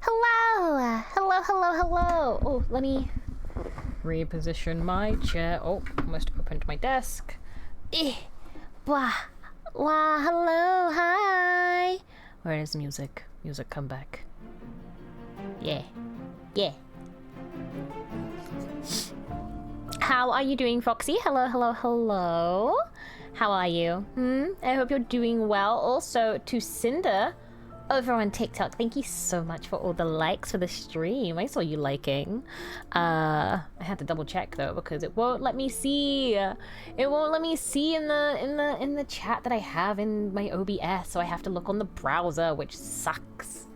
Hello! Hello, hello, hello! Oh, let me reposition my chair. Oh, almost opened my desk. Blah. Wow, hello, hi! Where is music? Music, come back. Yeah. Yeah. How are you doing, Foxy? Hello, hello, hello. How are you? I hope you're doing well. Also, to Cinder over on TikTok, thank you so much for all the likes for the stream. I saw you liking. I had to double check though because it won't let me see. It won't let me see in the chat that I have in my OBS, so I have to look on the browser, which sucks.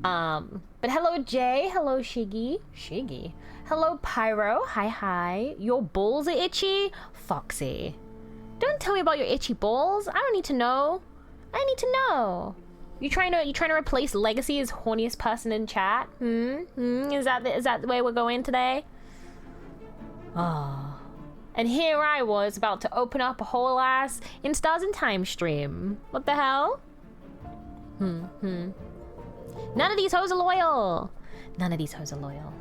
But hello Jay, hello Shiggy. Hello Pyro, hi. Your balls are itchy? Foxy. Don't tell me about your itchy balls. I don't need to know. I need to know. You trying to replace Legacy as horniest person in chat? Is that the way we're going today? Oh. And here I was about to open up a whole ass In Stars and Time stream. What the hell? None of these hoes are loyal. None of these hoes are loyal.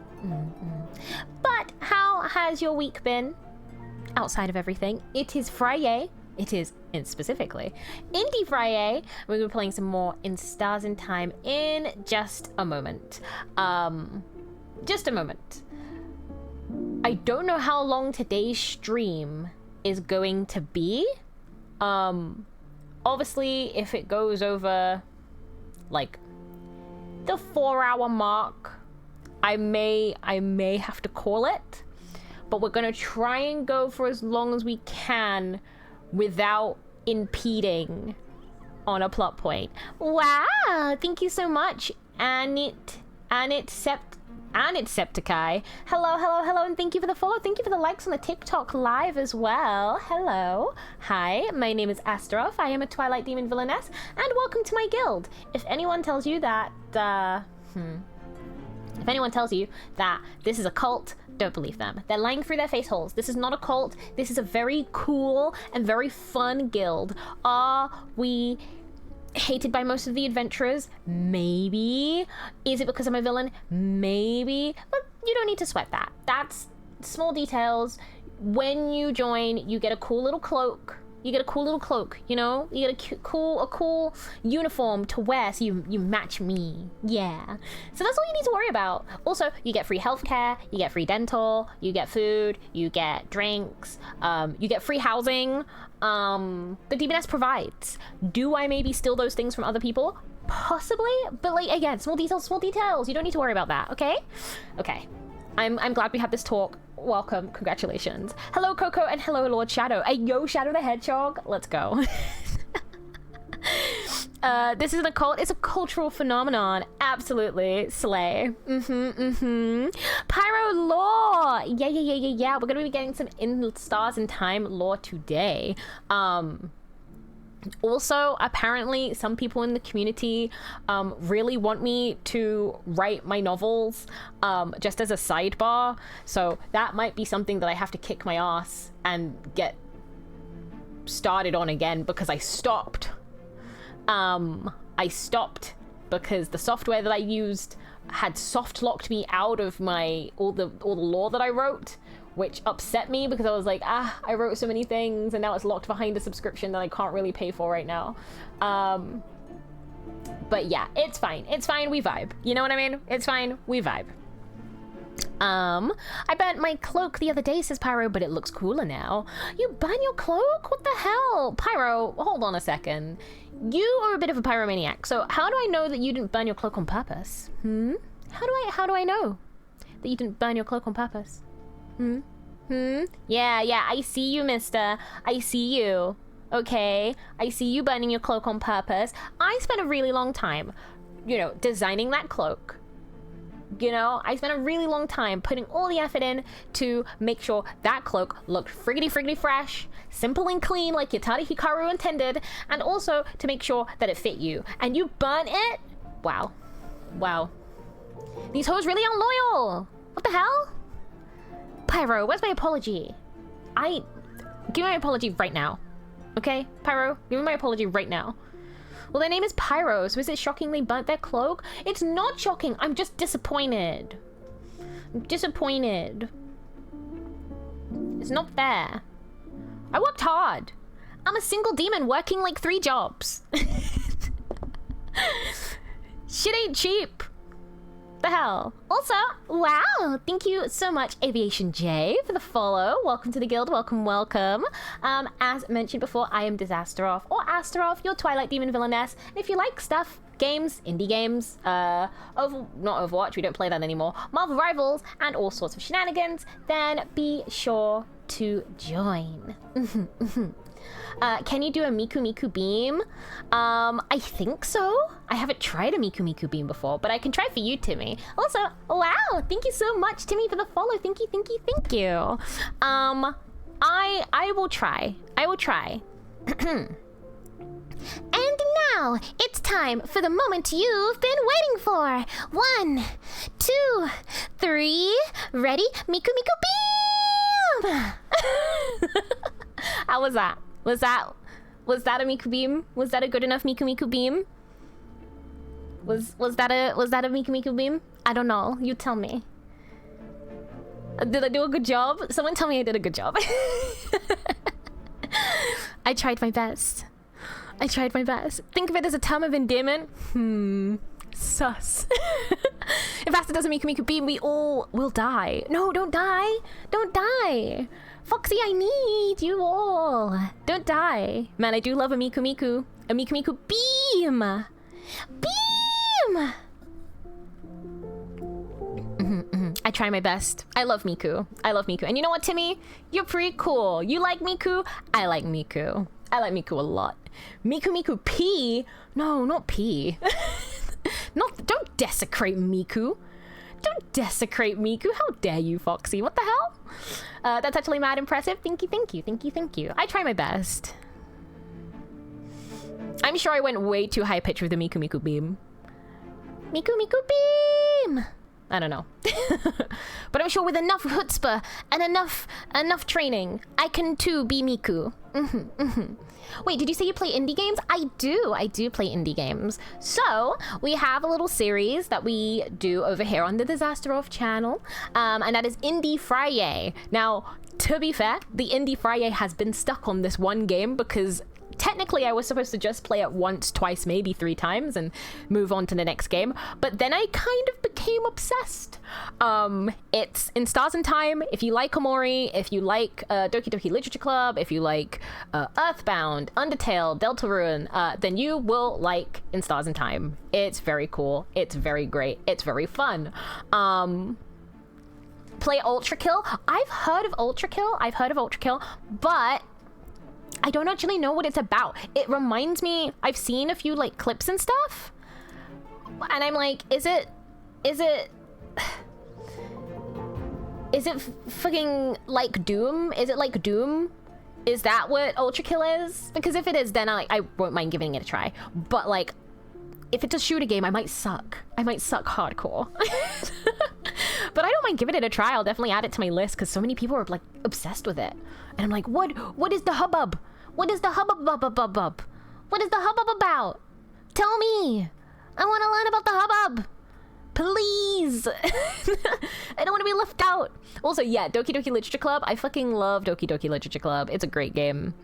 But how has your week been? Outside of everything, it is Friday. It is, specifically, Indie Friday. We're going to be playing some more In Stars and Time in just a moment. Just a moment. I don't know how long today's stream is going to be. Obviously, if it goes over, like, the 4-hour mark, I may have to call it. But we're going to try and go for as long as we can without impeding on a plot point. Wow, thank you so much, Septicai. Hello, and thank you for the follow. Thank you for the likes on the TikTok live as well. Hello. Hi, my name is Astaroth. I am a Twilight Demon villainess, and welcome to my guild. If anyone tells you that, if anyone tells you that this is a cult, don't believe them. They're lying through their face holes. This is not a cult. This is a very cool and very fun guild. Are we hated by most of the adventurers? Maybe. Is it because I'm a villain? Maybe. But you don't need to sweat that. That's small details. When you join, you get a cool little cloak. You get a cool little cloak, you know? You get a cool uniform to wear so you match me. Yeah. So that's all you need to worry about. Also, you get free healthcare, you get free dental, you get food, you get drinks, you get free housing. The DBNS provides. Do I maybe steal those things from other people? Possibly, but like, again, small details. You don't need to worry about that, okay? Okay. I'm glad we had this talk. Welcome, congratulations. Hello, Coco, and hello, Lord Shadow. Yo, Shadow the Hedgehog. Let's go. This isn't a cult, it's a cultural phenomenon. Absolutely. Slay. Pyro lore. Yeah. We're gonna be getting some In Stars and Time lore today. Also, apparently, some people in the community really want me to write my novels just as a sidebar. So that might be something that I have to kick my ass and get started on again because I stopped. I stopped because the software that I used had soft locked me out of all the lore that I wrote, which upset me because I was like, I wrote so many things and now it's locked behind a subscription that I can't really pay for right now. But yeah, it's fine, we vibe. You know what I mean? It's fine, we vibe. I burnt my cloak the other day, says Pyro, but it looks cooler now. You burn your cloak? What the hell? Pyro, hold on a second. You are a bit of a pyromaniac, so how do I know that you didn't burn your cloak on purpose? How do I know that you didn't burn your cloak on purpose? Yeah, I see you, mister. I see you. Okay, I see you burning your cloak on purpose. I spent a really long time, designing that cloak. I spent a really long time putting all the effort in to make sure that cloak looked friggity fresh, simple and clean like Yatari Hikaru intended, and also to make sure that it fit you. And you burnt it? Wow. These hoes really aren't loyal. What the hell? Pyro, where's my apology? Give me my apology right now. Okay, Pyro, give me my apology right now. Well, their name is Pyro, so is it shocking they burnt their cloak? It's not shocking, I'm just disappointed. I'm disappointed. It's not fair. I worked hard. I'm a single demon working like 3 jobs. Shit ain't cheap. The hell. Also, wow, thank you so much, Aviation J, for the follow. Welcome to the guild. Welcome, welcome. As mentioned before, I am Disasteroff, or Asteroff, your Twilight Demon villainess. And if you like stuff, games, indie games, not Overwatch, we don't play that anymore, Marvel Rivals, and all sorts of shenanigans, then be sure to join. Can you do a Miku Miku beam? I think so. I haven't tried a Miku Miku beam before, but I can try for you, Timmy. Also, wow, thank you so much, Timmy, for the follow. Thank you, thank you, thank you. I will try. I will try. And now it's time for the moment you've been waiting for. 1, 2, 3. Ready? Miku Miku beam. How was that? Was that a Miku beam? Was that a good enough Miku Miku beam? Was that a Miku Miku beam? I don't know. You tell me. Did I do a good job? Someone tell me I did a good job. I tried my best. I tried my best. Think of it as a term of endearment. Sus. If Asta does a Miku Miku beam, we all will die. No, don't die. Don't die. Foxy, I need you all. Don't die. Man, I do love a Miku Miku. A Miku Miku beam. Beam! I try my best. I love Miku. I love Miku. And you know what, Timmy? You're pretty cool. You like Miku? I like Miku. I like Miku a lot. Miku Miku P? No, not P. Don't desecrate Miku. Don't desecrate Miku. How dare you, Foxy? What the hell? That's actually mad impressive. Thank you, thank you, thank you, thank you. I try my best. I'm sure I went way too high pitched with the Miku Miku beam. Miku Miku beam! I don't know. But I'm sure with enough chutzpah and enough training, I can too be Miku. Wait, did you say you play indie games? I do play indie games. So we have a little series that we do over here on the Disasteroff channel, and that is Indie Friday. Now, to be fair, the Indie Friday has been stuck on this one game because technically I was supposed to just play it once, twice, maybe 3 times and move on to the next game. But then I kind of became obsessed. It's in Stars and Time. If you like Omori, if you like Doki Doki Literature Club, if you like Earthbound, Undertale, Deltarune, then you will like In Stars and Time. It's very cool. It's very great. It's very fun. Play Ultra Kill. I've heard of Ultra Kill, but I don't actually know what it's about. It reminds me, I've seen a few like clips and stuff, and I'm like, is it fucking like Doom? Is it like Doom? Is that what Ultra Kill is? Because if it is, then I won't mind giving it a try. But like, if it's a shooter game, I might suck. I might suck hardcore. But I don't mind giving it a try. I'll definitely add it to my list because so many people are like obsessed with it. And I'm like, what is the hubbub? What is the hubbub? What is the hubbub about? Tell me. I want to learn about the hubbub. Please. I don't want to be left out. Also, yeah, Doki Doki Literature Club. I fucking love Doki Doki Literature Club. It's a great game.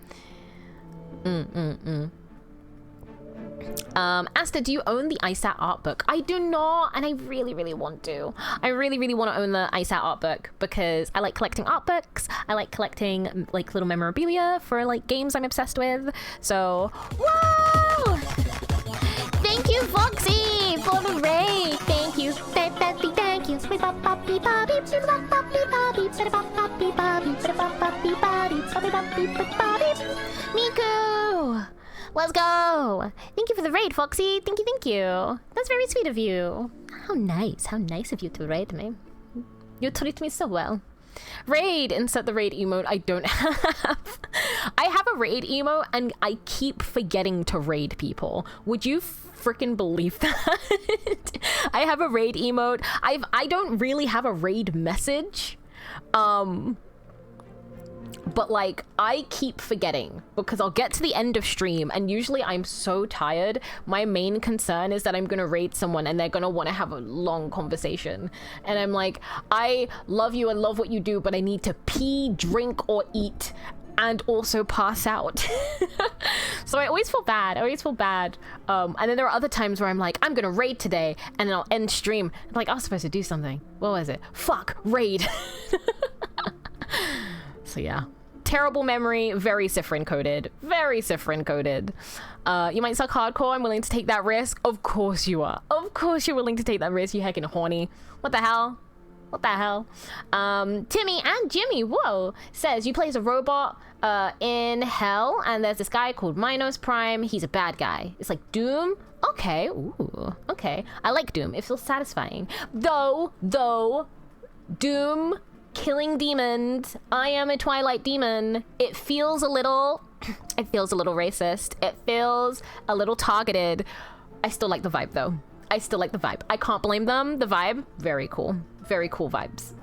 Asta, do you own the ISAT art book? I do not, and I really, really want to. I really, really want to own the ISAT art book because I like collecting art books. I like collecting like little memorabilia for like games I'm obsessed with. So, whoa! Thank you, Foxy, for the raid. Thank you. Thank you. Miku! Let's go! Thank you for the raid, Foxy. Thank you, thank you. That's very sweet of you. How nice of you to raid me. You treat me so well. Raid! Insert the raid emote I don't have. I have a raid emote and I keep forgetting to raid people. Would you freaking believe that? I have a raid emote. I don't really have a raid message. But like, I keep forgetting because I'll get to the end of stream and usually I'm so tired. My main concern is that I'm gonna raid someone and they're gonna want to have a long conversation. And I'm like, I love you and love what you do, but I need to pee, drink, or eat and also pass out. So I always feel bad. And then there are other times where I'm like, I'm gonna raid today, and then I'll end stream. I'm like, I was supposed to do something. What was it? Fuck, raid. So yeah. Terrible memory, very Cypher encoded. Very Cypher encoded. You might suck hardcore, I'm willing to take that risk. Of course you are. Of course you're willing to take that risk, you heckin' horny. What the hell? What the hell? Timmy and Jimmy, whoa, says you play as a robot in hell, and there's this guy called Minos Prime. He's a bad guy. It's like Doom. Okay, ooh, okay. I like Doom. It feels satisfying. Though, Doom killing demons. I am a Twilight demon. It feels a little racist. It feels a little targeted. I still like the vibe though. I still like the vibe. I can't blame them. The vibe, very cool. Very cool vibes.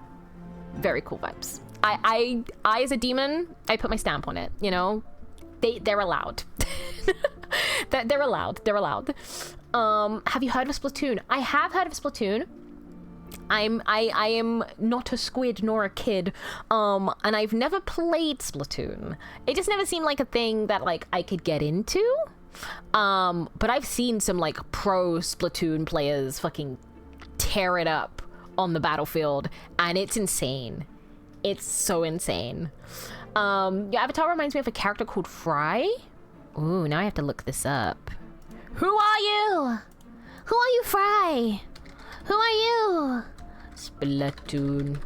Very cool vibes. I as a demon, I put my stamp on it, you know? They're allowed. They're allowed. They're allowed. Have you heard of Splatoon? I have heard of Splatoon. I am not a squid nor a kid, and I've never played Splatoon. It just never seemed like a thing that like I could get into. But I've seen some like pro Splatoon players fucking tear it up on the battlefield, and it's insane. It's so insane. Your avatar reminds me of a character called Fry. Ooh, now I have to look this up. Who are you? Who are you, Fry? Who are you? Splatoon.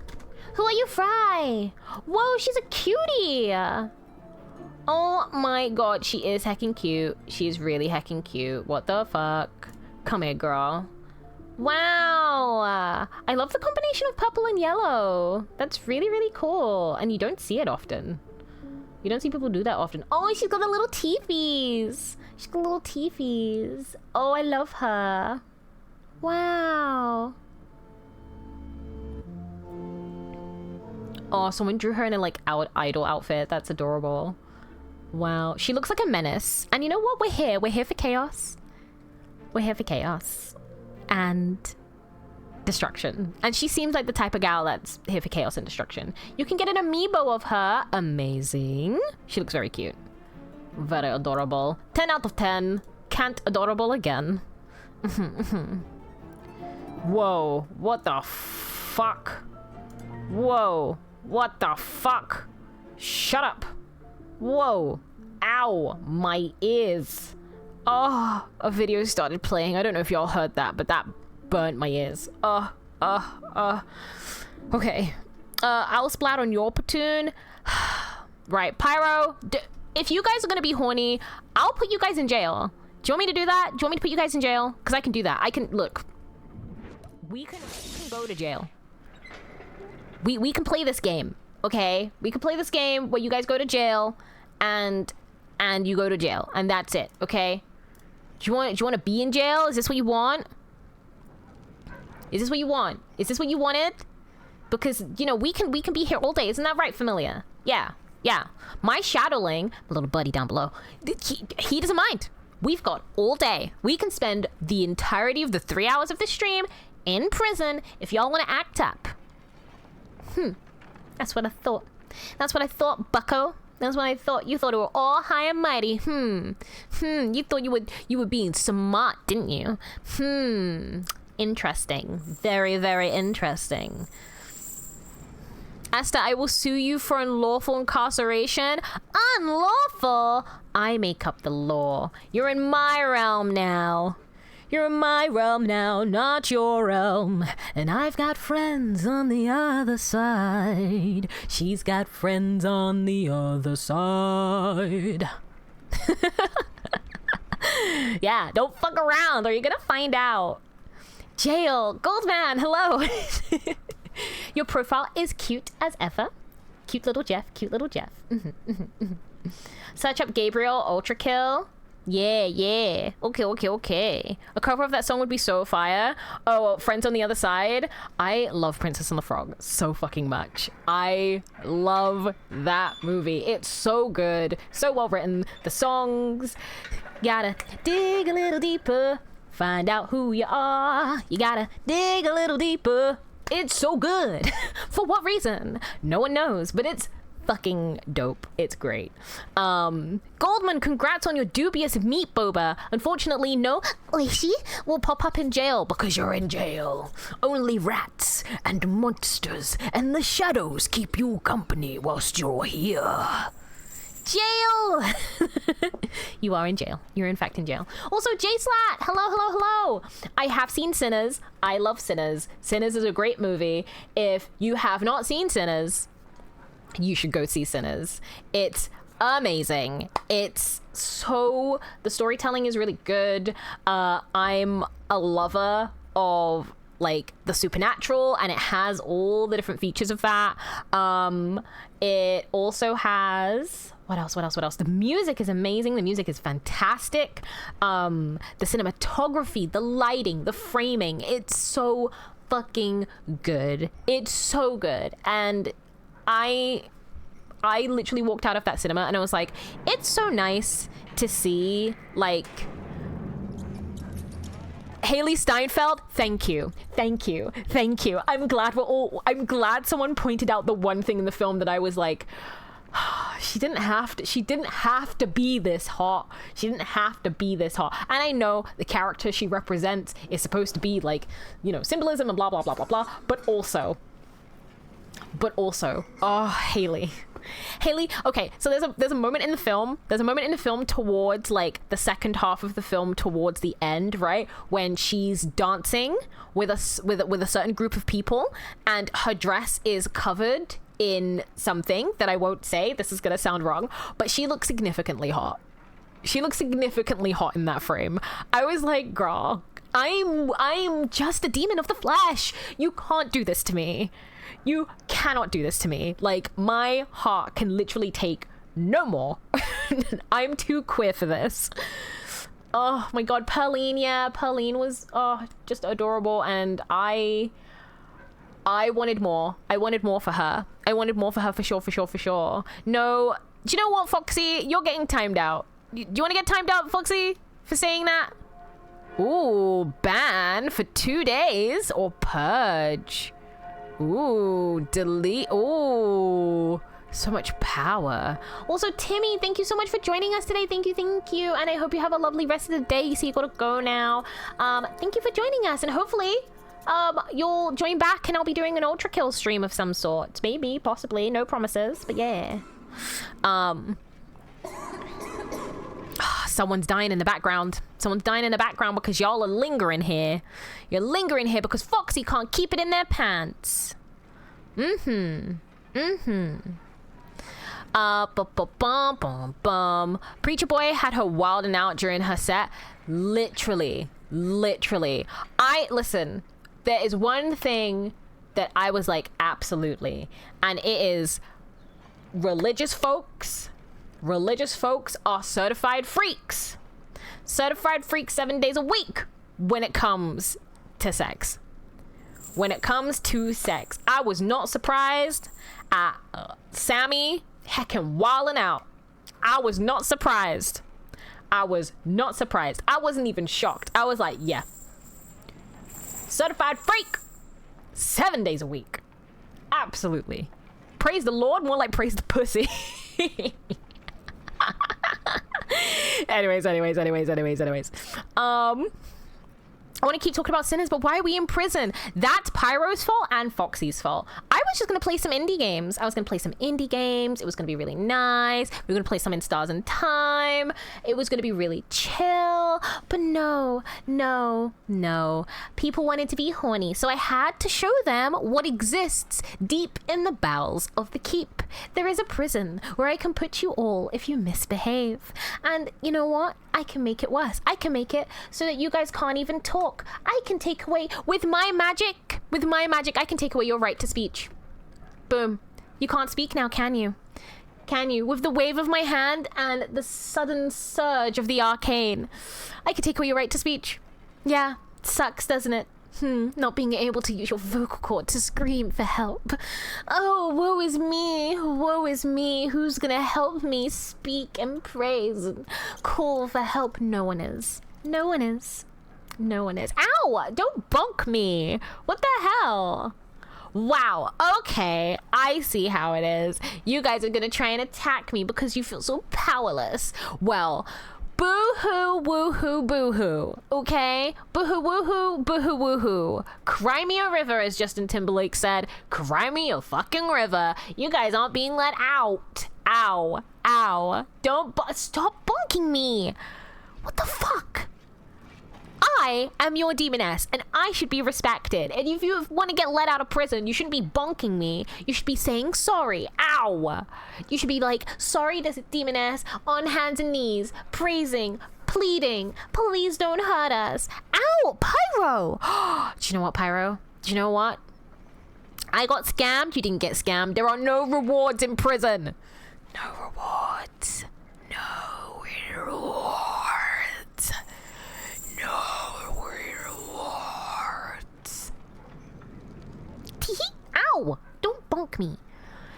Who are you, Fry? Whoa, she's a cutie. Oh my god, she is heckin' cute. She's really heckin' cute. What the fuck? Come here, girl. Wow. I love the combination of purple and yellow. That's really, really cool. And you don't see it often. You don't see people do that often. Oh, she's got the little teefies. She's got little teefies. Oh, I love her. Wow. Oh, someone drew her in a like idol outfit. That's adorable. Wow. She looks like a menace. And you know what? We're here. We're here for chaos. We're here for chaos. And destruction. And she seems like the type of gal that's here for chaos and destruction. You can get an amiibo of her. Amazing. She looks very cute. Very adorable. 10 out of 10. Can't adorable again. Whoa. What the fuck? Whoa. What the fuck? Shut up. Whoa. Ow. My ears. Oh, a video started playing. I don't know if y'all heard that, but that burnt my ears. Okay. I'll splat on your platoon. Right, Pyro. If you guys are gonna be horny, I'll put you guys in jail. Do you want me to do that? Do you want me to put you guys in jail? Because I can do that. I can, look. We can go to jail. We can play this game, okay? We can play this game where you guys go to jail and you go to jail, and that's it, okay? Do you want to be in jail? Is this what you want? Is this what you want? Is this what you wanted? Because, you know, we can be here all day. Isn't that right, Familiar? Yeah. My shadowling, my little buddy down below, he doesn't mind. We've got all day. We can spend the entirety of the 3 hours of the stream in prison if y'all want to act up. That's what I thought. That's what I thought, bucko. That's what I thought. You thought you were all high and mighty. You thought you were being smart, didn't you? Interesting. Very, very interesting. Asta, I will sue you for unlawful incarceration. Unlawful? I make up the law. You're in my realm now. You're in my realm now, not your realm. And I've got friends on the other side. She's got friends on the other side. Yeah, don't fuck around or you're gonna find out. Jail. Goldman, hello. Your profile is cute as ever. Cute little Jeff, cute little Jeff. Search up Gabriel Ultra Kill. Yeah, yeah. Okay. A cover of that song would be so fire. Oh, Friends on the Other Side. I love Princess and the Frog so fucking much. I love that movie. It's so good. So well written. The songs. Gotta dig a little deeper. Find out who you are. You gotta dig a little deeper. It's so good. For what reason? No one knows, but it's fucking dope. It's great. Goldman, congrats on your dubious meat boba. Unfortunately, no Oishi will pop up in jail because you're in jail. Only rats and monsters and the shadows keep you company whilst you're here. Jail! You are in jail. You're in fact in jail. Also, J-Slat! Hello. I have seen Sinners. I love Sinners. Sinners is a great movie. If you have not seen Sinners, you should go see Sinners. It's amazing. It's so... The storytelling is really good. I'm a lover of, like, the supernatural, and it has all the different features of that. It also has... What else? The music is amazing. The music is fantastic. The cinematography, the lighting, the framing. It's so fucking good. It's so good. And I literally walked out of that cinema and I was like, it's so nice to see, like, Haley Steinfeld, thank you. I'm glad someone pointed out the one thing in the film that I was like, she didn't have to be this hot. And I know the character she represents is supposed to be, like, you know, symbolism and blah blah blah blah blah, but also, oh, Haley, okay, so there's a moment in the film towards, like, the second half of the film, towards the end, right, when she's dancing with a certain group of people and her dress is covered in something that I won't say. This is gonna sound wrong, but she looks significantly hot. She looks significantly hot in that frame. I was like, girl, I'm just a demon of the flesh. You can't do this to me. You cannot do this to me. Like, my heart can literally take no more. I'm too queer for this. Oh my god, Pearline was just adorable, and I wanted more. I wanted more for her for sure. No, do you know what, Foxy? You're getting timed out. Do you want to get timed out, Foxy, for saying that? Ooh, ban for 2 days or purge. Ooh, delete. Ooh, so much power. Also, Timmy, thank you so much for joining us today. Thank you. And I hope you have a lovely rest of the day. So you gotta go now. Thank you for joining us, and hopefully you'll join back and I'll be doing an ultra kill stream of some sort. Maybe, possibly, no promises, but yeah. Someone's dying in the background. Because y'all are lingering here. You're lingering here because Foxy can't keep it in their pants. Preacher Boy had her wilding out during her set. Literally. Listen, there is one thing that I was like, absolutely. And it is religious folks are certified freaks. Certified freaks 7 days a week when it comes to sex. I was not surprised at Sammy heckin' wilding out. I was not surprised. I wasn't even shocked. I was like, yeah. Certified freak 7 days a week. Absolutely. Praise the Lord, more like praise the pussy. Anyways. I want to keep talking about Sinners, but why are we in prison? That's Pyro's fault and Foxy's fault. I was just going to play some indie games. It was going to be really nice. We were going to play some in Stars and Time. It was going to be really chill. But no. People wanted to be horny, so I had to show them what exists deep in the bowels of the keep. There is a prison where I can put you all if you misbehave. And you know what? I can make it worse. I can make it so that you guys can't even talk. I can take away, with my magic, I can take away your right to speech. Boom. You can't speak now, can you? can you? With the wave of my hand and the sudden surge of the arcane. I could take away your right to speech. Yeah, sucks, doesn't it? Not being able to use your vocal cord to scream for help. Oh, woe is me. Woe is me. Who's gonna help me speak and praise and call for help? No one is. No one is. No one is. Ow! Don't bonk me. What the hell? Wow, okay, I see how it is. You guys are gonna try and attack me because you feel so powerless. Well, boo-hoo, woo-hoo, boo-hoo, okay? Boo-hoo, woo-hoo, boo-hoo, woo-hoo. Cry me a river, as Justin Timberlake said. Cry me a fucking river. You guys aren't being let out. Ow, ow. Stop bonking me. What the fuck? I am your demoness, and I should be respected. And if you want to get let out of prison, you shouldn't be bonking me. You should be saying sorry. Ow! You should be like, sorry, this demoness, on hands and knees, praising, pleading, please don't hurt us. Ow! Pyro! Do you know what, Pyro? Do you know what? I got scammed. You didn't get scammed. There are no rewards in prison. No rewards. No rewards. No rewards. Ow! Don't bonk me.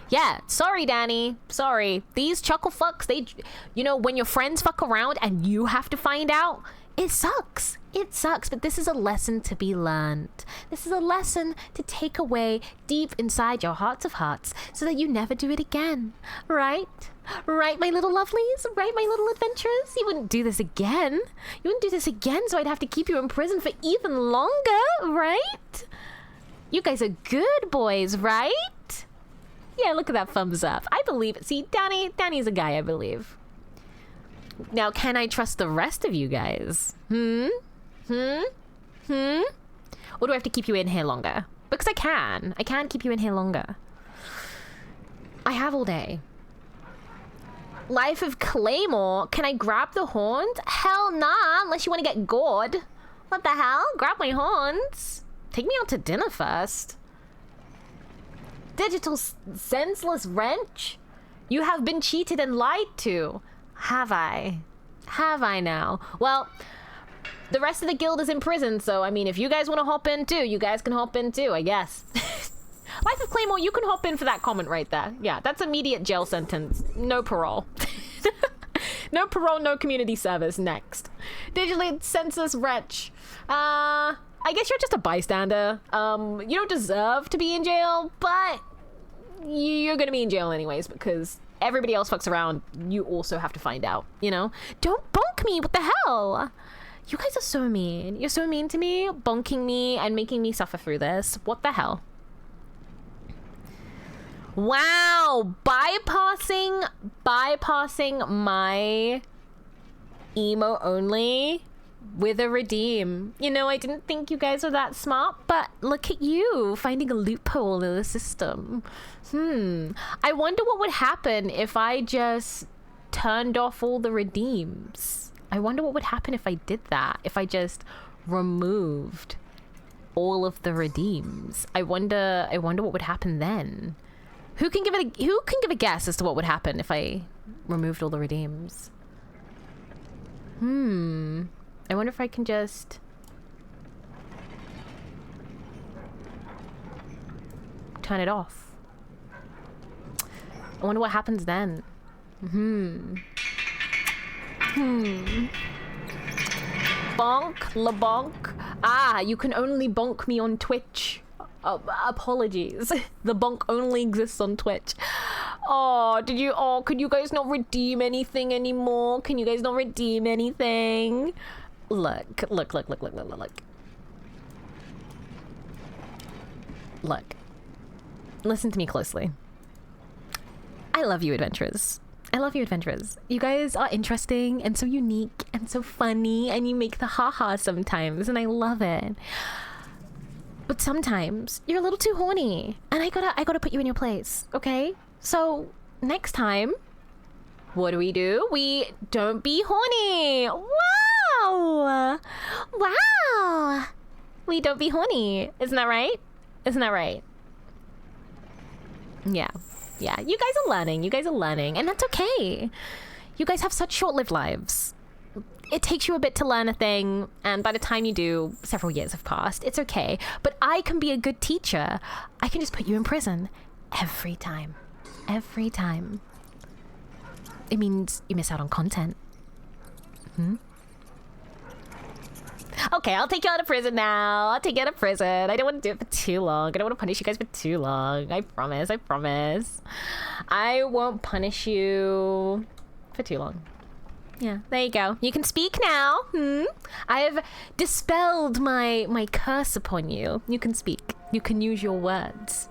Yeah, sorry, Danny. Sorry. These chuckle fucks, you know, when your friends fuck around and you have to find out, it sucks. It sucks, but this is a lesson to be learned. This is a lesson to take away deep inside your hearts of hearts so that you never do it again. Right? Right, my little lovelies? Right, my little adventurers? You wouldn't do this again. You wouldn't do this again, so I'd have to keep you in prison for even longer, right? You guys are good boys, right? Yeah, look at that thumbs up. I believe it. See, Danny's a guy, I believe. Now, can I trust the rest of you guys? Or do I have to keep you in here longer? Because I can. I can keep you in here longer. I have all day. Life of Claymore. Can I grab the horns? Hell nah, unless you want to get gored. What the hell? Grab my horns. Take me out to dinner first. Digital senseless wrench? You have been cheated and lied to. Have I? Have I now? Well, the rest of the guild is in prison, so I mean, if you guys want to hop in too, you guys can hop in too, I guess. Life of Claymore, you can hop in for that comment right there. Yeah, that's immediate jail sentence. No parole. No parole, no community service. Next. Digitally senseless wretch. I guess you're just a bystander. You don't deserve to be in jail, but you're gonna be in jail anyways because everybody else fucks around. You also have to find out, you know? Don't bonk me. What the hell? You guys are so mean. You're so mean to me, bonking me and making me suffer through this. What the hell? Wow, bypassing my emo only with a redeem. You know, I didn't think you guys were that smart, but look at you finding a loophole in the system. I wonder what would happen if I just turned off all the redeems. I wonder what would happen if I did that, if I just removed all of the redeems. I wonder what would happen then. Who can give a guess as to what would happen if I removed all the redeems? I wonder if I can just turn it off. I wonder what happens then. Bonk, LeBonk. Ah, you can only bonk me on Twitch. Apologies. The bonk only exists on Twitch. Could you guys not redeem anything anymore? Can you guys not redeem anything? Look. Look. Listen to me closely. I love you, adventurers. I love you, adventurers. You guys are interesting and so unique and so funny, and you make the haha sometimes, and I love it. But sometimes you're a little too horny, and I gotta put you in your place, okay? So next time, what do? We don't be horny. Wow! Wow! We don't be horny. Isn't that right? Isn't that right? Yeah. Yeah, you guys are learning. You guys are learning. And that's okay. You guys have such short-lived lives. It takes you a bit to learn a thing, and by the time you do, several years have passed. It's okay. But I can be a good teacher. I can just put you in prison every time. Every time. It means you miss out on content. Okay, I'll take you out of prison now. I'll take you out of prison. I don't want to do it for too long. I don't want to punish you guys for too long. I promise. I promise. I won't punish you for too long. Yeah, there you go. You can speak now. I have dispelled my curse upon you. You can speak. You can use your words.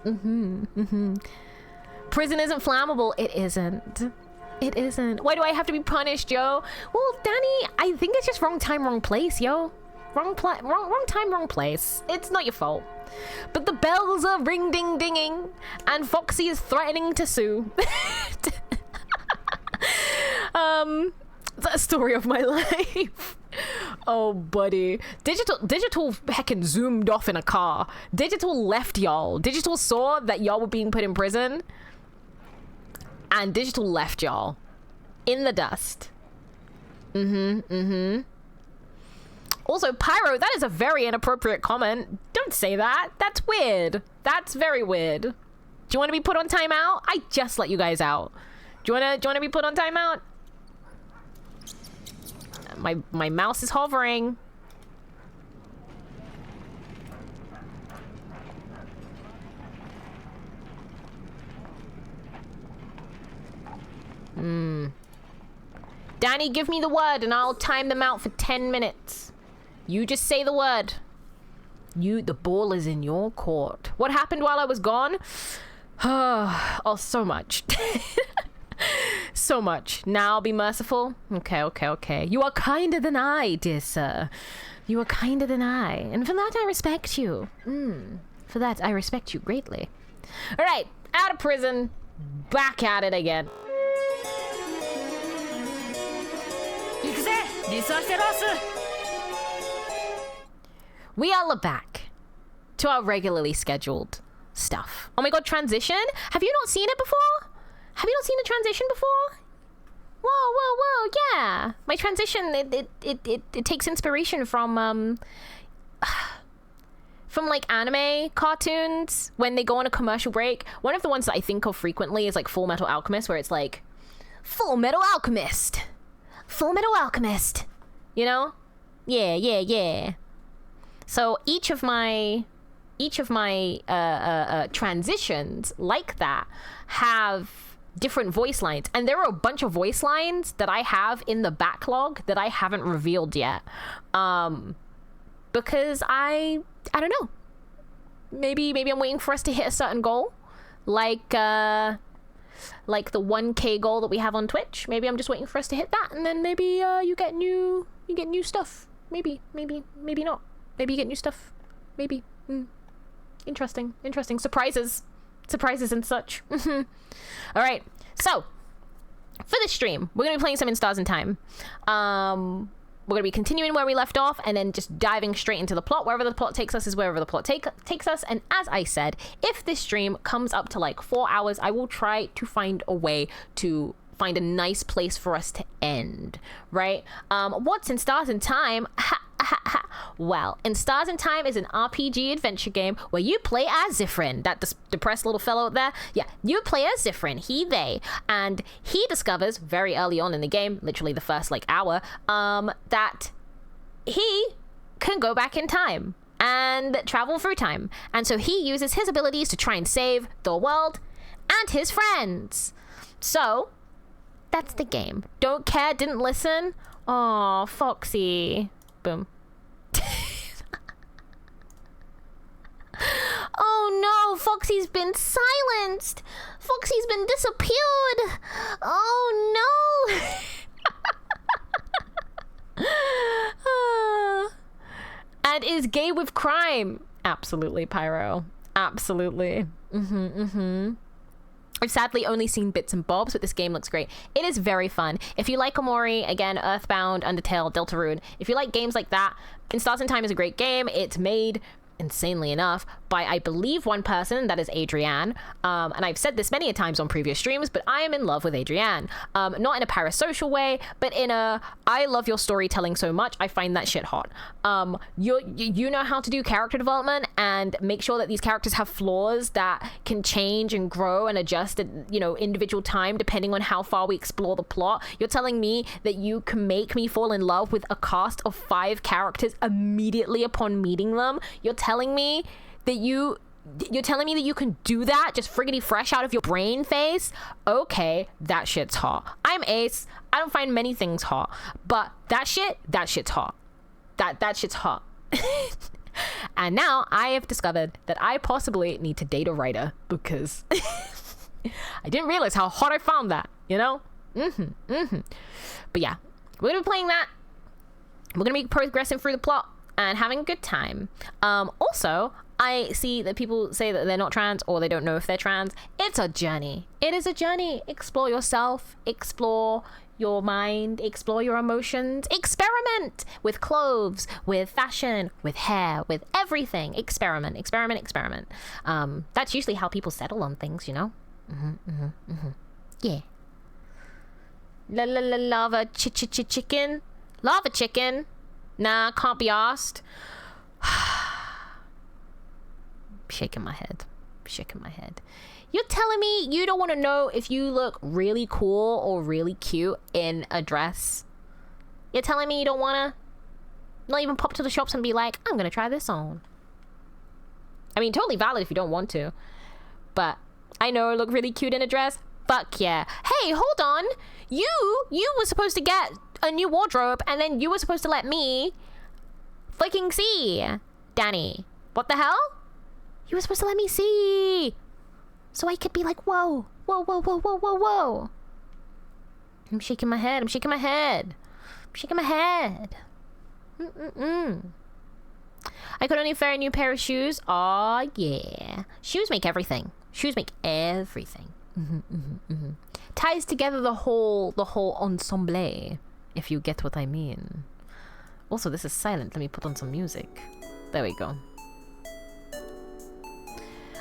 Prison isn't flammable. It isn't. It isn't. Why do I have to be punished, yo? Well, Danny, I think it's just wrong time, wrong place, yo. Wrong time, wrong place. It's not your fault. But the bells are ring-ding-dinging, and Foxy is threatening to sue. That story of my life. Oh, buddy. Digital heckin' zoomed off in a car. Digital left y'all. Digital saw that y'all were being put in prison, and Digital left y'all in the dust. Also, Pyro, that is a very inappropriate comment. Don't say that. That's weird. That's very weird. Do you want to be put on timeout? I just let you guys out. Do you want to be put on timeout? My mouse is hovering. Danny, give me the word and I'll time them out for 10 minutes. You just say the word. The ball is in your court. What happened while I was gone? Oh, so much. So much. Now be merciful. Okay. You are kinder than I, dear sir. You are kinder than I. And for that I respect you. For that I respect you greatly. Alright, out of prison. Back at it again. We are back to our regularly scheduled stuff. Oh my god, transition? Have you not seen it before? Have you not seen a transition before? Whoa, yeah. My transition, it takes inspiration from like anime cartoons when they go on a commercial break. One of the ones that I think of frequently is like Full Metal Alchemist, where it's like, Full Metal Alchemist. Full Metal Alchemist. You know? Yeah. So each of my transitions like that have different voice lines, and there are a bunch of voice lines that I have in the backlog that I haven't revealed yet, because I don't know, maybe I'm waiting for us to hit a certain goal, like the 1K goal that we have on Twitch. Maybe I'm just waiting for us to hit that, and then maybe you get new stuff. Maybe not. Maybe you get new stuff. Maybe. Interesting. Surprises and such. All right. So, for this stream, we're going to be playing some In Stars in Time. We're going to be continuing where we left off and then just diving straight into the plot. Wherever the plot takes us is wherever the plot takes us. And as I said, if this stream comes up to like 4 hours, I will try to find a way to find a nice place for us to end, right? What's In Stars in Time? Well, In Stars in Time is an RPG adventure game where you play as Zifrin, that depressed little fellow up there. Yeah, you play as Zifrin, and he discovers very early on in the game, literally the first like hour, that he can go back in time and travel through time. And so he uses his abilities to try and save the world and his friends. So that's the game. Don't care, didn't listen. Aw, Foxy. Boom. Oh no, Foxy's been silenced. Foxy's been disappeared. Oh no. And is gay with crime. Absolutely, Pyro. Absolutely. I've sadly only seen bits and bobs, but this game looks great. It is very fun. If you like Omori, again, Earthbound, Undertale, Deltarune, if you like games like that, In Stars in Time is a great game. It's made insanely enough, by, I believe, one person, that is Adrienne. And I've said this many a times on previous streams, but I am in love with Adrienne. Not in a parasocial way, but in a, I love your storytelling so much, I find that shit hot. You know how to do character development and make sure that these characters have flaws that can change and grow and adjust at, you know, individual time depending on how far we explore the plot. You're telling me that you can make me fall in love with a cast of 5 characters immediately upon meeting them? You're telling me that you can do that just friggity fresh out of your brain face? Okay, that shit's hot. I'm Ace. I don't find many things hot, but that shit's hot. That shit's hot. And now I have discovered that I possibly need to date a writer because I didn't realize how hot I found that, you know? But yeah, we're gonna be playing that. We're gonna be progressing through the plot and having a good time. Also, I see that people say that they're not trans or they don't know if they're trans. It's a journey. It is a journey. Explore yourself, explore your mind, explore your emotions, experiment with clothes, with fashion, with hair, with everything. Experiment. That's usually how people settle on things, you know? Yeah. Lava chicken. Lava chicken. Nah, can't be asked. Shaking my head. You're telling me you don't want to know if you look really cool or really cute in a dress? You're telling me you don't want to not even pop to the shops and be like, I'm going to try this on? I mean, totally valid if you don't want to. But I know I look really cute in a dress. Fuck yeah. Hey, hold on. You were supposed to get a new wardrobe and then you were supposed to let me fucking see. Danny, what the hell? You were supposed to let me see so I could be like, whoa. I'm shaking my head. I could only wear a new pair of shoes. Aw, yeah. Shoes make everything. Ties together the whole ensemble, if you get what I mean. Also, this is silent. Let me put on some music. There we go.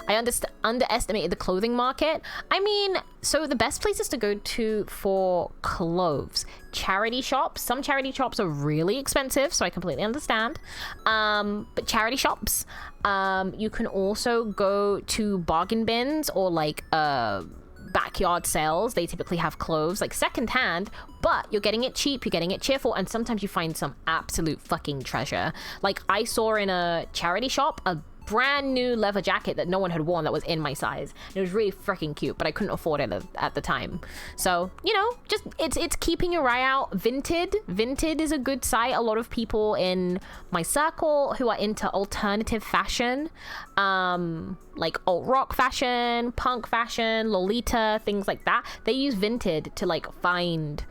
I underestimated the clothing market. I mean, so the best places to go to for clothes, charity shops. Some charity shops are really expensive, so I completely understand. But charity shops, you can also go to bargain bins or like backyard sales. They typically have clothes like secondhand, but you're getting it cheap, you're getting it cheerful, and sometimes you find some absolute fucking treasure. Like I saw in a charity shop a brand new leather jacket that no one had worn that was in my size. It was really freaking cute, but I couldn't afford it at the time. So, you know, just it's keeping your eye out. Vinted is a good site. A lot of people in my circle who are into alternative fashion, like alt rock fashion, punk fashion, Lolita, things like that, they use Vinted to like find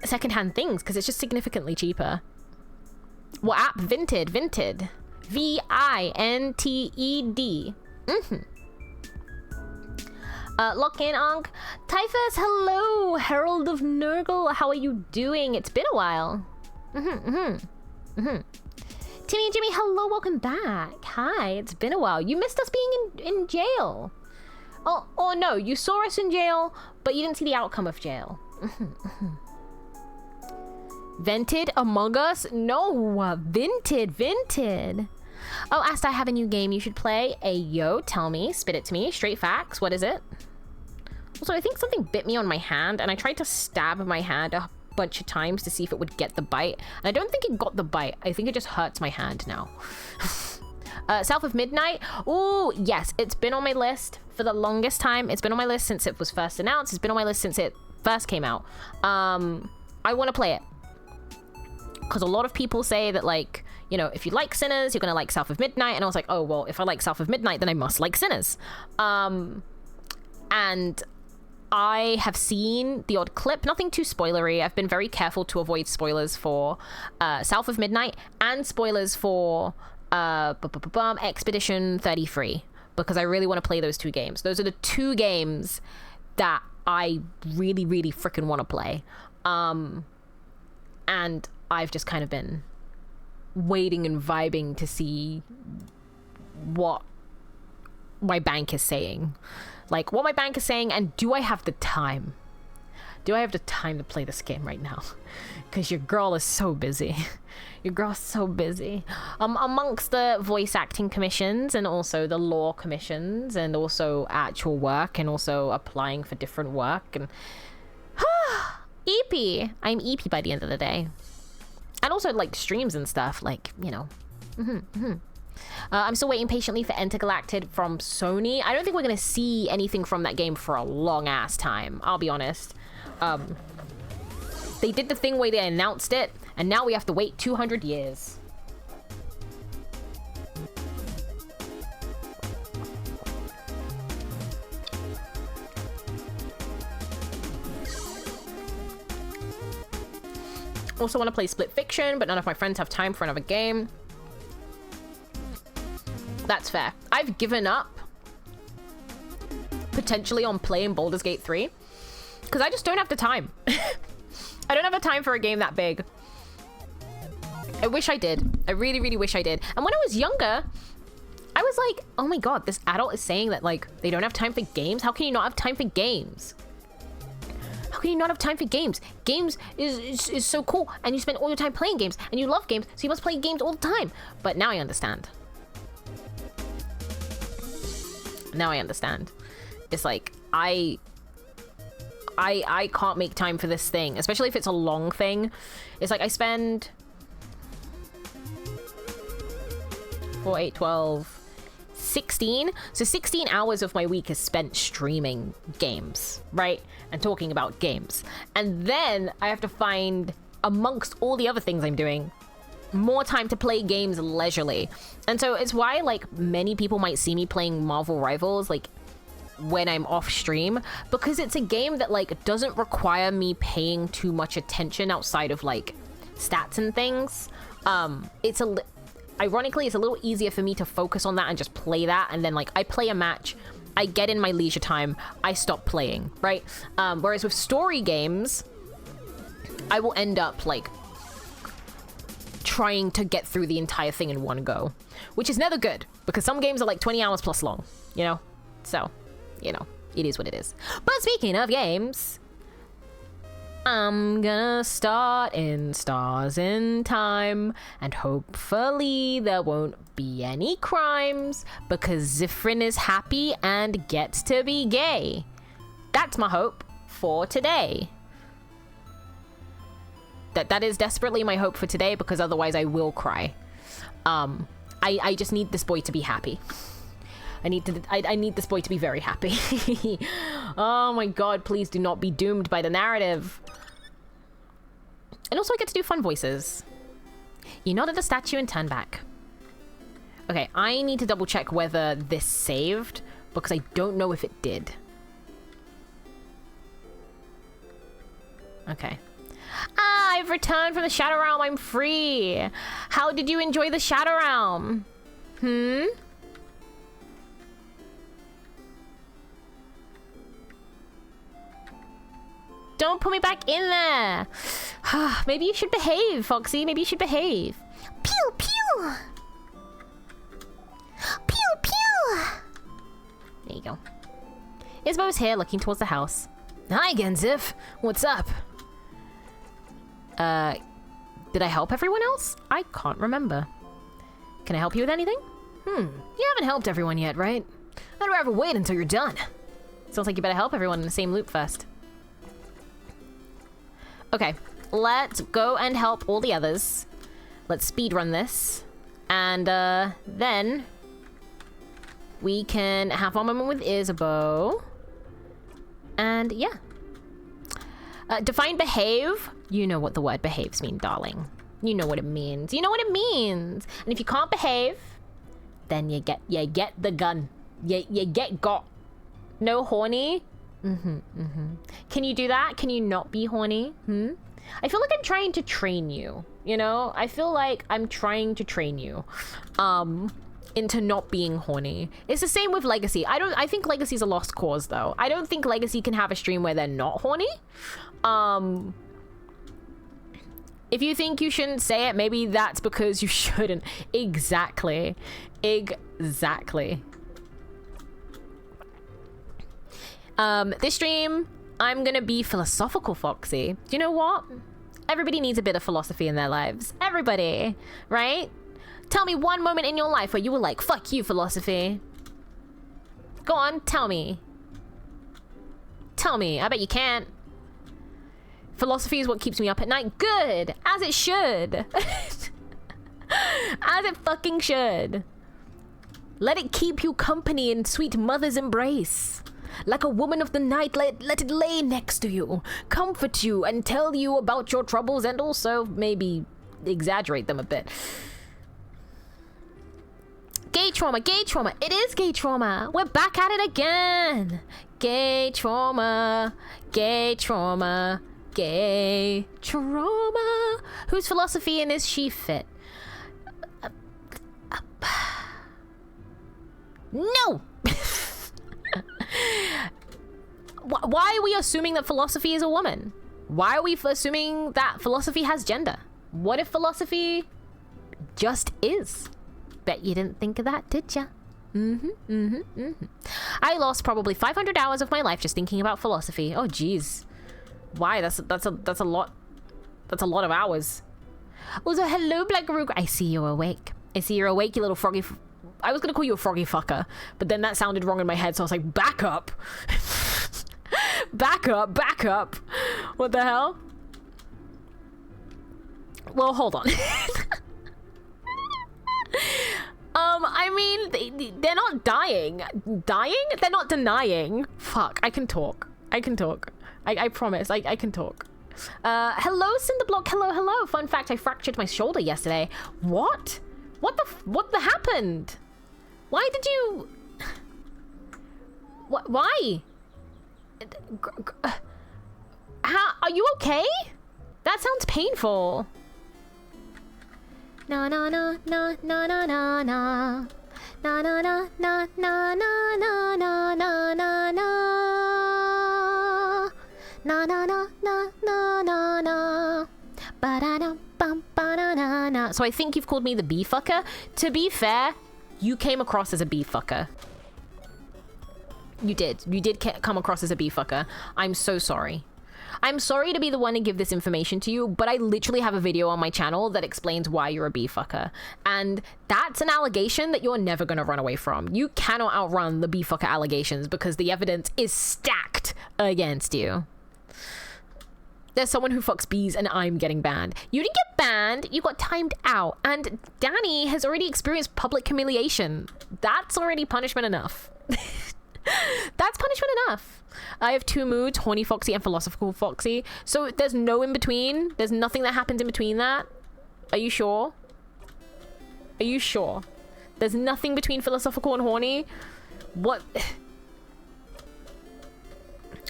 secondhand things because it's just significantly cheaper. What app? Vinted. Vinted. Lock in, Ankh. Typhus, hello. Herald of Nurgle, how are you doing? It's been a while. Timmy and Jimmy, hello, welcome back. Hi, it's been a while. You missed us being in jail. Oh no, you saw us in jail, but you didn't see the outcome of jail. Vented Among Us? No, Vinted. Oh, Asta, I have a new game you should play. Ayo, tell me, spit it to me, straight facts. What is it? Also, I think something bit me on my hand, and I tried to stab my hand a bunch of times to see if it would get the bite. And I don't think it got the bite. I think it just hurts my hand now. South of Midnight. Ooh, yes, it's been on my list for the longest time. It's been on my list since it was first announced. It's been on my list since it first came out. I want to play it. Because a lot of people say that, like, you know, if you like Sinners, you're going to like South of Midnight. And I was like, oh, well, if I like South of Midnight, then I must like Sinners. And I have seen the odd clip, nothing too spoilery. I've been very careful to avoid spoilers for South of Midnight and spoilers for Expedition 33. Because I really want to play those two games. Those are the two games that I really, really freaking want to play. And I've just kind of been waiting and vibing to see what my bank is saying. Like, what my bank is saying, and do I have the time? Do I have the time to play this game right now? Because your girl is so busy. Your girl's so busy. Amongst the voice acting commissions and also the law commissions and also actual work and also applying for different work and EP. I'm EP by the end of the day. And also like streams and stuff, like, you know. I'm still waiting patiently for Intergalactic from Sony. I don't think we're gonna see anything from that game for a long ass time, I'll be honest. They did the thing where they announced it, and now we have to wait 200 years. Also want to play Split Fiction, but none of my friends have time for another game. That's fair. I've given up potentially on playing Baldur's Gate 3 because I just don't have the time. I don't have the time for a game that big. I wish I did. I really, really wish I did. And when I was younger, I was like, oh my god, this adult is saying that, like, they don't have time for games? How can you not have time for games? How can you not have time for games? Games is so cool, and you spend all your time playing games, and you love games, so you must play games all the time. But now I understand. Now I understand. It's like, I can't make time for this thing, especially if it's a long thing. It's like I spend 4, 8, 12, 16. So 16 hours of my week is spent streaming games, right? And talking about games. And then I have to find, amongst all the other things I'm doing, more time to play games leisurely. And so it's why, like, many people might see me playing Marvel Rivals, like, when I'm off stream, because it's a game that, like, doesn't require me paying too much attention outside of, like, stats and things. Ironically, it's a little easier for me to focus on that and just play that, and then, like, I play a match, I get in my leisure time, I stop playing, right? Whereas with story games, I will end up, like, trying to get through the entire thing in one go, which is never good, because some games are, like, 20 hours plus long, you know? So, you know, it is what it is. But speaking of games, I'm gonna start in Stars in Time, and hopefully there won't be any crimes, because Zifrin is happy and gets to be gay. That's my hope for today. That is desperately my hope for today, because otherwise I will cry. I just need this boy to be happy. I need this boy to be very happy. Oh my god, please do not be doomed by the narrative. And also I get to do fun voices. You nod at the statue and turn back. Okay, I need to double check whether this saved, because I don't know if it did. Okay. Ah, I've returned from the Shadow Realm. I'm free. How did you enjoy the Shadow Realm? Don't put me back in there. Maybe you should behave, Foxy. Maybe you should behave. Pew, pew. Pew, pew. There you go. Isbo's here, looking towards the house. Hi again, Ziff. What's up? Did I help everyone else? I can't remember. Can I help you with anything? You haven't helped everyone yet, right? I'd rather wait until you're done. Sounds like you better help everyone in the same loop first. Okay, let's go and help all the others. Let's speedrun this. And then we can have our moment with Isabeau. And yeah. Define behave. You know what the word behaves mean, darling. You know what it means. You know what it means. And if you can't behave, then you get the gun. You get got. No horny. Can you do that? Can you not be horny? I feel like I'm trying to train you, you know? I feel like I'm trying to train you into not being horny. It's the same with Legacy. I think Legacy's a lost cause though. I don't think Legacy can have a stream where they're not horny. If you think you shouldn't say it, maybe that's because you shouldn't. Exactly. Exactly. This stream, I'm gonna be philosophical, Foxy. Do you know what? Everybody needs a bit of philosophy in their lives. Everybody, right? Tell me one moment in your life where you were like, fuck you, philosophy. Go on, tell me. Tell me. I bet you can't. Philosophy is what keeps me up at night. Good! As it should. As it fucking should. Let it keep you company in sweet mother's embrace. Like a woman of the night, let it lay next to you, comfort you, and tell you about your troubles, and also maybe exaggerate them a bit. Gay trauma, gay trauma. It is gay trauma. We're back at it again. Gay trauma, gay trauma, gay trauma. Whose philosophy and is she fit? No! Why are we assuming that philosophy is a woman? Why are we assuming that philosophy has gender? What if philosophy just is? Bet you didn't think of that, did ya? I lost probably 500 hours of my life just thinking about philosophy. Oh, geez. Why? That's a lot. That's a lot of hours. Also, hello, Black Rook. I see you're awake. I see you're awake, you little froggy. I was gonna call you a froggy fucker, but then that sounded wrong in my head, so I was like, back up. Back up, back up. What the hell? Well, hold on. I mean, they're not dying. Dying? They're not denying. Fuck, I can talk. I can talk. I promise, I can talk. Hello, Cinderblock. Hello, hello. Fun fact, I fractured my shoulder yesterday. What? What the happened? Why did you... Why? How... Are you okay? That sounds painful. Na na na na na na na na. Na na na na na na na na na na na. Na na na na na na na. Ba-da-dum bum ba-da-na-na. So I think you've called me the bee fucker. To be fair, you came across as a bee fucker. You did. You did come across as a bee fucker. I'm so sorry. I'm sorry to be the one to give this information to you, but I literally have a video on my channel that explains why you're a bee fucker. And that's an allegation that you're never going to run away from. You cannot outrun the bee fucker allegations because the evidence is stacked against you. There's someone who fucks bees and I'm getting banned. You didn't get banned, you got timed out. And Danny has already experienced public humiliation. That's already punishment enough. That's punishment enough. I have two moods, horny Foxy and philosophical Foxy. So there's no in between? There's nothing that happens in between that? Are you sure? Are you sure? There's nothing between philosophical and horny? What?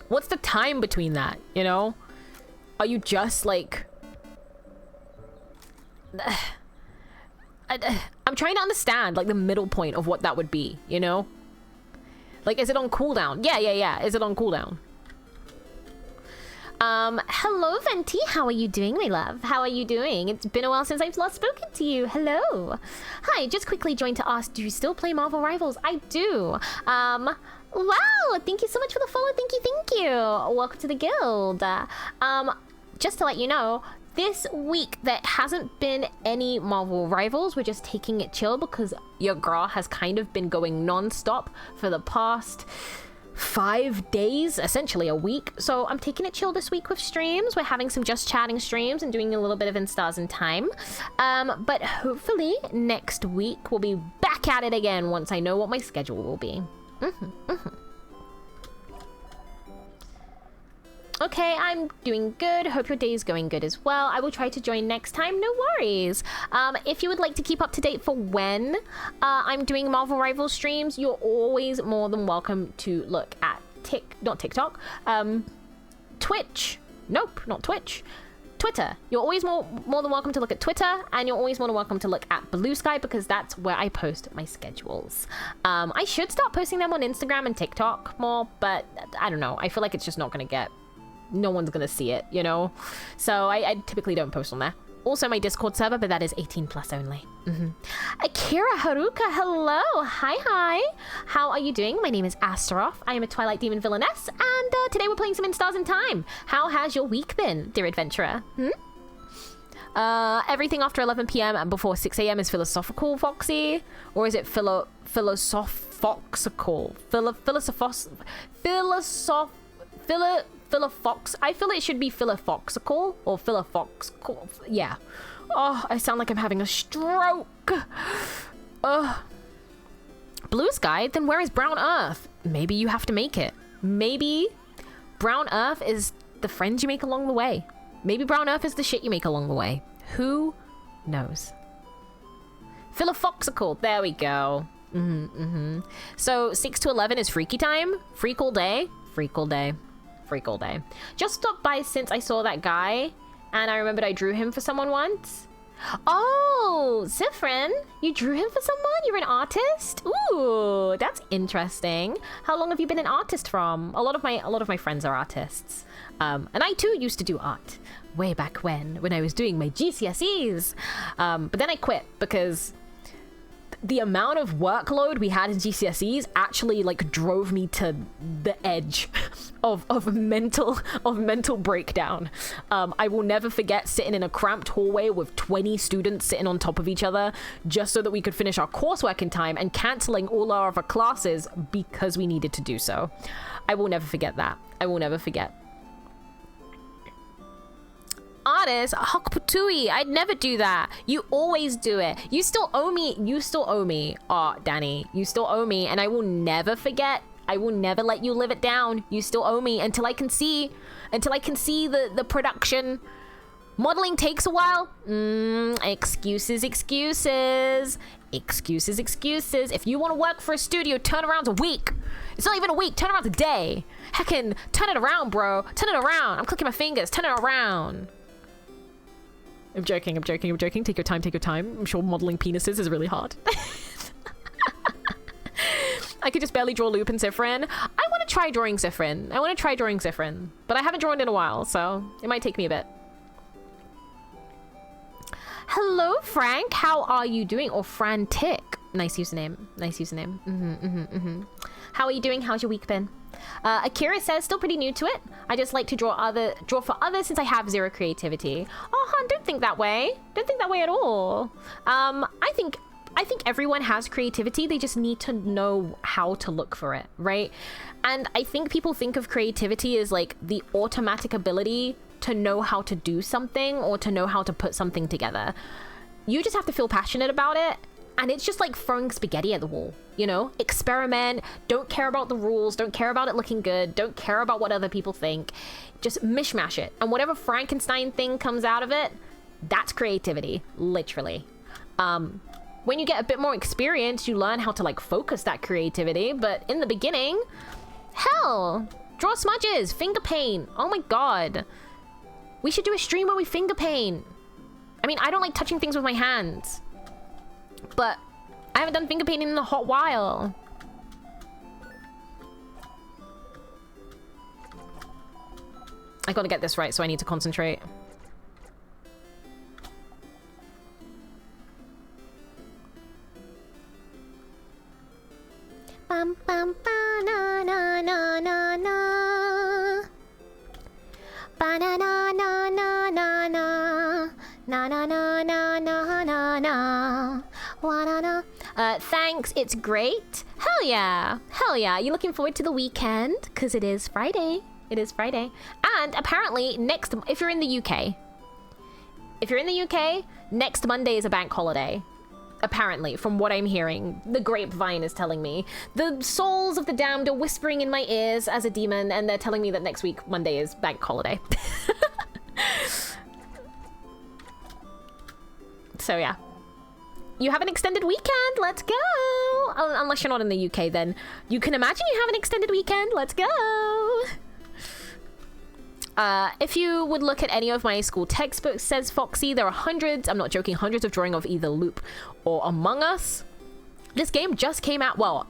What's the time between that, you know? Are you just like... I'm trying to understand like the middle point of what that would be, you know? Like, is it on cooldown? Yeah. Is it on cooldown? Hello, Venti. How are you doing, my love? How are you doing? It's been a while since I've last spoken to you. Hello. Hi, just quickly joined to ask, do you still play Marvel Rivals? I do. Wow, thank you so much for the follow. Thank you. Welcome to the guild. Just to let you know, this week there hasn't been any Marvel Rivals. We're just taking it chill because your girl has kind of been going non-stop for the past 5 days, essentially a week. So I'm taking it chill this week with streams. We're having some just chatting streams and doing a little bit of Instars in time. But hopefully next week we'll be back at it again once I know what my schedule will be. Okay, I'm doing good. Hope your day is going good as well. I will try to join next time. No worries. If you would like to keep up to date for when I'm doing Marvel Rivals streams, you're always more than welcome to look at Twitch. Nope, not Twitch. Twitter. You're always more than welcome to look at Twitter, and you're always more than welcome to look at Blue Sky because that's where I post my schedules. I should start posting them on Instagram and TikTok more, but I don't know. I feel like it's just not going to get... No one's gonna see it, you know? So I typically don't post on there. also my Discord server, but that is 18 plus only. Akira Haruka, hello. Hi. How are you doing? My name is Astaroth. I am a Twilight Demon villainess, and today we're playing some In Stars in Time. How has your week been, dear adventurer? Everything after 11 p.m. and before 6 a.m. is philosophical, Foxy? Or is it philosophical? Philofox. I feel it should be philophoxical or philofoxical. Yeah. Oh, I sound like I'm having a stroke. Blue sky? Then where is brown earth? Maybe you have to make it. Maybe brown earth is the friends you make along the way. Maybe brown earth is the shit you make along the way. Who knows? Philophoxical. There we go. So 6 to 11 is freaky time. Freak all day. Freak all day. Freak all day. Just stopped by since I saw that guy, and I remembered I drew him for someone once. Oh, Zifrin, you drew him for someone? You're an artist? Ooh, that's interesting. How long have you been an artist from? A lot of my friends are artists. And I too used to do art way back when I was doing my GCSEs. But then I quit because the amount of workload we had in GCSEs actually like drove me to the edge of mental breakdown. I will never forget sitting in a cramped hallway with 20 students sitting on top of each other just so that we could finish our coursework in time, and canceling all our other classes because we needed to do so. I will never forget that. I will never forget. Artist, Hakputui, I'd never do that. You always do it. You still owe me. Oh, Danny, you still owe me, and I will never forget. I will never let you live it down. You still owe me until I can see the production. Modeling takes a while. Excuses. If you want to work for a studio, turnaround's a week. It's not even a week, turnaround's a day. Heckin', turn it around, bro. Turn it around. I'm clicking my fingers. Turn it around. I'm joking. Take your time. I'm sure modeling penises is really hard. I could just barely draw Loop and Zifrin. I want to try drawing Zifrin. But I haven't drawn in a while, so it might take me a bit. Hello, Frank. How are you doing? Or Frantic. Nice username. How are you doing? How's your week been? Akira says, still pretty new to it. I just like to draw for others since I have zero creativity. Oh, hon, don't think that way. Don't think that way at all. I think everyone has creativity. They just need to know how to look for it, right? And I think people think of creativity as like the automatic ability to know how to do something or to know how to put something together. You just have to feel passionate about it. And it's just like throwing spaghetti at the wall, you know? Experiment, don't care about the rules, don't care about it looking good, don't care about what other people think. Just mishmash it. And whatever Frankenstein thing comes out of it, that's creativity, literally. When you get a bit more experience, you learn how to like focus that creativity. But in the beginning, hell, draw smudges, finger paint. Oh my God. We should do a stream where we finger paint. I mean, I don't like touching things with my hands, but I haven't done finger painting in a hot while. I gotta get this right, so I need to concentrate. Bum bum ba na na na na na. Ba na na na na na na. Na na na na na na na. Wa-na-na. Thanks, it's great. Hell yeah. You looking forward to the weekend? Because it is Friday. And apparently if you're in the UK, next Monday is a bank holiday. Apparently, from what I'm hearing, the grapevine is telling me. The souls of the damned are whispering in my ears as a demon, and they're telling me that next week, Monday, is bank holiday. So yeah. You have an extended weekend, let's go! Unless you're not in the UK, then you can imagine you have an extended weekend, let's go! If you would look at any of my school textbooks, says Foxy, there are hundreds, I'm not joking, hundreds of drawing of either Loop or Among Us. This game just came out, well,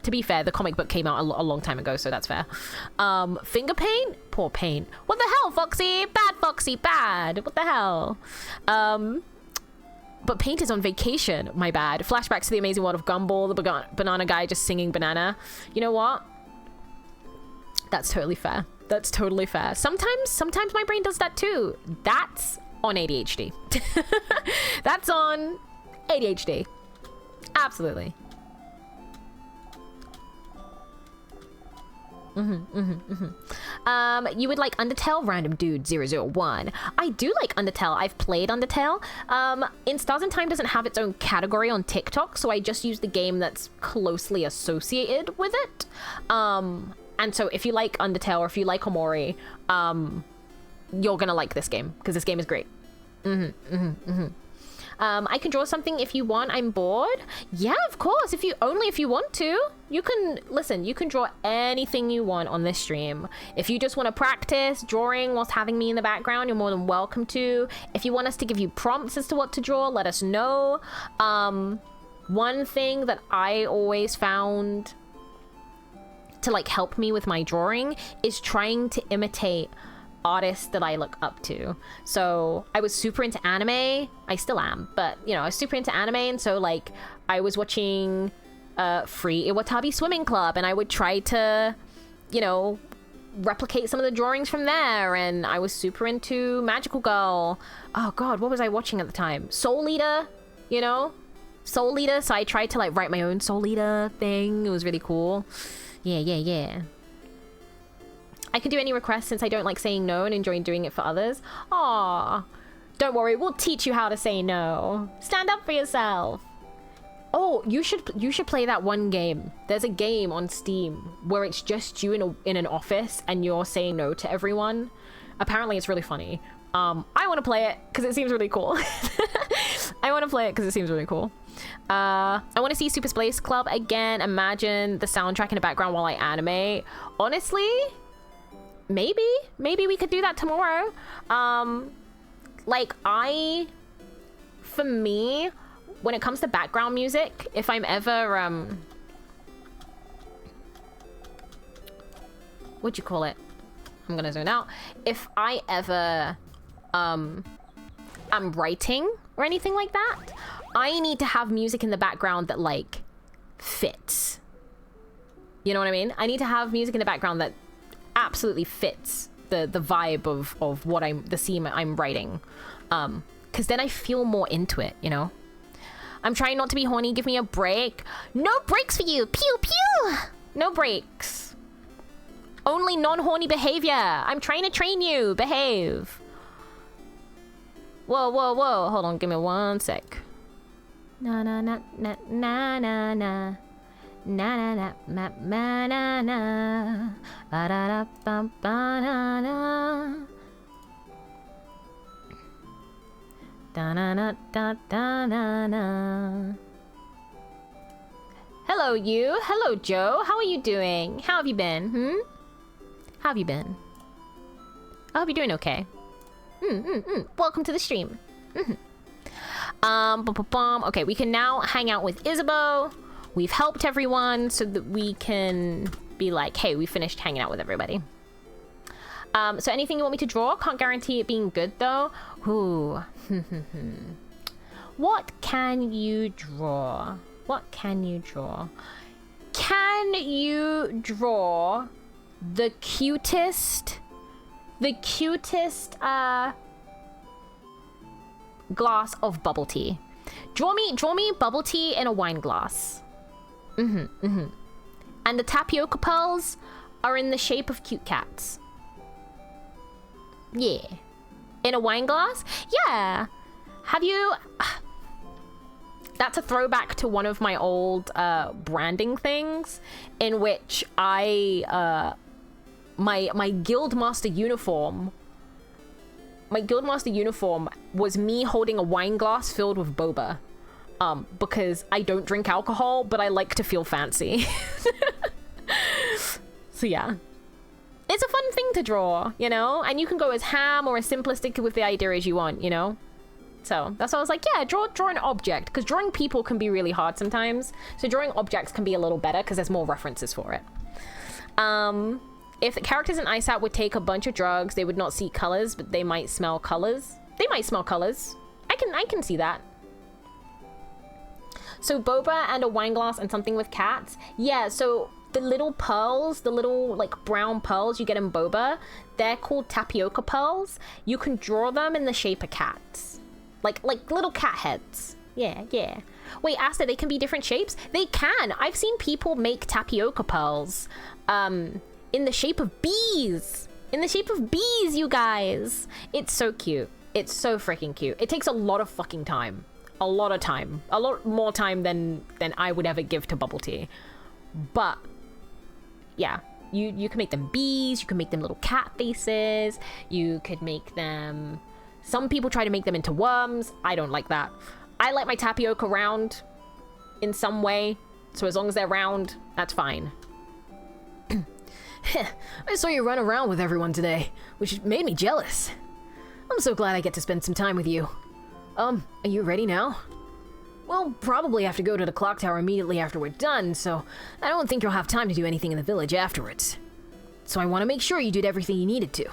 To be fair, the comic book came out a long time ago, so that's fair. Finger paint? Poor paint. What the hell, Foxy? Bad, Foxy, bad. What the hell? But paint is on vacation. My bad. Flashbacks to the amazing world of Gumball, the banana guy just singing banana. You know what? That's totally fair. That's totally fair. Sometimes my brain does that too. That's on ADHD. That's on ADHD. Absolutely. You would like Undertale? Random Dude 001. I do like Undertale. I've played Undertale. In Stars in Time doesn't have its own category on TikTok, so I just use the game that's closely associated with it. And so if you like Undertale or if you like Omori, you're gonna like this game because this game is great. I can draw something if you want. I'm bored. Yeah, of course. If you want to. You can listen. You can draw anything you want on this stream. If you just want to practice drawing whilst having me in the background, you're more than welcome to. If you want us to give you prompts as to what to draw, let us know. One thing that I always found to like help me with my drawing is trying to imitate artists that I look up to. So I was super into anime. I still am, but you know, I was super into anime, and so like I was watching Free Iwatabi Swimming Club, and I would try to, you know, replicate some of the drawings from there. And I was super into Magical Girl. Oh god, what was I watching at the time? Soul Eater, you know? Soul Eater. So I tried to like write my own Soul Eater thing. It was really cool. Yeah. I can do any requests since I don't like saying no and enjoy doing it for others. Aw. Don't worry, we'll teach you how to say no. Stand up for yourself. Oh, you should play that one game. There's a game on Steam where it's just you in an office and you're saying no to everyone. Apparently it's really funny. I want to play it because it seems really cool. I want to see Super Space Club again. Imagine the soundtrack in the background while I animate. Honestly, maybe we could do that tomorrow. For me, when it comes to background music, if I'm ever what'd you call it? I'm gonna zone out. If I ever I'm writing or anything like that, I need to have music in the background that like fits. You know what I mean? I need to have music in the background that absolutely fits the vibe of what the scene I'm writing. Because then I feel more into it, you know? I'm trying not to be horny. Give me a break. No breaks for you. Pew pew. No breaks. Only non-horny behavior. I'm trying to train you. Behave. Whoa. Hold on. Give me 1 sec. Na na na na na na na. Na na na na na na na. Ba da da ba ba na na. Da na na da da na na. Hello you. Hello Joe. How are you doing? How have you been? How have you been? I hope you're doing okay. Welcome to the stream. Okay, we can now hang out with Isabeau. We've helped everyone so that we can be like, hey, we finished hanging out with everybody. So anything you want me to draw? Can't guarantee it being good though. Ooh. What can you draw? What can you draw? Can you draw the cutest glass of bubble tea? Draw me bubble tea in a wine glass. And the tapioca pearls are in the shape of cute cats. Yeah. In a wine glass? Yeah. Have you... That's a throwback to one of my old branding things in which I... My Guildmaster uniform... My Guildmaster uniform was me holding a wine glass filled with boba. Because I don't drink alcohol, but I like to feel fancy. So yeah. It's a fun thing to draw, you know? And you can go as ham or as simplistic with the idea as you want, you know? So that's why I was like, yeah, draw an object, because drawing people can be really hard sometimes. So drawing objects can be a little better because there's more references for it. If the characters in Ice Out would take a bunch of drugs, they would not see colors, but they might smell colors. They might smell colors. I can see that. So boba and a wine glass and something with cats. Yeah, so the little pearls, the little like brown pearls you get in boba, they're called tapioca pearls. You can draw them in the shape of cats. Like little cat heads. Yeah. Wait, Asta, they can be different shapes? They can. I've seen people make tapioca pearls in the shape of bees. In the shape of bees, you guys. It's so cute. It's so freaking cute. It takes a lot of fucking time. A lot of time. A lot more time than I would ever give to bubble tea. But yeah, you can make them bees, you can make them little cat faces, you could make them... Some people try to make them into worms. I don't like that. I like my tapioca round in some way, so as long as they're round, that's fine. I saw you run around with everyone today, which made me jealous. I'm so glad I get to spend some time with you. Are you ready now? We'll probably have to go to the clock tower immediately after we're done, so I don't think you'll have time to do anything in the village afterwards. So I want to make sure you did everything you needed to.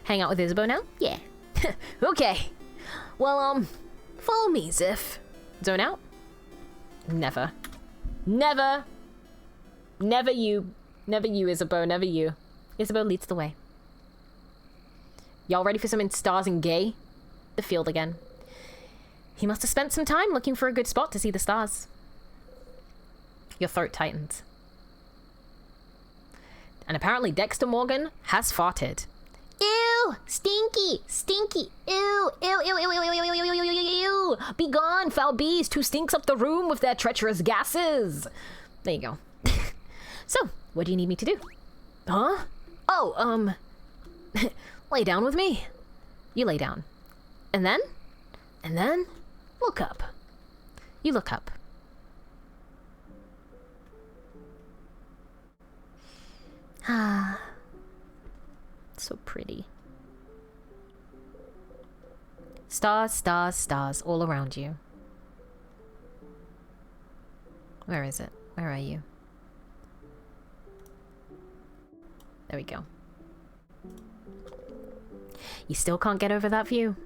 Hang out with Isabeau now? Yeah. Okay. Well, follow me, Ziff. Zone out? Never. Never. Never you. Never you, Isabeau. Never you. Isabeau leads the way. Y'all ready for some stars and gay? The field again. He must have spent some time looking for a good spot to see the stars. Your throat tightens. And apparently Dexter Morgan has farted. Ew! Stinky! Stinky! Ew! Ew! Ew! Ew! Ew! Ew! Ew! Ew! Ew! Ew! Ew! Ew! Ew! Be gone, foul beast, who stinks up the room with their treacherous gases! There you go. So, what do you need me to do? Huh? Oh, lay down with me. You lay down. And then? Look up. You look up. Ah. So pretty. Stars, stars, stars all around you. Where is it? Where are you? There we go. You still can't get over that view?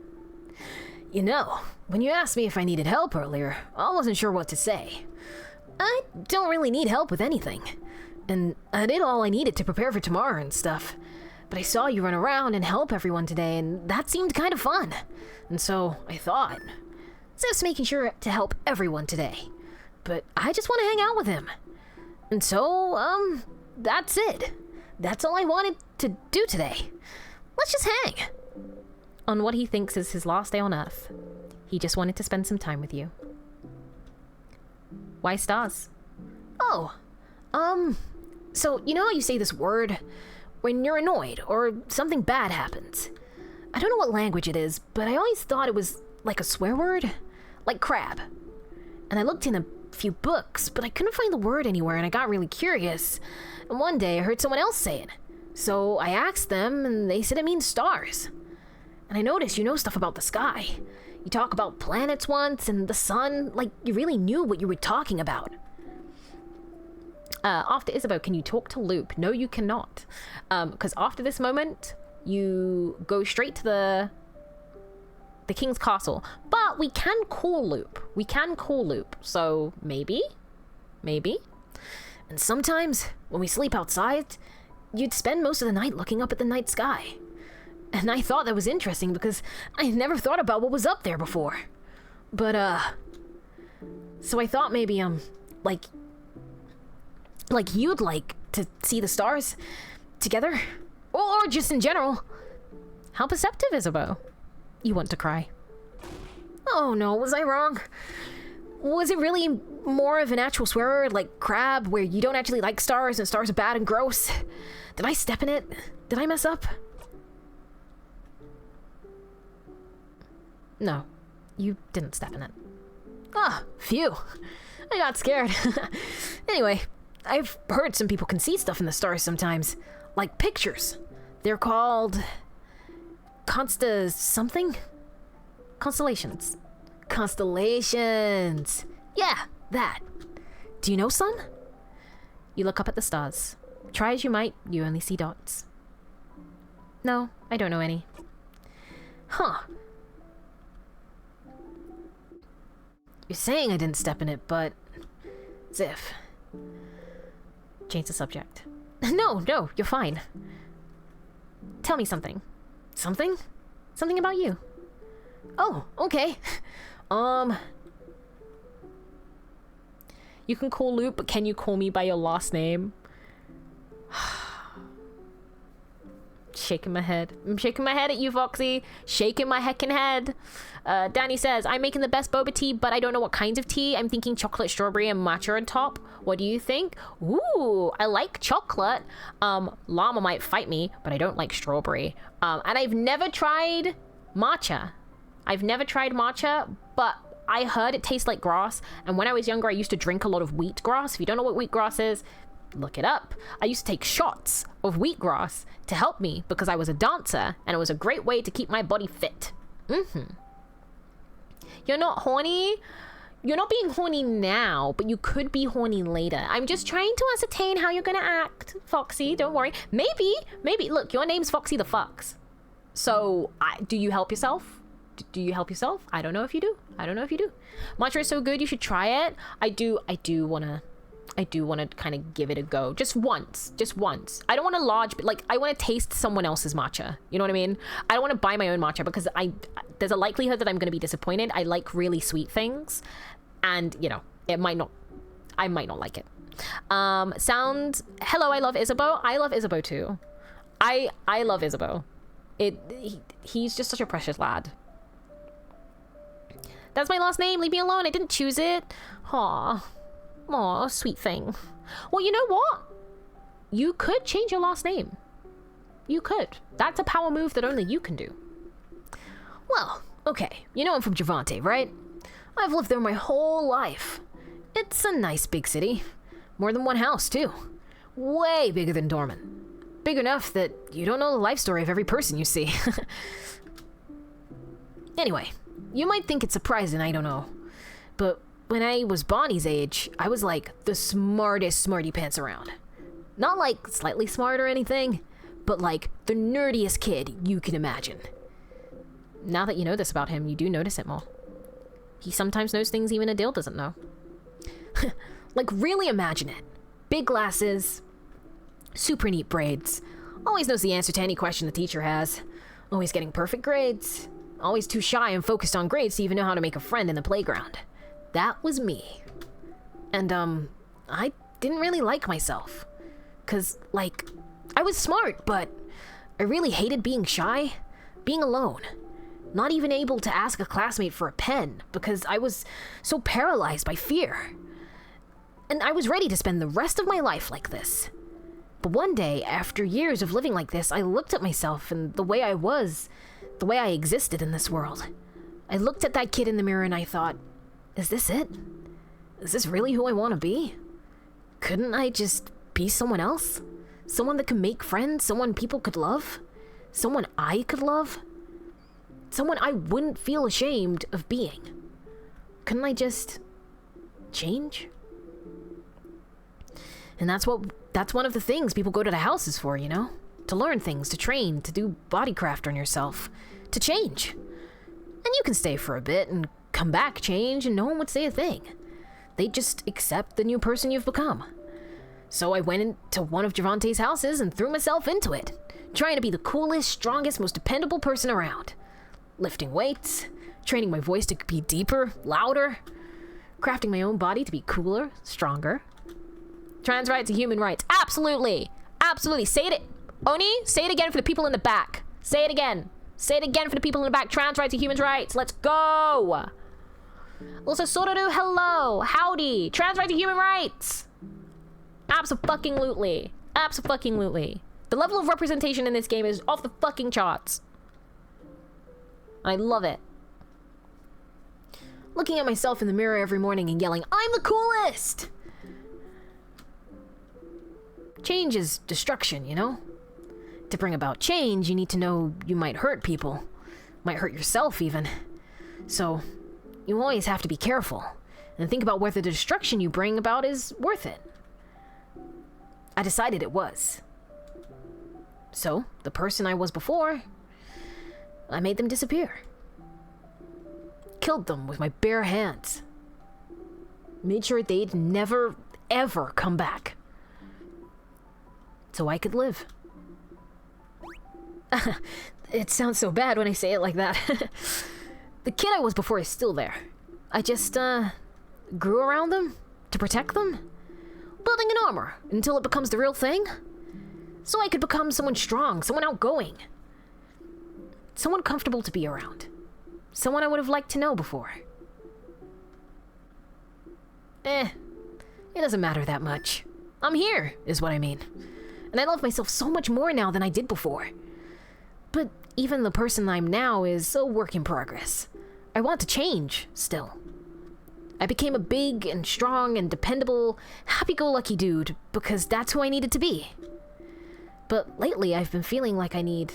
You know, when you asked me if I needed help earlier, I wasn't sure what to say. I don't really need help with anything. And I did all I needed to prepare for tomorrow and stuff. But I saw you run around and help everyone today, and that seemed kind of fun. And so I thought, Ziff's making sure to help everyone today. But I just want to hang out with him. And so, that's it. That's all I wanted to do today. Let's just hang. On what he thinks is his last day on Earth. He just wanted to spend some time with you. Why stars? Oh, so you know how you say this word when you're annoyed or something bad happens? I don't know what language it is, but I always thought it was like a swear word, like crab. And I looked in a few books, but I couldn't find the word anywhere, and I got really curious. And one day I heard someone else say it. So I asked them, and they said it means stars. And I noticed you know stuff about the sky. You talk about planets once and the sun, like you really knew what you were talking about. After Isabeau, can you talk to Loop? No, you cannot. Because after this moment, you go straight to the King's Castle. But we can call Loop. We can call Loop. So maybe. And sometimes, when we sleep outside, you'd spend most of the night looking up at the night sky. And I thought that was interesting because I never thought about what was up there before. But, so I thought maybe, like you'd like to see the stars together? Or just in general. How perceptive, Isabeau? You want to cry. Oh no, was I wrong? Was it really more of an actual swear word like crab, where you don't actually like stars and stars are bad and gross? Did I step in it? Did I mess up? No, you didn't step in it. Ah, phew. I got scared. Anyway, I've heard some people can see stuff in the stars sometimes. Like pictures. They're called... Consta something? Constellations. Constellations! Yeah, that. Do you know, son? You look up at the stars. Try as you might, you only see dots. No, I don't know any. Huh. You're saying I didn't step in it, but... Ziff. Change the subject. No, you're fine. Tell me something. Something? Something about you. Oh, okay. You can call Luke, but can you call me by your last name? Shaking my head. I'm shaking my head at you, Foxy. Shaking my heckin' head. Danny says, I'm making the best boba tea, but I don't know what kinds of tea. I'm thinking chocolate, strawberry, and matcha on top. What do you think? Ooh, I like chocolate. Llama might fight me, but I don't like strawberry. And I've never tried matcha. But I heard it tastes like grass. And when I was younger, I used to drink a lot of wheatgrass. If you don't know what wheatgrass is, look it up. I used to take shots of wheatgrass to help me because I was a dancer, and it was a great way to keep my body fit. You're not horny? You're not being horny now, but you could be horny later. I'm just trying to ascertain how you're gonna act, Foxy. Don't worry. Maybe, look, your name's Foxy the Fox. So, do you help yourself? Do you help yourself? I don't know if you do. Matcha is so good, you should try it. I do wanna kind of give it a go. Just once. I don't want a large, like, I want to taste someone else's matcha. You know what I mean? I don't want to buy my own matcha because there's a likelihood that I'm going to be disappointed. I like really sweet things, and, you know, I might not like it. Hello, I love Isabeau. I love Isabeau too. I love Isabeau. He's just such a precious lad. That's my last name. Leave me alone. I didn't choose it. Aw, sweet thing. Well, you know what? You could change your last name. You could. That's a power move that only you can do. Well, okay. You know I'm from Javante, right? I've lived there my whole life. It's a nice big city. More than one house, too. Way bigger than Dorman. Big enough that you don't know the life story of every person you see. Anyway, you might think it's surprising, I don't know. But when I was Bonnie's age, I was like the smartest smarty pants around. Not like slightly smart or anything, but like the nerdiest kid you can imagine. Now that you know this about him, you do notice it more. He sometimes knows things even Adele doesn't know. Like, really imagine it. Big glasses, super neat braids, always knows the answer to any question the teacher has, always getting perfect grades, always too shy and focused on grades to even know how to make a friend in the playground. That was me. And, I didn't really like myself. 'Cause, like, I was smart, but I really hated being shy, being alone, not even able to ask a classmate for a pen because I was so paralyzed by fear. And I was ready to spend the rest of my life like this. But one day, after years of living like this, I looked at myself and the way I was, the way I existed in this world. I looked at that kid in the mirror and I thought, is this it? Is this really who I want to be? Couldn't I just be someone else? Someone that could make friends? Someone people could love? Someone I could love? Someone I wouldn't feel ashamed of being? Couldn't I just change? And that's one of the things people go to the houses for, you know? To learn things, to train, to do bodycraft on yourself, to change. And you can stay for a bit and come back, change, and no one would say a thing. They'd just accept the new person you've become. So I went into one of Javante's houses and threw myself into it, trying to be the coolest, strongest, most dependable person around. Lifting weights, training my voice to be deeper, louder, crafting my own body to be cooler, stronger. Trans rights and human rights. Absolutely! Absolutely. Say it. Oni, say it again for the people in the back. Say it again. Say it again for the people in the back. Trans rights and human rights. Let's go! Also, Sororu, hello. Howdy. Trans rights and human rights. Abso-fucking-lutely. Abso-fucking-lutely. The level of representation in this game is off the fucking charts. I love it. Looking at myself in the mirror every morning and yelling, I'm the coolest! Change is destruction, you know? To bring about change, you need to know you might hurt people. Might hurt yourself, even. So, you always have to be careful, and think about whether the destruction you bring about is worth it. I decided it was. So, the person I was before, I made them disappear. Killed them with my bare hands. Made sure they'd never, ever come back. So I could live. It sounds so bad when I say it like that. The kid I was before is still there. I just, grew around them to protect them. Building an armor until it becomes the real thing. So I could become someone strong, someone outgoing. Someone comfortable to be around. Someone I would have liked to know before. It doesn't matter that much. I'm here, is what I mean. And I love myself so much more now than I did before. But even the person I'm now is a work in progress. I want to change, still. I became a big and strong and dependable, happy-go-lucky dude because that's who I needed to be. But lately I've been feeling like I need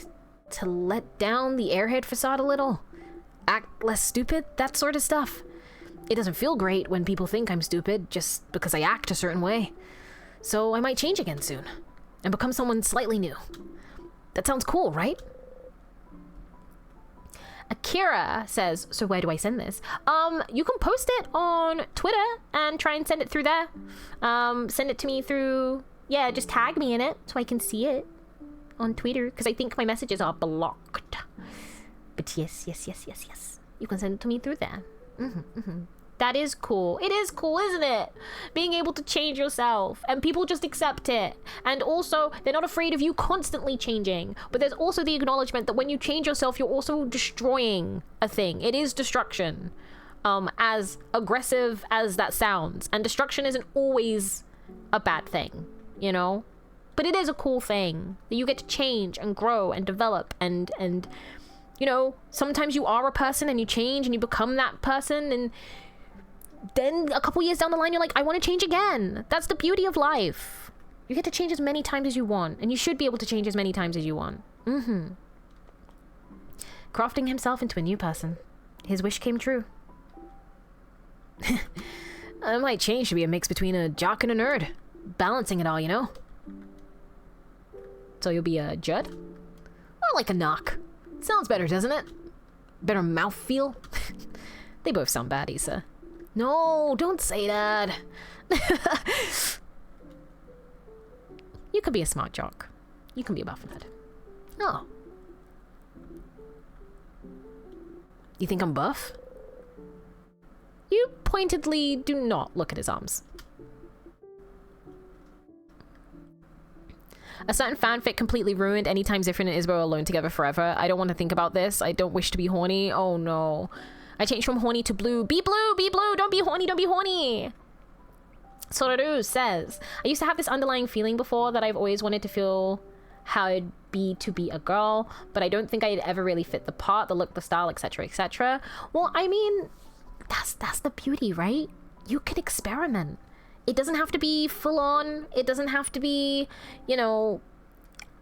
to let down the airhead facade a little. Act less stupid, that sort of stuff. It doesn't feel great when people think I'm stupid just because I act a certain way. So I might change again soon and become someone slightly new. That sounds cool, right? Akira says, so where do I send this? You can post it on Twitter and try and send it through there. Send it to me through, just tag me in it so I can see it on Twitter, because I think my messages are blocked. But yes. You can send it to me through there. That is cool. It is cool, isn't it? Being able to change yourself and people just accept it. And also, they're not afraid of you constantly changing. But there's also the acknowledgement that when you change yourself, you're also destroying a thing. It is destruction. As aggressive as that sounds. And destruction isn't always a bad thing, you know? But it is a cool thing that you get to change and grow and develop and you know, sometimes you are a person and you change and you become that person, and then a couple years down the line you're like, I want to change again. That's the beauty of life. You get to change as many times as you want, and you should be able to change as many times as you want. Crafting himself into a new person. His wish came true. I might change to be a mix between a jock and a nerd. Balancing it all, you know? So you'll be a Judd? Or like a knock. Sounds better, doesn't it? Better mouthfeel? They both sound bad, Issa. No, don't say that. You can be a smart jock. You can be a muffin head. Oh. You think I'm buff? You pointedly do not look at his arms. A certain fanfic completely ruined. Anytime Zifrin and Isabel are alone together forever. I don't want to think about this. I don't wish to be horny. Oh no. I changed from horny to blue. Be blue! Be blue! Don't be horny! Don't be horny! Soraru says, I used to have this underlying feeling before that I've always wanted to feel how it'd be to be a girl, but I don't think I'd ever really fit the part, the look, the style, etc., etc. Well, I mean, that's the beauty, right? You can experiment. It doesn't have to be full on. It doesn't have to be, you know,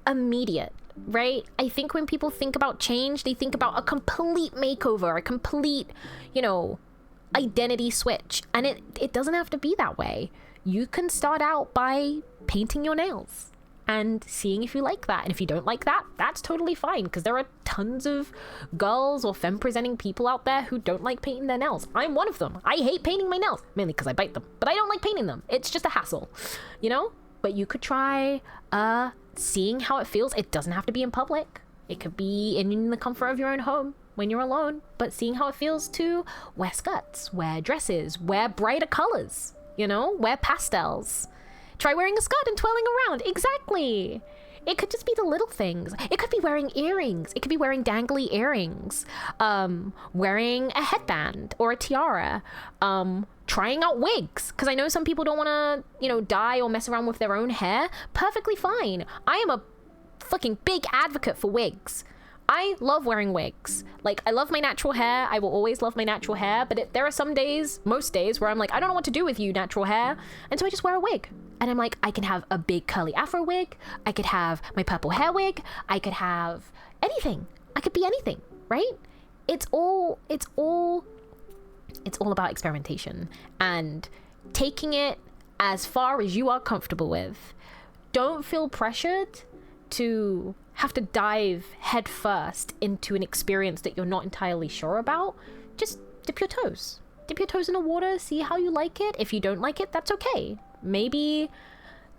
immediate, right? I think when people think about change, they think about a complete makeover, a complete, you know, identity switch. And it doesn't have to be that way. You can start out by painting your nails and seeing if you like that. And if you don't like that, that's totally fine, because there are tons of girls or femme-presenting people out there who don't like painting their nails. I'm one of them. I hate painting my nails, mainly because I bite them, but I don't like painting them. It's just a hassle, you know? But you could try seeing how it feels. It doesn't have to be in public. It could be in the comfort of your own home when you're alone, but seeing how it feels to wear skirts, wear dresses, wear brighter colors, you know, wear pastels. Try wearing a skirt and twirling around. Exactly. It could just be the little things. It could be wearing earrings. It could be wearing dangly earrings. Wearing a headband or a tiara. Trying out wigs. Because I know some people don't want to, you know, dye or mess around with their own hair. Perfectly fine. I am a fucking big advocate for wigs. I love wearing wigs. Like, I love my natural hair. I will always love my natural hair. But there are some days, most days, where I'm like, I don't know what to do with you, natural hair. And so I just wear a wig. And I'm like, I can have a big curly afro wig. I could have my purple hair wig. I could have anything. I could be anything, right? it's all about experimentation and taking it as far as you are comfortable with. Don't feel pressured to have to dive headfirst into an experience that you're not entirely sure about. Just dip your toes. Dip your toes in the water, see how you like it. If you don't like it, that's okay. Maybe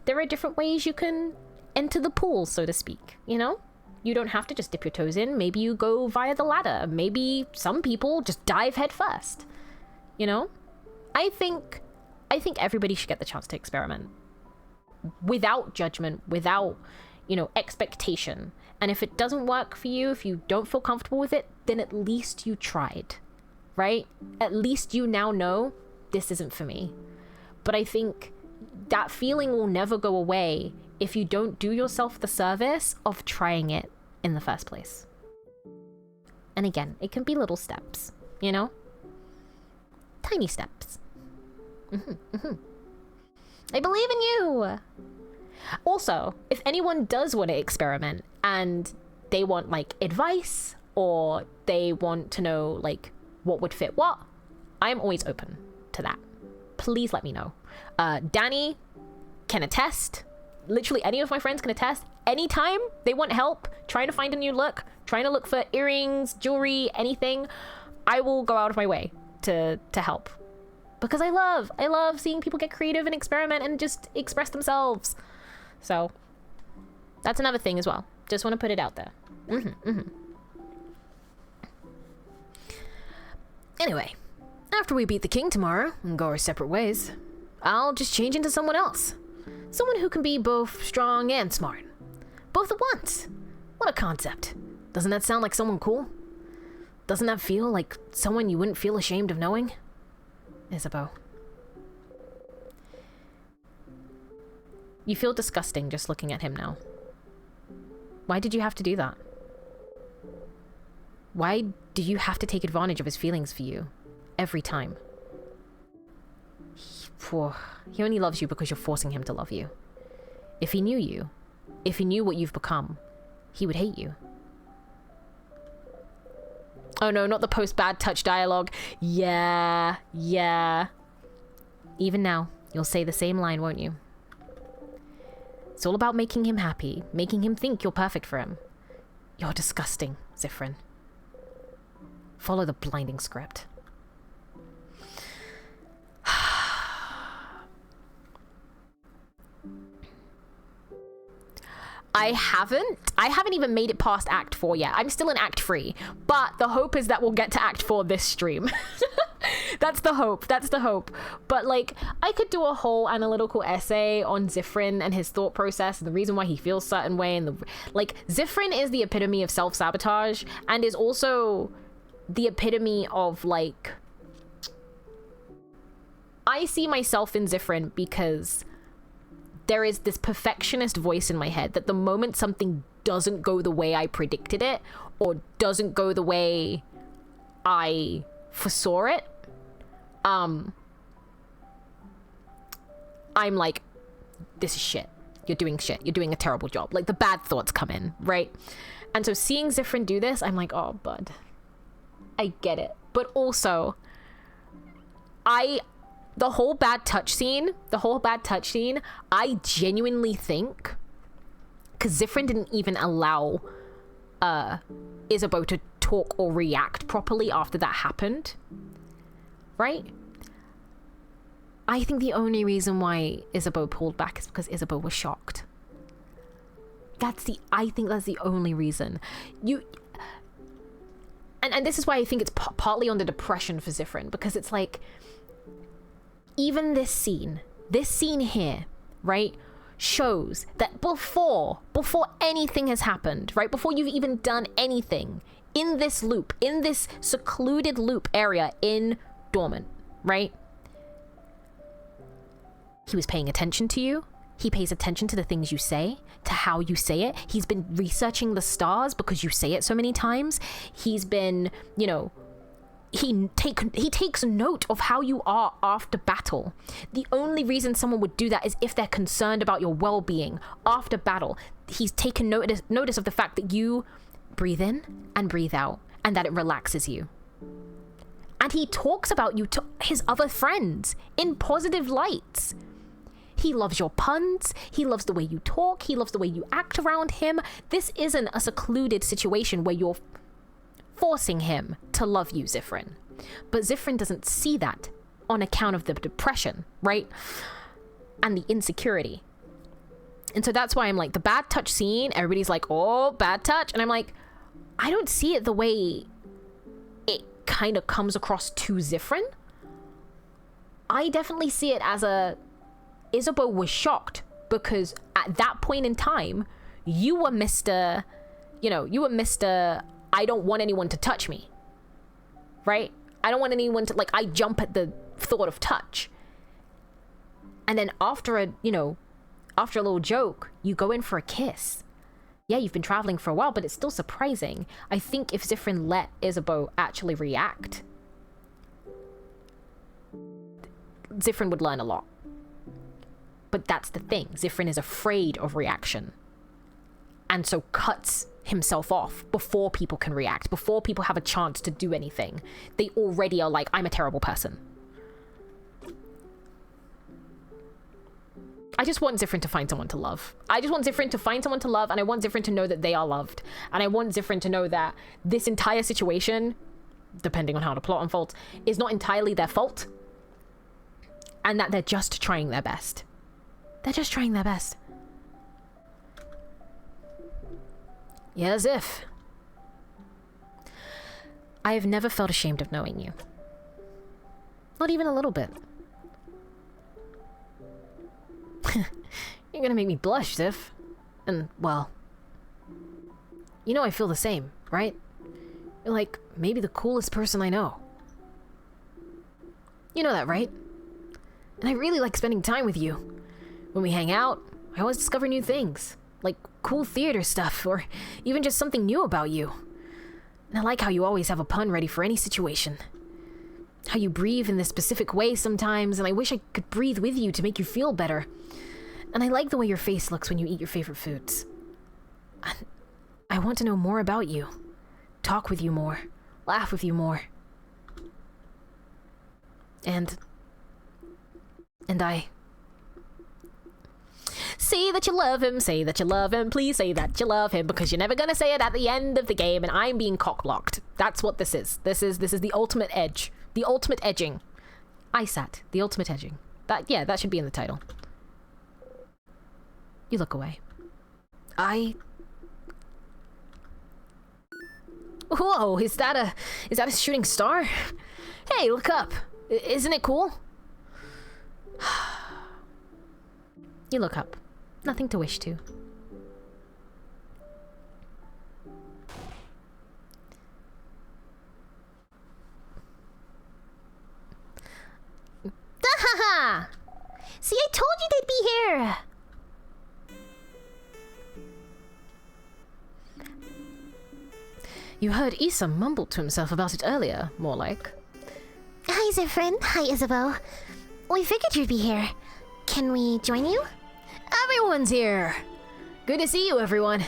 there are different ways you can enter the pool, so to speak, you know? You don't have to just dip your toes in. Maybe you go via the ladder. Maybe some people just dive head first, you know? I think everybody should get the chance to experiment without judgment, without, you know, expectation. And if it doesn't work for you, if you don't feel comfortable with it, then at least you tried, right? At least you now know this isn't for me. But I think that feeling will never go away if you don't do yourself the service of trying it in the first place. And again, it can be little steps, you know? Tiny steps. I believe in you! Also, if anyone does want to experiment and they want, like, advice or they want to know, like, what would fit what, I'm always open to that. Please let me know. Danny can attest. Literally any of my friends can attest. Anytime they want help trying to find a new look, trying to look for earrings, jewelry, anything, I will go out of my way to help. Because I love seeing people get creative and experiment and just express themselves. So that's another thing as well. Just want to put it out there. Anyway, after we beat the king tomorrow and go our separate ways, I'll just change into someone else. Someone who can be both strong and smart. Both at once. What a concept. Doesn't that sound like someone cool? Doesn't that feel like someone you wouldn't feel ashamed of knowing? Isabeau. You feel disgusting just looking at him now. Why did you have to do that? Why do you have to take advantage of his feelings for you? Every time. He only loves you because you're forcing him to love you. If he knew you, if he knew what you've become, he would hate you. Oh no, not the post-bad touch dialogue. Yeah. Even now, you'll say the same line, won't you? It's all about making him happy, making him think you're perfect for him. You're disgusting, Zifrin. Follow the blinding script. I haven't even made it past Act 4 yet. I'm still in Act 3, but the hope is that we'll get to Act 4 this stream. That's the hope. But, like, I could do a whole analytical essay on Zifrin and his thought process and the reason why he feels certain way. And Zifrin is the epitome of self-sabotage and is also the epitome of, like, I see myself in Zifrin because there is this perfectionist voice in my head that the moment something doesn't go the way I predicted it or doesn't go the way I foresaw it, I'm like, this is shit. You're doing shit. You're doing a terrible job. Like, the bad thoughts come in, right? And so seeing Zifrin do this, I'm like, oh, bud, I get it. But also, the whole bad touch scene, I genuinely think, because Zifrin didn't even allow Isabeau to talk or react properly after that happened, right? I think the only reason why Isabeau pulled back is because Isabeau was shocked. I think that's the only reason. And this is why I think it's partly on the depression for Zifrin, because it's like, even this scene here, right, shows that before anything has happened, right, before you've even done anything in this loop, in this secluded loop area in Dormant, right, he was paying attention to you. He pays attention to the things you say, to how you say it. He's been researching the stars because you say it so many times. He's been, you know, he takes note of how you are after battle. The only reason someone would do that is if they're concerned about your well-being after battle. He's taken notice of the fact that you breathe in and breathe out, and that it relaxes you. And he talks about you to his other friends in positive lights. He loves your puns. He loves the way you talk. He loves the way you act around him. This isn't a secluded situation where you're forcing him to love you, Zifrin. But Zifrin doesn't see that on account of the depression, right? And the insecurity. And so that's why I'm like, the bad touch scene, everybody's like, oh, bad touch. And I'm like, I don't see it the way it kind of comes across to Zifrin. I definitely see it as Isabeau was shocked because at that point in time, you were Mr. I don't want anyone to touch me. Right? I don't want anyone to, like, I jump at the thought of touch. And then after a little joke, you go in for a kiss. Yeah, you've been traveling for a while, but it's still surprising. I think if Zifrin let Isabeau actually react, Zifrin would learn a lot. But that's the thing. Zifrin is afraid of reaction. And so cuts himself off before people can react, before people have a chance to do anything. They already are like, I'm a terrible person. I just want Zifrin to find someone to love. I just want Zifrin to find someone to love, and I want Zifrin to know that they are loved. And I want Zifrin to know that this entire situation, depending on how the plot unfolds, is not entirely their fault. And that they're just trying their best. They're just trying their best. Yeah, as if. I have never felt ashamed of knowing you. Not even a little bit. You're gonna make me blush, Ziff. And, well, you know I feel the same, right? You're like, maybe the coolest person I know. You know that, right? And I really like spending time with you. When we hang out, I always discover new things. Like cool theater stuff, or even just something new about you. And I like how you always have a pun ready for any situation. How you breathe in this specific way sometimes, and I wish I could breathe with you to make you feel better. And I like the way your face looks when you eat your favorite foods. And I want to know more about you. Talk with you more. Laugh with you more. And I... Say that you love him, say that you love him, please say that you love him, because you're never gonna say it at the end of the game, and I'm being cock-blocked. That's what this is. This is the ultimate edge. The ultimate edging. ISAT. The ultimate edging. That should be in the title. You look away. Whoa, is that a shooting star? Hey, look up. Isn't it cool? You look up. Nothing to wish to. Dahaha! See, I told you they'd be here! You heard Issa mumble to himself about it earlier, more like. Hi, Zifrin. Hi, Isabeau. We figured you'd be here. Can we join you? Everyone's here! Good to see you, everyone.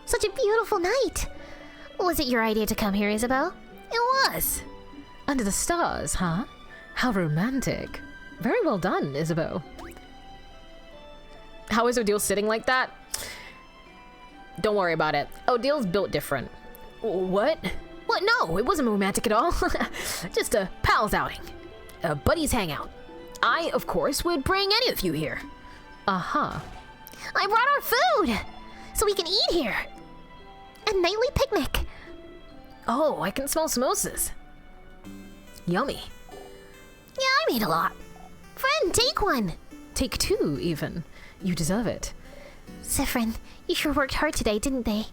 Such a beautiful night. Was it your idea to come here, Isabeau? It was. Under the stars, huh? How romantic. Very well done, Isabeau. How is Odile sitting like that? Don't worry about it. Odile's built different. What? What? No, it wasn't romantic at all. Just a pals outing. A buddies hangout. I, of course, would bring any of you here. Uh-huh. I brought our food! So we can eat here. A nightly picnic. Oh, I can smell samosas. Yummy. Yeah, I made a lot. Friend, take one. Take two, even. You deserve it. Zifrin, you sure worked hard today, didn't they?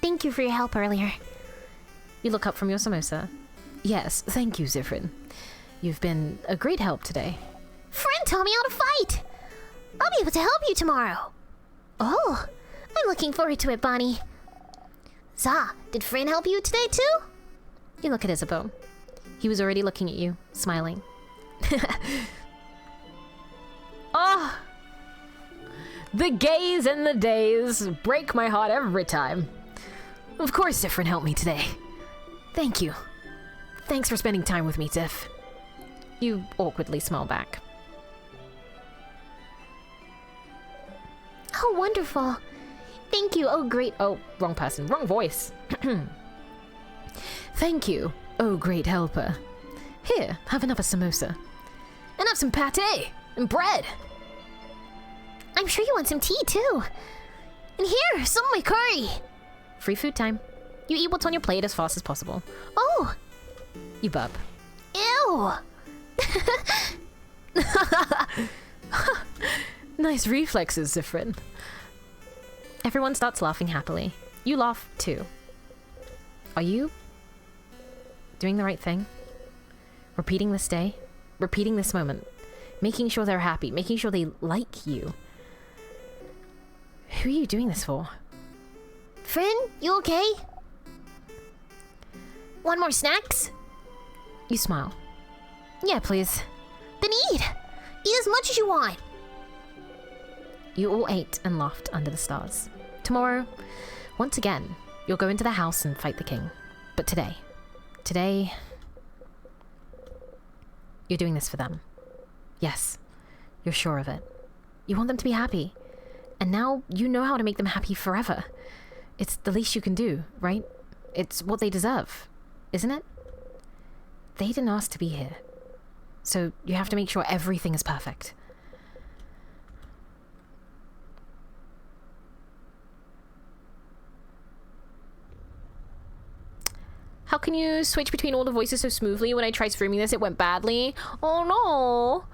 Thank you for your help earlier. You look up from your samosa. Yes, thank you, Zifrin. You've been a great help today. Friend taught me how to fight! I'll be able to help you tomorrow. Oh, I'm looking forward to it, Bonnie. Za, did Friend help you today too? You look at Isabeau. He was already looking at you, smiling. Oh! The gays and the days break my heart every time. Of course Zifrin helped me today. Thank you. Thanks for spending time with me, Zif. You awkwardly smile back. Oh, wonderful. Thank you. Oh, great. Oh, wrong person. Wrong voice. Thank you, oh great helper. Here, have another samosa. And have some pate and bread. I'm sure you want some tea, too. And here, some of my curry. Free food time. You eat what's on your plate as fast as possible. Oh, You burp. ew. Nice reflexes, Zifrin. Everyone starts laughing happily. You laugh too. Are you doing the right thing? Repeating this day? Repeating this moment? Making sure they're happy? Making sure they like you? Who are you doing this for? Friend, you okay? Want more snacks? You smile. Yeah, please. Then eat. Eat as much as you want. You all ate and laughed under the stars. Tomorrow, once again, you'll go into the house and fight the king. But today, you're doing this for them. Yes, you're sure of it. You want them to be happy. And now you know how to make them happy forever. It's the least you can do, right? It's what they deserve, isn't it? They didn't ask to be here. So you have to make sure everything is perfect. How can you switch between all the voices so smoothly? When I tried streaming this, it went badly. Oh no.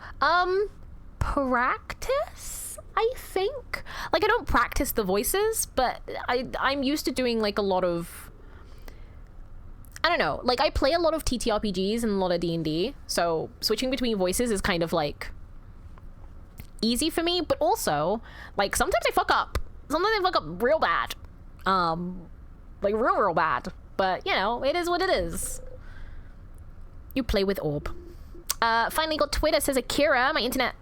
Practice, I think. Like, I don't practice the voices, but I'm used to doing like a lot of, I don't know, like I play a lot of TTRPGs and a lot of D&D, so switching between voices is kind of like easy for me, but also like sometimes I fuck up. Sometimes I fuck up real bad. Like real bad. But, you know, it is what it is. You play with Orb. Finally got Twitter, says Akira. My internet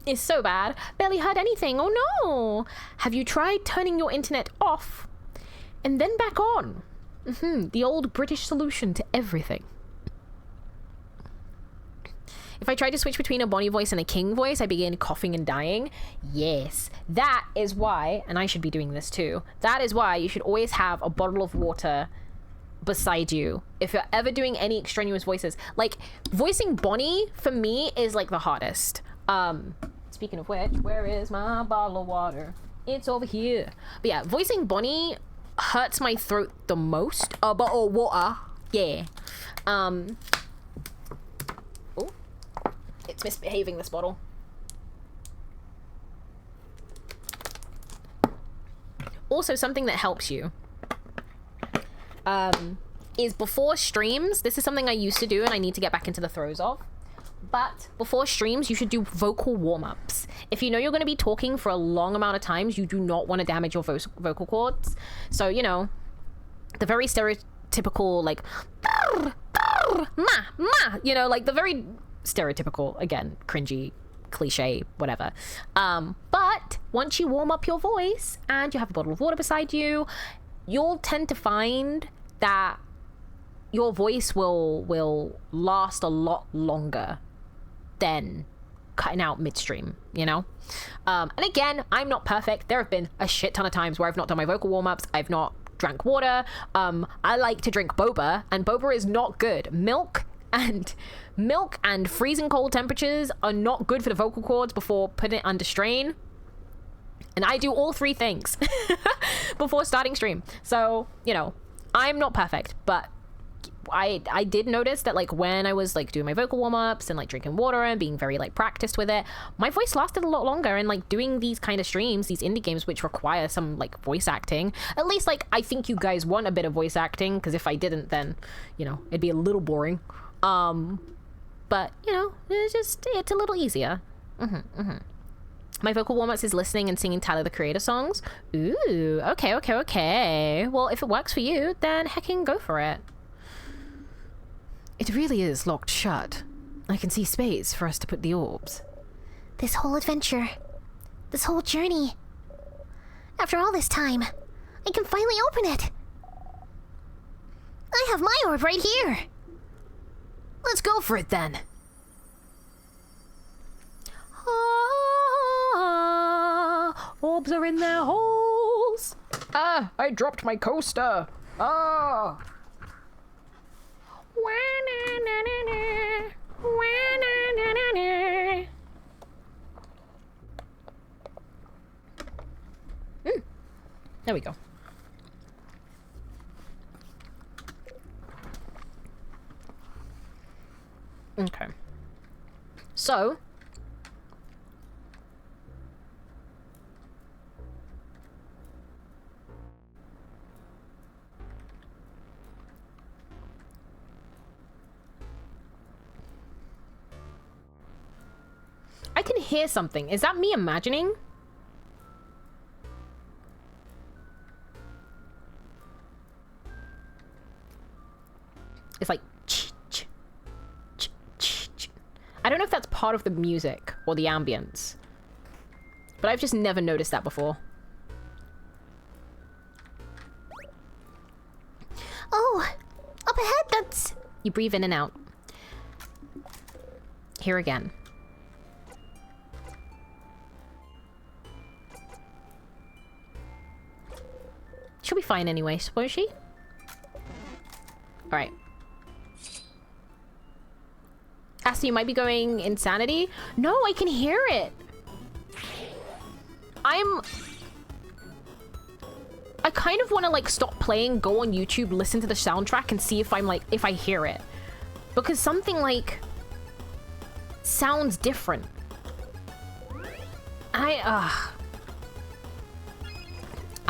is so bad. Barely heard anything. Oh no. Have you tried turning your internet off and then back on? The old British solution to everything. If I try to switch between a Bonnie voice and a King voice, I begin coughing and dying. Yes, that is why, and I should be doing this too, that is why you should always have a bottle of water beside you if you're ever doing any extraneous voices. Like, voicing Bonnie for me is like the hardest. Speaking of which, where is my bottle of water? It's over here. But yeah, voicing Bonnie hurts my throat the most. A bottle of water. Yeah. Oh, it's misbehaving, this bottle. Also, something that helps you is before streams. This is something I used to do and I need to get back into the throes of. But before streams, you should do vocal warm-ups. If you know you're going to be talking for a long amount of times, you do not want to damage your vocal cords. So, you know, the very stereotypical, like, you know, like the very stereotypical, again, cringy, cliche, whatever. But once you warm up your voice and you have a bottle of water beside you, you'll tend to find that your voice will last a lot longer than cutting out midstream, you know? And again, I'm not perfect. There have been a shit ton of times where I've not done my vocal warm-ups, I've not drank water. I like to drink boba, and boba is not good. Milk and freezing cold temperatures are not good for the vocal cords before putting it under strain. And I do all three things before starting stream. So, you know, I'm not perfect, but I did notice that, like, when I was like doing my vocal warm-ups and like drinking water and being very like practiced with it, my voice lasted a lot longer. And like doing these kind of streams, these indie games which require some like voice acting, at least like I think you guys want a bit of voice acting, because if I didn't, then, you know, it'd be a little boring. But you know, it's a little easier. My vocal warm-ups is listening and singing Tyler the Creator songs. Ooh, okay. Well, if it works for you, then heckin' go for it. It really is locked shut. I can see space for us to put the orbs. This whole adventure, this whole journey. After all this time, I can finally open it. I have my orb right here. Let's go for it then. Orbs are in their holes. Ah, I dropped my coaster. Ah. There we go. Okay. So, I can hear something. Is that me imagining? It's like I don't know if that's part of the music or the ambience, but I've just never noticed that before. Oh, up ahead, that's... You breathe in and out. Here again. She'll be fine anyway, won't she? Alright. Asti, you might be going insanity. No, I can hear it. I kind of want to like stop playing, go on YouTube, listen to the soundtrack and see if I'm like, if I hear it. Because something like sounds different. I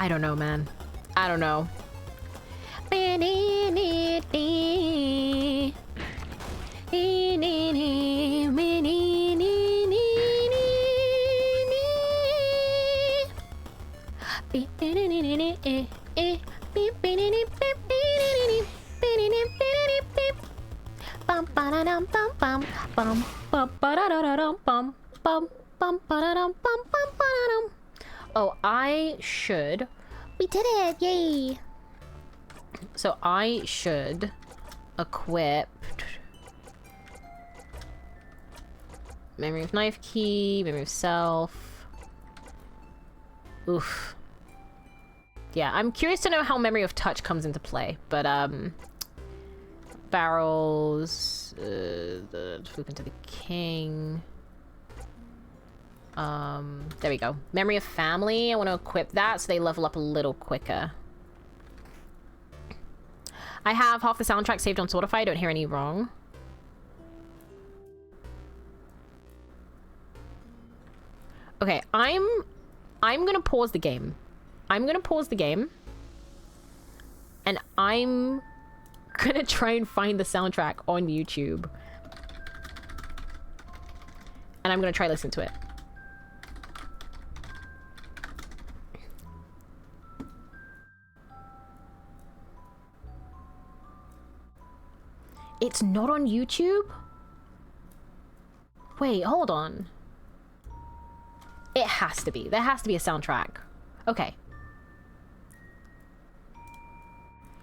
don't know, man. I don't know. Oh, I should. We did it, yay. So I should equip memory of knife key, memory of self. Oof. Yeah, I'm curious to know how memory of touch comes into play, but barrels, flip into the king. There we go. Memory of family. I want to equip that so they level up a little quicker. I have half the soundtrack saved on Sortify. I don't hear any wrong. Okay, I'm gonna pause the game. I'm gonna pause the game. And I'm gonna try and find the soundtrack on YouTube. And I'm gonna try listen to it. It's not on YouTube? Wait, hold on. It has to be. There has to be a soundtrack. Okay.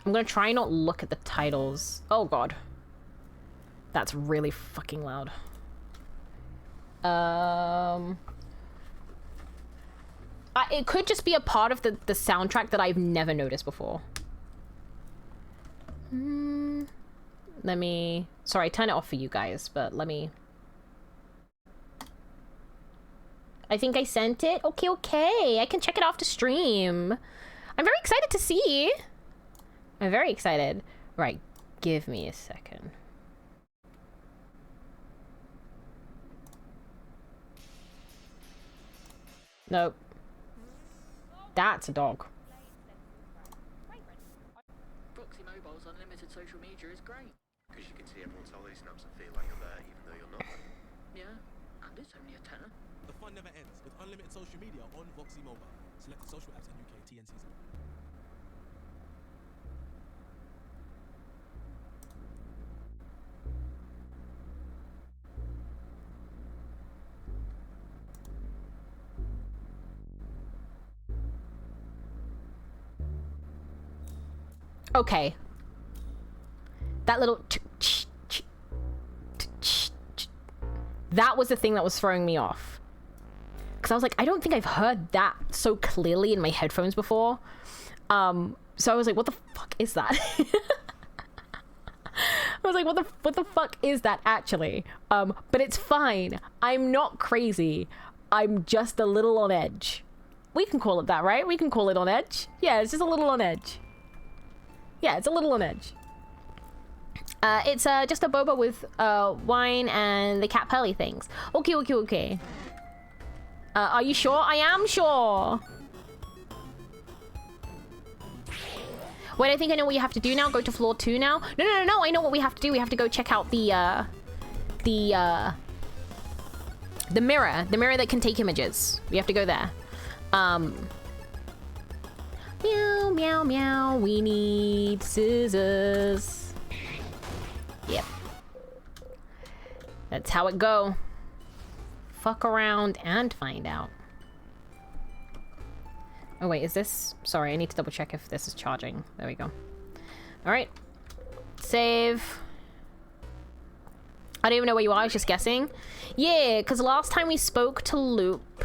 I'm gonna try not look at the titles. Oh god. That's really fucking loud. It could just be a part of the soundtrack that I've never noticed before. Let me... Sorry, turn it off for you guys, but let me... I think I sent it. Okay, okay. I can check it after stream. I'm very excited to see. I'm very excited. Right, give me a second. Nope. That's a dog. Proxy Mobile's unlimited social media is great. Because you can see everyone's holiday snaps and feel like you're there even though you're not. Yeah, and it's only a tenner. The fun never ends with unlimited social media on Voxy Mobile. Select the social apps in UK TNCs. Okay. That little... That was the thing that was throwing me off. Because I was like, I don't think I've heard that so clearly in my headphones before. So I was like, what the fuck is that? I was like, what the fuck is that actually? But it's fine. I'm not crazy. I'm just a little on edge. We can call it that, right? We can call it on edge. Yeah, it's just a little on edge. Yeah, it's a little on edge. It's just a boba with wine and the cat pearly things. Okay, okay, okay. Are you sure? I am sure. Wait, I think I know what you have to do now. Go to floor 2 now. No, no, no, no. I know what we have to do. We have to go check out the mirror. The mirror that can take images. We have to go there. Meow, meow, meow. We need scissors. Yep. That's how it go. Fuck around and find out. Oh wait, is this... Sorry, I need to double check if this is charging. There we go. Alright. Save. I don't even know where you are, I was just guessing. Yeah, because last time we spoke to Loop,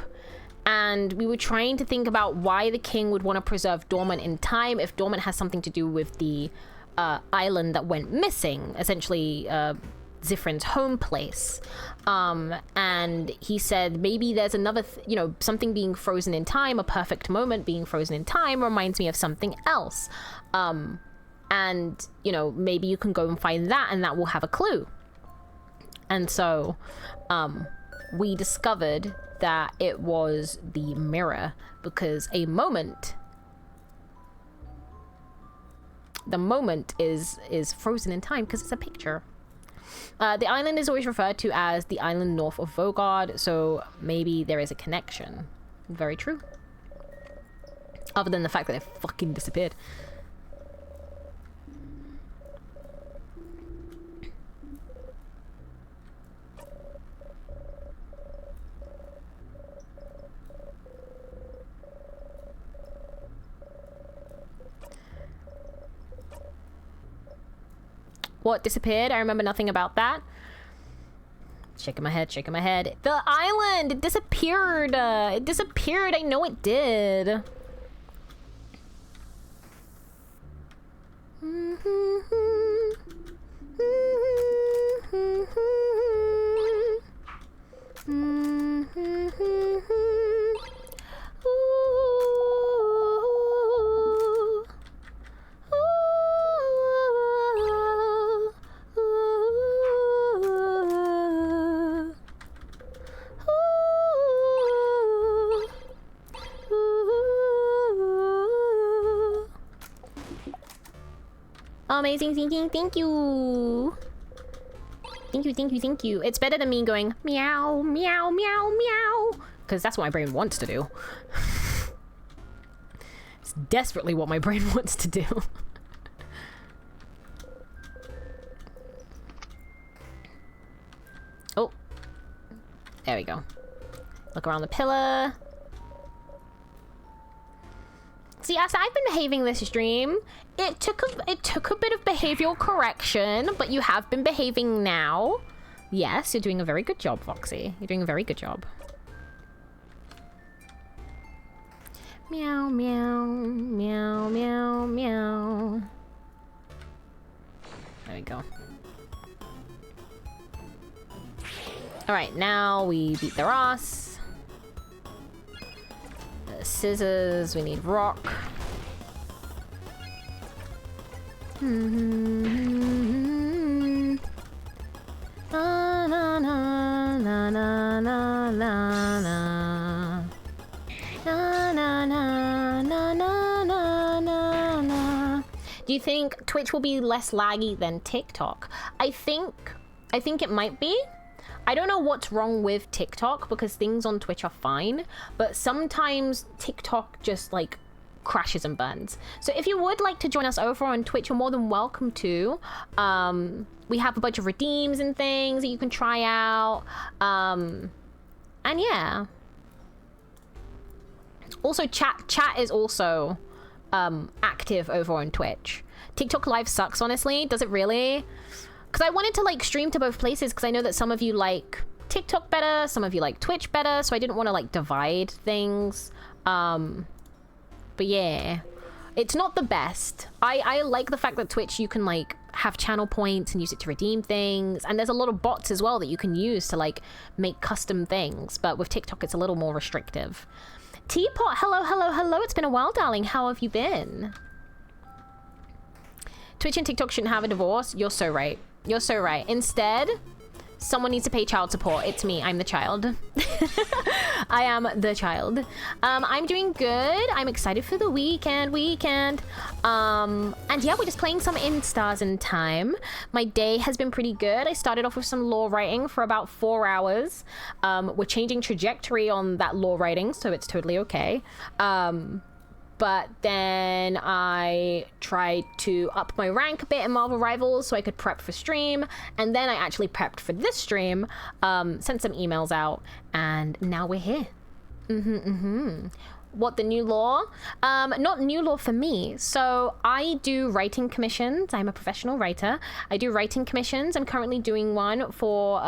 and we were trying to think about why the king would want to preserve Dormant in time, if Dormant has something to do with the island that went missing, essentially Zifrin's home place. And he said maybe there's another, you know, something being frozen in time, a perfect moment being frozen in time reminds me of something else. And, you know, maybe you can go and find that and that will have a clue. And so we discovered that it was the mirror because the moment is frozen in time because it's a picture. The island is always referred to as the island north of Vogard, so maybe there is a connection. Very true. Other than the fact that it fucking disappeared. What disappeared? I remember nothing about that. Shaking my head, shaking my head. The island! It disappeared! It disappeared! I know it did. Amazing thinking, thank you. Thank you, thank you, thank you. It's better than me going meow, meow, meow, meow. Because that's what my brain wants to do. It's desperately what my brain wants to do. Oh. There we go. Look around the pillar. See, as I've been behaving this stream, it took a bit of behavioral correction, but you have been behaving now. Yes, you're doing a very good job, Foxy. You're doing a very good job. Meow, meow, meow, meow, meow. There we go. Alright, now we beat their ass. Scissors, we need rock. Na na na na na na na na. Na na na na na na na. Do you think Twitch will be less laggy than TikTok? I think it might be. I don't know what's wrong with TikTok because things on Twitch are fine, but sometimes TikTok just like crashes and burns. So if you would like to join us over on Twitch, you're more than welcome to. We have a bunch of redeems and things that you can try out. And yeah. Also chat is also active over on Twitch. TikTok Live sucks, honestly. Does it really? Because I wanted to like stream to both places because I know that some of you like TikTok better, some of you like Twitch better, so I didn't want to like divide things. But yeah, it's not the best. I like the fact that Twitch, you can like have channel points and use it to redeem things, and there's a lot of bots as well that you can use to like make custom things, but with TikTok it's a little more restrictive. Teapot, hello, it's been a while, darling. How have you been? Twitch and TikTok shouldn't have a divorce. You're so right. You're so right. Instead, someone needs to pay child support. It's me. I'm the child. I am the child. I'm doing good. I'm excited for the weekend. And yeah, we're just playing some In Stars in Time. My day has been pretty good. I started off with some lore writing for about 4 hours. We're changing trajectory on that lore writing, so it's totally okay. But then I tried to up my rank a bit in Marvel Rivals so I could prep for stream. And then I actually prepped for this stream, sent some emails out, and now we're here. What, the new law? Not new law for me. So I do writing commissions. I'm a professional writer. I do writing commissions. I'm currently doing one for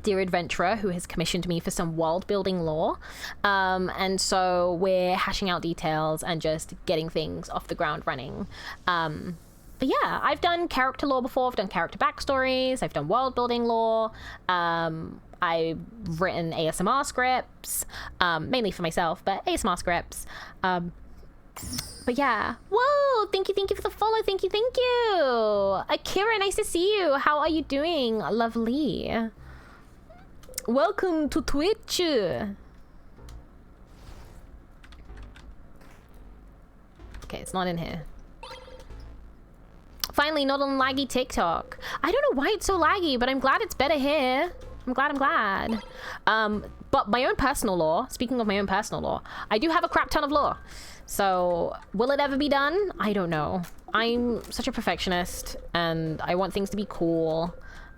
Dear Adventurer, who has commissioned me for some world building lore, and so we're hashing out details and just getting things off the ground running. But yeah, I've done character lore before. I've done character backstories. I've done world building lore. I've written ASMR scripts, mainly for myself, but ASMR scripts. But yeah. Whoa, thank you for the follow. Thank you. Akira, nice to see you. How are you doing? Lovely. Welcome to Twitch. Okay, it's not in here. Finally, not on laggy TikTok. I don't know why it's so laggy, but I'm glad it's better here. I'm glad. But my own personal lore, speaking of my own personal lore, I do have a crap ton of lore. So, will it ever be done? I don't know. I'm such a perfectionist, and I want things to be cool.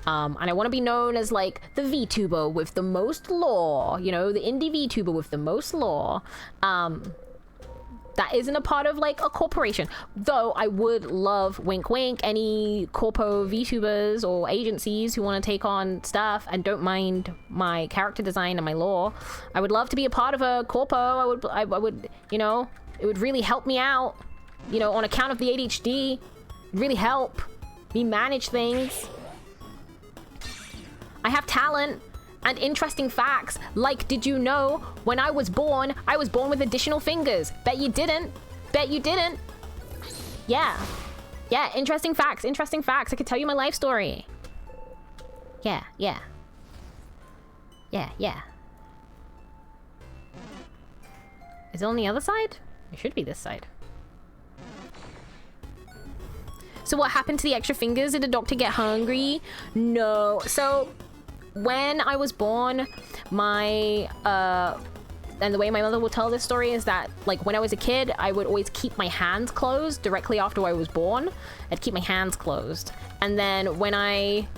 And I want to be known as like the VTuber with the most lore, you know, the indie VTuber with the most lore. That isn't a part of like a corporation. Though I would love, wink wink, any corpo VTubers or agencies who want to take on stuff and don't mind my character design and my lore. I would love to be a part of a corpo. I would, you know, it would really help me out, you know, on account of the ADHD. Really help me manage things. I have talent and interesting facts, like, did you know when I was born with additional fingers? Bet you didn't. Yeah, interesting facts. I could tell you my life story. Yeah. Is it on the other side? It should be this side. So what happened to the extra fingers? Did the doctor get hungry? No. So when I was born, my and the way my mother will tell this story is that, like, when I was a kid, I would always keep my hands closed directly after I was born. I'd keep my hands closed. And then when I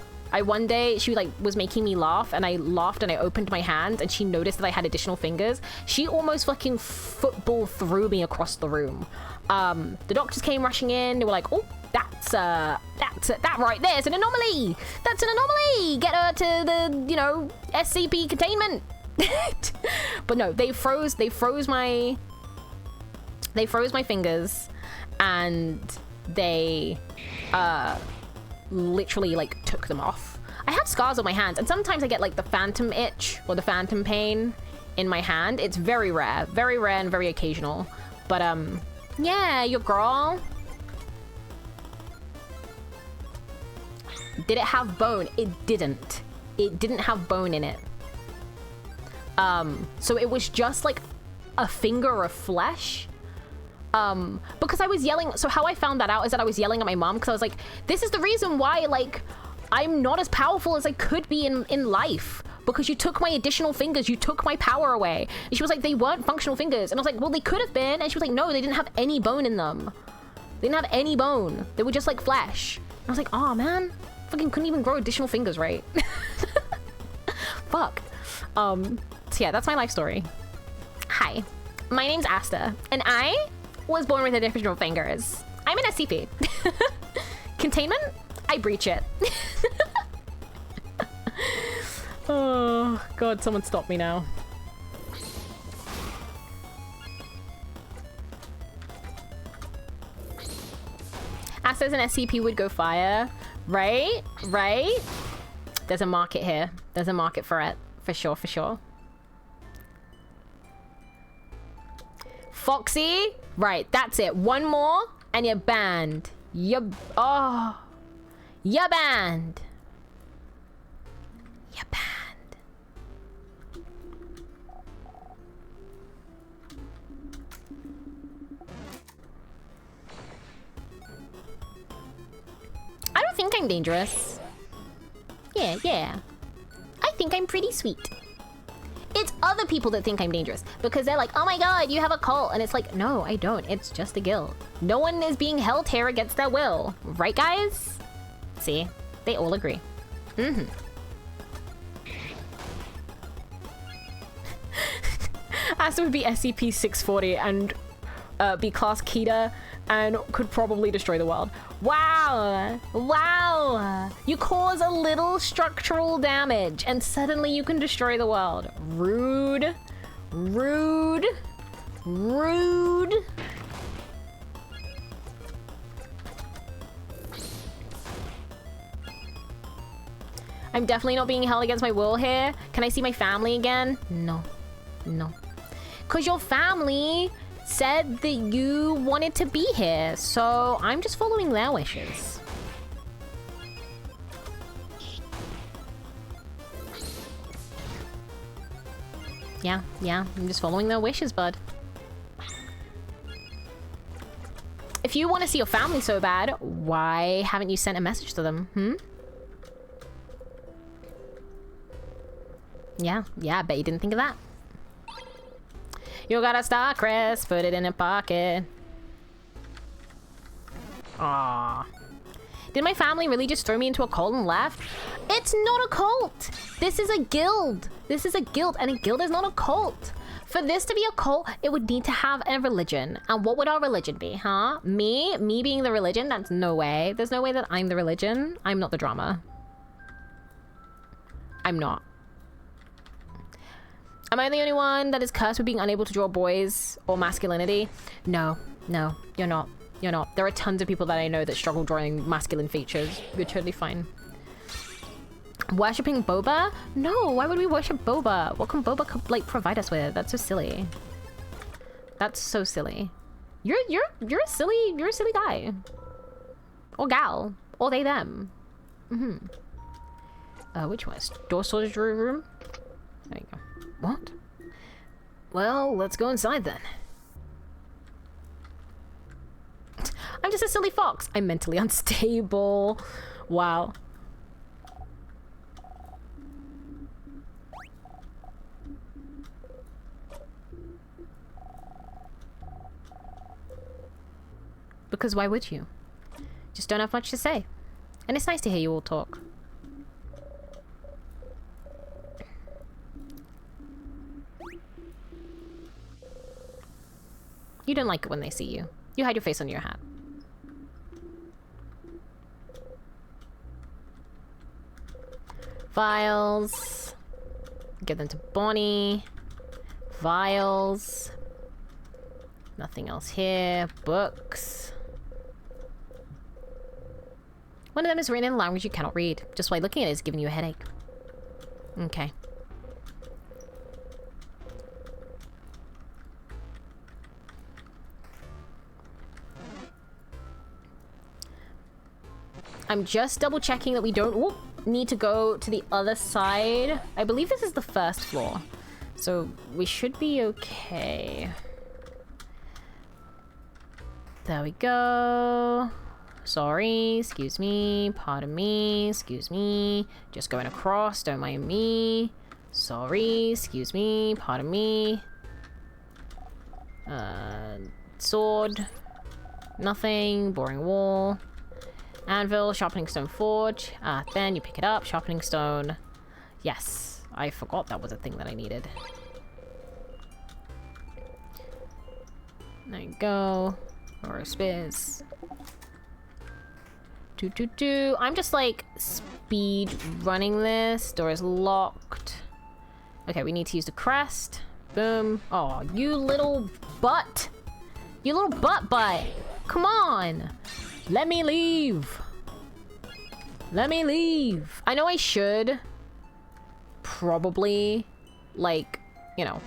one day, she like was making me laugh, and I laughed and I opened my hands, and she noticed that I had additional fingers. She almost fucking football threw me across the room. The doctors came rushing in. They were like, oh, that right there's an anomaly. That's an anomaly. Get her to the, you know, SCP containment. But no, they froze my fingers, and they literally like took them off. I have scars on my hands, and sometimes I get like the phantom itch or the phantom pain in my hand. It's very rare and very occasional. But yeah, your girl. Did it have bone? It didn't. It didn't have bone in it. So it was just like a finger of flesh. Because I was yelling. So how I found that out is that I was yelling at my mom, because I was like, this is the reason why, like, I'm not as powerful as I could be in life. Because you took my additional fingers, you took my power away. And she was like, they weren't functional fingers. And I was like, well, they could have been. And she was like, no, they didn't have any bone in them. They didn't have any bone. They were just like flesh. And I was like, oh man, fucking couldn't even grow additional fingers, right? Fuck. So yeah, that's my life story. Hi, my name's Asta, and I was born with additional fingers. I'm an SCP. Containment? I breach it. Oh, God, someone stop me now. As an SCP would go fire. Right? Right? There's a market here. There's a market for it. For sure, for sure. Foxy? Right, that's it. One more and you're banned. You're... Oh. You're banned. You're banned. I don't think I'm dangerous. Yeah, yeah. I think I'm pretty sweet. It's other people that think I'm dangerous because they're like, oh my god, you have a cult. And it's like, no, I don't. It's just a guild. No one is being held here against their will. Right, guys? See? They all agree. Mm-hmm. Asta would be SCP-640 and be class Kita and could probably destroy the world. Wow! Wow! You cause a little structural damage and suddenly you can destroy the world. Rude. Rude. Rude. I'm definitely not being held against my will here. Can I see my family again? No. No. Because your family said that you wanted to be here, so I'm just following their wishes. Yeah, I'm just following their wishes, bud. If you want to see your family so bad, why haven't you sent a message to them, Yeah, I bet you didn't think of that. You got a star crest, put it in a pocket. Aww. Did my family really just throw me into a cult and left? It's not a cult! This is a guild! This is a guild, and a guild is not a cult. For this to be a cult, it would need to have a religion. And what would our religion be, huh? Me? Me being the religion? That's no way. There's no way that I'm the religion. I'm not the drama. I'm not. Am I the only one that is cursed with being unable to draw boys or masculinity? No, you're not. You're not. There are tons of people that I know that struggle drawing masculine features. You're totally fine. Worshipping boba? No, why would we worship boba? What can boba like provide us with? That's so silly. That's so silly. You're a silly guy. Or gal. Or they them. Which one? Door surgery room? There you go. What? Well, let's go inside then. I'm just a silly fox. I'm mentally unstable. Wow. Because why would you? Just don't have much to say. And it's nice to hear you all talk. You don't like it when they see you. You hide your face under your hat. Files. Give them to Bonnie. Vials. Nothing else here. Books. One of them is written in a language you cannot read. Just by looking at it is giving you a headache. Okay. I'm just double checking that we don't need to go to the other side. I believe this is the first floor. So we should be okay. There we go. Sorry, excuse me, pardon me, excuse me. Just going across, don't mind me. Sorry, excuse me, pardon me. Sword. Nothing, boring wall. Anvil, sharpening stone forge. Then you pick it up, sharpening stone. Yes, I forgot that was a thing that I needed. There you go. Or a Spiz. I'm just like speed running this. Door is locked. Okay, we need to use the crest. Boom. Oh, you little butt. You little butt. Come on. Let me leave. Let me leave. I know I should probably, like, you know,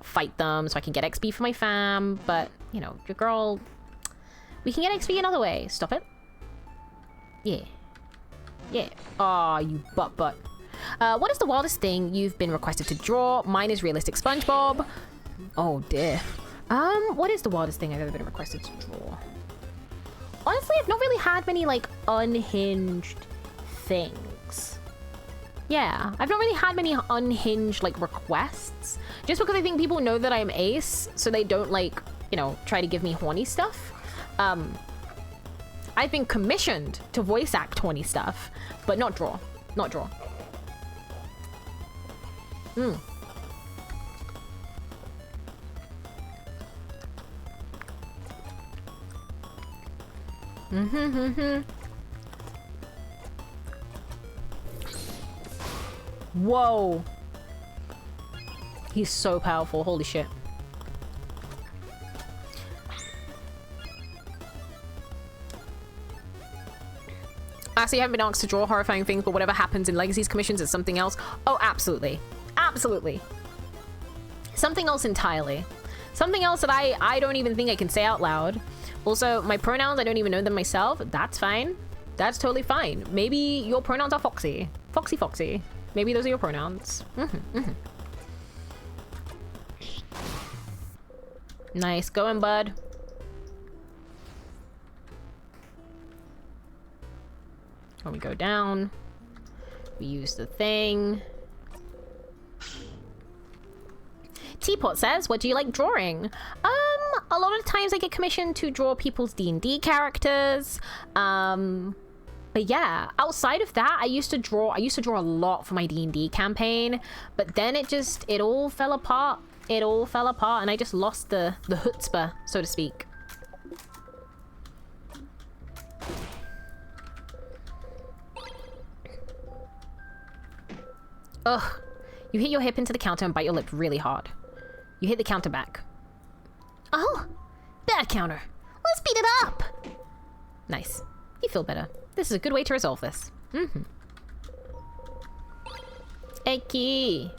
fight them so I can get XP for my fam, but, you know, your girl, we can get XP another way. Stop it. Yeah. Yeah. Aw, you butt. What is the wildest thing you've been requested to draw? Mine is realistic SpongeBob. Oh, dear. What is the wildest thing I've ever been requested to draw? Honestly, I've not really had many, like, unhinged things. Yeah, I've not really had many unhinged, like, requests. Just because I think people know that I'm ace, so they don't, like, you know, try to give me horny stuff. I've been commissioned to voice act horny stuff, but not draw. Not draw. Whoa. He's so powerful. Holy shit. Actually, I haven't been asked to draw horrifying things, but whatever happens in Legacy's commissions is something else. Oh, absolutely. Absolutely. Something else entirely. Something else that I don't even think I can say out loud. Also, my pronouns, I don't even know them myself. That's fine. That's totally fine. Maybe your pronouns are Foxy. Foxy. Maybe those are your pronouns. Nice. Going, bud. When we go down, we use the thing. Teapot says, what do you like drawing? A lot of times I get commissioned to draw people's D&D characters. But yeah, outside of that, I used to draw a lot for my D&D campaign, but then it all fell apart. It all fell apart and I just lost the chutzpah, so to speak. Ugh. You hit your hip into the counter and bite your lip really hard. You hit the counter back. Oh, bad counter. Let's beat it up. Nice. You feel better. This is a good way to resolve this. Eki.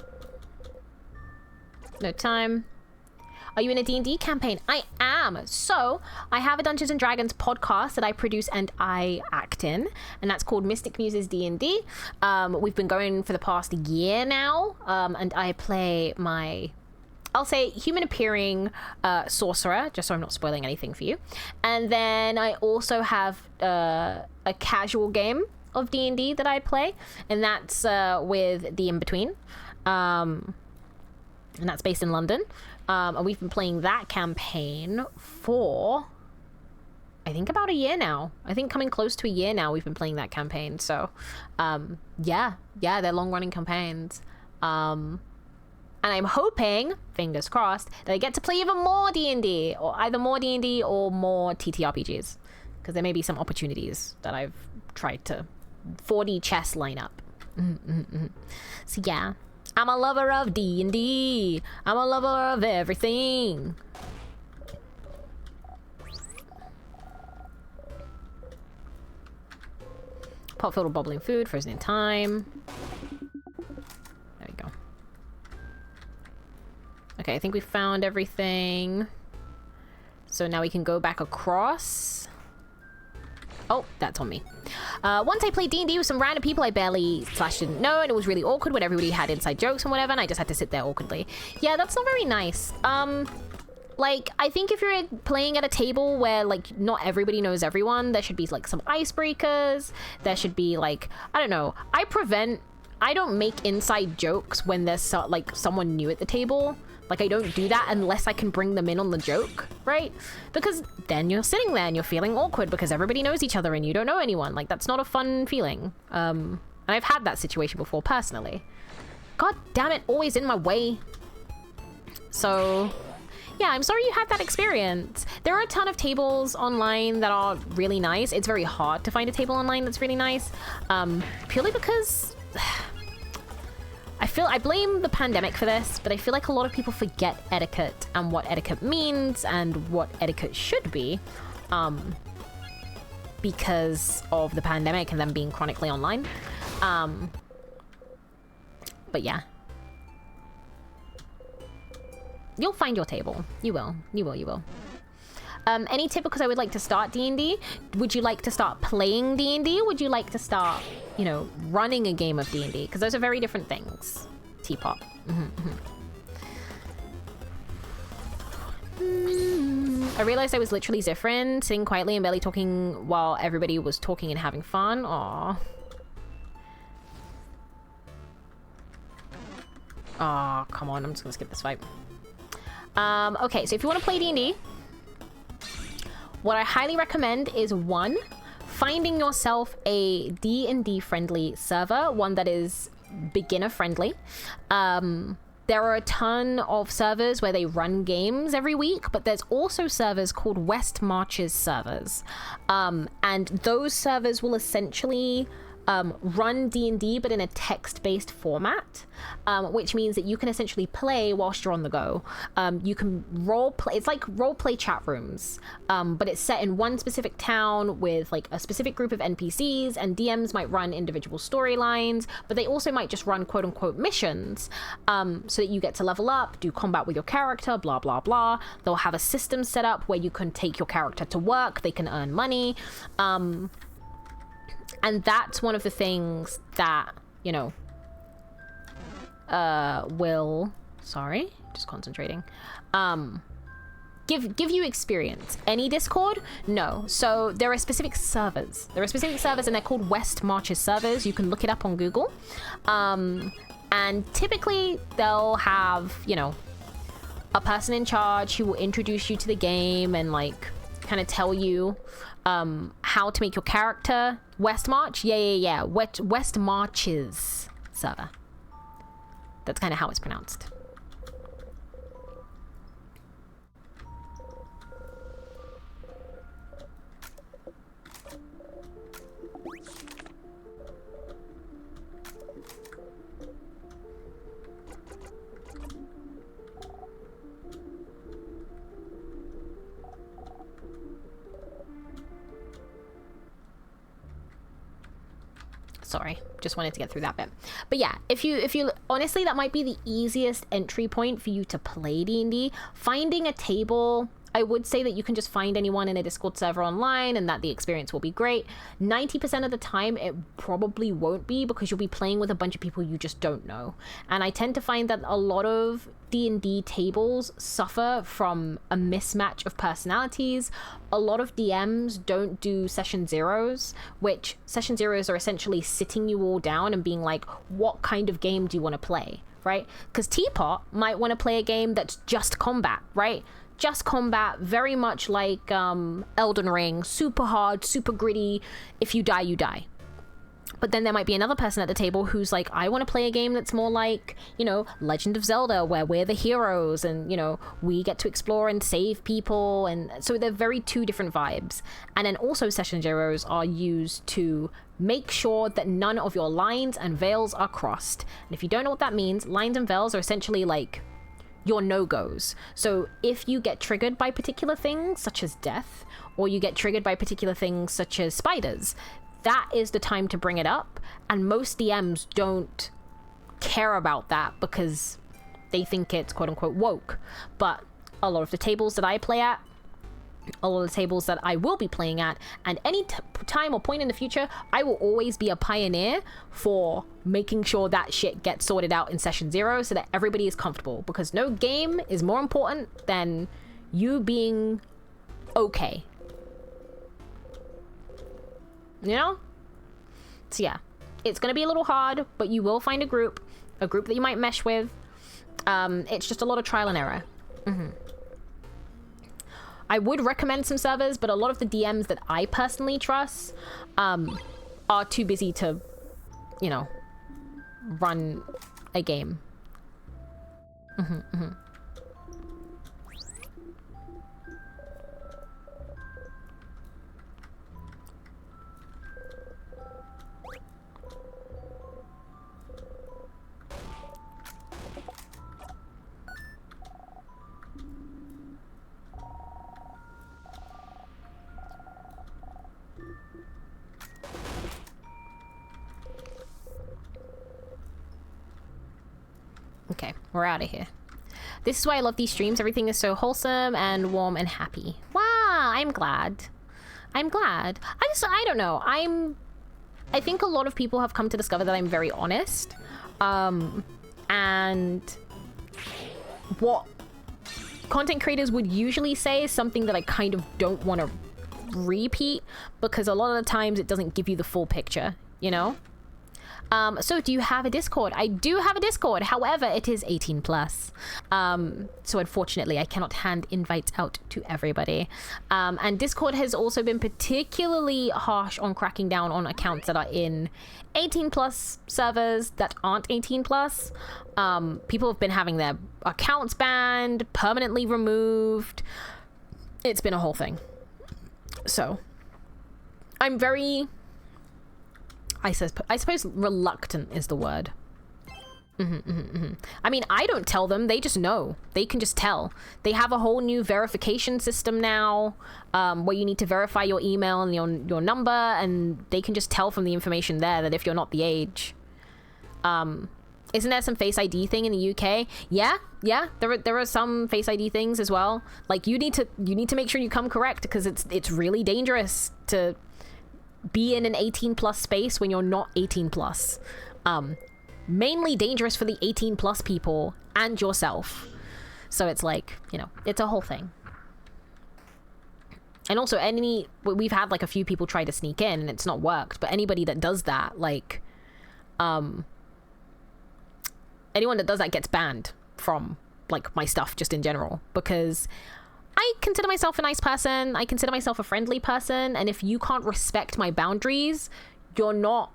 No time. Are you in a D&D campaign? I am. So, I have a Dungeons & Dragons podcast that I produce and I act in, and that's called Mystic Muses D&D. We've been going for the past year now, and I play my, I'll say, human-appearing sorcerer, just so I'm not spoiling anything for you. And then I also have a casual game of D&D that I play, and that's with The In-Between. And that's based in London. And we've been playing that campaign for, I think, about a year now. I think coming close to a year now we've been playing that campaign. So, yeah, they're long-running campaigns. And I'm hoping, fingers crossed, that I get to play even more D&D, or either more D&D or more TTRPGs. Because there may be some opportunities that I've tried to 4D chess line up. So, yeah. I'm a lover of D&D. I'm a lover of everything. Pot filled with bubbling food, frozen in time. There we go. Okay, I think we found everything. So now we can go back across. Oh, that's on me. Once I played D&D with some random people I barely / didn't know, and it was really awkward when everybody had inside jokes and whatever, and I just had to sit there awkwardly. Yeah, that's not very nice. Like, I think if you're playing at a table where, like, not everybody knows everyone, there should be, like, some icebreakers. There should be, like, I don't know. I don't make inside jokes when there's, like, someone new at the table. Like, I don't do that unless I can bring them in on the joke, right? Because then you're sitting there and you're feeling awkward because everybody knows each other and you don't know anyone. Like, that's not a fun feeling. And I've had that situation before, personally. God damn it, always in my way. So, Yeah, I'm sorry you had that experience. There are a ton of tables online that are really nice. It's very hard to find a table online that's really nice, purely because I blame the pandemic for this, but I feel like a lot of people forget etiquette and what etiquette means and what etiquette should be, because of the pandemic and them being chronically online. But yeah. You'll find your table. You will. You will. You will. Any tip, because I would like to start D&D? Would you like to start playing D&D? Would you like to start, you know, running a game of D&D? Because those are very different things. Teapot. I realized I was literally Zifrin, sitting quietly and barely talking while everybody was talking and having fun. Aww. Oh, come on. I'm just gonna skip this fight. Okay, so if you want to play D&D, what I highly recommend is, one, finding yourself a D&D friendly server, one that is beginner friendly. There are a ton of servers where they run games every week, but there's also servers called West Marches servers. And those servers will essentially run D&D, but in a text-based format, which means that you can essentially play whilst you're on the go. You can role play. It's like role play chat rooms, but it's set in one specific town with like a specific group of NPCs, and DMs might run individual storylines, but they also might just run quote unquote missions, so that you get to level up, do combat with your character, blah blah blah. They'll have a system set up where you can take your character to work, they can earn money, and that's one of the things that, you know, will, sorry, just concentrating, give you experience. Any Discord? No. So there are specific servers. There are specific servers, and they're called West Marches servers. You can look it up on Google. And typically they'll have, you know, a person in charge who will introduce you to the game and like kind of tell you how to make your character. West March? Yeah. West Marches server. That's kind of how it's pronounced. Sorry, just wanted to get through that bit. But yeah, if you honestly, that might be the easiest entry point for you to play D&D. Finding a table, I would say that you can just find anyone in a Discord server online and that the experience will be great. 90% of the time it probably won't be, because you'll be playing with a bunch of people you just don't know. And I tend to find that a lot of D&D tables suffer from a mismatch of personalities. A lot of DMs don't do session zeros, which session zeros are essentially sitting you all down and being like, what kind of game do you want to play, right? Because Teapot might want to play a game that's just combat, right? Just combat, very much like Elden Ring, super hard, super gritty. If you die, you die. But then there might be another person at the table who's like, I want to play a game that's more like, you know, Legend of Zelda, where we're the heroes and, you know, we get to explore and save people. And so they're very two different vibes. And then also session zeros are used to make sure that none of your lines and veils are crossed. And if you don't know what that means, lines and veils are essentially like your no-goes. So if you get triggered by particular things such as death, or you get triggered by particular things such as spiders, that is the time to bring it up. And most DMs don't care about that because they think it's quote-unquote woke. But a lot of the tables that I play at, a lot of the tables that I will be playing at, and any time or point in the future, I will always be a pioneer for making sure that shit gets sorted out in session zero so that everybody is comfortable, because no game is more important than you being okay. You know? So yeah, it's going to be a little hard, but you will find a group that you might mesh with. It's just a lot of trial and error. I would recommend some servers, but a lot of the DMs that I personally trust are too busy to, you know, run a game. Okay, we're out of here. This is why I love these streams. Everything is so wholesome and warm and happy. Wow, I'm glad. I'm glad. I don't know. I think a lot of people have come to discover that I'm very honest. And what content creators would usually say is something that I kind of don't want to repeat, because a lot of the times it doesn't give you the full picture, you know? So do you have a Discord? I do have a Discord. However, it is 18 plus. So unfortunately, I cannot hand invites out to everybody. And Discord has also been particularly harsh on cracking down on accounts that are in 18 plus servers that aren't 18 plus. People have been having their accounts banned, permanently removed. It's been a whole thing. So I'm very... I suppose reluctant is the word. I mean, I don't tell them. They just know. They can just tell. They have a whole new verification system now, where you need to verify your email and your number, and they can just tell from the information there that if you're not the age. Isn't there some Face ID thing in the UK? Yeah. There are some Face ID things as well. Like you need to make sure you come correct, because it's really dangerous to be in an 18 plus space when you're not 18 plus. Mainly dangerous for the 18 plus people and yourself. So it's like, you know, it's a whole thing. And also we've had like a few people try to sneak in and it's not worked, but anybody that does that, like, anyone that does that gets banned from like my stuff just in general, because I consider myself a nice person. I consider myself a friendly person. And if you can't respect my boundaries, you're not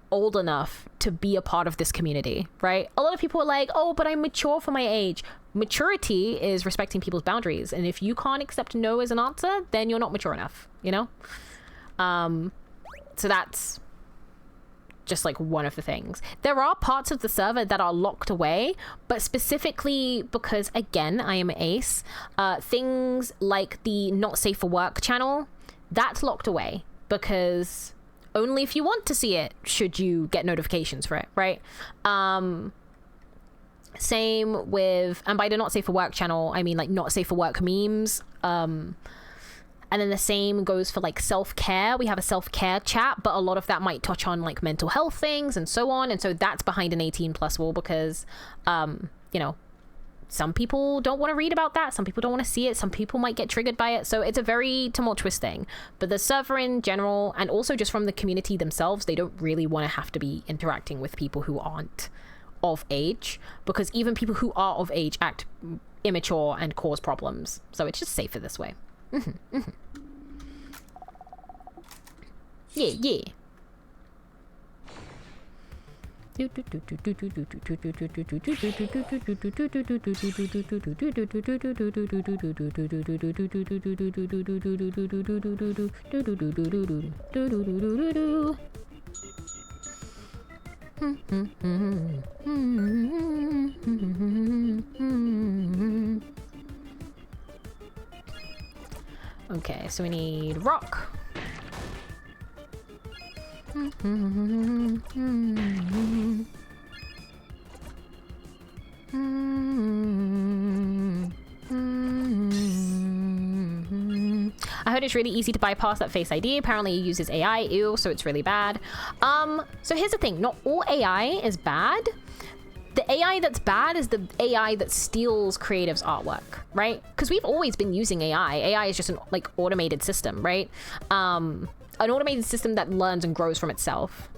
old enough to be a part of this community, right? A lot of people are like, oh, but I'm mature for my age. Maturity is respecting people's boundaries. And if you can't accept no as an answer, then you're not mature enough, you know? So that's just like one of the things. There are parts of the server that are locked away, but specifically because, again, I am ace, things like the not safe for work channel, that's locked away because only if you want to see it should you get notifications for it, right? Same with, and by the not safe for work channel, I mean like not safe for work memes. And then the same goes for like self-care. We have a self-care chat, but a lot of that might touch on like mental health things and so on. And so that's behind an 18 plus wall because, you know, some people don't want to read about that. Some people don't want to see it. Some people might get triggered by it. So it's a very tumultuous thing. But the server in general, and also just from the community themselves, they don't really want to have to be interacting with people who aren't of age, because even people who are of age act immature and cause problems. So it's just safer this way. Yeah. Okay, so we need rock. I heard it's really easy to bypass that Face ID. Apparently it uses AI, ew, so it's really bad. So here's the thing, not all AI is bad. The AI that's bad is the AI that steals creatives' artwork, right? Because we've always been using AI. AI is just an like automated system, right? An automated system that learns and grows from itself.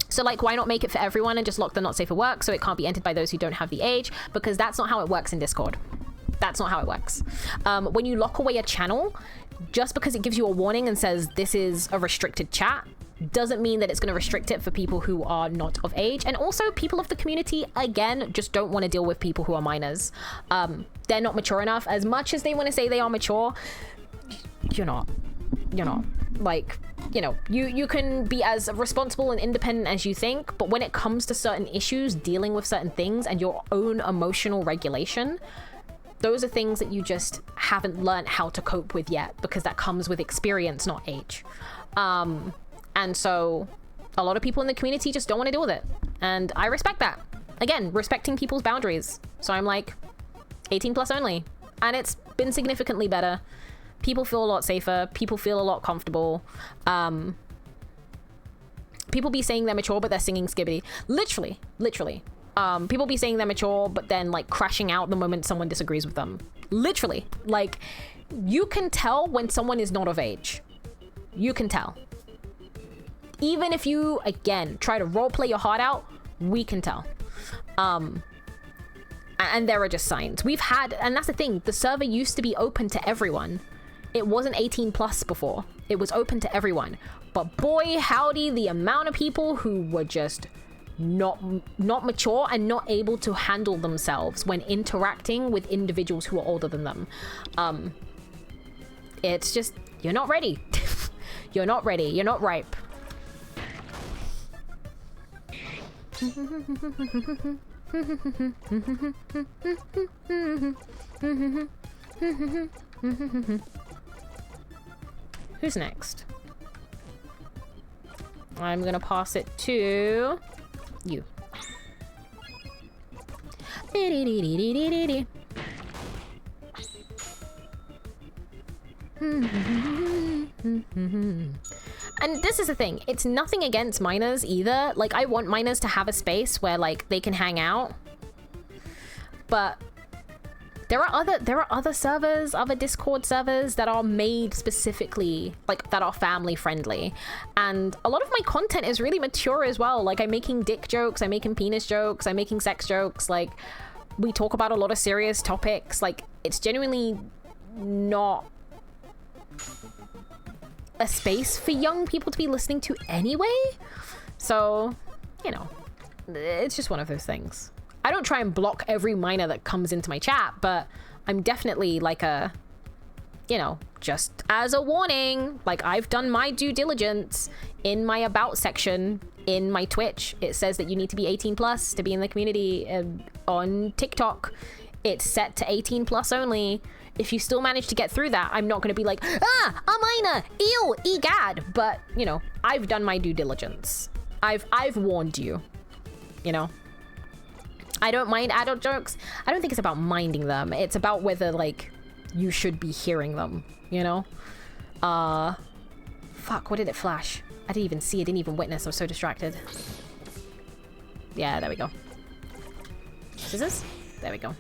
So like, why not make it for everyone and just lock the not safe for work so it can't be entered by those who don't have the age? Because that's not how it works in Discord. That's not how it works. When you lock away a channel, just because it gives you a warning and says this is a restricted chat, doesn't mean that it's going to restrict it for people who are not of age. And also people of the community, again, just don't want to deal with people who are minors. They're not mature enough. As much as they want to say they are mature, you're not. Like, you know, you can be as responsible and independent as you think, but when it comes to certain issues, dealing with certain things and your own emotional regulation, those are things that you just haven't learned how to cope with yet, because that comes with experience, not age. And so a lot of people in the community just don't want to deal with it. And I respect that. again, respecting people's boundaries. So I'm like, 18 plus only. And it's been significantly better. People feel a lot safer. People feel a lot comfortable. People be saying they're mature, but they're singing Skibbity. Literally. People be saying they're mature, but then like crashing out the moment someone disagrees with them. Literally. Like, you can tell when someone is not of age. You can tell. Even if you, again, try to roleplay your heart out, we can tell. And there are just signs. We've had, and that's the thing, the server used to be open to everyone. It wasn't 18 plus before. It was open to everyone. But boy, howdy, the amount of people who were just not mature and not able to handle themselves when interacting with individuals who are older than them. It's just, you're not ready. You're not ready. You're not ripe. Who's next? I'm gonna pass it to you. And this is the thing, it's nothing against minors either. Like, I want minors to have a space where like they can hang out, but there are other servers, other Discord servers that are made specifically, like, that are family friendly. And a lot of my content is really mature as well. Like, I'm making dick jokes, I'm making penis jokes, I'm making sex jokes. Like, we talk about a lot of serious topics. Like, it's genuinely not a space for young people to be listening to anyway. So, you know, it's just one of those things. I don't try and block every minor that comes into my chat, but I'm definitely like a, you know, just as a warning, like, I've done my due diligence in my about section in my Twitch. It says that you need to be 18 plus to be in the community. On TikTok, it's set to 18 plus only. If you still manage to get through that, I'm not going to be like, ah, a minor, ew, egad. But, you know, I've done my due diligence. I've warned you, you know. I don't mind adult jokes. I don't think it's about minding them. It's about whether, like, you should be hearing them, you know? Fuck, what did it flash? I didn't even see, I didn't even witness. I was so distracted. Yeah, there we go. Scissors? There we go.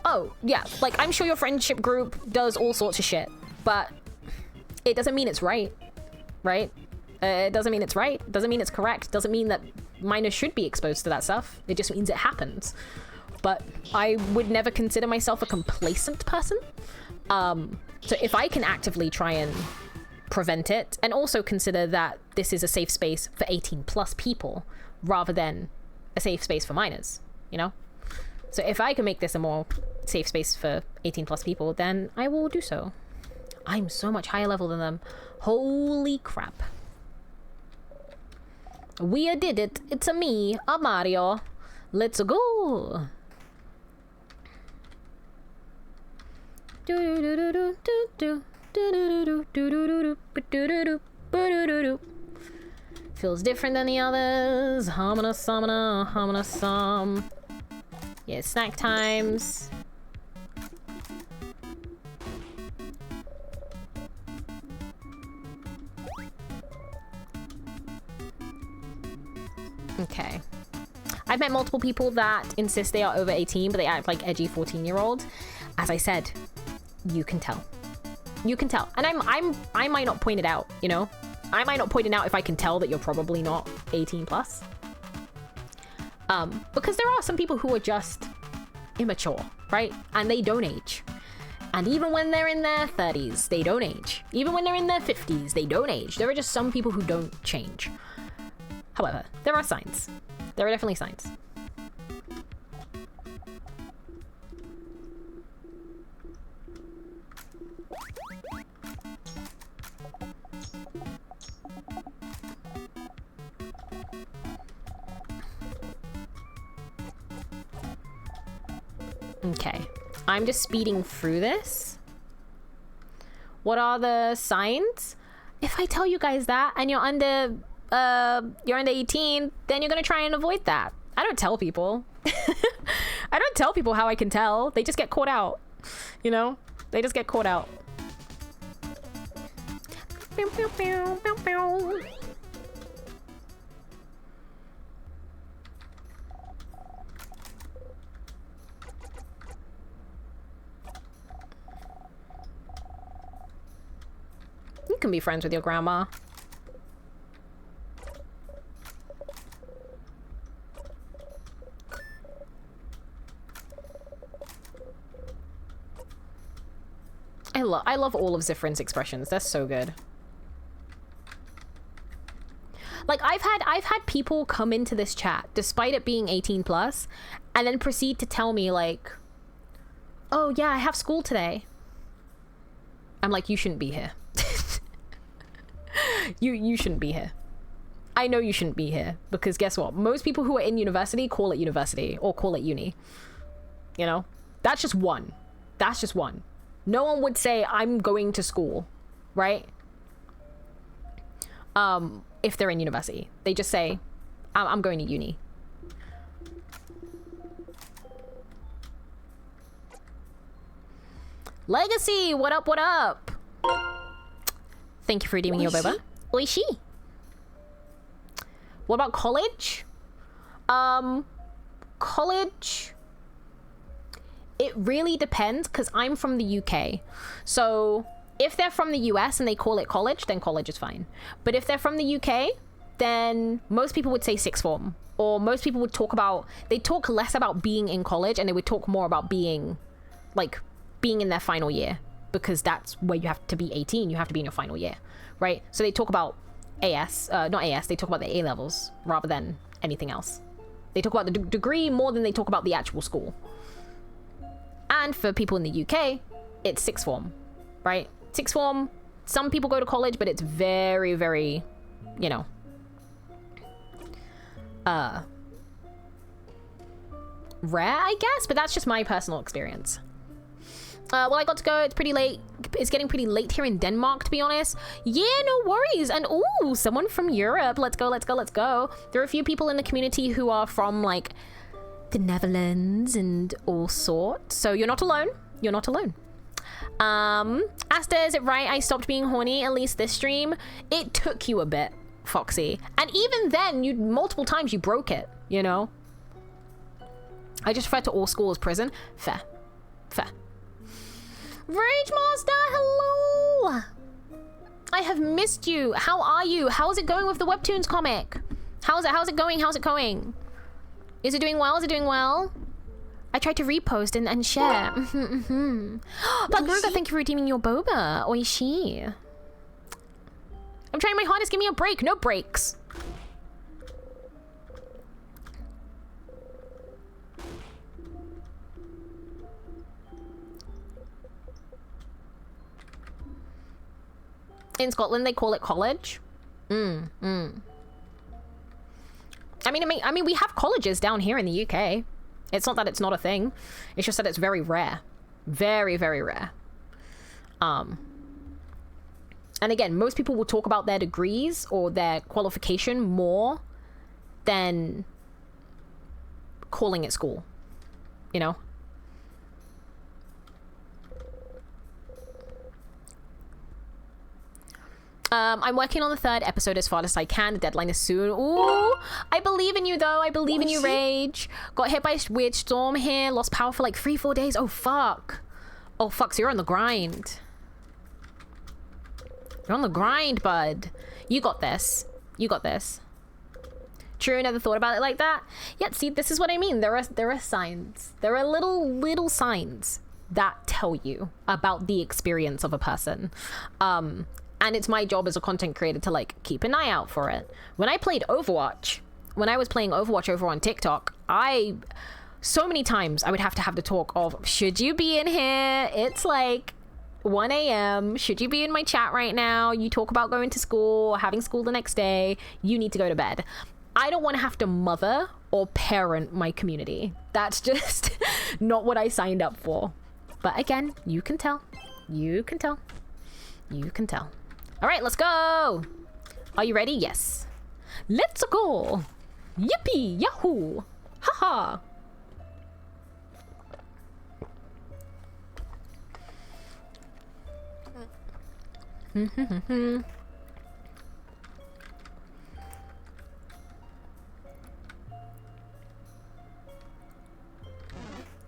Oh, yeah, like, I'm sure your friendship group does all sorts of shit, but it doesn't mean it's right, right? It doesn't mean it's right, it doesn't mean it's correct, it doesn't mean that minors should be exposed to that stuff. It just means it happens. But I would never consider myself a complacent person. So if I can actively try and prevent it, and also consider that this is a safe space for 18 plus people rather than a safe space for minors, you know? So if I can make this a more safe space for 18 plus people, then I will do so. I'm so much higher level than them. Holy crap. We did it. It's a me, a Mario. Let's go. Feels different than the others. Hamana samana, hamana sam. Yeah, snack times. Okay. I've met multiple people that insist they are over 18, but they act like edgy 14-year-olds. As I said, you can tell. You can tell. And I might not point it out, you know? I might not point it out if I can tell that you're probably not 18 plus. Because there are some people who are just immature, right? And they don't age. And even when they're in their 30s, they don't age. Even when they're in their 50s, they don't age. There are just some people who don't change. However, there are signs. There are definitely signs. Okay. I'm just speeding through this. What are the signs? If I tell you guys that and you're under 18, then you're gonna try and avoid that. I don't tell people. I don't tell people how I can tell. They just get caught out. You know? They just get caught out. Pew, pew, pew, pew, pew. You can be friends with your grandma. I love all of Zifrin's expressions. They're so good. Like I've had people come into this chat despite it being 18 plus and then proceed to tell me like, "Oh yeah, I have school today." I'm like, "You shouldn't be here." You shouldn't be here. I know you shouldn't be here because guess what? Most people who are in university call it university or call it uni. You know? That's just one. That's just one. No one would say I'm going to school, right? If they're in university. They just say I'm going to uni. Legacy, what up, what up? Thank you for redeeming your boba. Oishi. What about college? College, it really depends because I'm from the UK. So if they're from the US and they call it college, then college is fine. But if they're from the UK, then most people would say sixth form. Or most people would they talk less about being in college and they would talk more about being in their final year. Because that's where you have to be 18. You have to be in your final year, right? So they talk about not AS, they talk about the A levels rather than anything else. They talk about the degree more than they talk about the actual school. And for people in the UK, it's sixth form, right? Sixth form, some people go to college, but it's very, very, you know, rare, I guess, but that's just my personal experience. Well, I got to go. It's pretty late. It's getting pretty late here in Denmark, to be honest. Yeah, no worries. And ooh, someone from Europe. Let's go, let's go, let's go. There are a few people in the community who are from like the Netherlands and all sorts. So you're not alone. You're not alone. Asta, is it right? I stopped being horny, at least this stream. It took you a bit, Foxy. And even then, multiple times you broke it, you know? I just refer to all school as prison. Fair. Fair. Rage Master, hello! I have missed you. How are you? How's it going with the Webtoons comic? How's it going? How's it going? Is it doing well? Is it doing well? I tried to repost and share. Black Ruga, thank you for redeeming your boba. Oishi. I'm trying my hardest. Give me a break. No breaks. In Scotland, they call it college. I mean, we have colleges down here in the UK. It's not that it's not a thing. It's just that it's very rare. Very, very rare. And again, most people will talk about their degrees or their qualification more than calling it school. You know? I'm working on the 3rd episode as fast as I can. The deadline is soon. Ooh, I believe in you, though. I believe in you, Rage. Got hit by a weird storm here. Lost power for like 3-4 days. Oh, fuck. Oh, fuck. So you're on the grind. You're on the grind, bud. You got this. You got this. True, never thought about it like that. Yeah, see, this is what I mean. There are signs. There are little signs that tell you about the experience of a person. And it's my job as a content creator to like keep an eye out for it. When I played Overwatch, when I was playing Overwatch over on TikTok, so many times I would have to have the talk of, should you be in here? It's like 1 a.m. Should you be in my chat right now? You talk about going to school or having school the next day. You need to go to bed. I don't want to have to mother or parent my community. That's just not what I signed up for. But again, you can tell. You can tell. You can tell. All right, let's go. Are you ready? Yes. Let's go. Yippee, yahoo. Haha.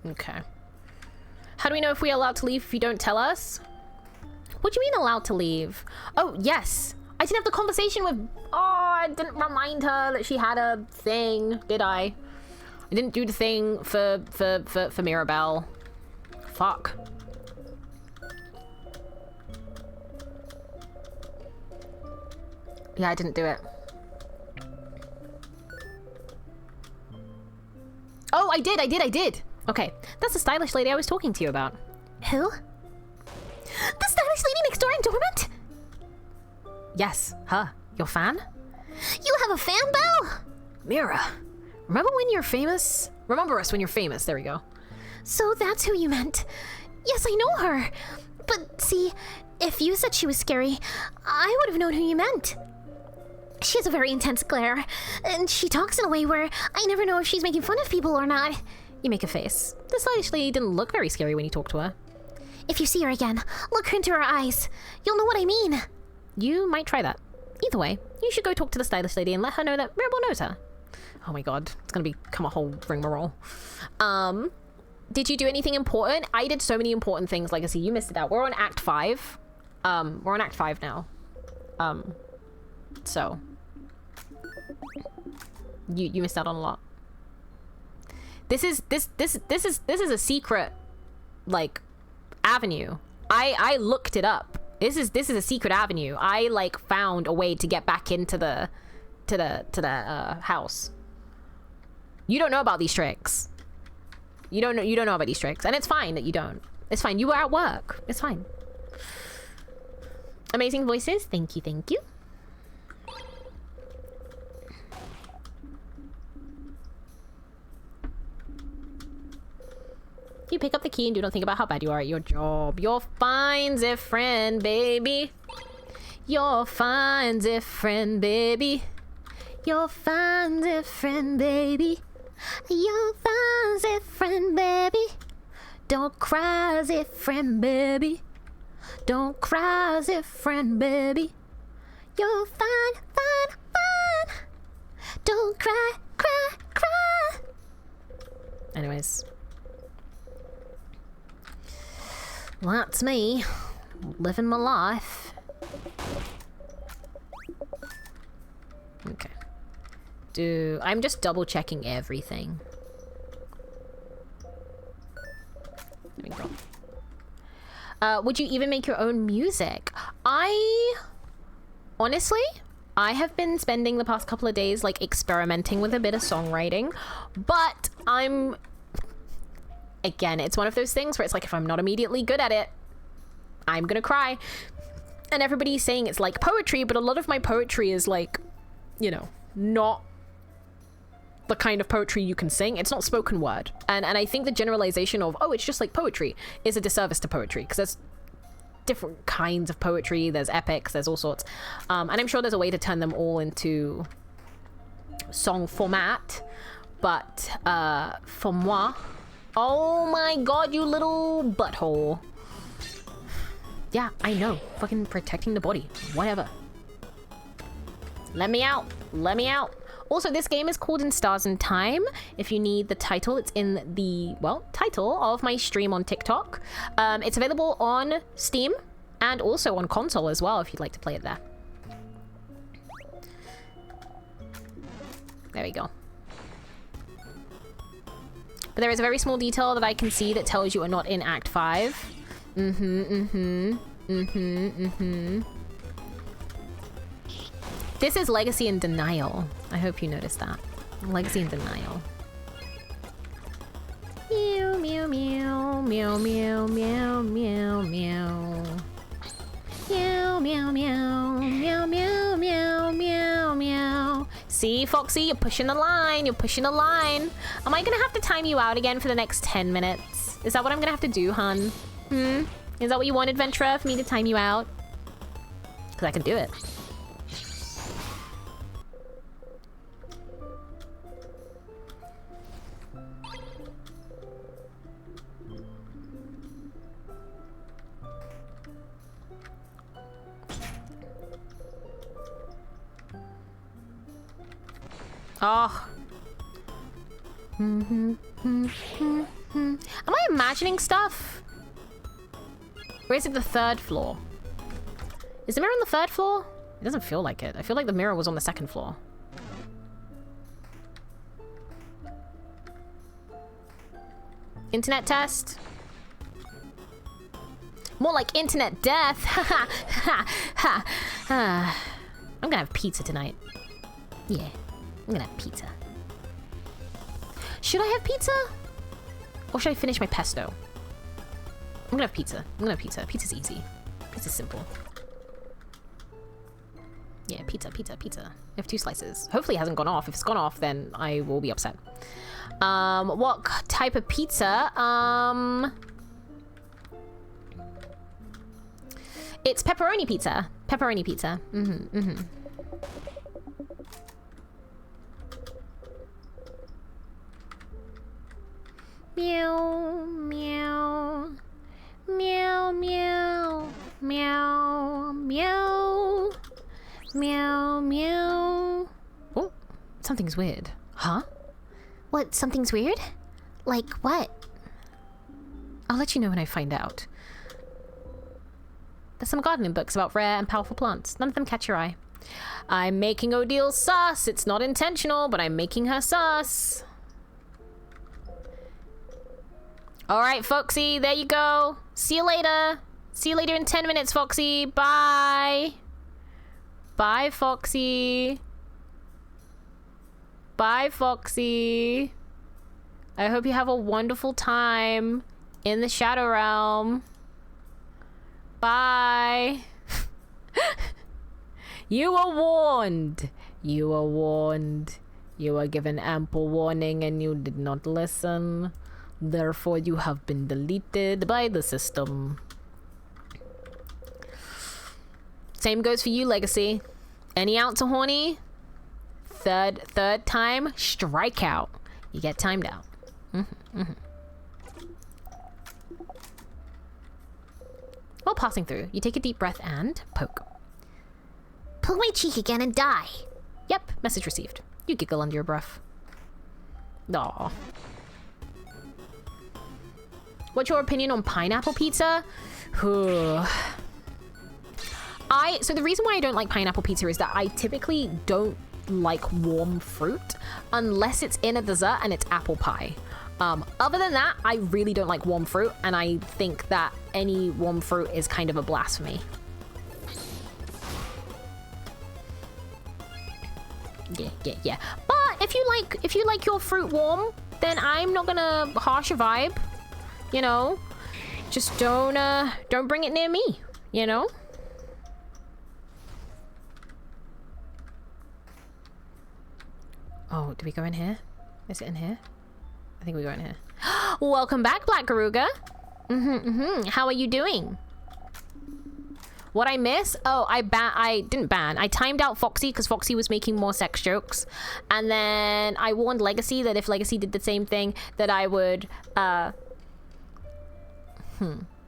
Okay. How do we know if we're allowed to leave if you don't tell us? What do you mean allowed to leave? Oh, yes. I didn't have the conversation with... Oh, I didn't remind her that she had a thing, did I? I didn't do the thing for Mirabelle. Fuck. Yeah, I didn't do it. Oh, I did. Okay, that's the stylish lady I was talking to you about. Who? The stylish lady next door in Dormant? Yes, her. Your fan? You have a fan, Belle? Mira, remember when you're famous? Remember us when you're famous, there we go. So that's who you meant. Yes, I know her. But see, if you said she was scary, I would have known who you meant. She has a very intense glare, and she talks in a way where I never know if she's making fun of people or not. You make a face. The stylish lady didn't look very scary when you talked to her. If you see her again, look her into her eyes. You'll know what I mean. You might try that. Either way, you should go talk to the stylish lady and let her know that Mirabelle knows her. Oh my god, it's gonna become a whole rigmarole. Did you do anything important? I did so many important things, Legacy. You missed it out. We're on Act 5. We're on Act 5 now. So you missed out on a lot. This is a secret, like, avenue. I looked it up. This is a secret avenue. I like found a way to get back into the house. You don't know about these tricks. You don't know about these tricks, and it's fine that you don't. It's fine. You were at work. It's fine. Amazing voices. Thank you. Thank you. You pick up the key and do not think about how bad you are at your job. You're fine, Ziff friend, baby. You're fine, Ziff friend, baby. You're fine, Ziff friend, baby. You're fine, Ziff friend, baby. Don't cry, Ziff friend, baby. Don't cry, Ziff friend, baby. You're fine, fine, fine. Don't cry, cry, cry. Anyways. That's me, living my life. Okay. I'm just double checking everything. There we go. Would you even make your own music? Honestly, I have been spending the past couple of days like experimenting with a bit of songwriting, but again, it's one of those things where it's like, if I'm not immediately good at it, I'm gonna cry. And everybody's saying it's like poetry, but a lot of my poetry is like, you know, not the kind of poetry you can sing. It's not spoken word. And I think the generalization of, oh, it's just like poetry is a disservice to poetry, because there's different kinds of poetry. There's epics, there's all sorts. And I'm sure there's a way to turn them all into song format. But for moi, oh my god, you little butthole. Yeah, I know. Fucking protecting the body. Whatever. Let me out. Let me out. Also, this game is called In Stars and Time. If you need the title, it's in the, well, title of my stream on TikTok. It's available on Steam and also on console as well if you'd like to play it there. There we go. But there is a very small detail that I can see that tells you are not in Act 5. This is Legacy in Denial. I hope you noticed that. Legacy in Denial. Meow, meow, meow, meow, meow, meow, meow, meow. Meow, meow, meow, meow, meow, meow, meow, meow. See, Foxy, you're pushing the line. You're pushing the line. Am I gonna have to time you out again for the next 10 minutes? Is that what I'm gonna have to do, hun? Is that what you want, Adventurer? For me to time you out? Because I can do it. Oh. Am I imagining stuff? Or is it the 3rd floor? Is the mirror on the 3rd floor? It doesn't feel like it. I feel like the mirror was on the 2nd floor. Internet test? More like internet death. I'm gonna have pizza tonight. Yeah, I'm gonna have pizza. Should I have pizza? Or should I finish my pesto? I'm gonna have pizza. I'm gonna have pizza. Pizza's easy. Pizza's simple. Yeah, pizza, pizza, pizza. I have 2 slices. Hopefully it hasn't gone off. If it's gone off, then I will be upset. What type of pizza? It's pepperoni pizza. Pepperoni pizza. Meow, meow. Meow, meow. Meow, meow. Meow, meow. Oh, something's weird. Huh? What, something's weird? Like what? I'll let you know when I find out. There's some gardening books about rare and powerful plants. None of them catch your eye. I'm making Odile sus. It's not intentional, but I'm making her sus. All right, Foxy, there you go. See you later. See you later in 10 minutes, Foxy. Bye. Bye, Foxy. Bye, Foxy. I hope you have a wonderful time in the Shadow Realm. Bye. You were warned. You were warned. You were given ample warning and you did not listen. Therefore, you have been deleted by the system. Same goes for you, Legacy. Any ounce of horny? Third time, strike out. You get timed out. While passing through, you take a deep breath and poke. Pull my cheek again and die. Yep, message received. You giggle under your breath. Aww. What's your opinion on pineapple pizza? So the reason why I don't like pineapple pizza is that I typically don't like warm fruit unless it's in a dessert and it's apple pie. Other than that, I really don't like warm fruit, and I think that any warm fruit is kind of a blasphemy. Yeah. But if you like your fruit warm, then I'm not gonna harsh your vibe. You know, just don't bring it near me. You know. Oh, do we go in here? Is it in here? I think we go in here. Welcome back, Black Garuga. How are you doing? What I miss? Oh, I didn't ban. I timed out Foxy because Foxy was making more sex jokes. And then I warned Legacy that if Legacy did the same thing, that I would,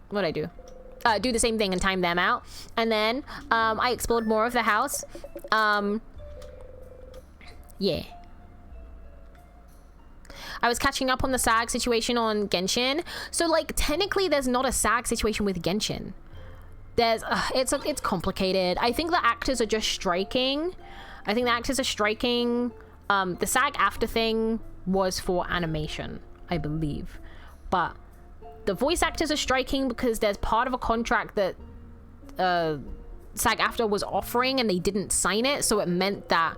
what'd I do? Do the same thing and time them out. And then, I explored more of the house. Yeah. I was catching up on the SAG situation on Genshin. So, like, technically there's not a SAG situation with Genshin. There's, it's complicated. I think the actors are just striking. The SAG after thing was for animation, I believe. But the voice actors are striking because there's part of a contract that SAG after was offering and they didn't sign it. So it meant that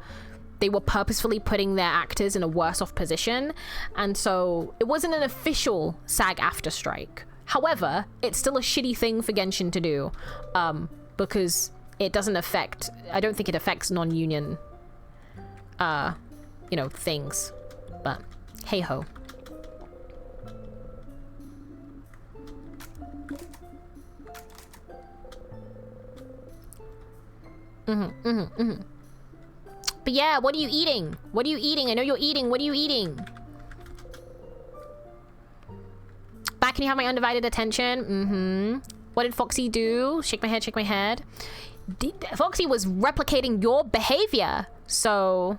they were purposefully putting their actors in a worse off position. And so it wasn't an official SAG after strike. However, it's still a shitty thing for Genshin to do, because it doesn't affect, I don't think it affects non-union you know, things. But hey ho. But yeah, what are you eating? What are you eating? I know you're eating. What are you eating? Back, can you have my undivided attention? What did Foxy do? Shake my head, shake my head. Foxy was replicating your behavior. So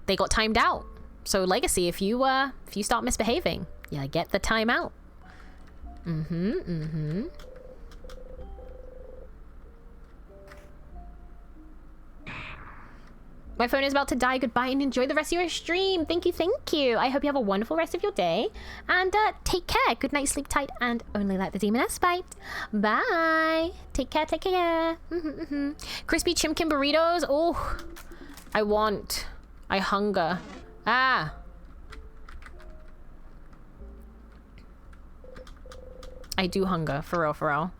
they got timed out. So Legacy, if you start misbehaving, yeah, get the timeout. My phone is about to die. Goodbye and enjoy the rest of your stream. Thank you, thank you. I hope you have a wonderful rest of your day. And take care. Good night, sleep tight, and only let the demoness bite. Bye. Take care, take care. Crispy chimkin burritos. Oh, I hunger. Ah. I do hunger, for real, for real.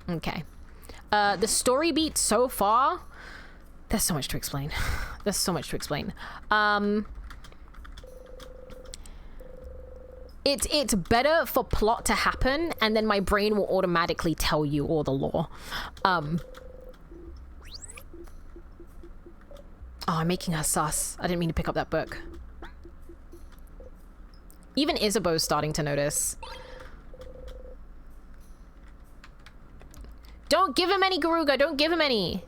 Okay. The story beat so far, there's so much to explain. There's so much to explain. It's better for plot to happen, and then my brain will automatically tell you all the lore. Oh, I'm making her sus. I didn't mean to pick up that book. Even Isabeau's starting to notice. Don't give him any, Garuga. Don't give him any.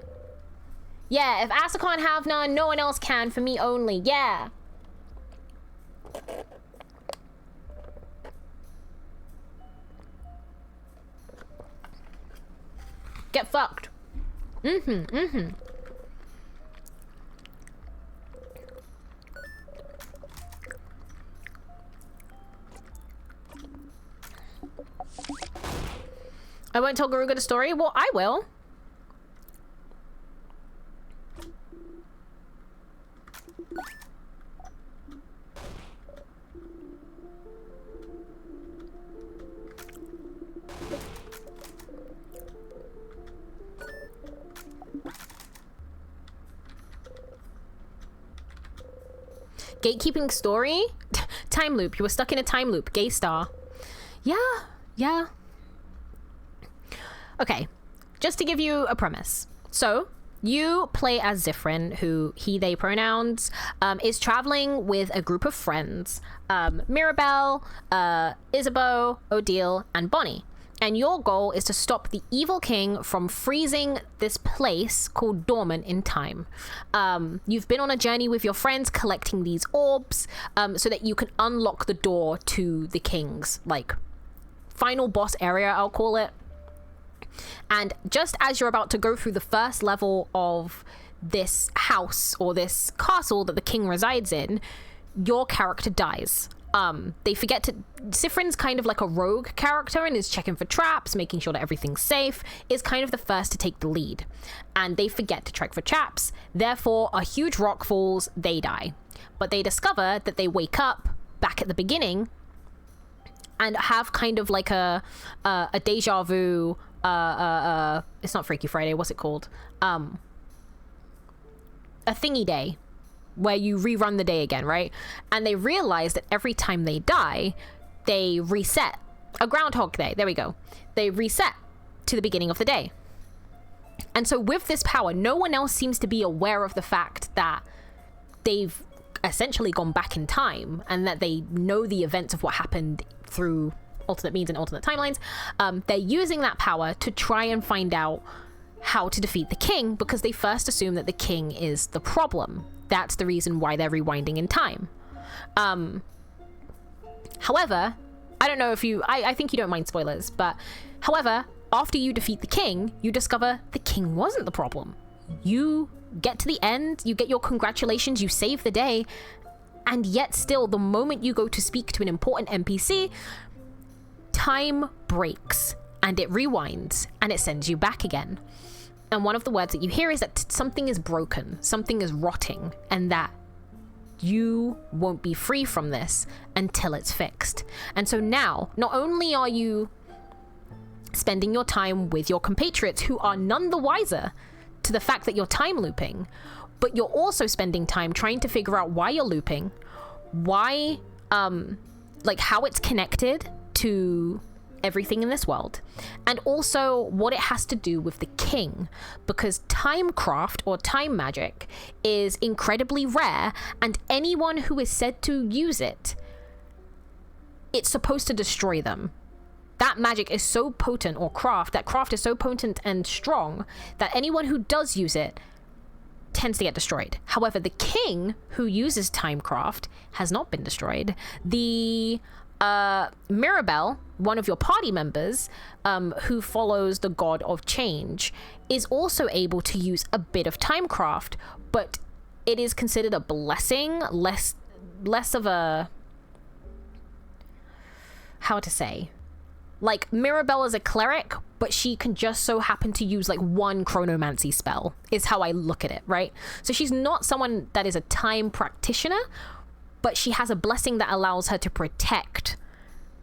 Yeah, if Asa can't have none, no one else can. For me only. Yeah. Get fucked. I won't tell Garuga the story? Well, I will. Gatekeeping story? Time loop. You were stuck in a time loop. Gay star. Yeah. Okay, just to give you a premise. So, you play as Zifrin, who he, they pronouns, is traveling with a group of friends. Mirabelle, Isabeau, Odile, and Bonnie. And your goal is to stop the evil king from freezing this place called Dormant in time. You've been on a journey with your friends collecting these orbs so that you can unlock the door to the king's, like, final boss area, I'll call it. And just as you're about to go through the first level of this house or this castle that the king resides in, your character dies. They forget to... Zifrin's kind of like a rogue character and is checking for traps, making sure that everything's safe, is kind of the first to take the lead. And they forget to check for traps. Therefore, a huge rock falls, they die. But they discover that they wake up back at the beginning and have kind of like a deja vu... it's not Freaky Friday, what's it called? A thingy day, where you rerun the day again, right? And they realize that every time they die, they reset. A Groundhog Day, there we go. They reset to the beginning of the day. And so with this power, no one else seems to be aware of the fact that they've essentially gone back in time and that they know the events of what happened through alternate means and alternate timelines. They're using that power to try and find out how to defeat the king, because they first assume that the king is the problem. That's the reason why they're rewinding in time. However, I don't know if you... I think you don't mind spoilers, but however, after you defeat the king, you discover the king wasn't the problem. You get to the end, you get your congratulations, you save the day, and yet still, the moment you go to speak to an important NPC, time breaks and it rewinds and it sends you back again. And one of the words that you hear is that something is broken, something is rotting, and that you won't be free from this until it's fixed. And so now, not only are you spending your time with your compatriots who are none the wiser to the fact that you're time looping, but you're also spending time trying to figure out why you're looping, why, like how it's connected to everything in this world, and also what it has to do with the king, because timecraft or time magic is incredibly rare, and anyone who is said to use it, it's supposed to destroy them. That magic is so potent, or that craft is so potent and strong that anyone who does use it tends to get destroyed. However, the king who uses timecraft has not been destroyed. The Mirabelle, one of your party members, who follows the god of change, is also able to use a bit of timecraft, but it is considered a blessing, less of a, how to say, like Mirabelle is a cleric, but she can just so happen to use like one chronomancy spell, is how I look at it, right? So she's not someone that is a time practitioner, but she has a blessing that allows her to protect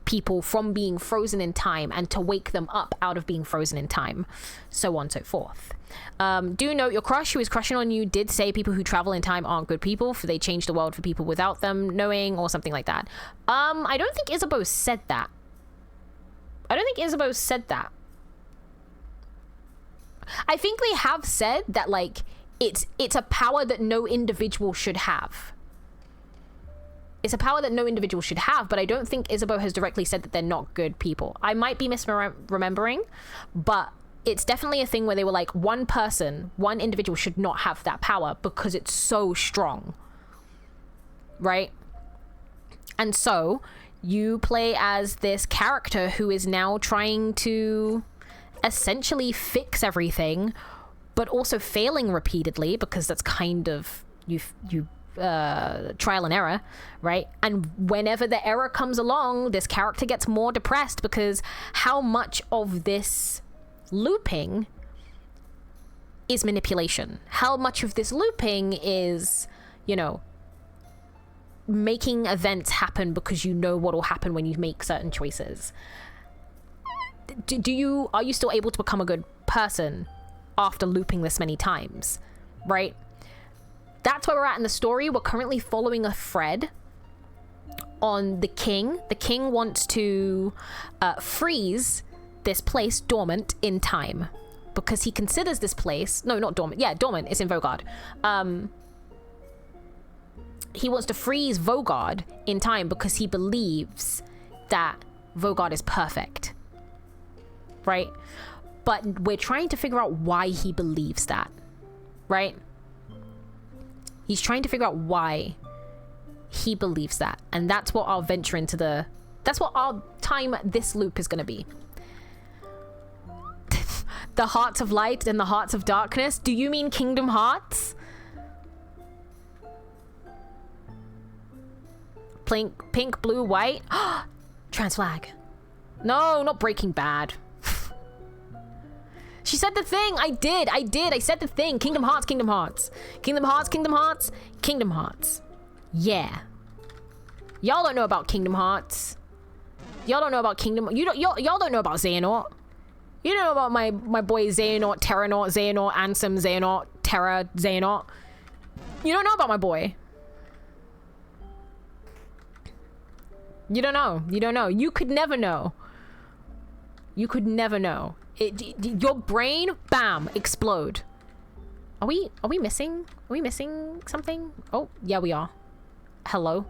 people from being frozen in time and to wake them up out of being frozen in time, so on and so forth. Do note your crush who is crushing on you did say people who travel in time aren't good people, for they change the world for people without them knowing, or something like that. I don't think Isabeau said that. I think they have said that, like, it's a power that no individual should have. It's a power that no individual should have, but I don't think Isabeau has directly said that they're not good people. I might be misremembering, but it's definitely a thing where they were like, one individual should not have that power because it's so strong. Right? And so you play as this character who is now trying to essentially fix everything, but also failing repeatedly, because that's kind of you trial and error, right? And whenever the error comes along, this character gets more depressed, because how much of this looping is manipulation? How much of this looping is, you know, making events happen because you know what will happen when you make certain choices? Are you still able to become a good person after looping this many times, right? That's where we're at in the story. We're currently following a thread on the king. The king wants to freeze this place dormant in time, because he considers this place... No, not dormant. Yeah, dormant. It's in Vogard. He wants to freeze Vogard in time because he believes that Vogard is perfect. Right? But we're trying to figure out why he believes that. Right? He's trying to figure out why he believes that. And that's what I'll venture into the... That's what our time this loop is going to be. The hearts of light and the hearts of darkness. Do you mean Kingdom Hearts? Pink, blue, white. Trans flag. No, not Breaking Bad. She said the thing. I did. I said the thing. Kingdom Hearts. Kingdom Hearts. Kingdom Hearts. Kingdom Hearts. Kingdom Hearts. Yeah. Y'all don't know about Kingdom Hearts. Y'all don't know about Kingdom... Y'all don't know about Xehanort. You don't know about my boy Xehanort, Terranort, Xehanort, Ansem, Xehanort, Terra, Xehanort. You don't know about my boy. You don't know. You don't know. You could never know. You could never know. Your brain, bam, explode. Are we missing? Are we missing something? Oh, yeah, we are. Hello.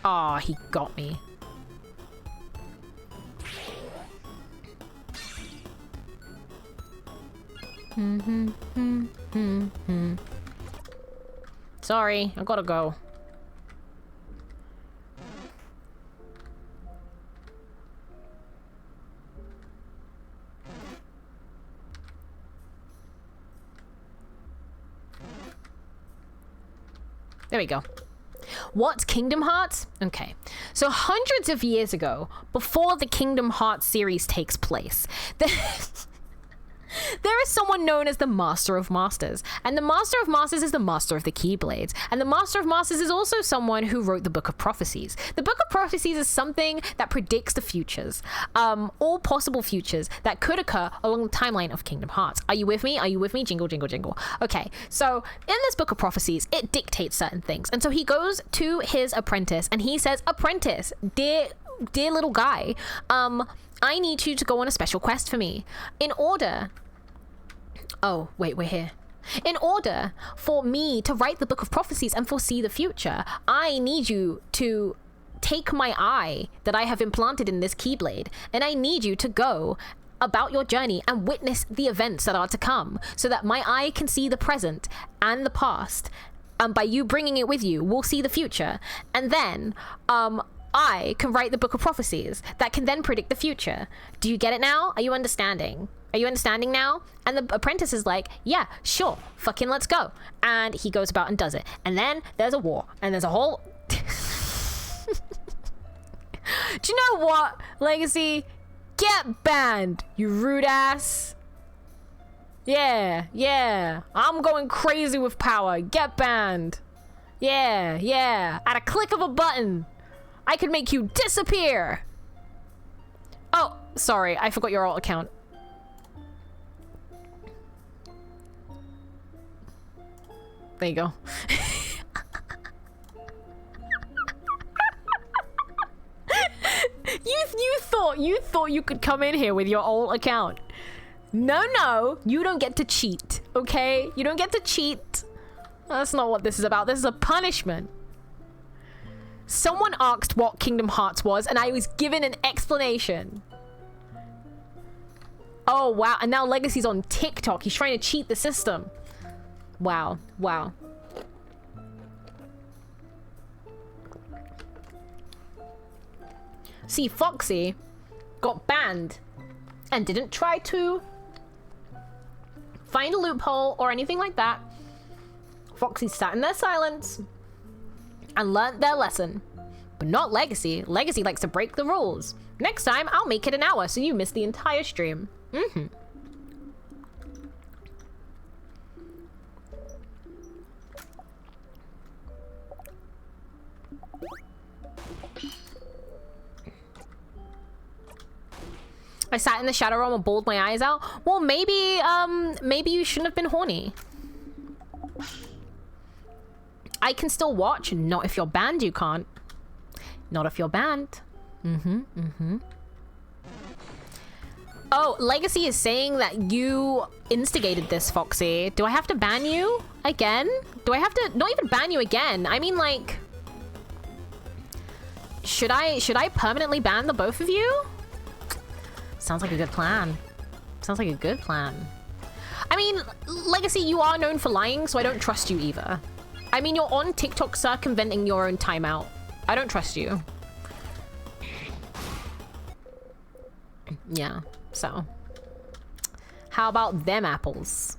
Ah, he got me. Sorry, I gotta go. There we go. What's Kingdom Hearts? Okay. So hundreds of years ago, before the Kingdom Hearts series takes place, There is someone known as the Master of Masters, and the Master of Masters is the Master of the Keyblades, and the Master of Masters is also someone who wrote the Book of Prophecies. The Book of Prophecies is something that predicts the futures, all possible futures that could occur along the timeline of Kingdom Hearts. Are you with me? Are you with me? Jingle, jingle, jingle. Okay, so in this Book of Prophecies, it dictates certain things, and so he goes to his apprentice, and he says, "Apprentice, dear little guy, I need you to go on a special quest for me. In order..." Oh, wait, we're here. "In order for me to write the Book of Prophecies and foresee the future, I need you to take my eye that I have implanted in this Keyblade, and I need you to go about your journey and witness the events that are to come, so that my eye can see the present and the past. And by you bringing it with you, we'll see the future. And then, I can write the Book of Prophecies that can then predict the future. Do you get it now? Are you understanding? Are you understanding now?" And the apprentice is like, "Yeah, sure, fucking let's go." And he goes about and does it. And then there's a war, and there's a whole... Do you know what, Legacy? Get banned, you rude ass. Yeah, I'm going crazy with power. Get banned. Yeah, at a click of a button, I could make you disappear. Oh, sorry, I forgot your alt account. There you go. You thought you could come in here with your old account. No, you don't get to cheat, okay? You don't get to cheat. That's not what this is about. This is a punishment. Someone asked what Kingdom Hearts was, and I was given an explanation. Oh, wow. And now Legacy's on TikTok. He's trying to cheat the system. Wow. See, Foxy got banned and didn't try to find a loophole or anything like that. Foxy sat in their silence and learnt their lesson. But not Legacy. Legacy likes to break the rules. Next time, I'll make it an hour so you miss the entire stream. I sat in the shadow realm and bawled my eyes out. Well, maybe you shouldn't have been horny. I can still watch. Not if you're banned, you can't. Not if you're banned. Oh, Legacy is saying that you instigated this, Foxy. Do I have to ban you again? Do I have to not even ban you again? I mean, like, should I permanently ban the both of you? Sounds like a good plan. Sounds like a good plan. I mean, Legacy, you are known for lying, so I don't trust you either. I mean, you're on TikTok circumventing your own timeout. I don't trust you. Yeah, so. How about them apples?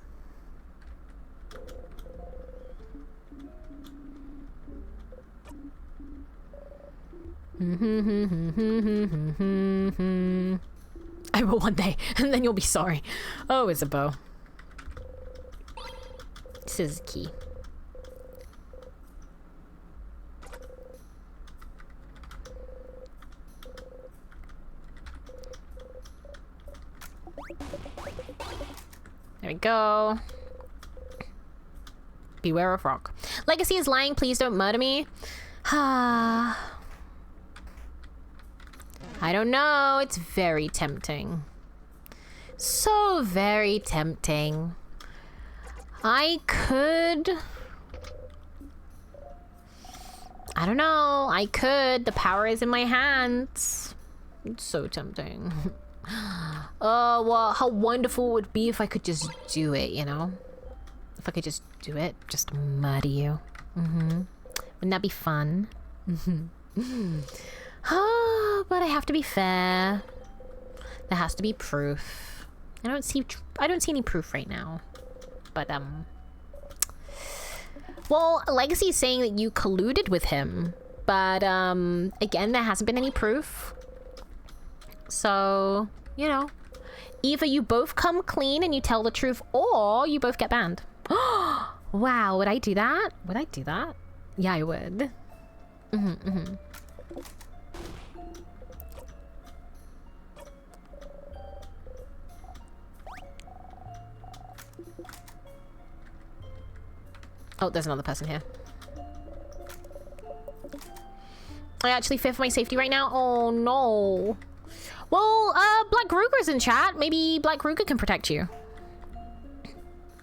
I will one day, and then you'll be sorry. Oh, Isabeau. This is key. There we go. Beware of rock. Legacy is lying. Please don't murder me. I don't know. It's very tempting. So very tempting. I could... I don't know. I could. The power is in my hands. It's so tempting. Oh, well, how wonderful it would be if I could just do it, you know? If I could just do it. Just murder you. Wouldn't that be fun? Oh, but I have to be fair. There has to be proof. I don't see any proof right now. But well, Legacy is saying that you colluded with him, but again, there hasn't been any proof. So, you know, Either you both come clean and you tell the truth, or you both get banned. Wow, would I do that? Would I do that? Yeah, I would. Oh, there's another person here. I actually fear for my safety right now. Oh no. Well, Black Ruger's in chat. Maybe Black Ruger can protect you.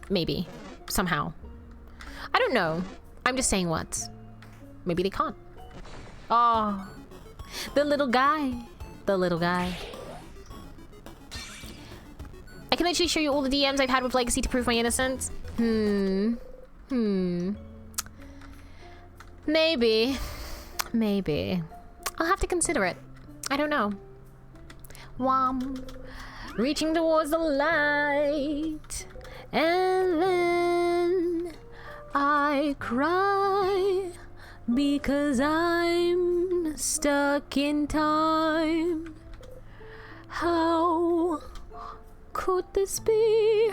Maybe. Somehow. I don't know. I'm just saying what. Maybe they can't. Oh. The little guy. The little guy. I can actually show you all the DMs I've had with Legacy to prove my innocence. Maybe. Maybe. I'll have to consider it. I don't know. Wham. Reaching towards the light. And then I cry because I'm stuck in time. How could this be?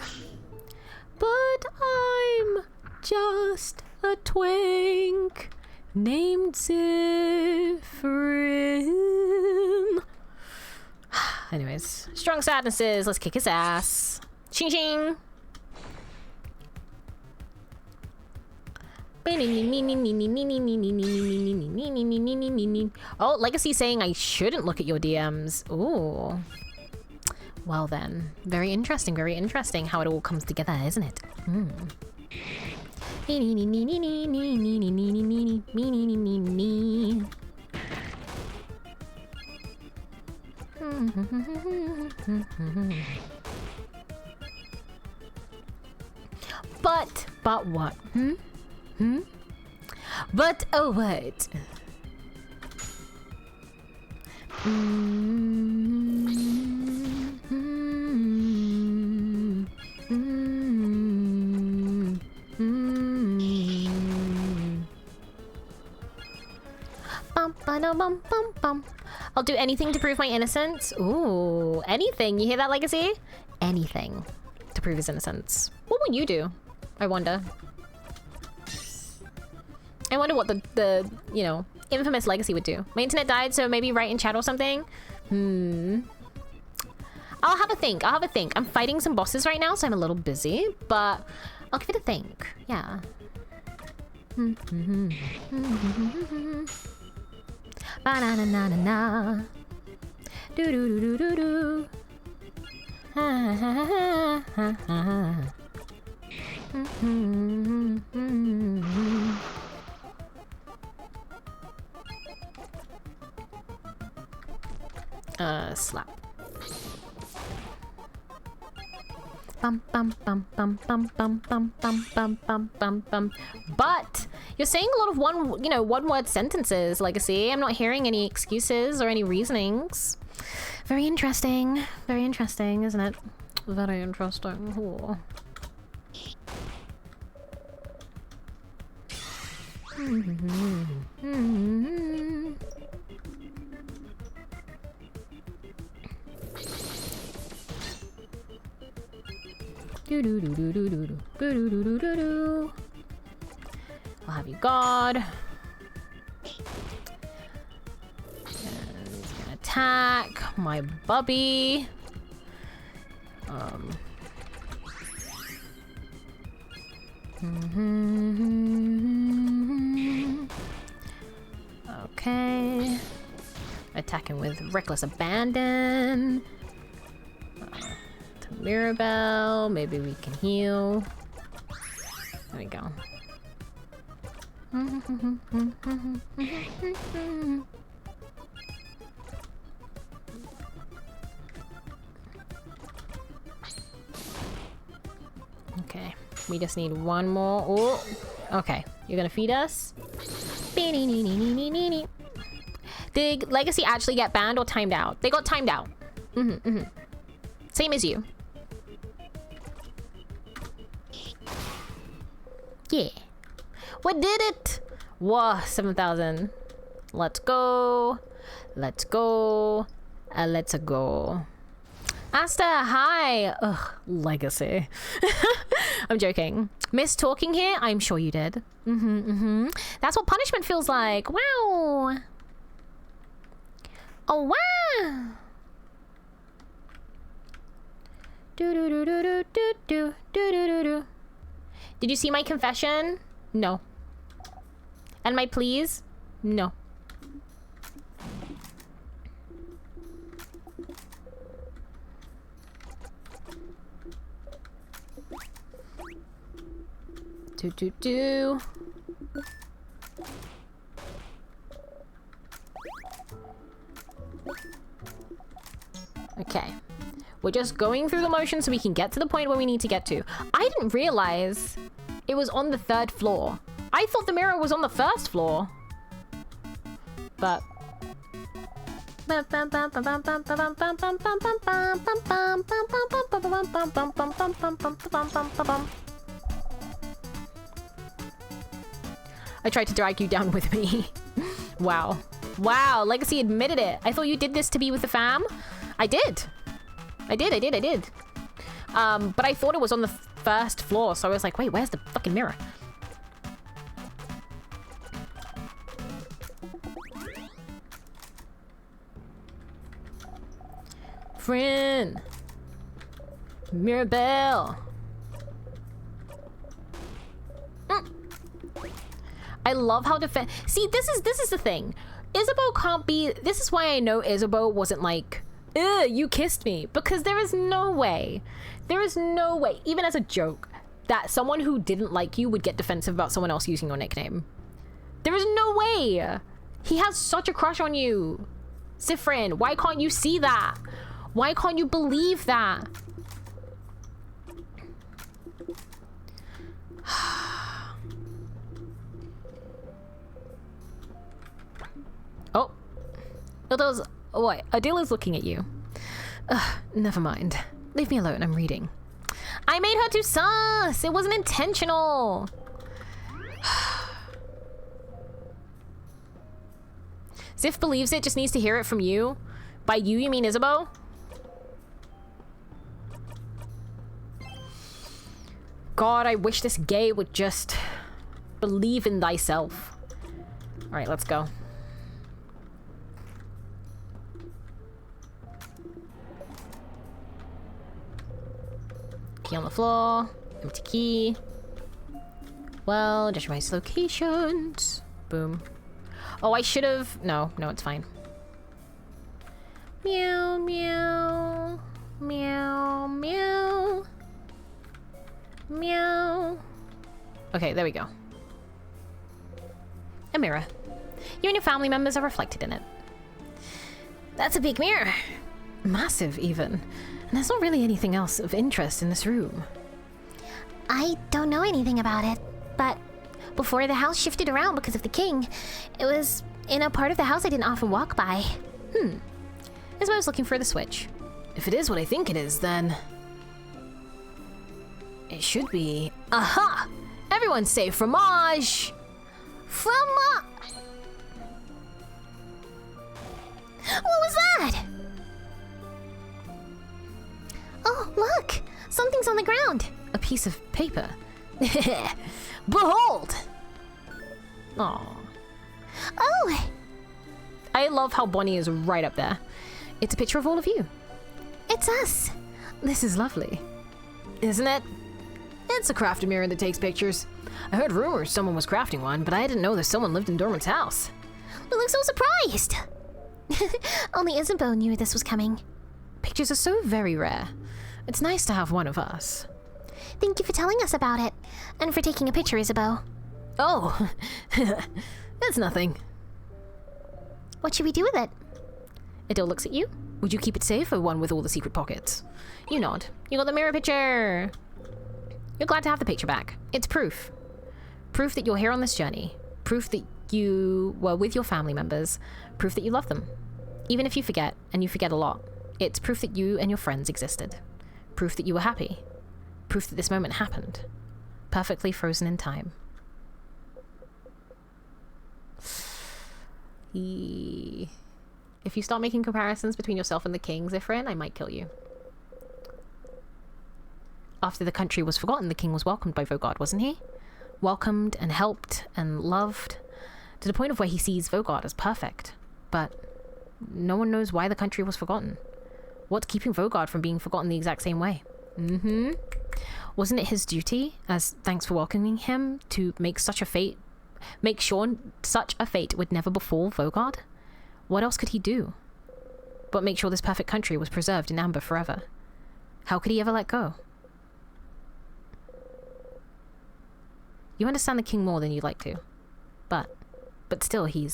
But I'm just a twink named Zifrin. Anyways, strong sadnesses. Let's kick his ass. Ching ching. Oh, Legacy saying I shouldn't look at your DMs. Ooh. Well then. Very interesting how it all comes together, isn't it? But what? But oh what? I'll do anything to prove my innocence. Ooh, anything. You hear that, Legacy? Anything to prove his innocence. What would you do? I wonder. I wonder what the you know, infamous Legacy would do. My internet died, so maybe write in chat or something. I'll have a think. I'm fighting some bosses right now, so I'm a little busy, but I'll give it a think. Yeah. Ba-na-na-na-na-na. Do-do-do-do-do-do. Ha-ha-ha-ha-ha. Slap. Bum bum bum bum bum bum bum bum bum bum bum bum. But you're saying a lot of one-word sentences, Legacy. I'm not hearing any excuses or any reasonings. Very interesting, isn't it? Very interesting. Ooh. I'll have you God. And he's gonna attack my bubby. Okay. Attacking with reckless abandon. To Mirabelle. Maybe we can heal. There we go. Okay. We just need one more. Oh, okay. You're gonna feed us? Did Legacy actually get banned or timed out? They got timed out. Same as you. Yeah. We did it! Whoa, 7,000. Let's go. Let's go. Let's go. Asta, hi. Ugh, legacy. I'm joking. Miss talking here? I'm sure you did. That's what punishment feels like. Wow. Oh, wow. Do. Did you see my confession? No. And my pleas? No. Do. Okay. We're just going through the motions so we can get to the point where we need to get to. I didn't realize it was on the 3rd floor. I thought the mirror was on the 1st floor. But... I tried to drag you down with me. Wow. Wow, Legacy admitted it. I thought you did this to be with the fam. I did. I did. But I thought it was on the 1st floor, so I was like, wait, where's the fucking mirror? Friend. Mirabelle. I love how see, this is the thing. Isabeau can't be... This is why I know Isabeau wasn't like, ugh, you kissed me. Because there is no way, even as a joke, that someone who didn't like you would get defensive about someone else using your nickname. There is no way. He has such a crush on you. Sifrin, why can't you see that? Why can't you believe that? Oh. What? Adila's looking at you. Ugh, never mind. Leave me alone, I'm reading. I made her too sus! It wasn't intentional! Sif believes it, just needs to hear it from you. By you mean Isabeau? God, I wish this gay would just believe in thyself. Alright, let's go. Key on the floor. Empty key. Well, just my locations. Boom. Oh, I should have... No, it's fine. Meow, meow. Meow, meow. Meow. Okay, there we go. A mirror. You and your family members are reflected in it. That's a big mirror. Massive, even. And there's not really anything else of interest in this room. I don't know anything about it, but before the house shifted around because of the king, it was in a part of the house I didn't often walk by. As I was looking for the switch. If it is what I think it is, then... it should be... Aha! Everyone say fromage! What was that? Oh, look! Something's on the ground. A piece of paper. Behold! Aww. Oh! I love how Bonnie is right up there. It's a picture of all of you. It's us. This is lovely. Isn't it? It's a crafted mirror that takes pictures. I heard rumors someone was crafting one, but I didn't know that someone lived in Dorman's house. We look so surprised. Only Isabeau knew this was coming. Pictures are so very rare. It's nice to have one of us. Thank you for telling us about it, and for taking a picture, Isabeau. Oh, it's nothing. What should we do with it? Adele looks at you. Would you keep it safe, or one with all the secret pockets? You nod. You got the mirror picture. You're glad to have the picture back. It's proof. Proof that you're here on this journey. Proof that you were with your family members. Proof that you love them. Even if you forget, and you forget a lot, it's proof that you and your friends existed. Proof that you were happy. Proof that this moment happened. Perfectly frozen in time. If you start making comparisons between yourself and the king, Zifrin, I might kill you. after the country was forgotten, the king was welcomed by Vogard, wasn't he? Welcomed and helped and loved to the point of where he sees Vogard as perfect. But no one knows why the country was forgotten. What's keeping Vogard from being forgotten the exact same way? Wasn't it his duty, as thanks for welcoming him, to make sure such a fate would never befall Vogard? What else could he do but make sure this perfect country was preserved in amber forever? How could he ever let go? You understand the king more than you'd like to, but still, you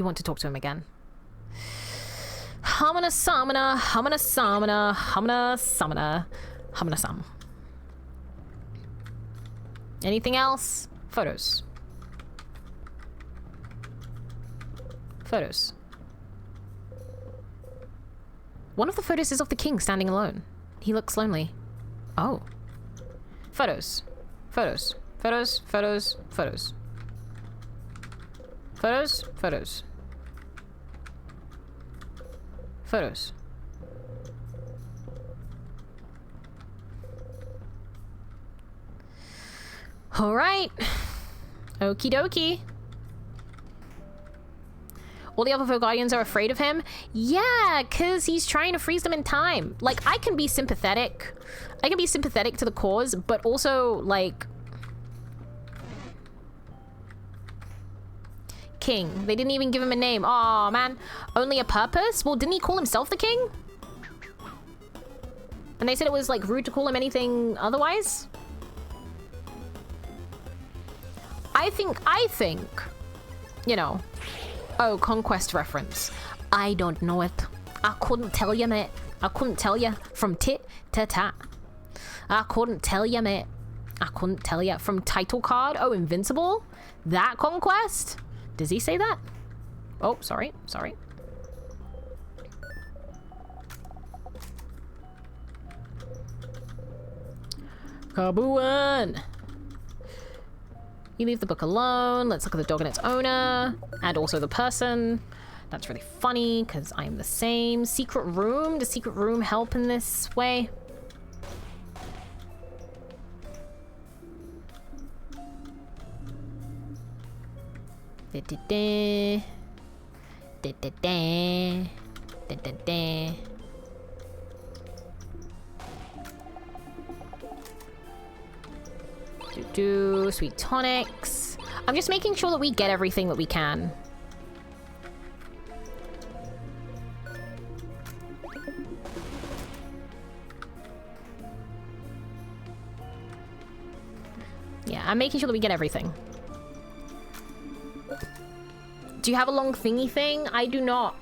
want to talk to him again. Hamana samana, hamana samana, hamana samana, hamana sam. Anything else? Photos. Photos. One of the photos is of the king standing alone. He looks lonely. Oh. Photos. Photos. Photos. Photos. Photos. Photos. Photos. Photos. All right. Okie dokie. All the other Vogardians are afraid of him? Yeah, because he's trying to freeze them in time. Like, I can be sympathetic. I can be sympathetic to the cause, but also, like... King. They didn't even give him a name. Aw, man. Only a purpose? Well, didn't he call himself the king? And they said it was, like, rude to call him anything otherwise? I think, you know... Oh, conquest reference. I don't know it. I couldn't tell you, mate. I couldn't tell you from tit to tat. I couldn't tell you, mate. I couldn't tell you. From title card? Oh, Invincible? That conquest? Does he say that? Oh, sorry. Sorry. Kabuan! You leave the book alone. Let's look at the dog and its owner. And also the person. That's really funny, because I am the same. Secret room? Does secret room help in this way? Da-da-da. Da-da-da. Da-da-da. Sweet tonics. I'm just making sure that we get everything that we can. Yeah, I'm making sure that we get everything. Do you have a long thingy thing? I do not.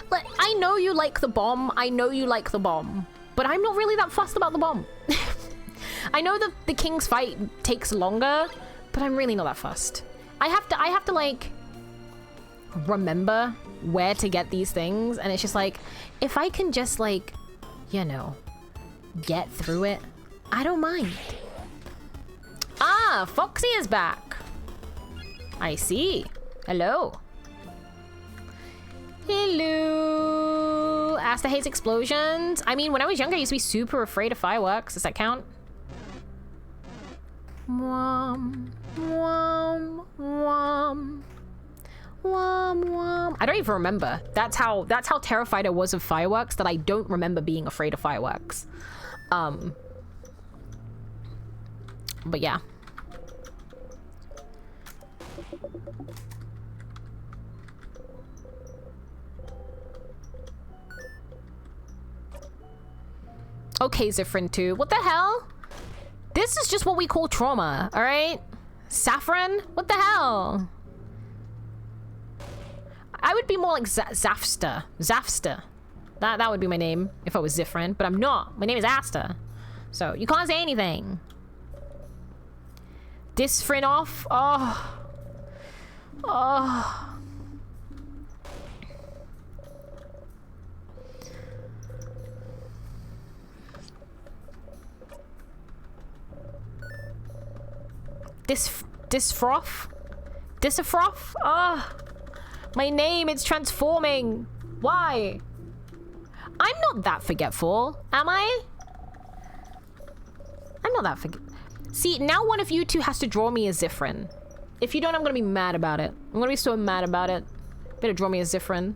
Like, I know you like the bomb. I know you like the bomb. But I'm not really that fussed about the bomb. I know that the king's fight takes longer, but I'm really not that fussed. I have to like remember where to get these things, and it's just like, if I can just like, you know, get through it, I don't mind. Ah, Foxy is back. I see. Hello. Hello. Asta hates explosions. I mean, when I was younger, I used to be super afraid of fireworks. Does that count? Wom, wom, wom. Wom, wom. I don't even remember. That's how terrified I was of fireworks that I don't remember being afraid of fireworks. But yeah. Okay, Zifrin 2. What the hell? This is just what we call trauma, alright? Saffron? What the hell? I would be more like Zafster. Zafster. That would be my name if I was Zifrin, but I'm not. My name is Asta. So, you can't say anything. Disfrin off? Oh. Oh. Disfroth? Disafroth? Ah, my name, it's transforming. Why? I'm not that forgetful, am I? I'm not that forget. See, now one of you two has to draw me a Zifrin. If you don't, I'm gonna be mad about it. I'm gonna be so mad about it. Better draw me a Zifrin.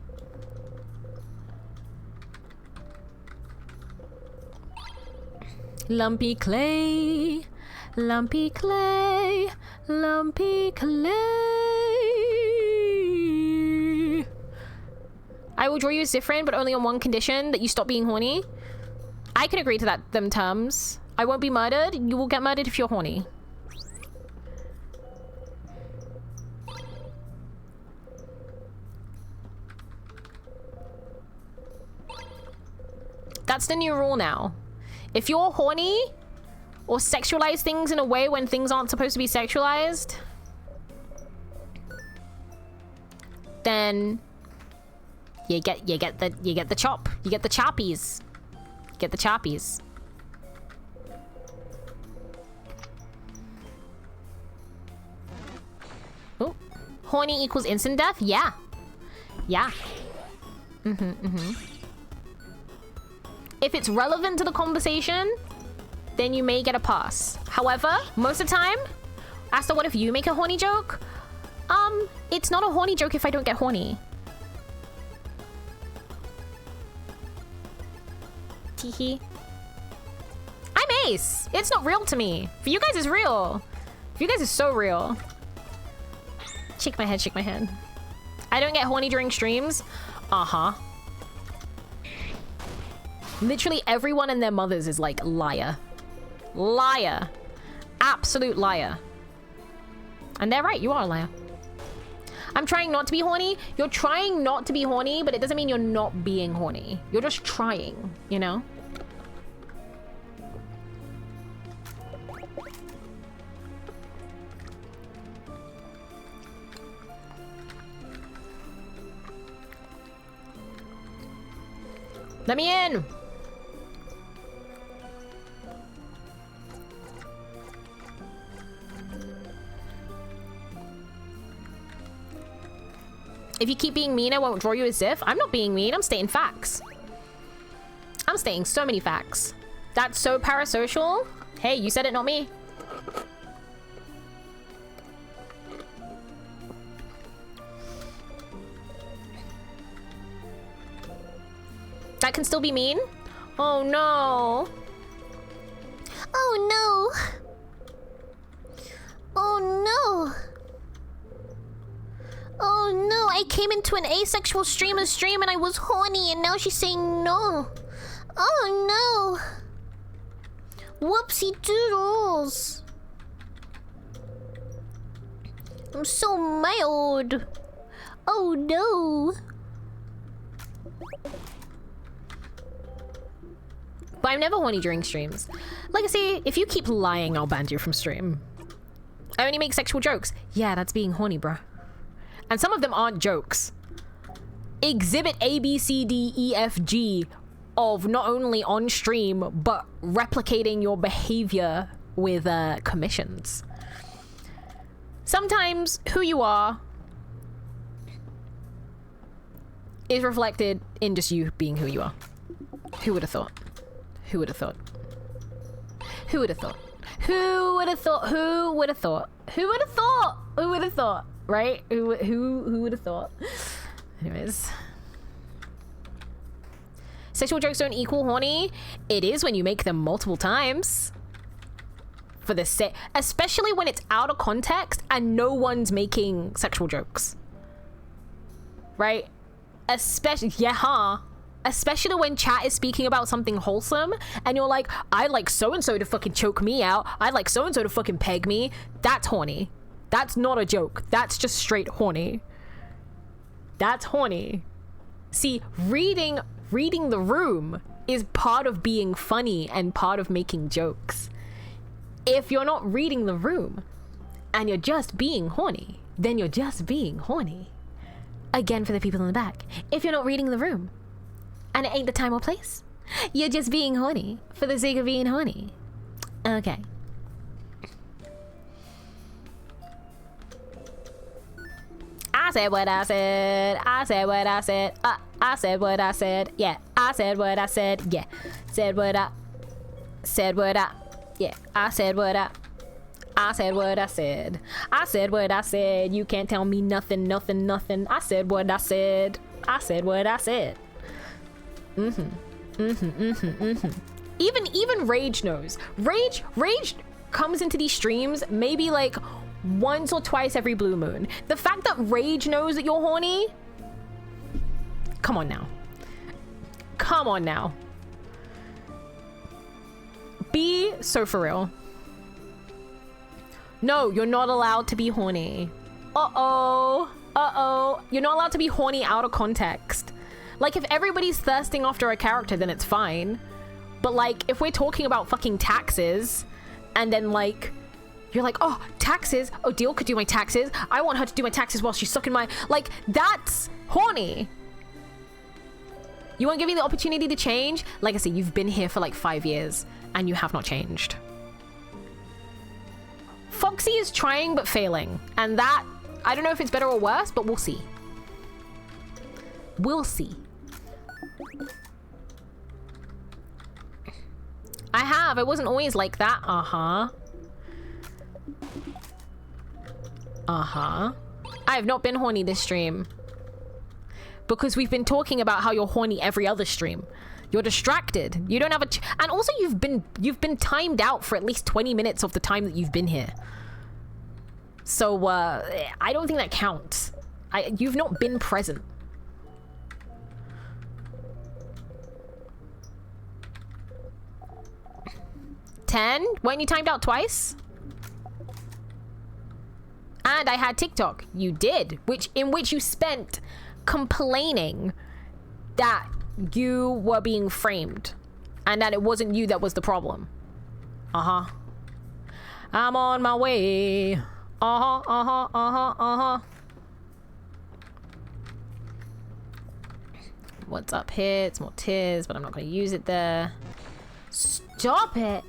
Lumpy clay, lumpy clay, lumpy clay. I will draw you a Zifrin, but only on one condition, that you stop being horny. I can agree to them terms. I won't be murdered. You will get murdered if you're horny. That's the new rule now. If you're horny or sexualize things in a way when things aren't supposed to be sexualized, then you get the chop. You get the choppies. Get the choppies. Oh, horny equals instant death? Yeah. Yeah. If it's relevant to the conversation, then you may get a pass. However, most of the time, as to what if you make a horny joke, it's not a horny joke if I don't get horny. Teehee. I'm Ace. It's not real to me. For you guys, it's real. For you guys, it's so real. Shake my head, shake my head. I don't get horny during streams. Uh-huh. Literally everyone and their mothers is like, liar. Liar. Absolute liar. And they're right, you are a liar. I'm trying not to be horny. You're trying not to be horny, but it doesn't mean you're not being horny. You're just trying, you know? Let me in! If you keep being mean, I won't draw you a Zif. I'm not being mean, I'm stating facts. I'm stating so many facts. That's so parasocial. Hey, you said it, not me. That can still be mean? Oh no. Oh no. Oh no. Oh no, I came into an asexual streamer's stream and I was horny and now she's saying no. Oh no. Whoopsie doodles. I'm so mild. Oh no. But I'm never horny during streams. Like I say, if you keep lying, I'll ban you from stream. I only make sexual jokes. Yeah, that's being horny, bruh. And some of them aren't jokes. Exhibit A, B, C, D, E, F, G of not only on stream, but replicating your behavior with commissions. Sometimes who you are is reflected in just you being who you are. Who would have thought? Who would have thought? Who would have thought? Who would have thought? Who would have thought? Who would have thought? Who would have thought? Right? Who would have thought? Anyways. Sexual jokes don't equal horny. It is when you make them multiple times. For the sake, especially when it's out of context and no one's making sexual jokes. Right? Especially, especially when chat is speaking about something wholesome and you're like, I'd like so-and-so to fucking choke me out. I'd like so-and-so to fucking peg me. That's horny. That's not a joke. That's just straight horny. That's horny. See, reading the room is part of being funny and part of making jokes. If you're not reading the room and you're just being horny, then you're just being horny. Again, for the people in the back, if you're not reading the room and it ain't the time or place, you're just being horny for the sake of being horny. Okay. I said what I said. I said what I said. I said what I said. Yeah. I said what I said. Yeah. Said what I. Said what I. Yeah. I said what I. I said what I said. I said what I said. You can't tell me nothing, nothing, nothing. I said what I said. I said what I said. Even Rage knows. Rage comes into these streams maybe like once or twice every blue moon. The fact that Rage knows that you're horny. Come on now. Come on now. Be so for real. No, you're not allowed to be horny. Uh-oh. Uh-oh. You're not allowed to be horny out of context. Like, if everybody's thirsting after a character, then it's fine. But, like, if we're talking about fucking taxes, and then, like, you're like, oh, taxes? Oh, Deal could do my taxes. I want her to do my taxes while she's sucking my... Like, that's horny. You want to give me the opportunity to change? Like I said, you've been here for, like, 5 years, and you have not changed. Foxy is trying but failing. And that... I don't know if it's better or worse, but we'll see. We'll see. I have. It wasn't always like that. Uh-huh. Uh-huh. I have not been horny this stream. Because we've been talking about how you're horny every other stream. You're distracted. You don't have a... and also you've been timed out for at least 20 minutes of the time that you've been here. So, I don't think that counts. You've not been present. $10? Weren't you timed out twice? And I had TikTok. You did. In which you spent complaining that you were being framed. And that it wasn't you that was the problem. Uh-huh. I'm on my way. Uh-huh, uh-huh, uh-huh, uh-huh. What's up here? It's more tears, but I'm not going to use it there. Stop it.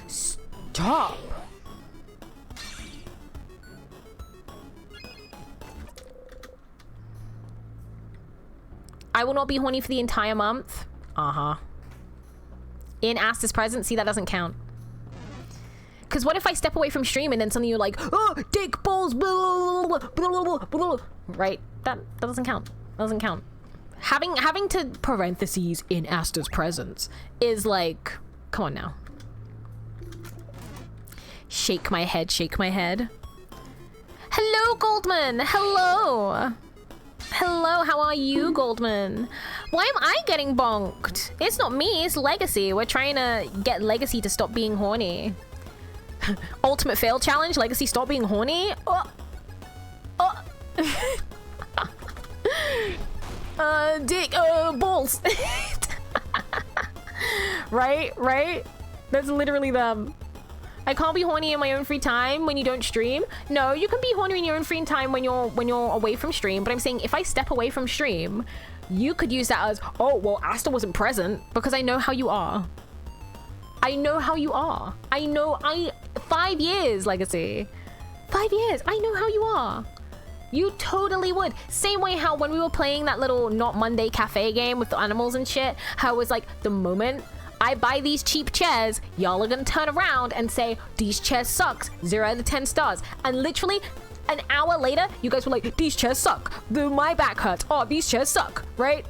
Stop. I will not be horny for the entire month. Uh-huh. In Asta's presence, see, that doesn't count. Because what if I step away from stream and then suddenly you're like, oh, dick balls, blah, blah, blah, blah, blah. Right? That doesn't count. That doesn't count. Having to parentheses in Asta's presence is like, come on now. Shake my head, shake my head. Hello, Goldman. Hello. Hello, how are you, Goldman? Why am I getting bonked? It's not me, it's Legacy. We're trying to get Legacy to stop being horny. Ultimate fail challenge, Legacy stop being horny? Dick, balls. Right? That's literally them. I can't be horny in my own free time when you don't stream. No, you can be horny in your own free time when you're away from stream. But I'm saying if I step away from stream, you could use that as, oh, well, Asta wasn't present because I know how you are. I know how you are. 5 years, Legacy. 5 years. I know how you are. You totally would. Same way how when we were playing that little Not Monday cafe game with the animals and shit, how it was like the moment I buy these cheap chairs, y'all are gonna turn around and say, these chairs sucks, 0 out of 10 stars. And literally an hour later, you guys were like, these chairs suck. My back hurts. Oh, these chairs suck, right?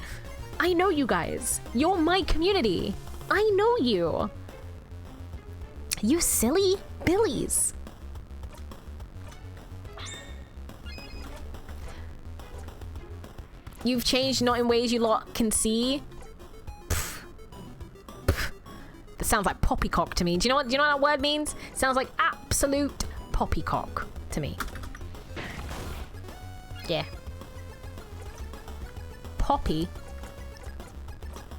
I know you guys. You're my community. I know you. You silly billies. You've changed not in ways you lot can see. That sounds like poppycock to me. Do you know what that word means? It sounds like absolute poppycock to me. Yeah. Poppy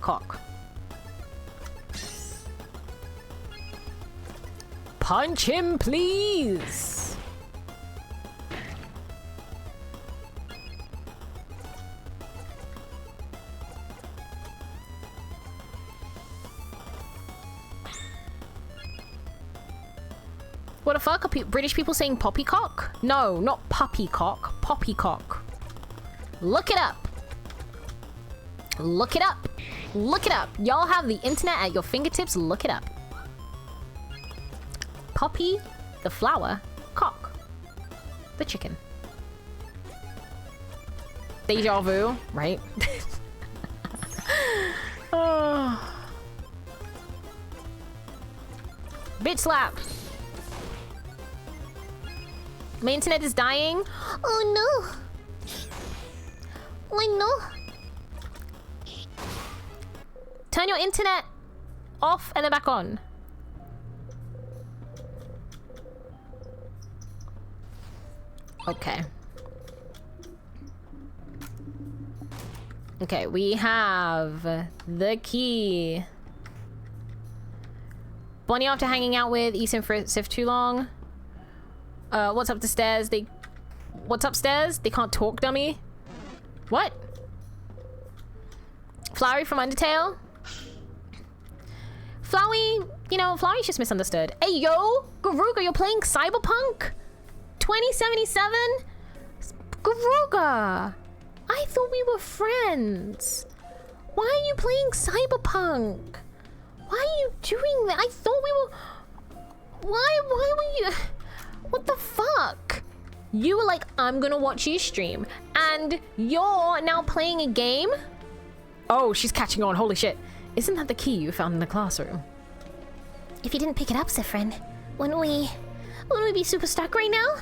cock. Punch him, please. What the fuck? Are British people saying poppycock? No, not puppycock. poppycock. Look it up. Look it up. Look it up. Y'all have the internet at your fingertips. Look it up. Poppy, the flower, cock, the chicken. Deja vu, right? Oh. Bitch slap. My internet is dying. Oh no. Oh no. Turn your internet off and then back on. Okay. Okay, we have the key. Bonnie after hanging out with Ethan for Sif too long. What's up the stairs? What's upstairs? They can't talk, dummy. What? Flowery from Undertale? Flowey, you know, Flowey's just misunderstood. Hey, yo! Garuga, you're playing Cyberpunk? 2077? Garuga! I thought we were friends. Why are you playing Cyberpunk? Why are you doing that? I thought we were... Why were you... What the fuck? You were like, I'm gonna watch you stream. And you're now playing a game? Oh, she's catching on. Holy shit. Isn't that the key you found in the classroom? If you didn't pick it up, Sifrin, wouldn't we be super stuck right now?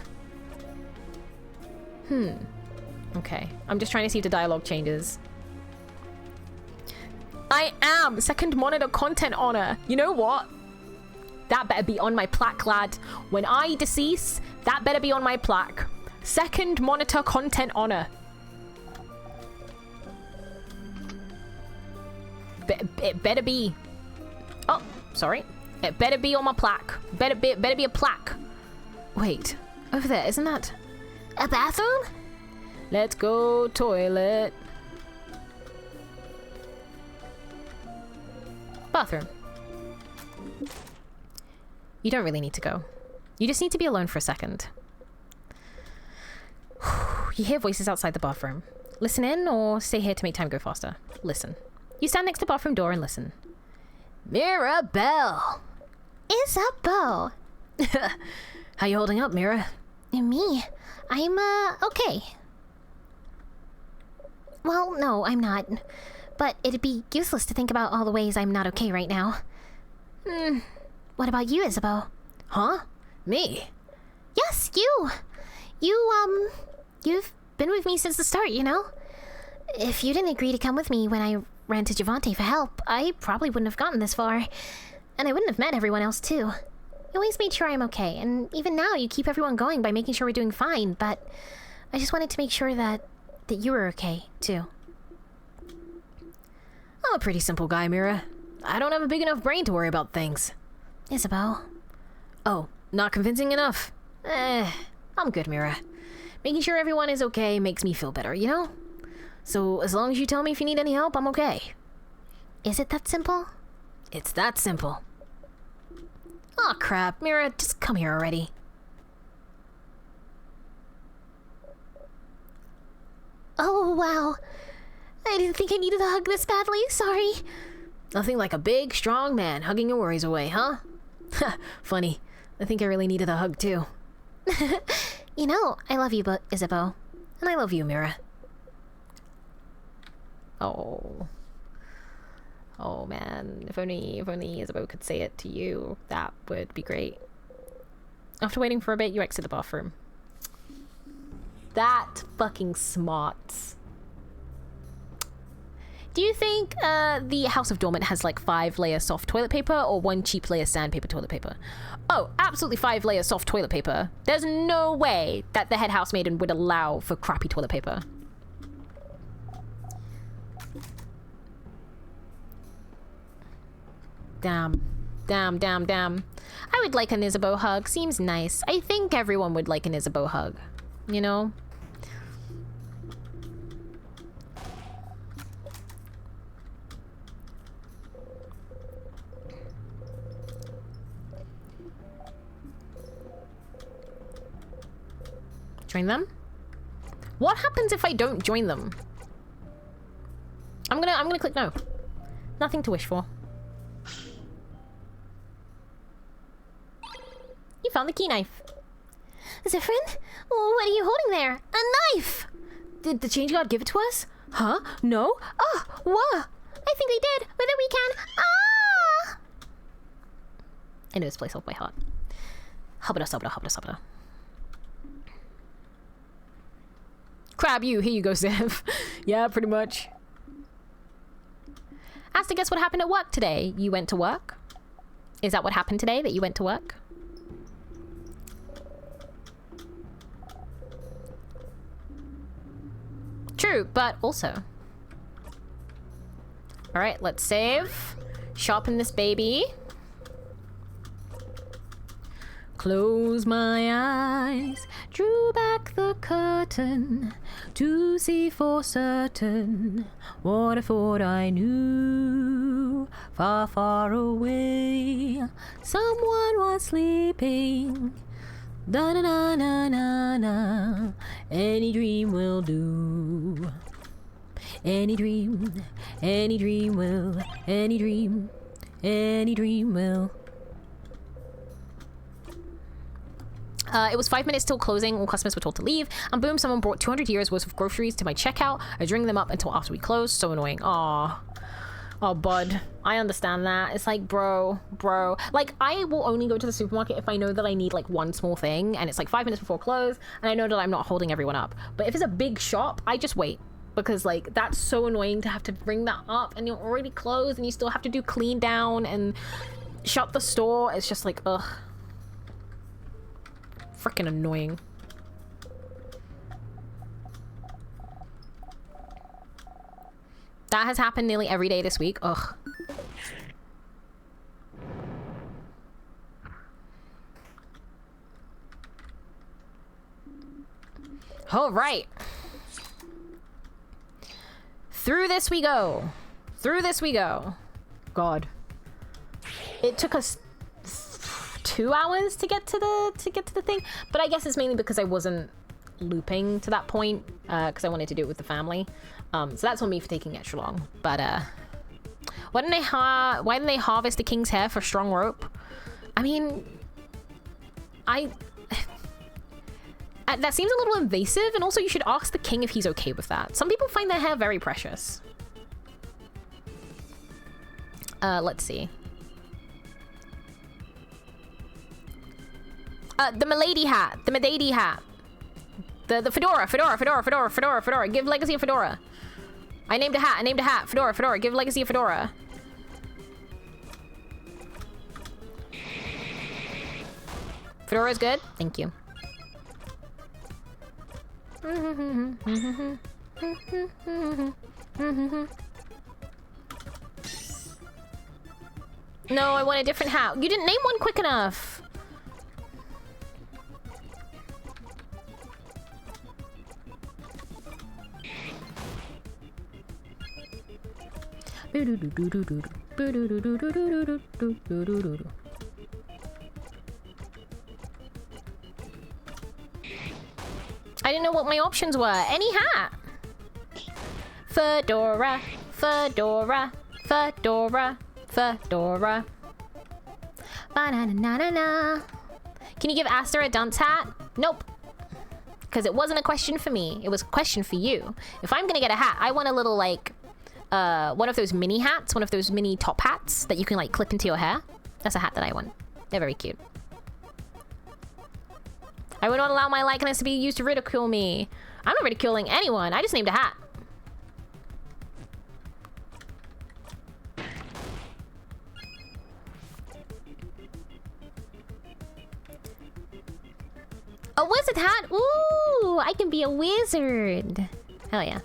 Okay. I'm just trying to see if the dialogue changes. I am second monitor content honor. You know what? That better be on my plaque, lad. When I decease, that better be on my plaque. Second monitor content honor. It better be. Oh, sorry. It better be on my plaque. Better be a plaque. Wait, over there, isn't that A bathroom? Let's go toilet. Bathroom. You don't really need to go. You just need to be alone for a second. You hear voices outside the bathroom. Listen in or stay here to make time go faster. Listen. You stand next to the bathroom door and listen. Mirabelle! Isabel. How you holding up, Mira? Me? I'm, okay. Well, no, I'm not. But it'd be useless to think about all the ways I'm not okay right now. What about you, Isabel? Huh? Me? Yes, you! You've been with me since the start, you know? If you didn't agree to come with me when I ran to Javante for help, I probably wouldn't have gotten this far. And I wouldn't have met everyone else, too. You always made sure I'm okay, and even now you keep everyone going by making sure we're doing fine, but I just wanted to make sure that you were okay, too. I'm a pretty simple guy, Mira. I don't have a big enough brain to worry about things. Isabel. Oh, not convincing enough? I'm good, Mira. Making sure everyone is okay makes me feel better, you know? So as long as you tell me if you need any help, I'm okay. Is it that simple? It's that simple. Aw, crap. Mira, just come here already. Oh, wow. I didn't think I needed a hug this badly. Sorry. Nothing like a big, strong man hugging your worries away, huh? Funny. I think I really needed a hug, too. You know, I love you, Isabeau. And I love you, Mira. Oh man, if only Isabeau could say it to you, that would be great. After waiting for a bit, you exit the bathroom. That fucking smarts. Do you think the House of Dormant has like 5-layer soft toilet paper or 1 cheap layer sandpaper toilet paper? Oh, absolutely 5-layer soft toilet paper. There's no way that the head housemaiden would allow for crappy toilet paper. Damn. I would like an Isabeau hug. Seems nice. I think everyone would like an Isabeau hug. You know? Join them? What happens if I don't join them? I'm gonna click no. Nothing to wish for. You found the key knife. Zephyrin? What are you holding there? A knife! Did the change guard give it to us? Huh? No? Oh, whoa! I think they did. Whether we can. Ah! I know this place off by heart. Hubba subba hubba subba. Crab you, here you go, Ziv. Yeah, pretty much. Asked to guess what happened at work today. You went to work? Is that what happened today, that you went to work? True, but also. Alright, let's save. Sharpen this baby. Close my eyes, drew back the curtain to see for certain what I thought I knew. Far, far away, someone was sleeping. Da na na na na na. Any dream will do. Any dream will. Any dream, any dream will. It was 5 minutes till closing. All customers were told to leave. And boom, someone brought 200 years worth of groceries to my checkout. I dring them up until after we closed. So annoying. Aw. Oh, bud. I understand that. It's like, bro. Like, I will only go to the supermarket if I know that I need, like, one small thing. And it's, like, 5 minutes before close. And I know that I'm not holding everyone up. But if it's a big shop, I just wait. Because, like, that's so annoying to have to bring that up. And you're already closed. And you still have to do clean down and shut the store. It's just like, ugh. Freaking annoying. That has happened nearly every day this week. Ugh. All right. Through this we go. Through this we go. God. It took us 2 hours to get to the thing, but I guess it's mainly because I wasn't looping to that point because I wanted to do it with the family. So that's on me for taking extra long. But why didn't they harvest the king's hair for strong rope? I mean, that seems a little invasive, and also you should ask the king if he's okay with that. Some people find their hair very precious. Let's see. The milady hat. The milady hat. The fedora. Give legacy a fedora. I named a hat. Fedora. Give legacy a fedora. Fedora is good? Thank you. No, I want a different hat. You didn't name one quick enough. I didn't know what my options were. Any hat. Fedora. Ba-na-na-na-na-na. Can you give Aster a dunce hat? Nope. Because it wasn't a question for me. It was a question for you. If I'm gonna get a hat, I want a little, like, one of those mini hats, one of those mini top hats that you can, like, clip into your hair. That's a hat that I want. They're very cute. I would not allow my likeness to be used to ridicule me. I'm not ridiculing anyone. I just named a hat. A wizard hat? Ooh, I can be a wizard. Hell yeah.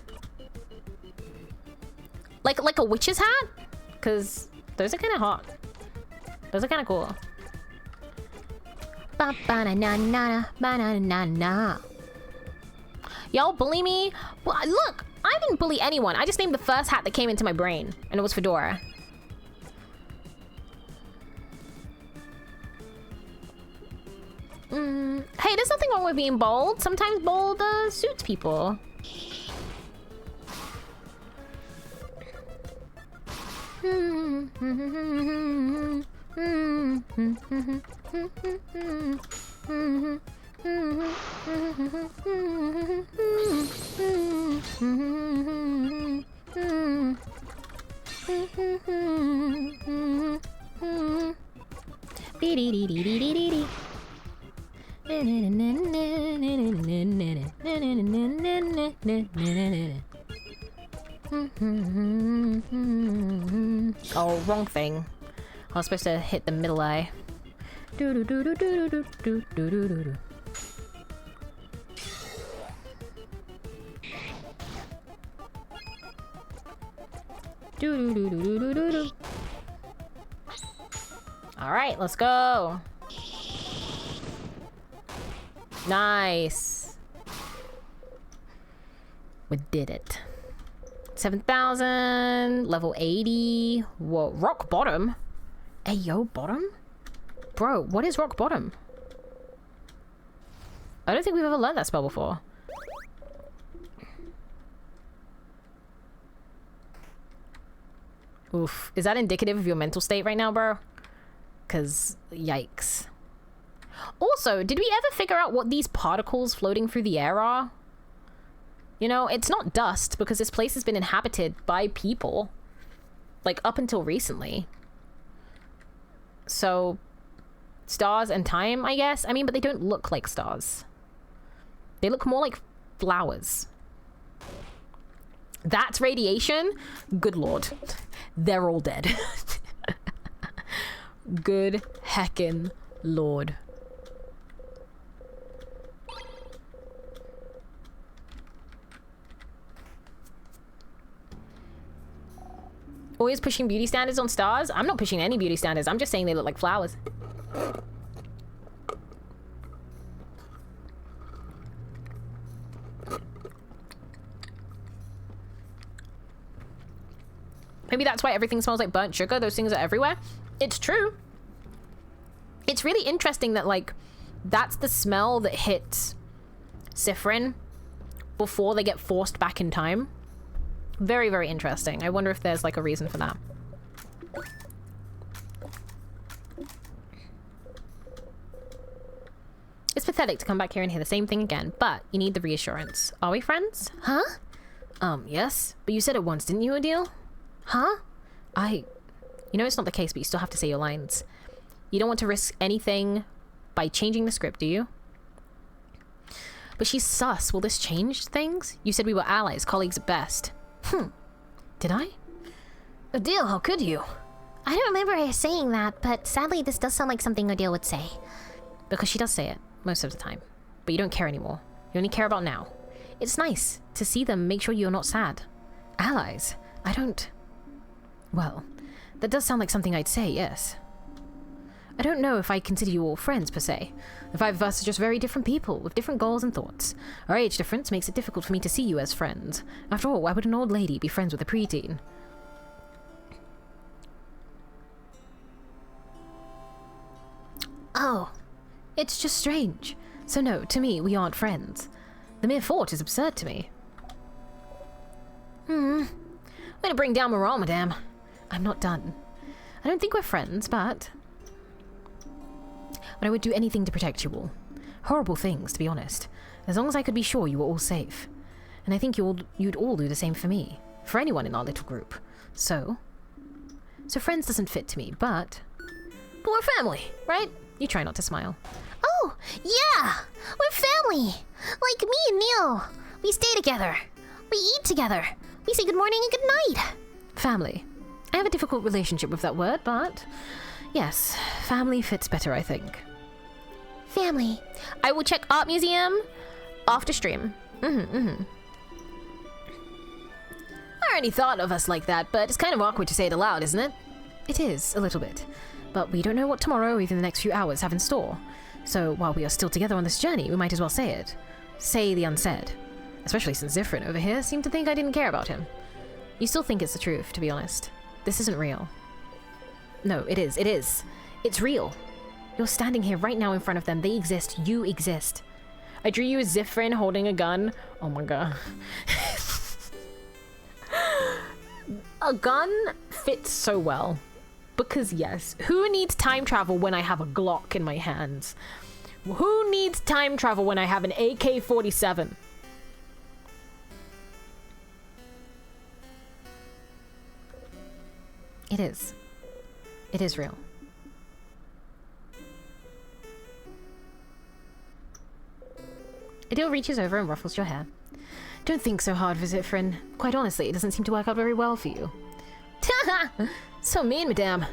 Like a witch's hat? Because those are kind of hot. Those are kind of cool. Ba-ba-na-na-na-na-ba-na-na-na. Y'all bully me? Well, look, I didn't bully anyone. I just named the first hat that came into my brain, and it was fedora. Hey, there's nothing wrong with being bold. Sometimes bold suits people. Oh, wrong thing. I was supposed to hit the middle eye. All right, let's go. Nice. We did it. 7,000, level 80. Whoa, rock bottom? Ayo, bottom? Bro, what is rock bottom? I don't think we've ever learned that spell before. Oof. Is that indicative of your mental state right now, bro? Because, yikes. Also, did we ever figure out what these particles floating through the air are? You know, it's not dust because this place has been inhabited by people. Like, up until recently. So, stars and time, I guess? I mean, but they don't look like stars. They look more like flowers. That's radiation? Good lord. They're all dead. Good heckin' lord. Always pushing beauty standards on stars? I'm not pushing any beauty standards. I'm just saying they look like flowers. Maybe that's why everything smells like burnt sugar. Those things are everywhere. It's true. It's really interesting that, like, that's the smell that hits Sifrin before they get forced back in time. Very, very interesting. I wonder if there's, like, a reason for that. It's pathetic to come back here and hear the same thing again, but you need the reassurance. Are we friends? Huh? Yes. But you said it once, didn't you, Adil? Huh? You know it's not the case, but you still have to say your lines. You don't want to risk anything by changing the script, do you? But she's sus. Will this change things? You said we were allies, colleagues at best. Did I? Adil, how could you? I don't remember her saying that, but sadly this does sound like something Adil would say. Because she does say it, most of the time. But you don't care anymore. You only care about now. It's nice to see them make sure you're not sad. Allies? I don't... Well, that does sound like something I'd say, yes. I don't know if I consider you all friends, per se. The five of us are just very different people, with different goals and thoughts. Our age difference makes it difficult for me to see you as friends. After all, why would an old lady be friends with a preteen? Oh, it's just strange. So no, to me, we aren't friends. The mere thought is absurd to me. Way to bring down morale, madame. I'm not done. I don't think we're friends, but I would do anything to protect you all. Horrible things, to be honest. As long as I could be sure you were all safe. And I think you'd all do the same for me. For anyone in our little group. So friends doesn't fit to me, but we're family, right? You try not to smile. Oh, yeah! We're family! Like me and Neil. We stay together. We eat together. We say good morning and good night. Family. I have a difficult relationship with that word, but yes, family fits better, I think. Family. I will check art museum after stream. I already thought of us like that, but it's kind of awkward to say it aloud, isn't it? It is, a little bit. But we don't know what tomorrow or even the next few hours have in store. So while we are still together on this journey, we might as well say it. Say the unsaid. Especially since Zifrin over here seemed to think I didn't care about him. You still think it's the truth, to be honest. This isn't real. No, it is. It is. It's real. You're standing here right now in front of them. They exist. You exist. I drew you as Zifrin holding a gun. Oh my god. A gun fits so well. Because yes, who needs time travel when I have a Glock in my hands? Who needs time travel when I have an AK-47? It is. It is real. Adil reaches over and ruffles your hair. Don't think so hard, Zifrin. Quite honestly, it doesn't seem to work out very well for you. So mean, madame.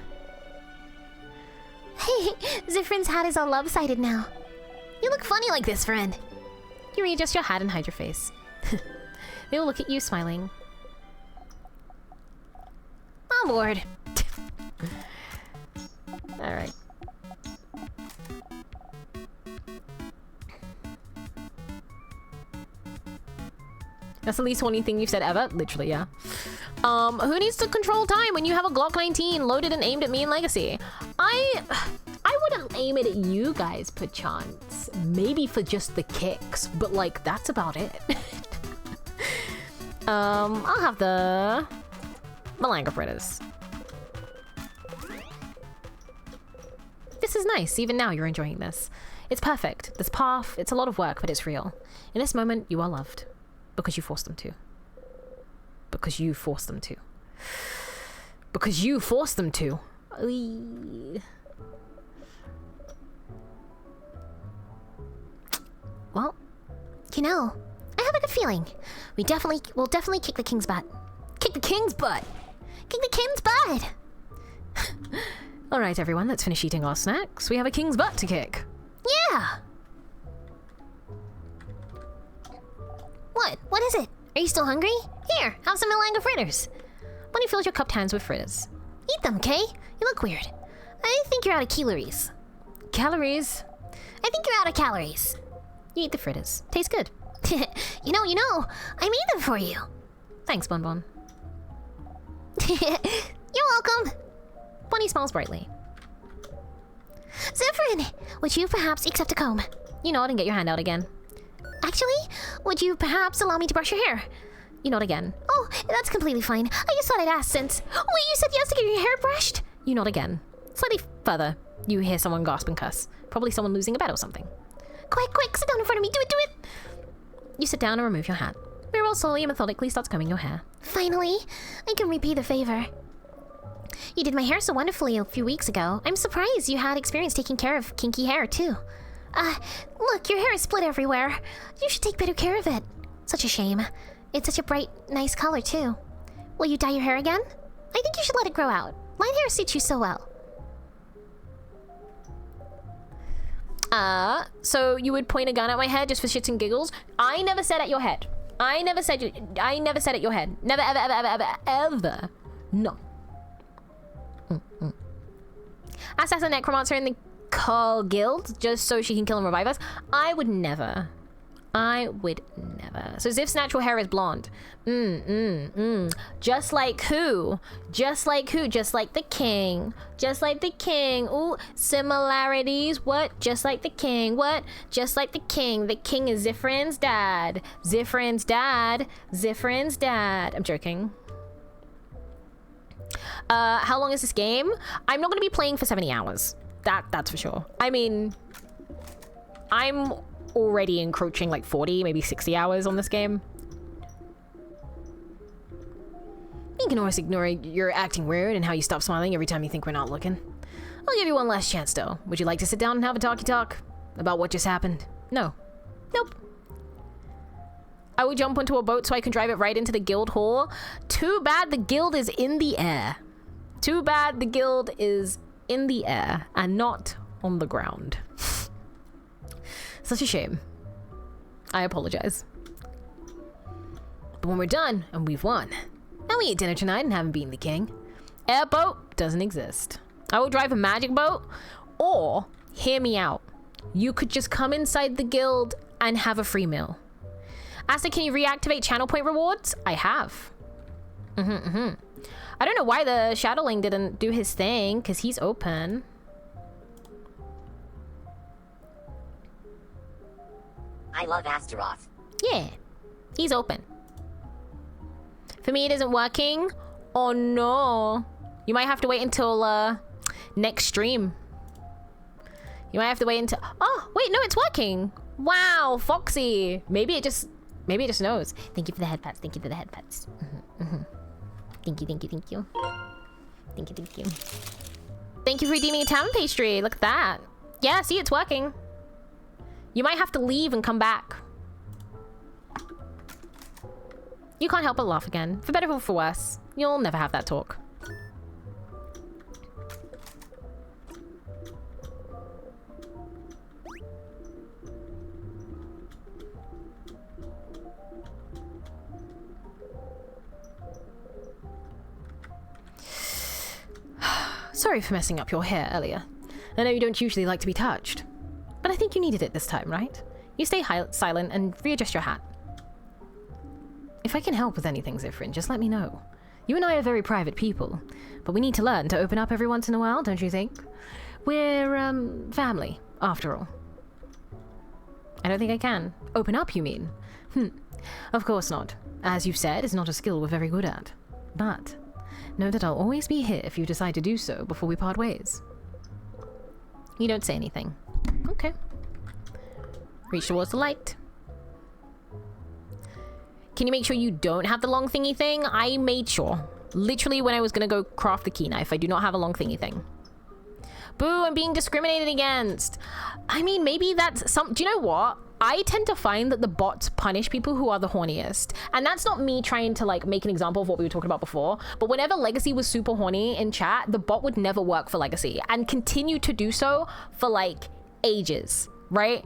Hey, Zifrin's hat is all lopsided now. You look funny like this, friend. You readjust your hat and hide your face. They will look at you, smiling. On board. Alright. That's the least horny thing you've said ever. Literally, yeah. Who needs to control time when you have a Glock 19 loaded and aimed at me in Legacy? I wouldn't aim it at you guys, perchance. Maybe for just the kicks, but like, that's about it. I'll have the Malanga Fritters. This is nice. Even now, you're enjoying this. It's perfect. This path, it's a lot of work, but it's real. In this moment, you are loved. Because you forced them to. Because you forced them to. Because you forced them to. Well, you know, I have a good feeling. We'll definitely kick the king's butt. Kick the king's butt! Kick the king's butt! Alright, everyone, let's finish eating our snacks. We have a king's butt to kick. Yeah! What? What is it? Are you still hungry? Here, have some Malanga fritters. Bunny fills your cupped hands with fritters. Eat them, Kay. You look weird. I think you're out of calories. Calories? I think you're out of calories. You eat the fritters. Tastes good. You know, I made them for you. Thanks, Bon Bon. You're welcome. Bunny smiles brightly. Zifrin, would you perhaps accept a comb? You nod and get your hand out again. Actually, would you perhaps allow me to brush your hair? You nod again. Oh, that's completely fine. I just thought I'd ask since... Wait, you said yes to get your hair brushed? You nod again. Slightly further, you hear someone gasp and cuss. Probably someone losing a bet or something. Quick, sit down in front of me. Do it. You sit down and remove your hat. Mirror slowly and methodically starts combing your hair. Finally, I can repay the favor. You did my hair so wonderfully a few weeks ago. I'm surprised you had experience taking care of kinky hair, too. Look, your hair is split everywhere. You should take better care of it. Such a shame. It's such a bright, nice color, too. Will you dye your hair again? I think you should let it grow out. Light hair suits you so well. So you would point a gun at my head just for shits and giggles? I never said at your head. I never said at your head. Never, ever. No. Assassin Necromancer in the Carl Guild, just so she can kill and revive us? I would never. So Zif's natural hair is blonde. Just like who? Just like the king. Ooh, similarities. What? Just like the king. What? Just like the king. The king is Zifrin's dad. Zifrin's dad. I'm joking. How long is this game? I'm not going to be playing for 70 hours. That's for sure. I mean, I'm already encroaching like 40, maybe 60 hours on this game. You can always ignore your acting weird and how you stop smiling every time you think we're not looking. I'll give you one last chance, though. Would you like to sit down and have a talk about what just happened? No. Nope. I will jump onto a boat so I can drive it right into the guild hall. Too bad the guild is in the air. And not on the ground. Such a shame. I apologize. But when we're done and we've won, and we eat dinner tonight and haven't beaten the king, airboat doesn't exist. I will drive a magic boat, or, hear me out, you could just come inside the guild and have a free meal. Asta, can you reactivate channel point rewards? I have. I don't know why the Shadowling didn't do his thing, because he's open. I love Astaroth. Yeah, he's open. For me, it isn't working. Oh no. You might have to wait until next stream. You might have to wait until... Oh, wait, no, it's working. Wow, Foxy. Maybe it just knows. Thank you for the head pats. Thank you for the head pats. Thank you, thank you, thank you. Thank you, thank you. Thank you for redeeming a town pastry. Look at that. Yeah, see, it's working. You might have to leave and come back. You can't help but laugh again. For better or for worse, you'll never have that talk. Sorry for messing up your hair earlier. I know you don't usually like to be touched, but I think you needed it this time, right? You stay silent and readjust your hat. If I can help with anything, Zifrin, just let me know. You and I are very private people, but we need to learn to open up every once in a while, don't you think? We're, family, after all. I don't think I can. Open up, you mean? Of course not. As you've said, it's not a skill we're very good at. But know that I'll always be here if you decide to do so before we part ways. You don't say anything. Okay. Reach towards the light. Can you make sure you don't have the long thingy thing? I made sure. Literally when I was gonna go craft the key knife, I do not have a long thingy thing. Boo, I'm being discriminated against. I mean, maybe that's some... Do you know what? I tend to find that the bots punish people who are the horniest. And that's not me trying to like make an example of what we were talking about before. But whenever Legacy was super horny in chat, the bot would never work for Legacy and continue to do so for like ages, right?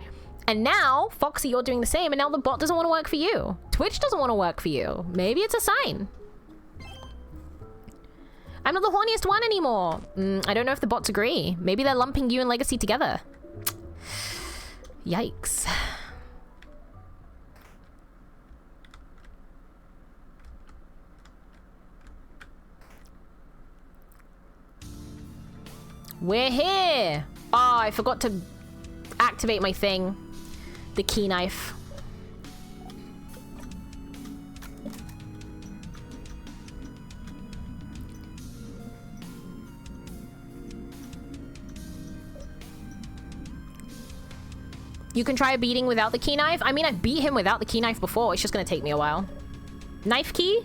And now, Foxy, you're doing the same, and now the bot doesn't want to work for you. Twitch doesn't want to work for you. Maybe it's a sign. I'm not the horniest one anymore. I don't know if the bots agree. Maybe they're lumping you and Legacy together. Yikes. We're here! Oh, I forgot to activate my thing. The key knife. You can try a beating without the key knife. I mean, I've beat him without the key knife before. It's just gonna take me a while. Knife key?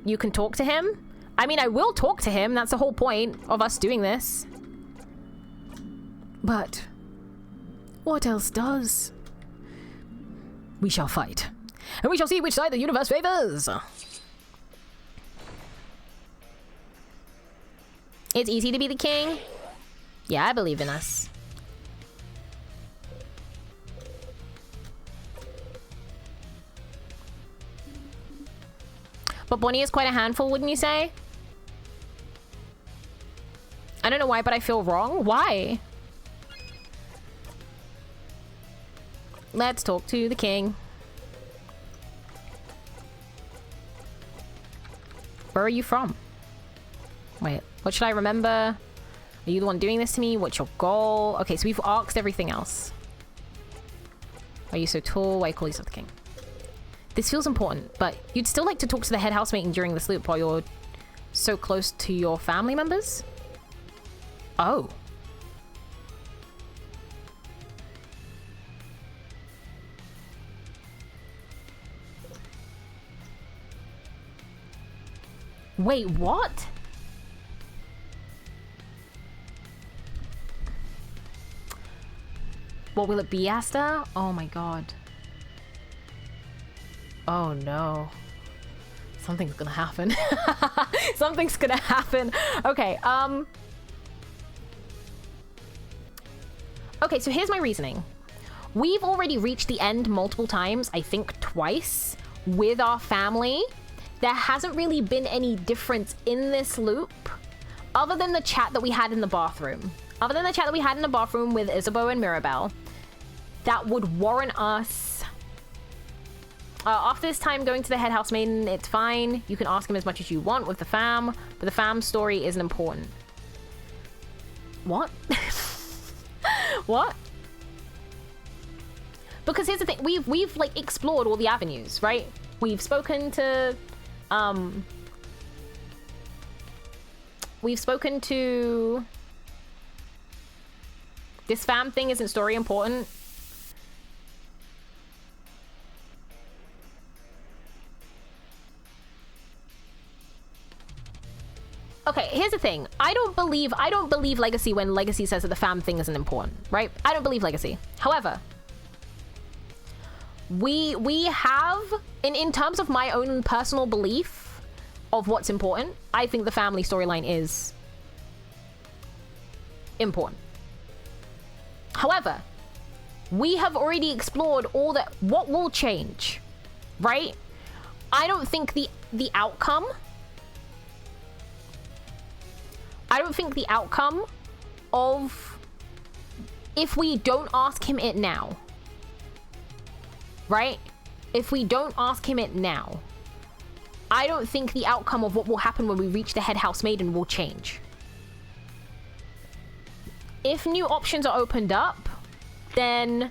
You can talk to him? I mean, I will talk to him. That's the whole point of us doing this. But what else does? We shall fight. And we shall see which side the universe favors. It's easy to be the king. Yeah, I believe in us. But Bonnie is quite a handful, wouldn't you say? I don't know why, but I feel wrong. Why? Let's talk to the king. Where are you from? Wait, what should I remember? Are you the one doing this to me? What's your goal? Okay, so we've asked everything else. Why are you so tall? Why call yourself the king? This feels important, but you'd still like to talk to the head housemate during this loop while you're so close to your family members? Oh. Wait, what? What will it be, Asta? Oh my god. Oh no. Something's gonna happen. Something's gonna happen. Okay, okay, so here's my reasoning. We've already reached the end multiple times, I think twice, with our family. There hasn't really been any difference in this loop, other than the chat that we had in the bathroom. Other than the chat that we had in the bathroom with Isabeau and Mirabelle, that would warrant us... after this time going to the head housemaiden, it's fine. You can ask him as much as you want with the fam, but the fam story isn't important. What? What? Because here's the thing, we've like explored all the avenues, right? We've spoken to this fam thing. Isn't story important? Okay, here's the thing. I don't believe Legacy when Legacy says that the fam thing isn't important, right? I don't believe Legacy. However, we have, in terms of my own personal belief of what's important, I think the family storyline is important. However, we have already explored all that, what will change, right? I don't think the outcome of if we don't ask him it now, right? If we don't ask him it now, I don't think the outcome of what will happen when we reach the head house maiden will change. If new options are opened up, then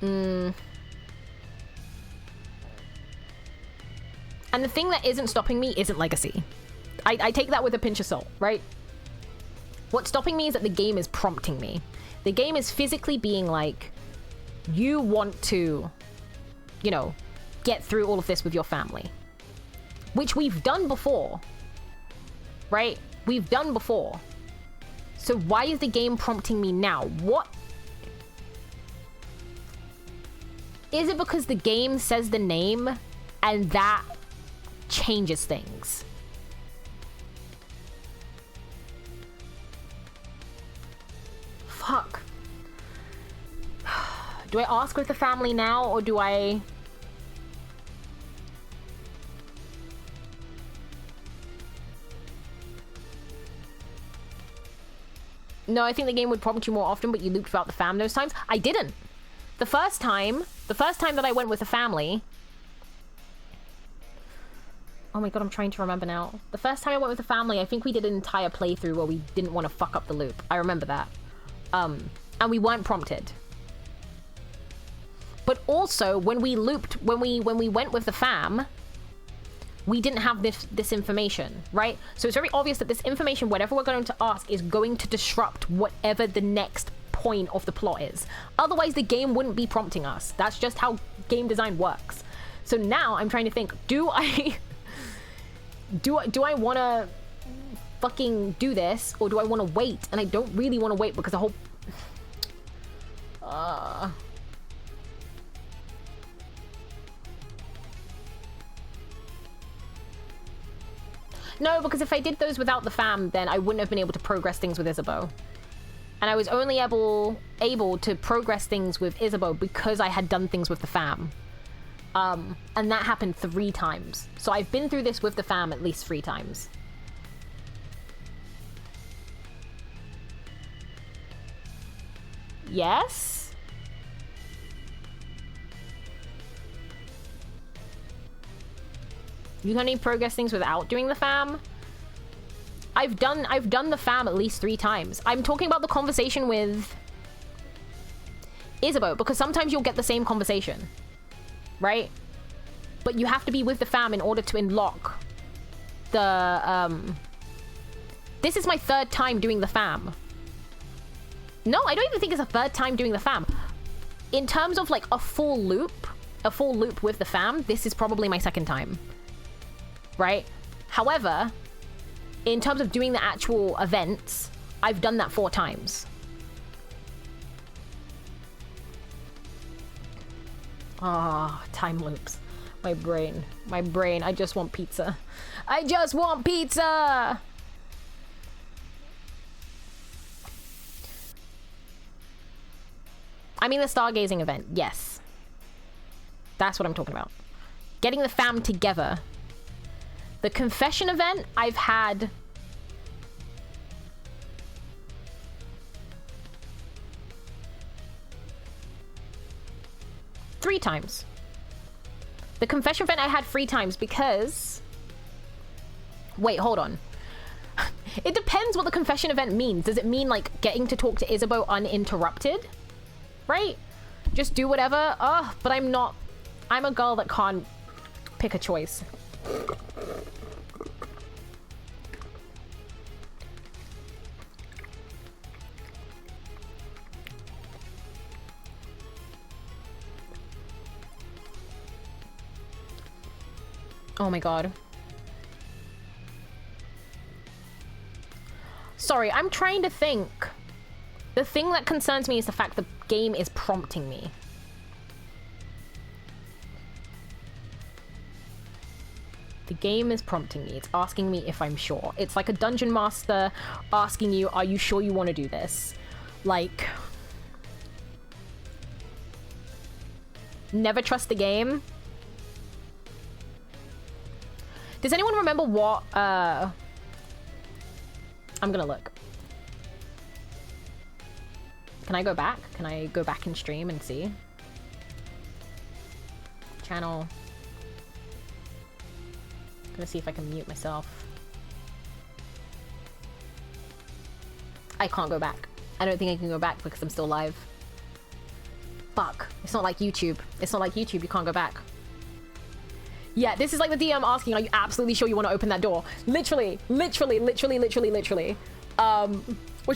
and the thing that isn't stopping me isn't Legacy. I take that with a pinch of salt, right? What's stopping me is that the game is prompting me. The game is physically being like, you want to, you know, get through all of this with your family. Which we've done before, right? We've done before. So why is the game prompting me now? What? Is it because the game says the name and that changes things? Fuck. Do I ask with the family now, or do I... No, I think the game would prompt you more often, but you looped without the fam those times. I didn't. The first time that I went with the family... Oh my god, I'm trying to remember now. The first time I went with the family, I think we did an entire playthrough where we didn't want to fuck up the loop. I remember that. And we weren't prompted. But also, when we looped, when we went with the fam, we didn't have this information, right? So it's very obvious that this information, whatever we're going to ask, is going to disrupt whatever the next point of the plot is. Otherwise, the game wouldn't be prompting us. That's just how game design works. So now I'm trying to think, do I want to fucking do this, or do I want to wait? And I don't really want to wait because the whole... No, because if I did those without the fam, then I wouldn't have been able to progress things with Isabeau. And I was only able to progress things with Isabeau because I had done things with the fam. And that happened 3 times. So I've been through this with the fam at least 3 times. Yes? You can only progress things without doing the fam? I've done the fam at least 3 times. I'm talking about the conversation with Isabeau, because sometimes you'll get the same conversation, right? But you have to be with the fam in order to unlock the, This is my 3rd time doing the fam. No, I don't even think it's a 3rd time doing the fam. In terms of like a full loop with the fam, this is probably my 2nd time. Right? However, in terms of doing the actual events, I've done that 4 times. Ah, time loops. My brain. I just want pizza. I just want pizza! I mean the stargazing event, yes. That's what I'm talking about. Getting the fam together. The confession event, I've had... three times. The confession event I had 3 times because... Wait, hold on. It depends what the confession event means. Does it mean like getting to talk to Isabeau uninterrupted? Right? Just do whatever. But I'm not. I'm a girl that can't pick a choice. Oh my god. Sorry, I'm trying to think. The thing that concerns me is the fact the game is prompting me. The game is prompting me. It's asking me if I'm sure. It's like a dungeon master asking you, are you sure you want to do this? Like... Never trust the game. Does anyone remember what, I'm gonna look. Can I go back? Can I go back in stream and see? Channel. Gonna see if I can mute myself. I can't go back. I don't think I can go back because I'm still live. Fuck. It's not like YouTube. It's not like YouTube. You can't go back. Yeah, this is like the DM asking, are you absolutely sure you want to open that door? Literally. Which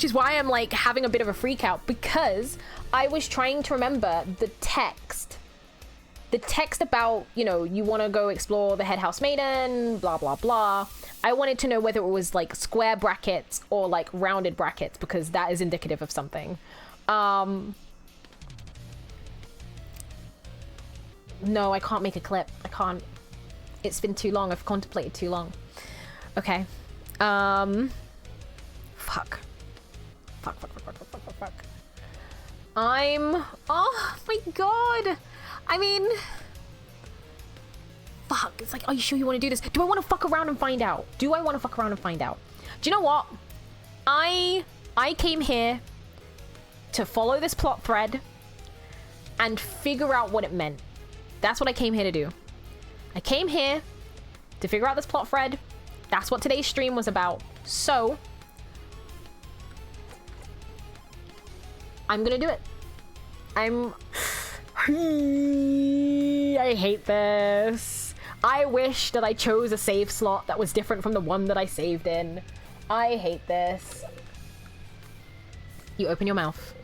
is why I'm like having a bit of a freak out, because I was trying to remember the text. The text about, you know, you want to go explore the head house maiden, blah, blah, blah. I wanted to know whether it was like square brackets or like rounded brackets, because that is indicative of something. No, I can't make a clip. I can't. It's been too long. I've contemplated too long. Okay. Fuck. Fuck. Oh my god. I mean... Fuck. It's like, are you sure you want to do this? Do I want to fuck around and find out? Do you know what? I came here to follow this plot thread and figure out what it meant. That's what I came here to do. I came here to figure out this plot thread. That's what today's stream was about. So, I'm gonna do it. I hate this. I wish that I chose a save slot that was different from the one that I saved in. I hate this. You open your mouth.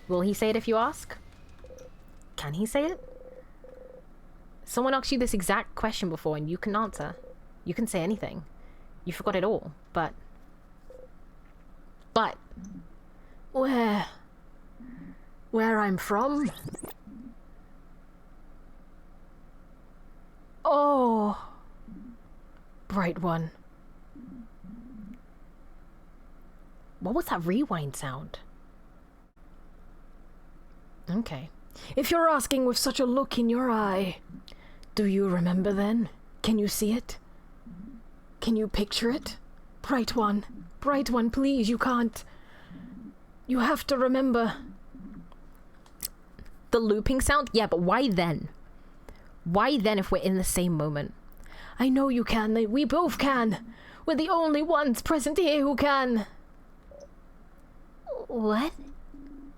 Will he say it if you ask? Can he say it? Someone asked you this exact question before and you can answer. You can say anything. You forgot it all, but... Where I'm from? Oh. Bright one. What was that rewind sound? Okay. If you're asking with such a look in your eye, do you remember then? Can you see it? Can you picture it? Bright one, please, you can't. You have to remember. The looping sound? Yeah, but why then? Why then if we're in the same moment? I know you can, we both can. We're the only ones present here who can. What?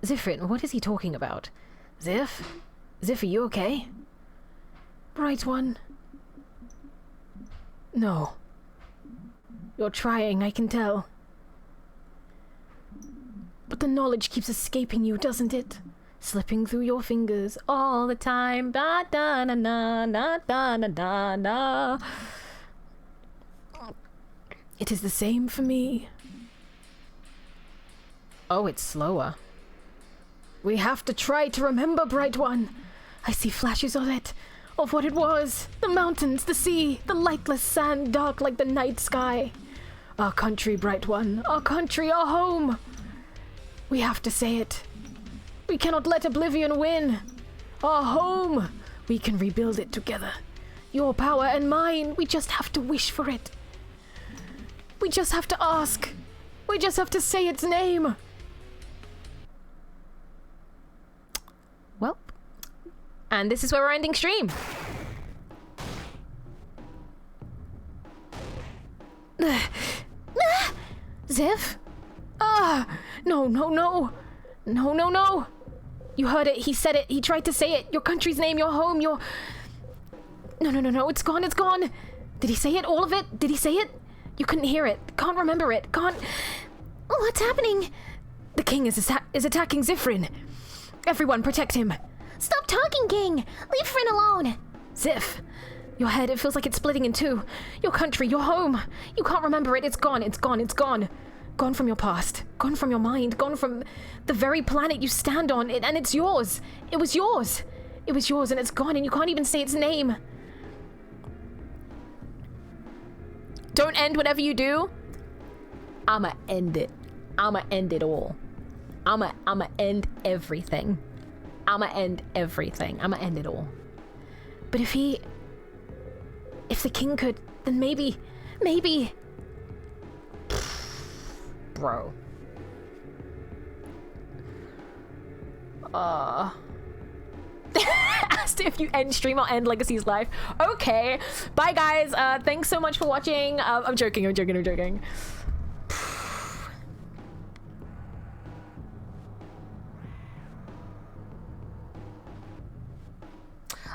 Zifrin, what is he talking about? Ziff? Ziff, are you okay? Bright one. No. You're trying, I can tell. But the knowledge keeps escaping you, doesn't it? Slipping through your fingers all the time. Da da na na na da na da na. It is the same for me. Oh, it's slower. We have to try to remember, Bright One. I see flashes of it. Of what it was. The mountains, the sea, the lightless sand dark like the night sky. Our country, Bright One. Our country, our home. We have to say it. We cannot let oblivion win. Our home. We can rebuild it together. Your power and mine. We just have to wish for it. We just have to ask. We just have to say its name. Well, and this is where we're ending stream. Ziff? Ah! No, no, no. No, no, no. You heard it. He said it. He tried to say it. Your country's name, your home, your... No, no, no, no. It's gone. It's gone. Did he say it? All of it? Did he say it? You couldn't hear it. Can't remember it. Can't... What's happening? The king is attacking Zifrin. Everyone protect him. Stop talking, King. Leave Fryn alone. Ziff. Your head, it feels like it's splitting in two. Your country, your home. You can't remember it. It's gone. It's gone. It's gone. Gone from your past. Gone from your mind. Gone from the very planet you stand on. And it's yours. It was yours. It was yours and it's gone and you can't even say its name. Don't end whatever you do. I'ma end it. I'ma end it all. I'ma end everything. I'ma end everything. I'ma end it all. But if the king could, then maybe. Bro. Asked if you end stream, I'll end Legacy's life. Okay. Bye, guys. Thanks so much for watching. I'm joking.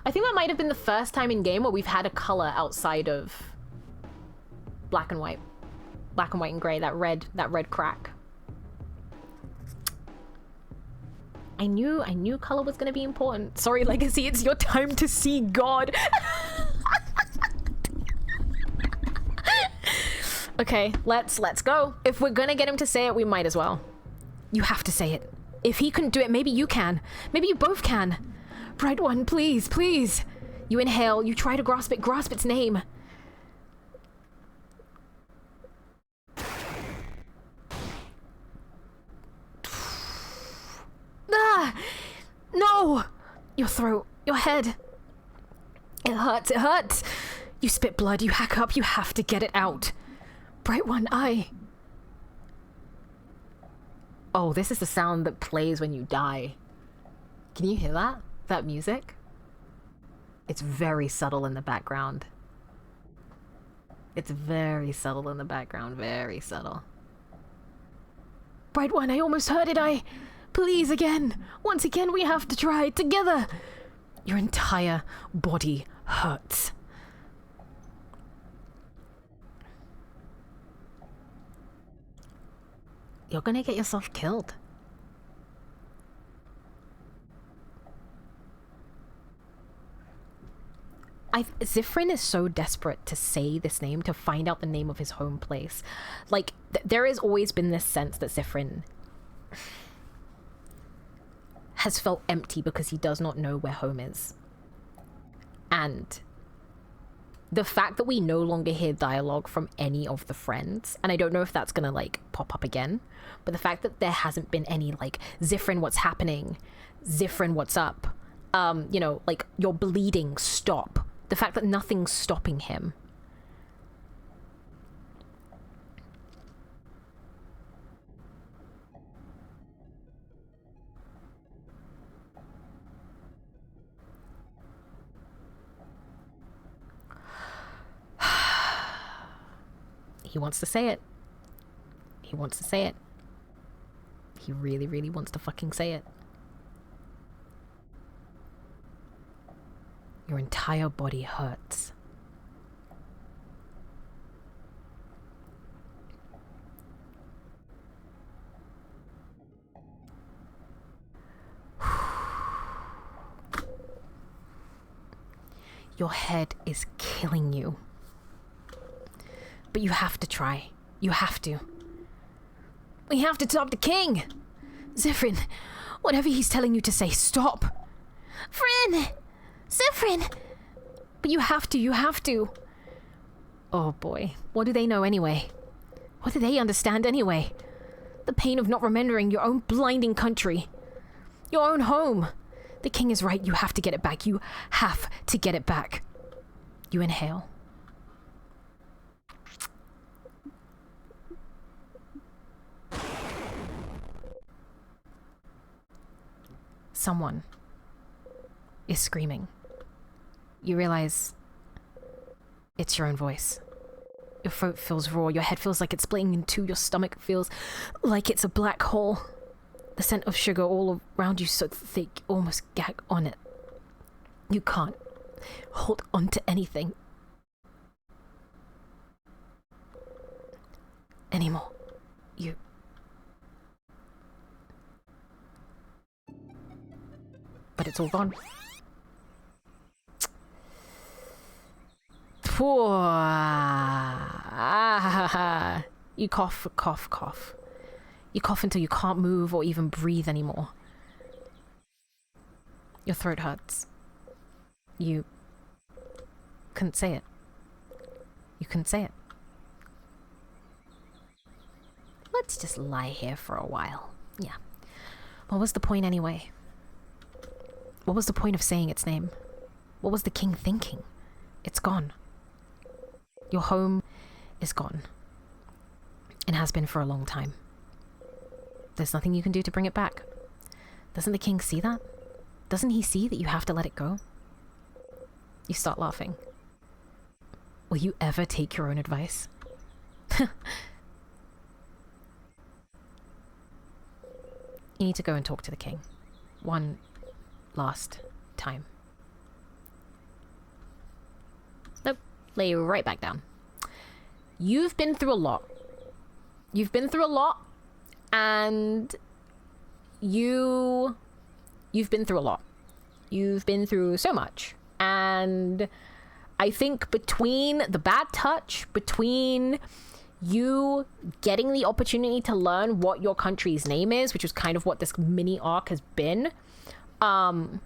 I think that might have been the first time in game where we've had a color outside of black and white and gray. That red crack. I knew color was gonna be important. Sorry, Legacy, it's your time to see God. Okay, let's go. If we're gonna get him to say it, we might as well. You have to say it. If he couldn't do it, maybe you can. Maybe you both can. Bright one, please, please. You inhale, you try to grasp its name. Ah! No! Your throat, your head. It hurts. You spit blood, you hack up, you have to get it out. Bright one, Oh, this is the sound that plays when you die. Can you hear that? That music? It's very subtle in the background. It's very subtle in the background, very subtle. Bright one, I almost heard it, Please again. Once again, we have to try together. Your entire body hurts. You're gonna get yourself killed. Zifrin is so desperate to say this name, to find out the name of his home place. Like, there has always been this sense that Zifrin has felt empty because he does not know where home is. And the fact that we no longer hear dialogue from any of the friends, and I don't know if that's gonna, like, pop up again, but the fact that there hasn't been any, like, Zifrin, what's happening? Zifrin, what's up? You know, like, you're bleeding, stop. The fact that nothing's stopping him. He wants to say it. He wants to say it. He really, really wants to fucking say it. Your entire body hurts. Your head is killing you. But you have to try. You have to. We have to stop the king! Zifrin, whatever he's telling you to say, stop! Fryn! Zifrin! But you have to. Oh boy, what do they know anyway? What do they understand anyway? The pain of not remembering your own blinding country. Your own home. The king is right, you have to get it back. You have to get it back. You inhale. Someone is screaming. You realize it's your own voice. Your throat feels raw, your head feels like it's splitting in two, your stomach feels like it's a black hole. The scent of sugar all around you so thick, you almost gag on it. You can't hold on to anything anymore. But it's all gone. You cough, cough, cough. You cough until you can't move or even breathe anymore. Your throat hurts. You couldn't say it. You couldn't say it. Let's just lie here for a while. Yeah. What was the point anyway? What was the point of saying its name? What was the king thinking? It's gone. Your home is gone. And has been for a long time. There's nothing you can do to bring it back. Doesn't the king see that? Doesn't he see that you have to let it go? You start laughing. Will you ever take your own advice? You need to go and talk to the king. One last time. Nope. Lay right back down. You've been through a lot. You've been through a lot, and you've been through a lot. You've been through so much. And I think between the bad touch, between you getting the opportunity to learn what your country's name is, which is kind of what this mini arc has been, and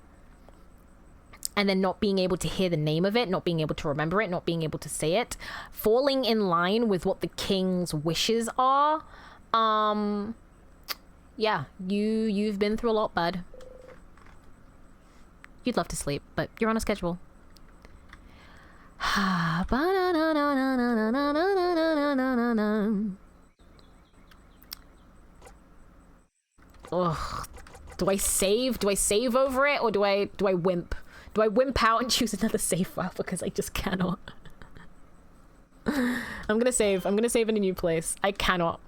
then not being able to hear the name of it, not being able to remember it, not being able to say it, falling in line with what the king's wishes are, yeah, you've been through a lot, bud. You'd love to sleep, but you're on a schedule. Ugh. Do I save? Do I save over it, or do I wimp? Do I wimp out and choose another save file because I just cannot? I'm gonna save. I'm gonna save in a new place. I cannot.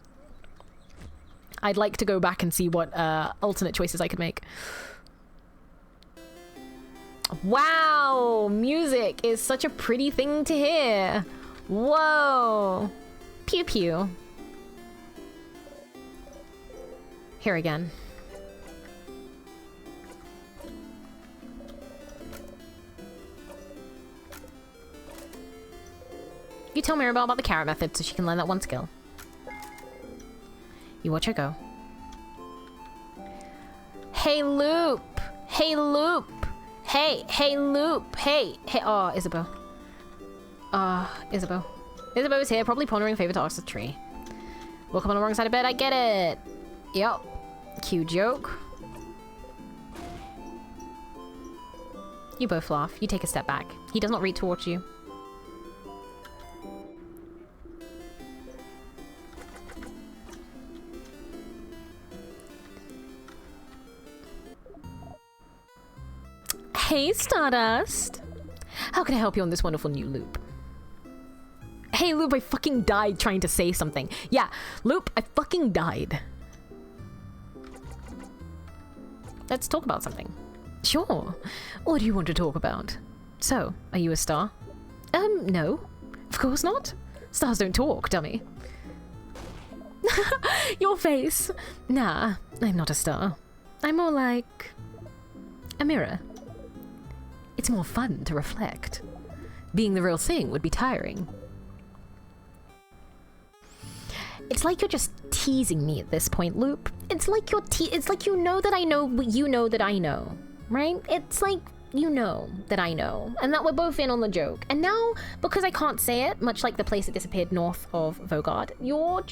I'd like to go back and see what alternate choices I could make. Wow, music is such a pretty thing to hear. Whoa. Pew pew. Here again. You tell Mirabelle about the carrot method so she can learn that one skill. You watch her go. Hey, Loop! Hey, Loop! Hey, hey, Loop! Hey, hey, oh, Isabeau. Isabeau. Isabeau is here, probably pondering favorite to the tree. Woke up on the wrong side of bed, I get it! Yep. Cute joke. You both laugh. You take a step back. He does not read towards you. Hey, Stardust! How can I help you on this wonderful new loop? Hey, Loop, I fucking died trying to say something. Yeah, Loop, I fucking died. Let's talk about something. Sure. What do you want to talk about? So, are you a star? No. Of course not. Stars don't talk, dummy. Your face. Nah, I'm not a star. I'm more like a mirror. It's more fun to reflect. Being the real thing would be tiring. It's like you're just teasing me at this point, Loop. It's like you're it's like you know that I know what you know that I know, right? It's like you know that I know, and that we're both in on the joke. And now, because I can't say it, much like the place that disappeared north of Vogard, you're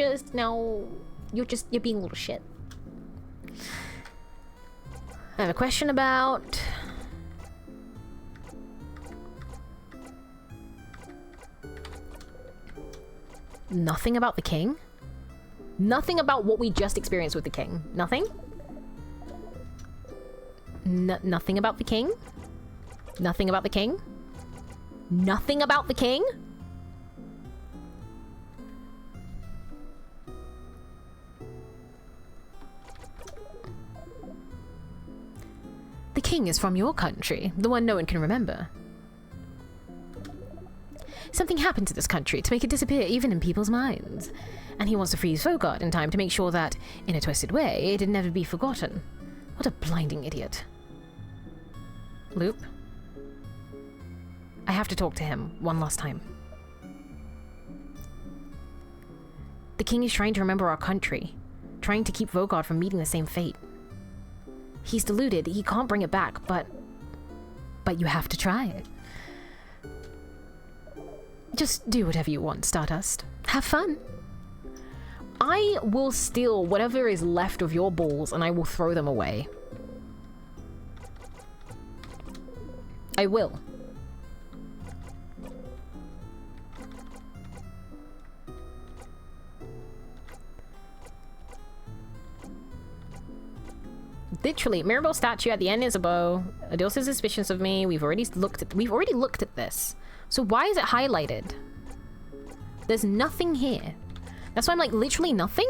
being a little shit. I have a question about... Nothing about the king? Nothing about what we just experienced with the king? Nothing? Nothing about the king? Nothing about the king? Nothing about the king? king is from your country, the one no one can remember. Something happened to this country to make it disappear even in people's minds. And he wants to freeze Vogard in time to make sure that, in a twisted way, it'd never be forgotten. What a blinding idiot. Loop? I have to talk to him one last time. The king is trying to remember our country, trying to keep Vogard from meeting the same fate. He's deluded, he can't bring it back, but you have to try it. Just do whatever you want, Stardust. Have fun. I will steal whatever is left of your balls and I will throw them away. I will. Literally, Mirabelle statue at the end is a bow. Adil's suspicious of me. We've already looked at this. So why is it highlighted? There's nothing here. That's why I'm like, literally nothing?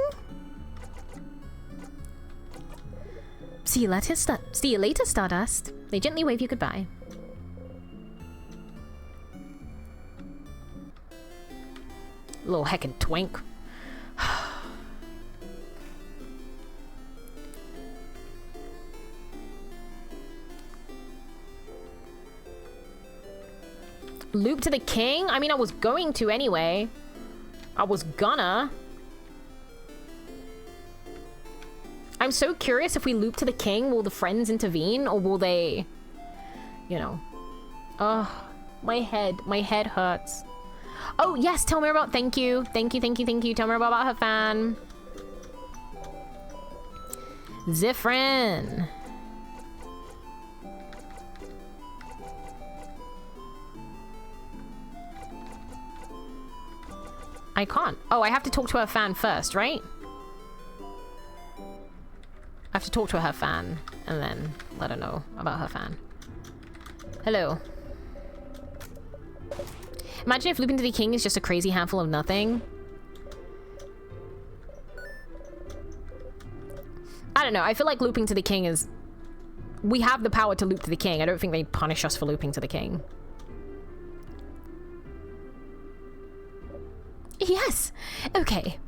See you later, Stardust. They gently wave you goodbye. Little heckin' twink. Loop to the king? I mean, I was going to anyway. I was gonna. I'm so curious if we loop to the king, will the friends intervene or will they, you know. Ugh, my head hurts. Oh yes, tell me about, thank you. Tell me about her fan. Zifrin. I can't. Oh, I have to talk to her fan first, right? I have to talk to her fan and then let her know about her fan. Hello. Imagine if looping to the king is just a crazy handful of nothing. I don't know. I feel like looping to the king is... We have the power to loop to the king. I don't think they'd punish us for looping to the king. Yes. Okay.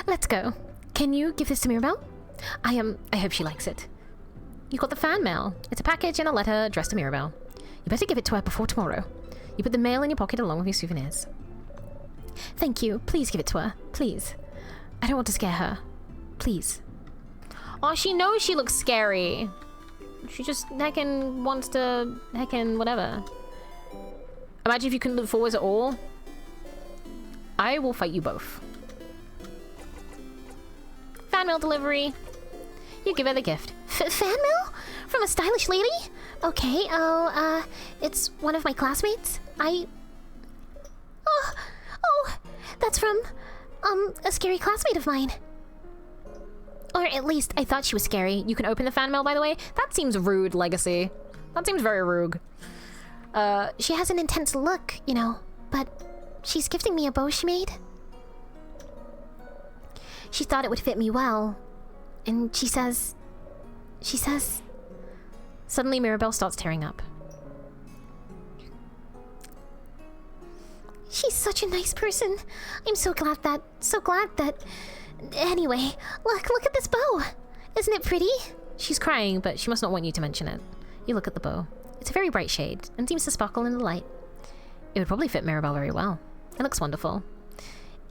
Let's go. Can you give this to Mirabelle? I hope she likes it. You got the fan mail. It's a package and a letter addressed to Mirabelle. You better give it to her before tomorrow. You put the mail in your pocket along with your souvenirs. Thank you. Please give it to her. Please. I don't want to scare her. Please. Oh, she knows she looks scary. She just heckin' wants to heckin' whatever. Imagine if you couldn't look forwards at all. I will fight you both. Fan mail delivery. You give her the gift. Fan mail? From a stylish lady? Okay, it's one of my classmates. Oh, that's from, a scary classmate of mine. Or at least I thought she was scary. You can open the fan mail, by the way. That seems rude, Legacy. That seems very rude. She has an intense look, you know, but she's gifting me a bow she made. She thought it would fit me well. And she says... Suddenly Mirabelle starts tearing up. She's such a nice person. I'm so glad that... Anyway, look at this bow. Isn't it pretty? She's crying, but she must not want you to mention it. You look at the bow. It's a very bright shade, and seems to sparkle in the light. It would probably fit Mirabelle very well. It looks wonderful.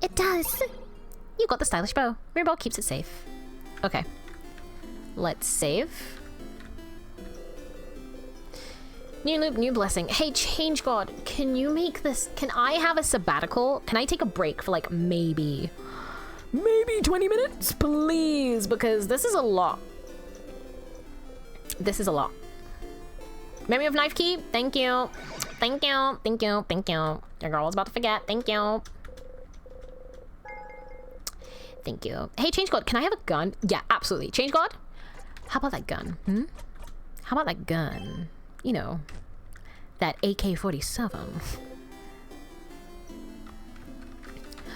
It does. You got the stylish bow. Mirabelle keeps it safe. Okay. Let's save. New loop, new blessing. Hey, Change God, can you make this... Can I have a sabbatical? Can I take a break for like maybe 20 minutes? Please, because this is a lot. This is a lot. Memory of knife key? Thank you. Thank you. Your girl was about to forget. Thank you. Thank you. Hey, Change God, can I have a gun? Yeah, absolutely. Change God? How about that gun? How about that gun? You know, that AK-47.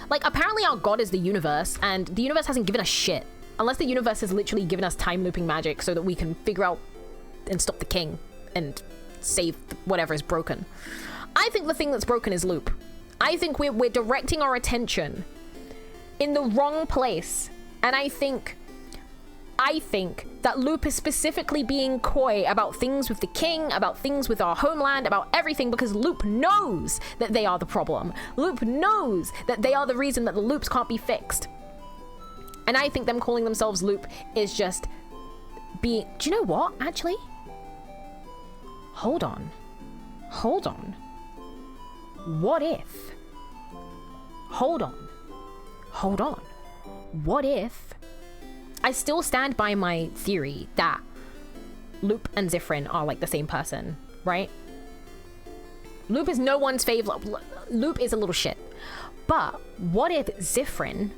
Like, apparently our god is the universe, and the universe hasn't given us shit. Unless the universe has literally given us time looping magic so that we can figure out and stop the king. and save whatever is broken. I think the thing that's broken is Loop. I think we're directing our attention in the wrong place. And I think that Loop is specifically being coy about things with the king, about things with our homeland, about everything, because Loop knows that they are the problem. Loop knows that they are the reason that the loops can't be fixed. And I think them calling themselves Loop is just being... Do you know what, actually? Hold on. What if... Hold on. What if... I still stand by my theory that Loop and Zifrin are like the same person, right? Loop is no one's favorite. Loop is a little shit. But what if Zifrin...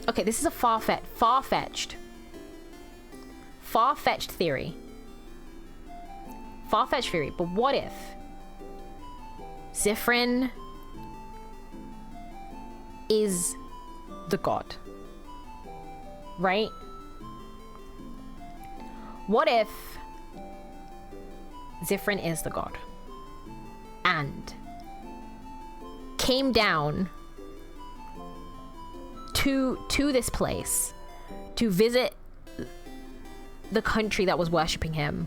Okay, this is a far-fetched theory. Far-fetched theory, but what if Zifrin is the god, right? What if Zifrin is the god and came down to this place to visit the country that was worshipping him?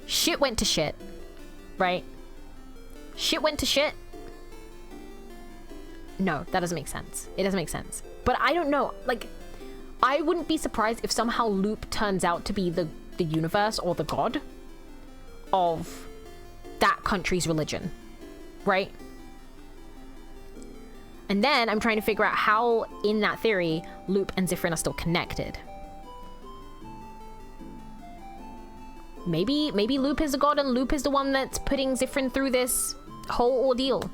Shit went to shit, right? Shit went to shit. No, that doesn't make sense. It doesn't make sense. But I don't know. Like, I wouldn't be surprised if somehow Loop turns out to be the universe or the god of that country's religion, right? And then I'm trying to figure out how, in that theory, Loop and Zifrin are still connected. Maybe Loop is the god and Loop is the one that's putting Zifrin through this whole ordeal.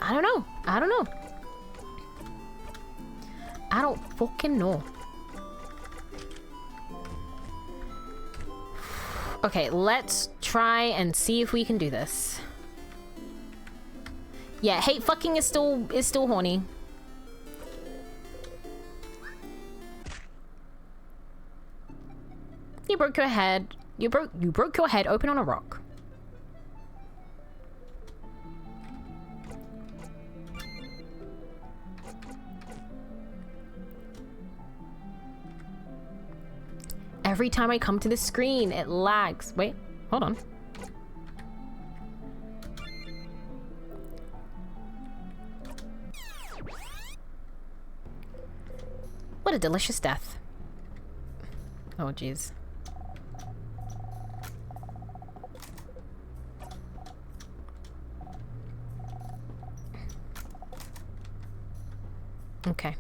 I don't know. I don't fucking know. Okay, let's try and see if we can do this. Yeah, hate fucking is still horny. You broke your head. You broke your head open on a rock. Every time I come to this screen, it lags. Wait, hold on. What a delicious death. Oh, jeez. Okay.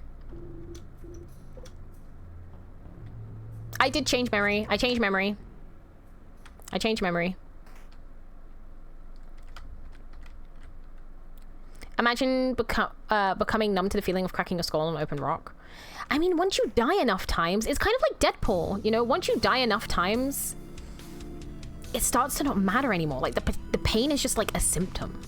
I did change memory. I changed memory. Imagine becoming numb to the feeling of cracking your skull on an open rock. I mean, once you die enough times, it's kind of like Deadpool, you know? Once you die enough times, it starts to not matter anymore. Like, the pain is just like a symptom.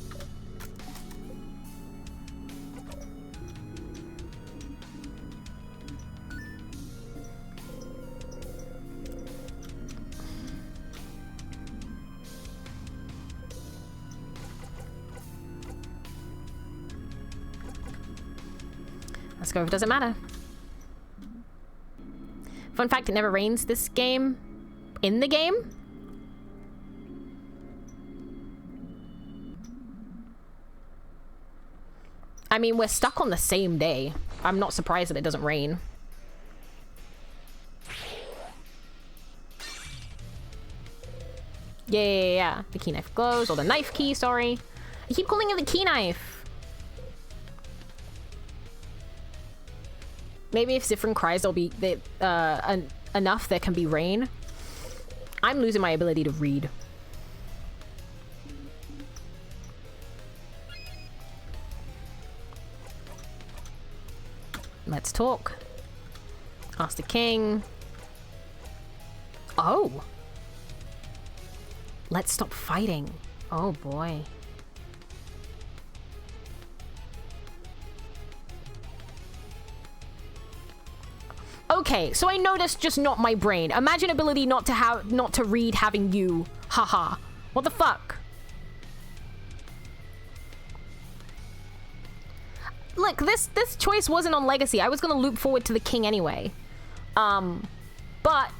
Let's go if it doesn't matter. Fun fact, it never rains this game. In the game? I mean, we're stuck on the same day. I'm not surprised that it doesn't rain. Yeah. The key knife glows, or the knife key, sorry. I keep calling it the key knife. Maybe if Zifrin cries, there'll be enough there can be rain. I'm losing my ability to read. Let's talk. Ask the king. Oh. Let's stop fighting. Oh boy. Okay, so I know that's just not my brain. Imagine ability not to read having you. Haha. What the fuck? Look, this choice wasn't on legacy. I was gonna loop forward to the king anyway. But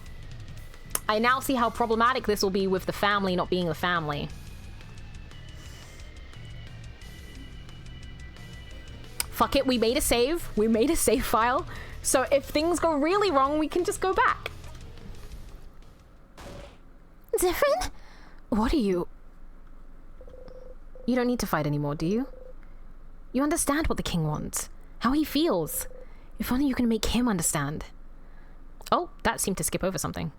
I now see how problematic this will be with the family not being the family. Fuck it, we made a save. We made a save file. So if things go really wrong, we can just go back. Zephyrin? What are you? You don't need to fight anymore, do you? You understand what the king wants, how he feels. If only you can make him understand. Oh, that seemed to skip over something.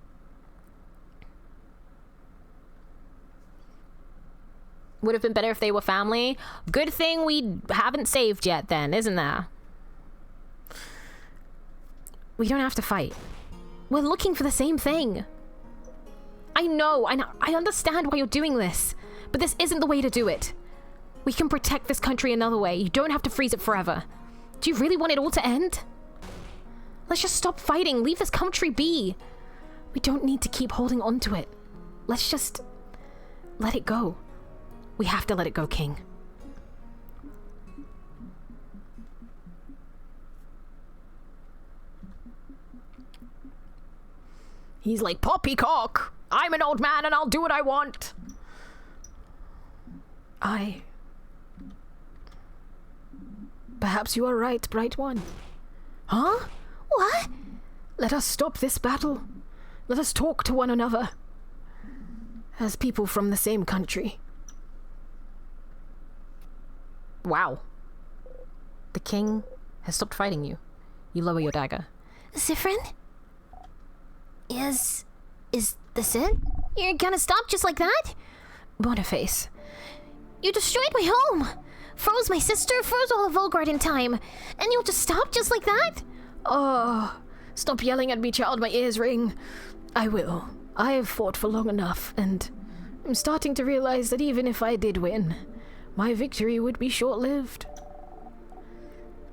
Would have been better if they were family. Good thing we haven't saved yet then, isn't there? We don't have to fight. We're looking for the same thing. I know, I understand why you're doing this, but this isn't the way to do it. We can protect this country another way. You don't have to freeze it forever. Do you really want it all to end? Let's just stop fighting. Leave this country be. We don't need to keep holding on to it. Let's just let it go. We have to let it go, King. He's like, poppycock! I'm an old man and I'll do what I want! Perhaps you are right, Bright One. Huh? What? Let us stop this battle. Let us talk to one another. As people from the same country. Wow. The king has stopped fighting you. You lower your dagger. Zephyrin? Is this it? You're gonna stop just like that? Boniface. You destroyed my home! Froze my sister, froze all of Volgard in time. And you'll just stop just like that? Oh, stop yelling at me, child. My ears ring. I will. I have fought for long enough, and I'm starting to realize that even if I did win, my victory would be short-lived.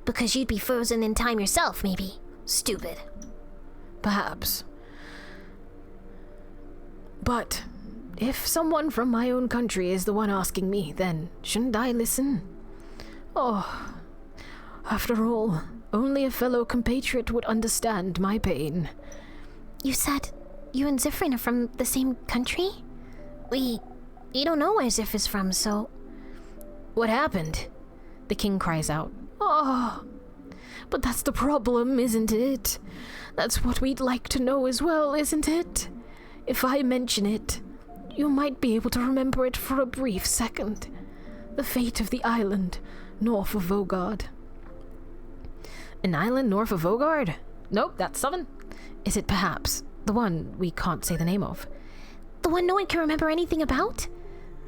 Because you'd be frozen in time yourself, maybe. Stupid. Perhaps. But if someone from my own country is the one asking me, then shouldn't I listen? Oh, after all, only a fellow compatriot would understand my pain. You said you and Zephyrin are from the same country? We don't know where Zeph is from, so... What happened? The king cries out. Oh, but that's the problem, isn't it? That's what we'd like to know as well, isn't it? If I mention it, you might be able to remember it for a brief second. The fate of the island north of Vogard. An island north of Vogard? Nope, that's Southern. Is it perhaps the one we can't say the name of? The one no one can remember anything about?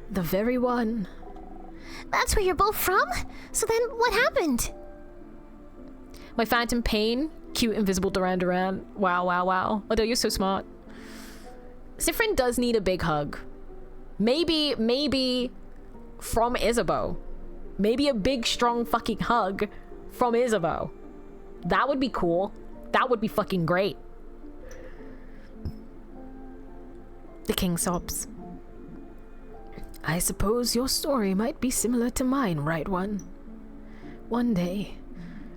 The very one. That's where you're both from? So then what happened? My phantom pain. Cute invisible Duran Duran. Wow, wow, wow. Although you're so smart. Zephyrin does need a big hug. Maybe from Isabeau. Maybe a big, strong fucking hug from Isabeau. That would be cool. That would be fucking great. The king sobs. I suppose your story might be similar to mine, right one? One day,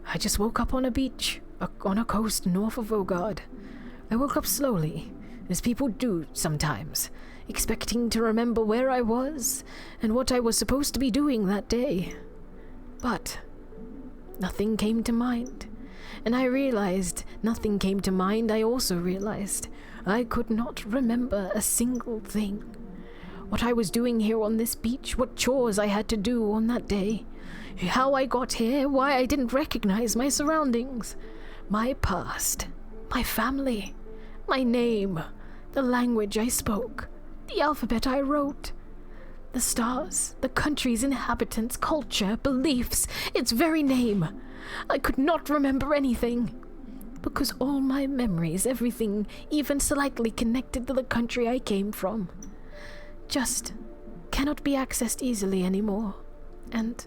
I just woke up on a beach, on a coast north of Vogard. I woke up slowly, as people do sometimes, expecting to remember where I was and what I was supposed to be doing that day. But nothing came to mind. And I realized nothing came to mind. I also realized I could not remember a single thing. What I was doing here on this beach, what chores I had to do on that day, how I got here, why I didn't recognize my surroundings, my past, my family, my name, the language I spoke, the alphabet I wrote, the stars, the country's inhabitants, culture, beliefs, its very name. I could not remember anything, because all my memories, everything even slightly connected to the country I came from, just cannot be accessed easily anymore. And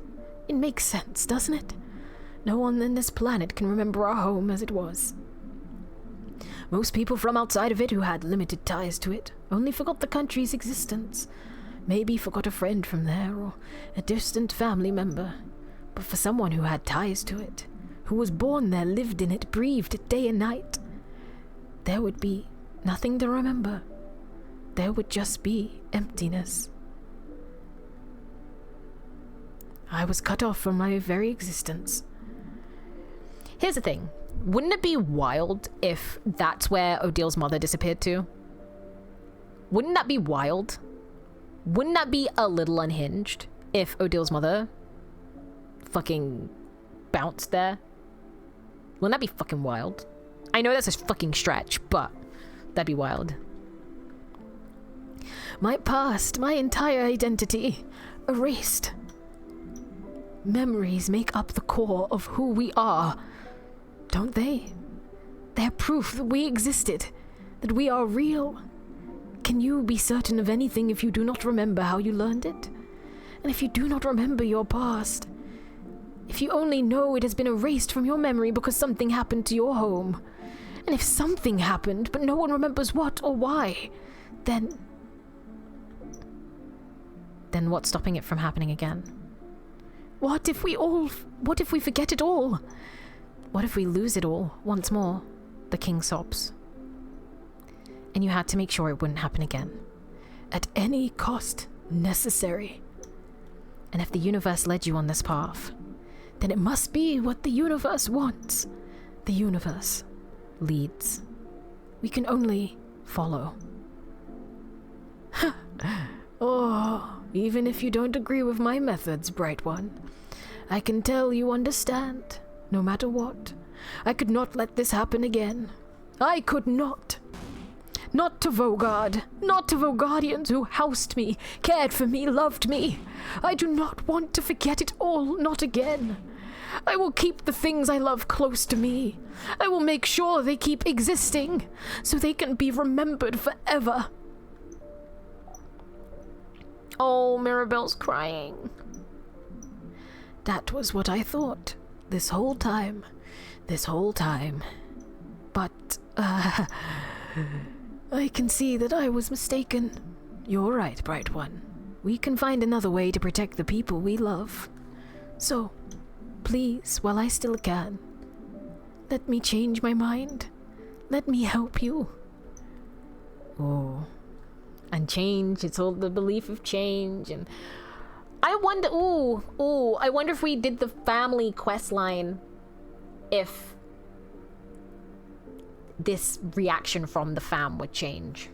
it makes sense, doesn't it? No one on this planet can remember our home as it was. Most people from outside of it who had limited ties to it only forgot the country's existence. Maybe forgot a friend from there or a distant family member. But for someone who had ties to it, who was born there, lived in it, breathed it day and night, there would be nothing to remember. There would just be emptiness. I was cut off from my very existence. Here's the thing. Wouldn't it be wild if that's where Odil's mother disappeared to? Wouldn't that be wild? Wouldn't that be a little unhinged if Odil's mother fucking bounced there? Wouldn't that be fucking wild? I know that's a fucking stretch, but that'd be wild. My past, my entire identity, erased. Memories make up the core of who we are, don't they? They're proof that we existed, that we are real. Can you be certain of anything if you do not remember how you learned it? And if you do not remember your past? If you only know it has been erased from your memory because something happened to your home? And if something happened, but no one remembers what or why, then what's stopping it from happening again? what if we forget it all? What if we lose it all once more? The king sobs. And you had to make sure it wouldn't happen again. At any cost necessary. And if the universe led you on this path, then it must be what the universe wants. the universe leads. We can only follow. Oh, even if you don't agree with my methods, Bright One, I can tell you understand, no matter what. I could not let this happen again. I could not. Not to Vogard, not to Vogardians who housed me, cared for me, loved me. I do not want to forget it all, not again. I will keep the things I love close to me. I will make sure they keep existing, so they can be remembered forever. Oh, Mirabelle's crying. That was what I thought, this whole time. But, I can see that I was mistaken. You're right, Bright One. We can find another way to protect the people we love. So, please, while I still can, let me change my mind. Let me help you. Oh. And change, it's all the belief of change. And I wonder, I wonder if we did the family quest line, if this reaction from the fam would change.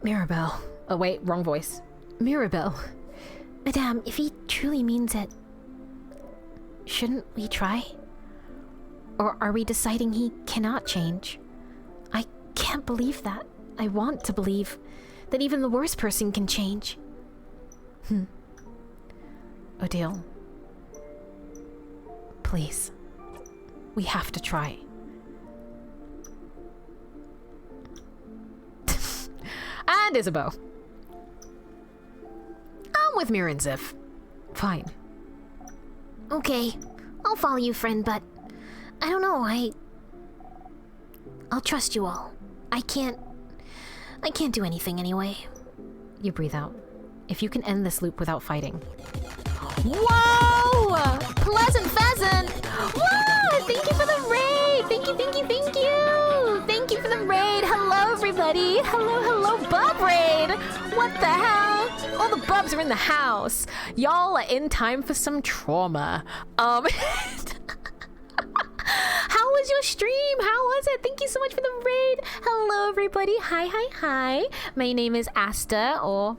Mirabelle. Oh wait, wrong voice. Mirabelle. Madame, if he truly means it, shouldn't we try? Or are we deciding he cannot change? I can't believe that. I want to believe that even the worst person can change. Odile. Please. We have to try. And Isabeau. I'm with Mir and Ziff. Fine. Okay, I'll follow you, friend, but I don't know, I'll trust you all. I can't do anything anyway. You breathe out. If you can end this loop without fighting. Whoa! Pleasant Pheasant! Whoa! Thank you for the raid! Thank you! Thank you for the raid! Hello, everybody! Hello, Bub Raid! What the hell? All the Bubs are in the house. Y'all are in time for some trauma. How was your stream? How was it? Thank you so much for the raid. Hello, everybody. Hi. My name is Asta, or,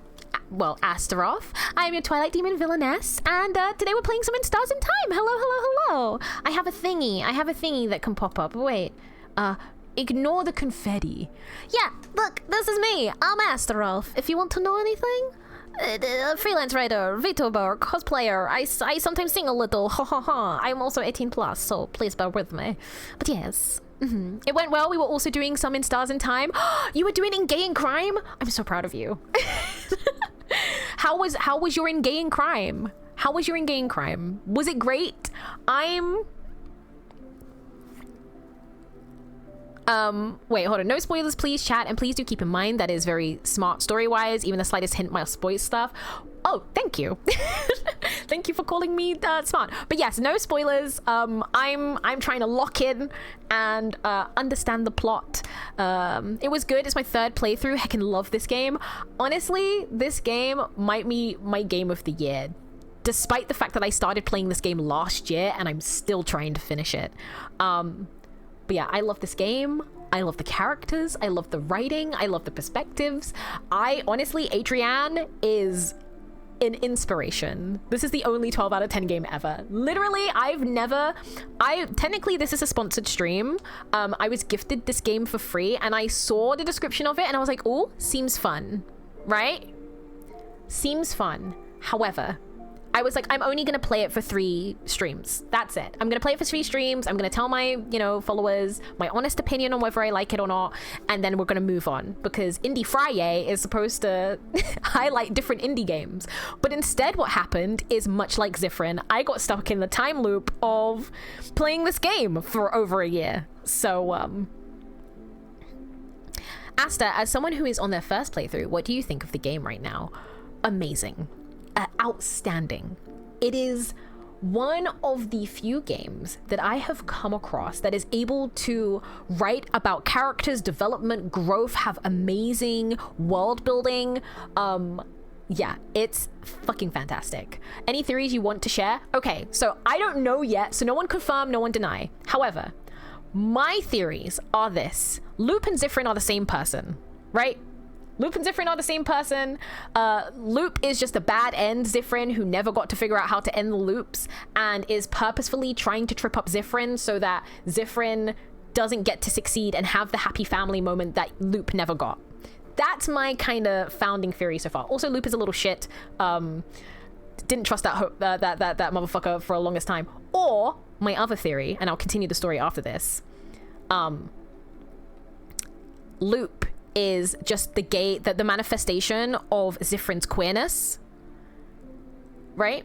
well, Astaroth. I'm your Twilight Demon villainess, and today we're playing some In Stars in Time. Hello. I have a thingy that can pop up. Wait. Ignore the confetti. Yeah, look, this is me. I'm Astaroth. If you want to know anything. Freelance writer, VTuber, cosplayer. I sometimes sing a little. I'm also 18 plus, so please bear with me. But yes, it went well. We were also doing some In Stars in Time. You were doing In Gay and Crime. I'm so proud of you. How was your In Gay and Crime? How was your in-game crime? Was it great? Wait, hold on. No spoilers, please, chat. And please do keep in mind that is very smart story-wise. Even the slightest hint might spoil stuff. Oh, thank you. Thank you for calling me smart. But yes, no spoilers. I'm trying to lock in and understand the plot. It was good. It's my third playthrough. I heckin' love this game. Honestly, this game might be my game of the year. Despite the fact that I started playing this game last year and I'm still trying to finish it. But yeah, I love this game. I love the characters. I love the writing. I love the perspectives. Honestly, Adrienne is an inspiration. This is the only 12 out of 10 game ever. Literally, technically this is a sponsored stream. I was gifted this game for free and I saw the description of it and I was like, oh, seems fun, right? Seems fun. However, I was like, I'm only going to play it for 3 streams. That's it. I'm going to play it for 3 streams. I'm going to tell my, followers my honest opinion on whether I like it or not. And then we're going to move on because Indie Friday is supposed to highlight different indie games. But instead what happened is much like Zifrin. I got stuck in the time loop of playing this game for over a year. So, Asta, as someone who is on their first playthrough, what do you think of the game right now? Amazing. Outstanding. It is one of the few games that I have come across that is able to write about characters, development, growth, have amazing world building. Yeah, it's fucking fantastic. Any theories you want to share? Okay, so I don't know yet, so no one confirm, no one deny. However, my theories are this. Loop and Zifrin are the same person, right? Loop and Zifrin are the same person. Loop is just a bad end Zifrin who never got to figure out how to end the loops and is purposefully trying to trip up Zifrin so that Zifrin doesn't get to succeed and have the happy family moment that Loop never got. That's my kind of founding theory so far. Also, Loop is a little shit. Didn't trust that motherfucker for the longest time. Or my other theory, and I'll continue the story after this. Loop is just the manifestation of Zifrin's queerness, right?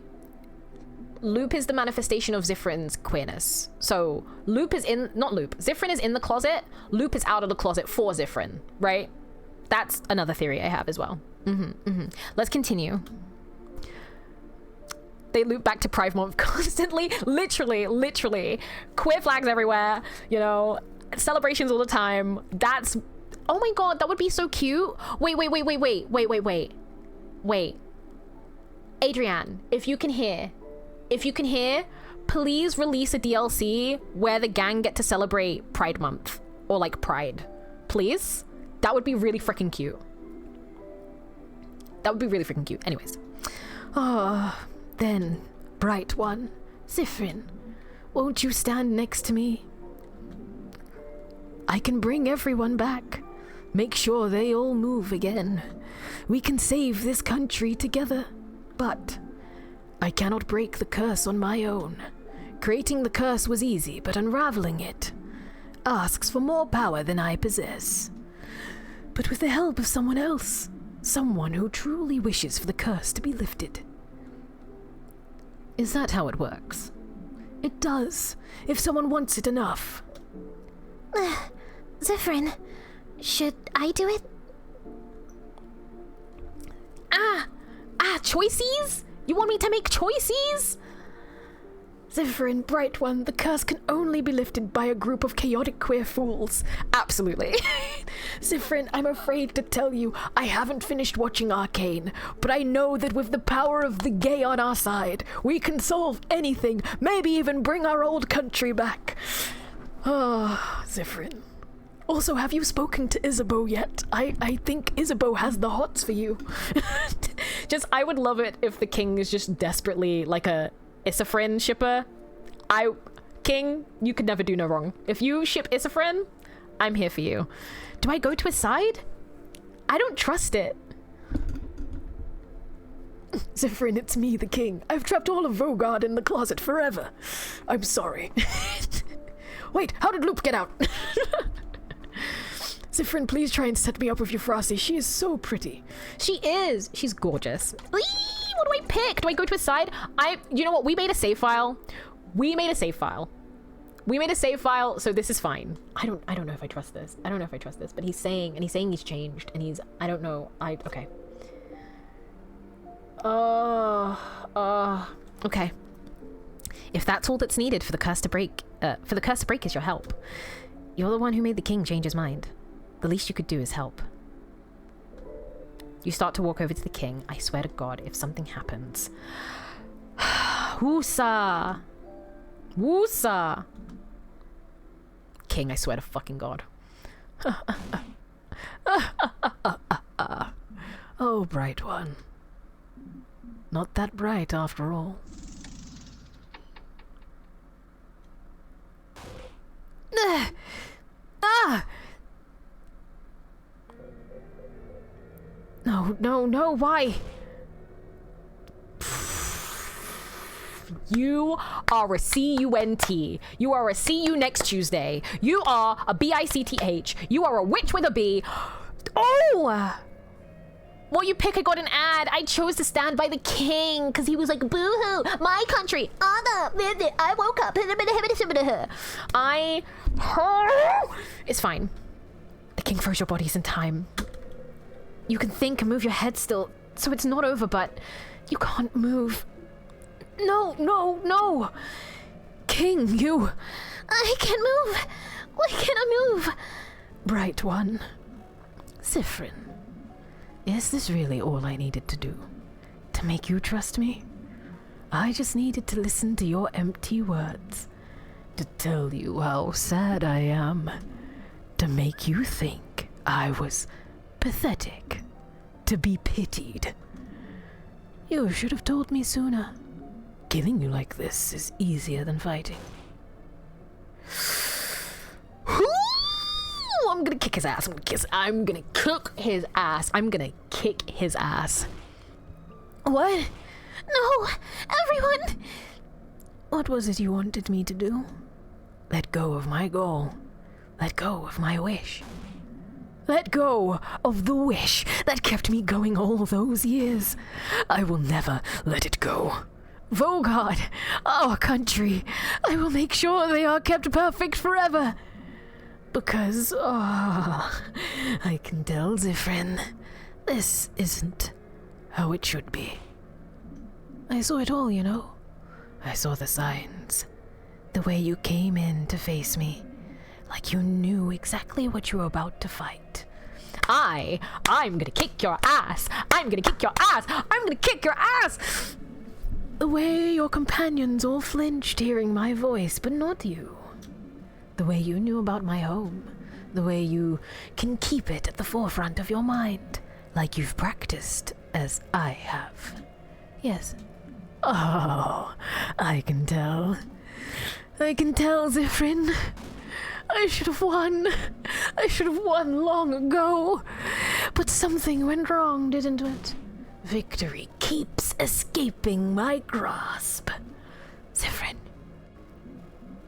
Loop is the manifestation of Zifrin's queerness. So Zifrin is in the closet, Loop is out of the closet for Zifrin, right? That's another theory I have as well. Let's continue. They loop back to Pride Month constantly, literally queer flags everywhere, celebrations all the time. Oh my god, that would be so cute. Wait. Adrienne, if you can hear, please release a DLC where the gang get to celebrate Pride Month or like Pride. Please? That would be really freaking cute. Anyways. Oh, then, bright one, Zifrin, won't you stand next to me? I can bring everyone back. Make sure they all move again. We can save this country together. But I cannot break the curse on my own. Creating the curse was easy, but unraveling it asks for more power than I possess. But with the help of someone else, someone who truly wishes for the curse to be lifted. Is that how it works? It does, if someone wants it enough. Zifrin, should I do it? Choices? You want me to make choices? Zifrin, bright one, the curse can only be lifted by a group of chaotic queer fools. Absolutely. Zifrin, I'm afraid to tell you, I haven't finished watching Arcane, but I know that with the power of the gay on our side, we can solve anything, maybe even bring our old country back. Ah, Zifrin. Also, have you spoken to Isabeau yet? I think Isabeau has the hots for you. I would love it if the king is just desperately like a Isafrin shipper. King, you could never do no wrong. If you ship Isafrin, I'm here for you. Do I go to his side? I don't trust it. Zifrin, it's me, the king. I've trapped all of Vogard in the closet forever. I'm sorry. Wait, how did Loop get out? Zifrin, please try and set me up with Euphrasia. She is so pretty. She is. She's gorgeous. What do I pick? Do I go to his side? You know what? We made a save file. We made a save file, so this is fine. I don't know if I trust this. But he's saying he's changed, and I don't know. Okay. Okay. If that's all that's needed for the curse to break, is your help. You're the one who made the king change his mind. The least you could do is help. You start to walk over to the king. I swear to God, if something happens. Woosa! Woosa! King, I swear to fucking God. Oh, bright one. Not that bright after all. No, why? You are a C-U-N-T. You are a C-U next Tuesday. You are a B-I-C-T-H. You are a witch with a B. Oh! What you pick, I got an ad. I chose to stand by the king because he was like, boo-hoo, my country. I woke up. It's fine. The king froze your bodies in time. You can think and move your head still, so it's not over, but you can't move. No. King, you... I can't move. Why can't I move? Bright one. Zifrin. Is this really all I needed to do? To make you trust me? I just needed to listen to your empty words. To tell you how sad I am. To make you think I was pathetic. To be pitied. You should have told me sooner. Killing you like this is easier than fighting. I'm gonna kick his ass. I'm gonna cook his ass. I'm gonna kick his ass. What? No! Everyone! What was it you wanted me to do? Let go of my goal. Let go of my wish. Let go of the wish that kept me going all those years. I will never let it go. Vogard, our country, I will make sure they are kept perfect forever. Because, I can tell, Zifrin, this isn't how it should be. I saw it all, you know. I saw the signs. The way you came in to face me. Like you knew exactly what you were about to fight. I'm gonna kick your ass. I'm gonna kick your ass. I'm gonna kick your ass. The way your companions all flinched hearing my voice, but not you. The way you knew about my home. The way you can keep it at the forefront of your mind. Like you've practiced, as I have. Yes. Oh, I can tell. I can tell, Zifrin. I should have won. I should have won long ago. But something went wrong, didn't it? Victory keeps escaping my grasp. Zifrin.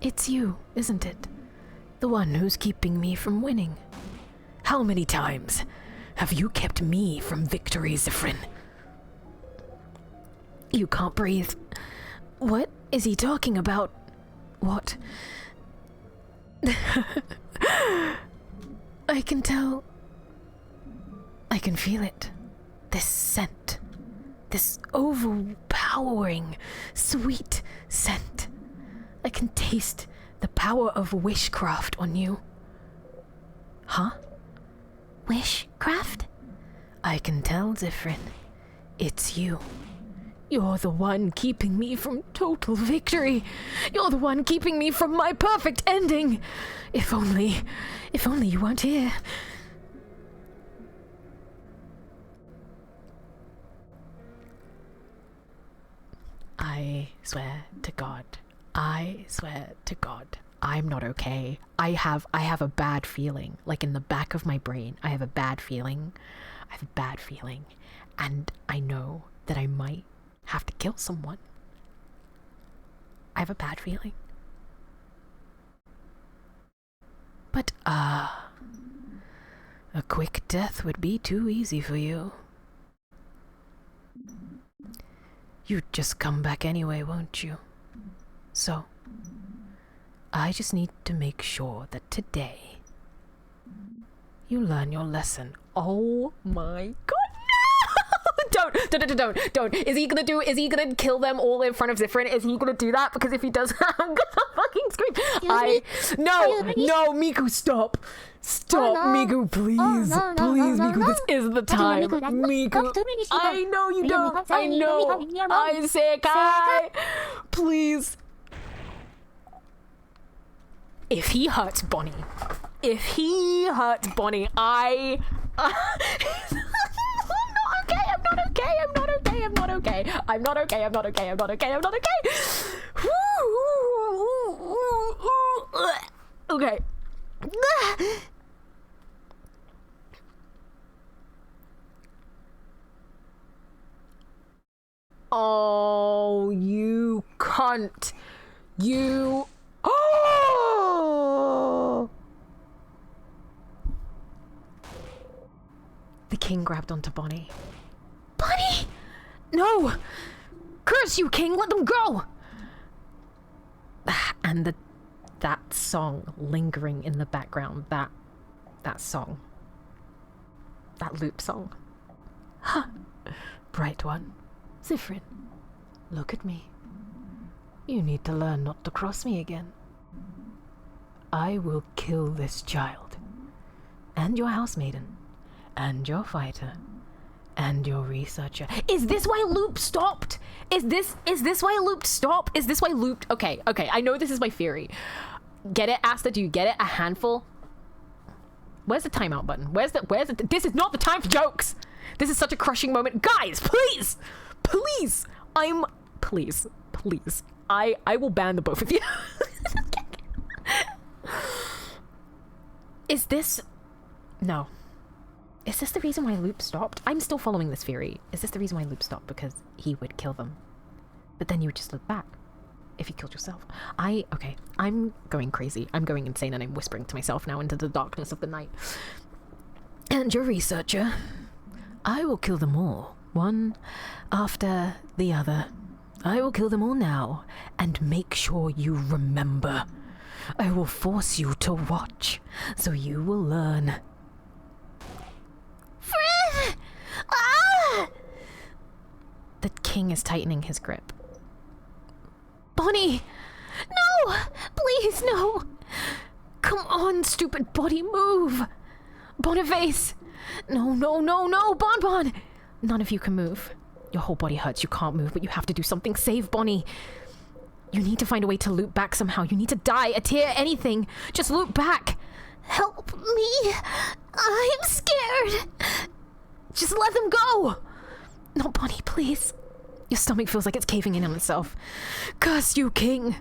It's you, isn't it? The one who's keeping me from winning. How many times have you kept me from victory, Zifrin? You can't breathe. What is he talking about? What? I can tell. I can feel it. This scent. This overpowering, sweet scent. I can taste the power of wishcraft on you. Huh? Wishcraft? I can tell, Zifrin. It's you. You're the one keeping me from total victory. You're the one keeping me from my perfect ending. If only you weren't here. I swear to God. I'm not okay. I have a bad feeling. Like in the back of my brain, I have a bad feeling. And I know that I might have to kill someone. I have a bad feeling. But, a quick death would be too easy for you. You'd just come back anyway, won't you? So, I just need to make sure that today you learn your lesson. Oh my god, no! Don't. Is he gonna kill them all in front of Zifrin? Is he gonna do that? Because if he does, I'm gonna fucking scream. No, Miku, stop. Stop, Miku, please. Please, Miku, this is the time. Miku, I know you don't. I know. Isekai. Please. If he hurts Bonnie, I... I'm not okay. Okay. Oh, you cunt. You... Oh! The king grabbed onto Bonnie. Bonnie! No! Curse you, king! Let them go! And that song lingering in the background, that song. That loop song. Huh. Bright one. Zifrin, look at me. You need to learn not to cross me again. I will kill this child. And your housemaiden. And your fighter. And your researcher. Is this why Loop stopped? Is this why Loop stopped? Is this why Loop... Okay, I know this is my theory. Get it, Asta? Do you get it? A handful? Where's the timeout button? Where's the... This is not the time for jokes! This is such a crushing moment. Guys, please! Please! Please. I will ban the both of you. Is this... No. Is this the reason why Loop stopped? I'm still following this theory. Is this the reason why Loop stopped? Because he would kill them. But then you would just look back. If you killed yourself. Okay. I'm going crazy. I'm going insane and I'm whispering to myself now into the darkness of the night. And your researcher. I will kill them all. One after the other. I will kill them all now. And make sure you remember. I will force you to watch. So you will learn. Fred! Ah! The king is tightening his grip. Bonnie! No! Please, no! Come on, stupid body, move! Boniface! No, Bon! None of you can move. Your whole body hurts, you can't move, but you have to do something. Save Bonnie. You need to find a way to loop back somehow. You need to die, a tear, anything. Just loop back. Help me! I'm scared! Just let them go! Not Bonnie, please. Your stomach feels like it's caving in on itself. Curse you, king.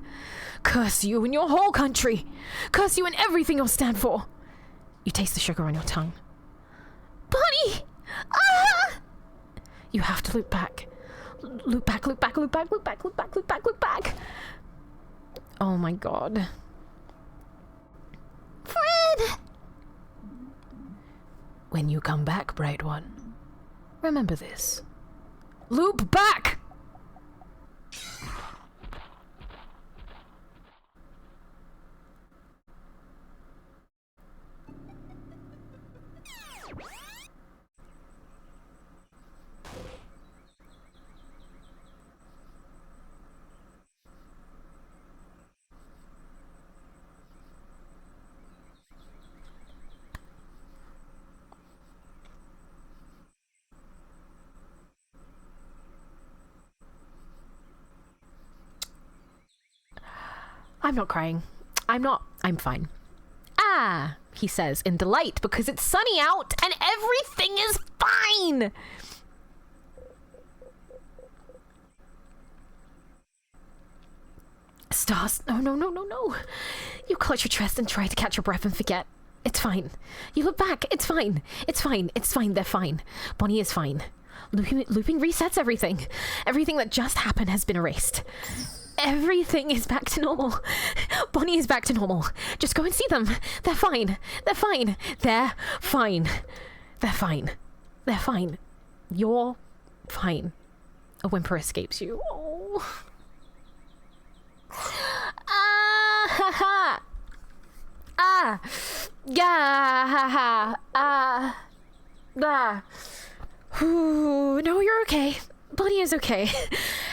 Curse you and your whole country. Curse you and everything you'll stand for. You taste the sugar on your tongue. Bonnie! Ah! You have to loop back. Loop back. Oh my god. Fred! When you come back, bright one, remember this. Loop back! I'm not crying. I'm fine. Ah, he says in delight because it's sunny out and everything is fine. Stars, no. You clutch your chest and try to catch your breath and forget. It's fine. You look back. It's fine. They're fine. Bonnie is fine. Looping resets everything. Everything that just happened has been erased. Everything is back to normal. Bonnie is back to normal. Just go and see them. They're fine. You're fine. A whimper escapes you. Oh. Ha ha. Yeah, ha ha. No, you're okay. Bonnie is okay.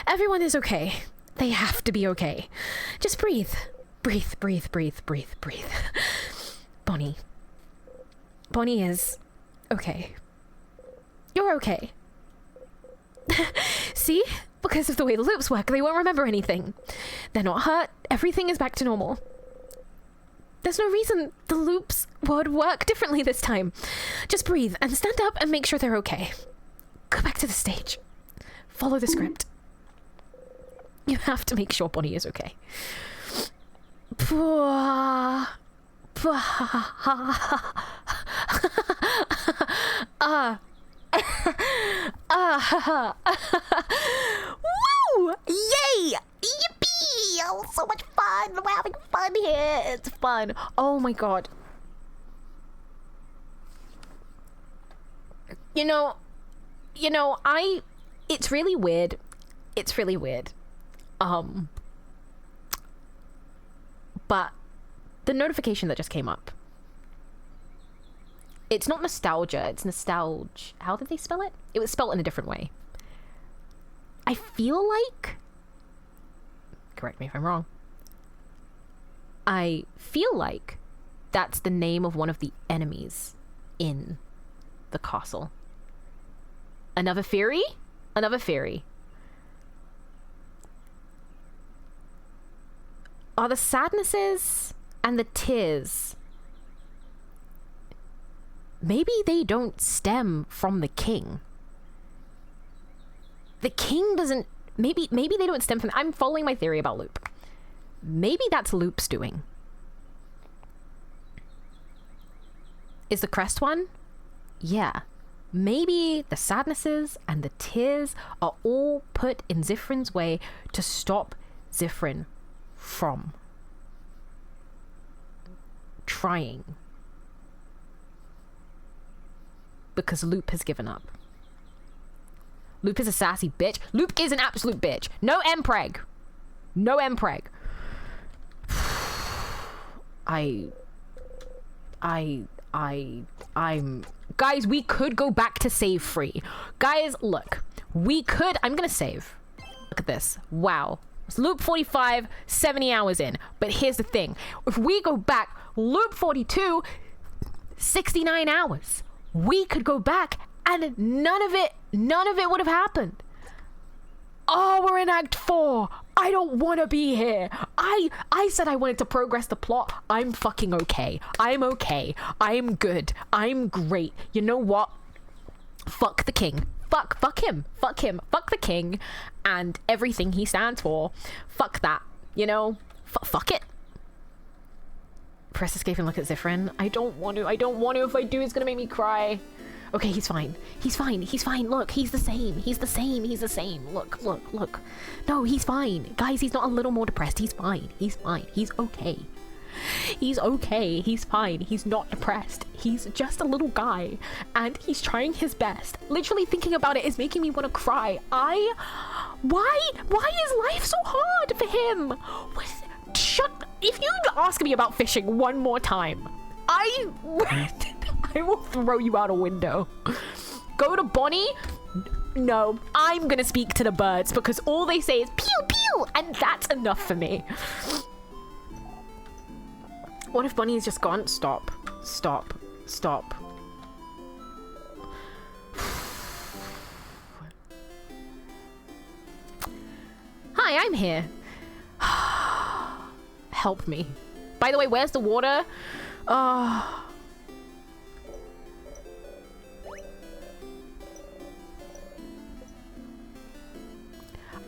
Everyone is okay. They have to be okay. Just breathe. Breathe, breathe, breathe, breathe, breathe. Bonnie. Bonnie is okay. You're okay. See? Because of the way the loops work, they won't remember anything. They're not hurt. Everything is back to normal. There's no reason the loops would work differently this time. Just breathe and stand up and make sure they're okay. Go back to the stage. Follow the script. You have to make sure Bonnie is okay. Woo! Yay! Yippee! Oh, so much fun! We're having fun here. It's fun. Oh my god. You know, it's really weird. It's really weird. But the notification that just came up, it's not nostalgia, it's nostalgia. How did they spell it? It was spelled in a different way. I feel like, correct me if I'm wrong, I feel like that's the name of one of the enemies in the castle. Another theory? Another theory. Are the sadnesses and the tears, maybe they don't stem from the king? The king doesn't, maybe they don't stem from, I'm following my theory about Loop. Maybe that's Loop's doing. Is the crest one? Yeah. Maybe the sadnesses and the tears are all put in Zifrin's way to stop Zifrin from trying. Because Loop has given up. Loop is a sassy bitch. Loop is an absolute bitch. No Mpreg. No Mpreg. I'm... Guys, we could go back to save free. Guys, look. We could... I'm gonna save. Look at this. Wow. It's loop 45, 70 hours in. But here's the thing. If we go back, loop 42, 69 hours. We could go back and none of it would have happened. Oh, we're in Act 4. I don't want to be here. I said I wanted to progress the plot. I'm fucking okay. I'm okay. I'm good. I'm great. You know what? Fuck the king. Fuck him. Fuck him. Fuck the king and everything he stands for. Fuck that. You know? Fuck it. Press escape and look at Zifrin. I don't want to. If I do, it's gonna make me cry. Okay, he's fine. He's fine. Look, he's the same. Look. No, he's fine. Guys, he's not a little more depressed. He's fine. He's okay. He's fine. He's not depressed. He's just a little guy. And he's trying his best. Literally thinking about it is making me want to cry. Why is life so hard for him? If you ask me about fishing one more time, I will throw you out a window. Go to Bonnie? No, I'm gonna speak to the birds because all they say is pew pew, and that's enough for me. What if Bonnie is just gone? Stop. Hi, I'm here. Help me. By the way, where's the water?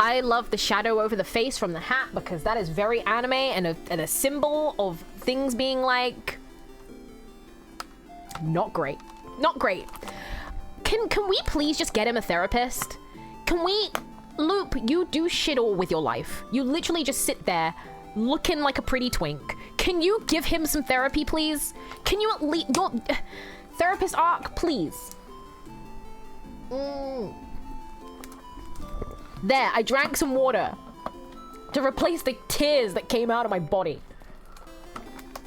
I love the shadow over the face from the hat because that is very anime and a symbol of things being like not great. Can we please just get him a therapist? Can we... Loop, you do shit all with your life. You literally just sit there looking like a pretty twink. Can you give him some therapy, please? Can you at least... Your therapist arc, please. There, I drank some water to replace the tears that came out of my body.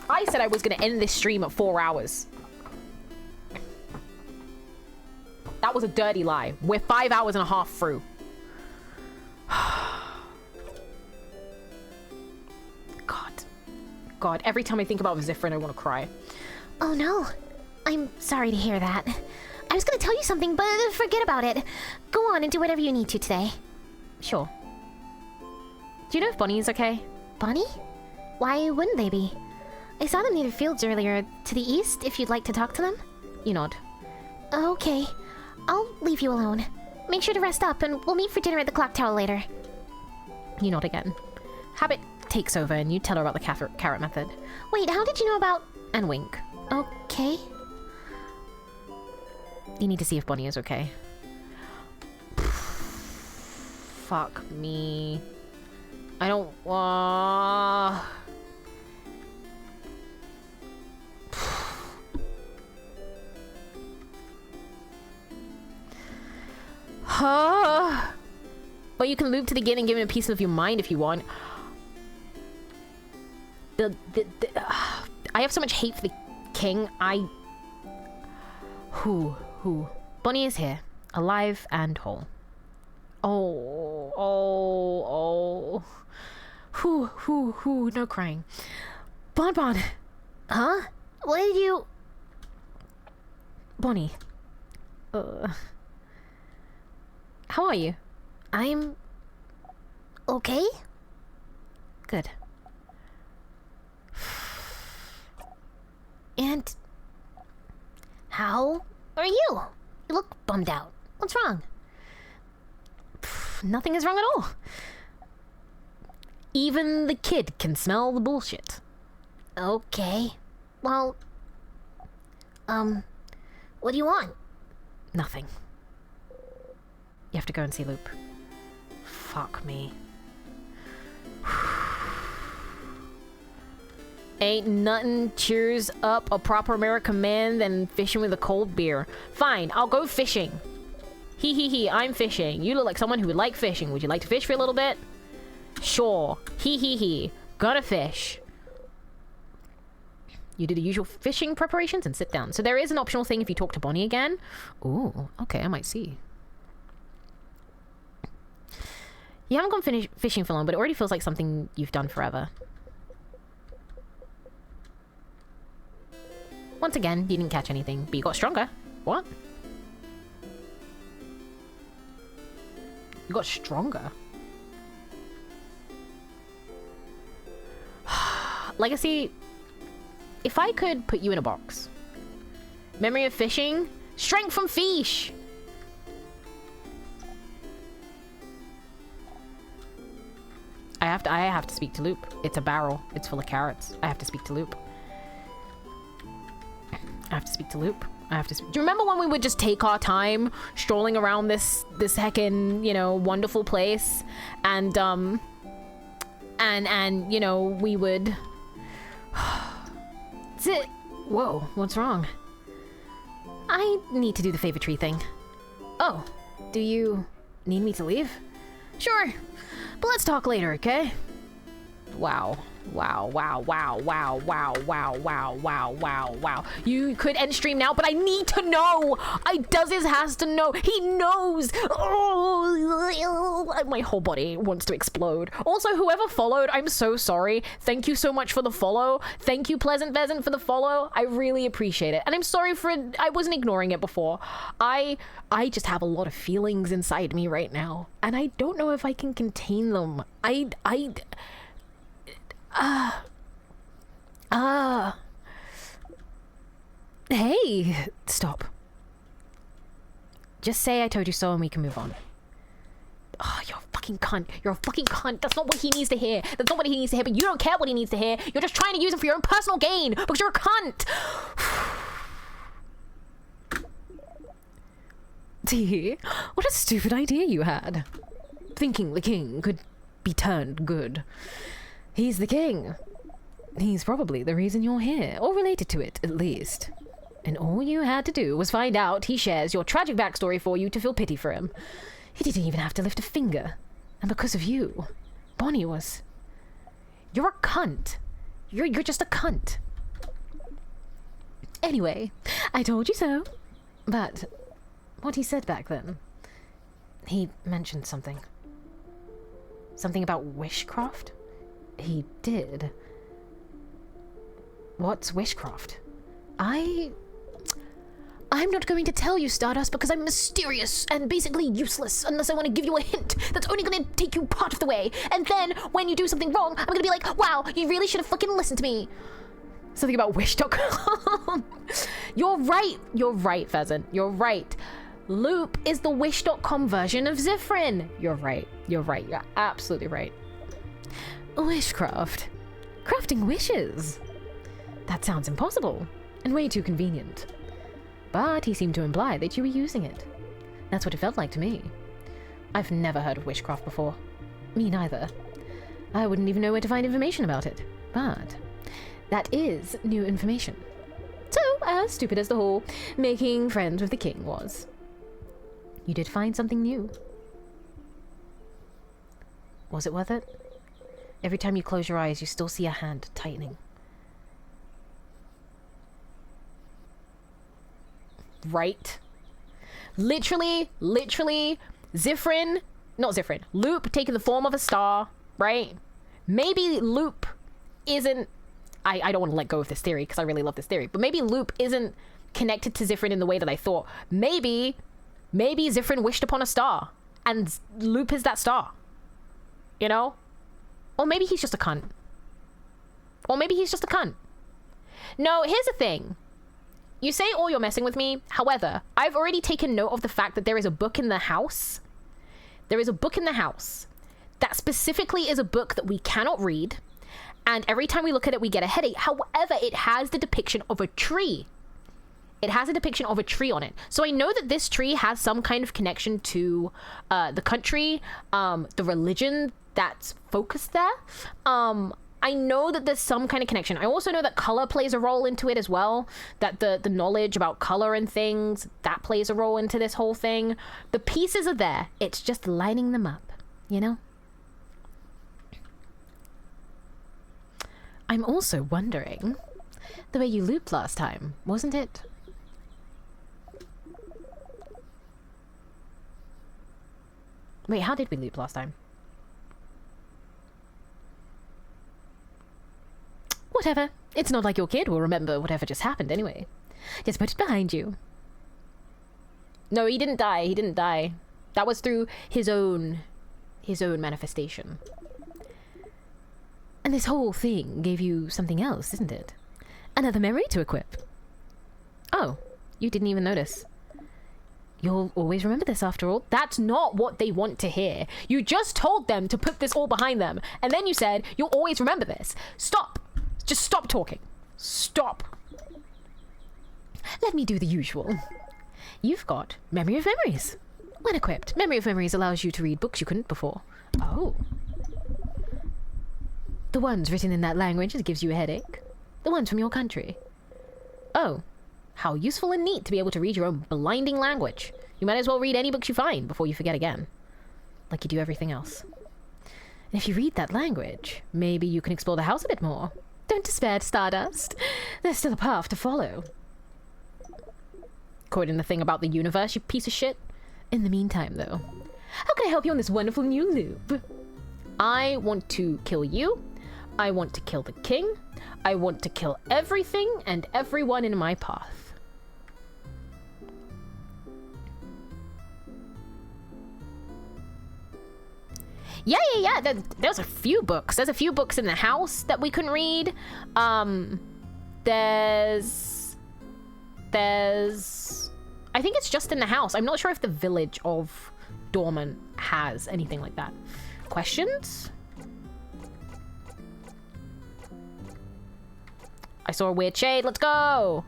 I said I was going to end this stream at 4 hours. That was a dirty lie. We're 5 hours and a half through. God, every time I think about Zifrin, I want to cry. Oh no. I'm sorry to hear that. I was gonna tell you something, but forget about it. Go on and do whatever you need to today. Sure. Do you know if Bonnie is okay? Bonnie? Why wouldn't they be? I saw them near the fields earlier, to the east, if you'd like to talk to them. You nod. Okay. I'll leave you alone. Make sure to rest up, and we'll meet for dinner at the clock tower later. You nod again. Habit takes over, and you tell her about the carrot method. Wait, how did you know about... And wink. Okay. You need to see if Bonnie is okay. Fuck me. I don't... But you can loop to the gate and give him a piece of your mind if you want. I have so much hate for the king. Who? Bonnie is here, alive and whole. Who? No crying. Bon. Huh? What did you... Bonnie. How are you? I'm... okay? Good. And... how are you? You look bummed out. What's wrong? Nothing is wrong at all. Even the kid can smell the bullshit. Okay. Well... what do you want? Nothing. You have to go and see Loop. Fuck me. Ain't nothing cheers up a proper American man than fishing with a cold beer. Fine, I'll go fishing. He, I'm fishing. You look like someone who would like fishing. Would you like to fish for a little bit? Sure. He. Gonna fish. You do the usual fishing preparations and sit down. So there is an optional thing if you talk to Bonnie again. Ooh, okay, I might see. You haven't gone fishing for long, but it already feels like something you've done forever. Once again, you didn't catch anything, but you got stronger. What? You got stronger? Legacy, if I could put you in a box. Memory of fishing, strength from fish. I have to speak to Loop. It's a barrel. It's full of carrots. I have to speak to Loop. Do you remember when we would just take our time strolling around this heckin', you know, wonderful place, and you know, we would... Whoa, what's wrong? I need to do the favor tree thing. Oh, do you need me to leave? Sure, but let's talk later, okay? Wow. You could end stream now, but I need to know. Duzes has to know. He knows. Oh, my whole body wants to explode. Also, whoever followed, I'm so sorry. Thank you so much for the follow. Thank you, Pleasant Pheasant, for the follow. I really appreciate it. And I'm sorry for I wasn't ignoring it before. I just have a lot of feelings inside me right now, and I don't know if I can contain them. Hey, stop. Just say I told you so and we can move on. Oh, you're a fucking cunt. You're a fucking cunt. That's not what he needs to hear. That's not what he needs to hear, but you don't care what he needs to hear. You're just trying to use him for your own personal gain because you're a cunt. See? What a stupid idea you had. Thinking the king could be turned good. He's the king. He's probably the reason you're here, or related to it, at least. And all you had to do was find out he shares your tragic backstory for you to feel pity for him. He didn't even have to lift a finger. And because of you, Bonnie was... You're a cunt. You're just a cunt. Anyway, I told you so. But what he said back then, he mentioned something. Something about wishcraft? He did. What's wishcraft? I'm not going to tell you, Stardust, because I'm mysterious and basically useless unless I want to give you a hint that's only going to take you part of the way. And then, when you do something wrong, I'm going to be like, wow, you really should have fucking listened to me. Something about wish.com. You're right, Pheasant. You're right. Loop is the wish.com version of Zifrin. You're right. You're absolutely right. Wishcraft. Crafting wishes. That sounds impossible and way too convenient. But he seemed to imply that you were using it. That's what it felt like to me. I've never heard of wishcraft before. Me neither. I wouldn't even know where to find information about it. But that is new information. So, as stupid as the whole making friends with the king was, you did find something new. Was it worth it? Every time you close your eyes, you still see a hand tightening. Right? Literally, Zifrin, not Zifrin, Loop taking the form of a star, right? Maybe Loop isn't, I don't want to let go of this theory because I really love this theory, but maybe Loop isn't connected to Zifrin in the way that I thought. Maybe Zifrin wished upon a star and Loop is that star. You know? Or maybe he's just a cunt. No, here's the thing. You say, oh, you're messing with me. However, I've already taken note of the fact that there is a book in the house. There is a book in the house that specifically is a book that we cannot read. And every time we look at it, we get a headache. However, it has the depiction of a tree. It has a depiction of a tree on it. So I know that this tree has some kind of connection to the country, the religion that's focused there. I know that there's some kind of connection. I also know that color plays a role into it as well. That the knowledge about color and things, that plays a role into this whole thing. The pieces are there. It's just lining them up, you know? I'm also wondering, the way you looped last time, wasn't it? Wait, how did we loop last time? Whatever. It's not like your kid will remember whatever just happened anyway. Just put it behind you. No, he didn't die. That was through his own manifestation. And this whole thing gave you something else, didn't it? Another memory to equip. Oh, you didn't even notice. You'll always remember this after all. That's not what they want to hear. You just told them to put this all behind them. And then you said, you'll always remember this. Stop. Just stop talking. Stop. Let me do the usual. You've got Memory of Memories. When equipped, Memory of Memories allows you to read books you couldn't before. Oh. The ones written in that language that gives you a headache. The ones from your country. Oh. How useful and neat to be able to read your own blinding language. You might as well read any books you find before you forget again. Like you do everything else. And if you read that language, maybe you can explore the house a bit more. Don't despair, Stardust. There's still a path to follow. Quoting the thing about the universe, you piece of shit. In the meantime, though, how can I help you on this wonderful new loop? I want to kill you. I want to kill the king. I want to kill everything and everyone in my path. Yeah. There's a few books. There's a few books in the house that we couldn't read. There's... I think it's just in the house. I'm not sure if the village of Dormant has anything like that. Questions? I saw a weird shade. Let's go.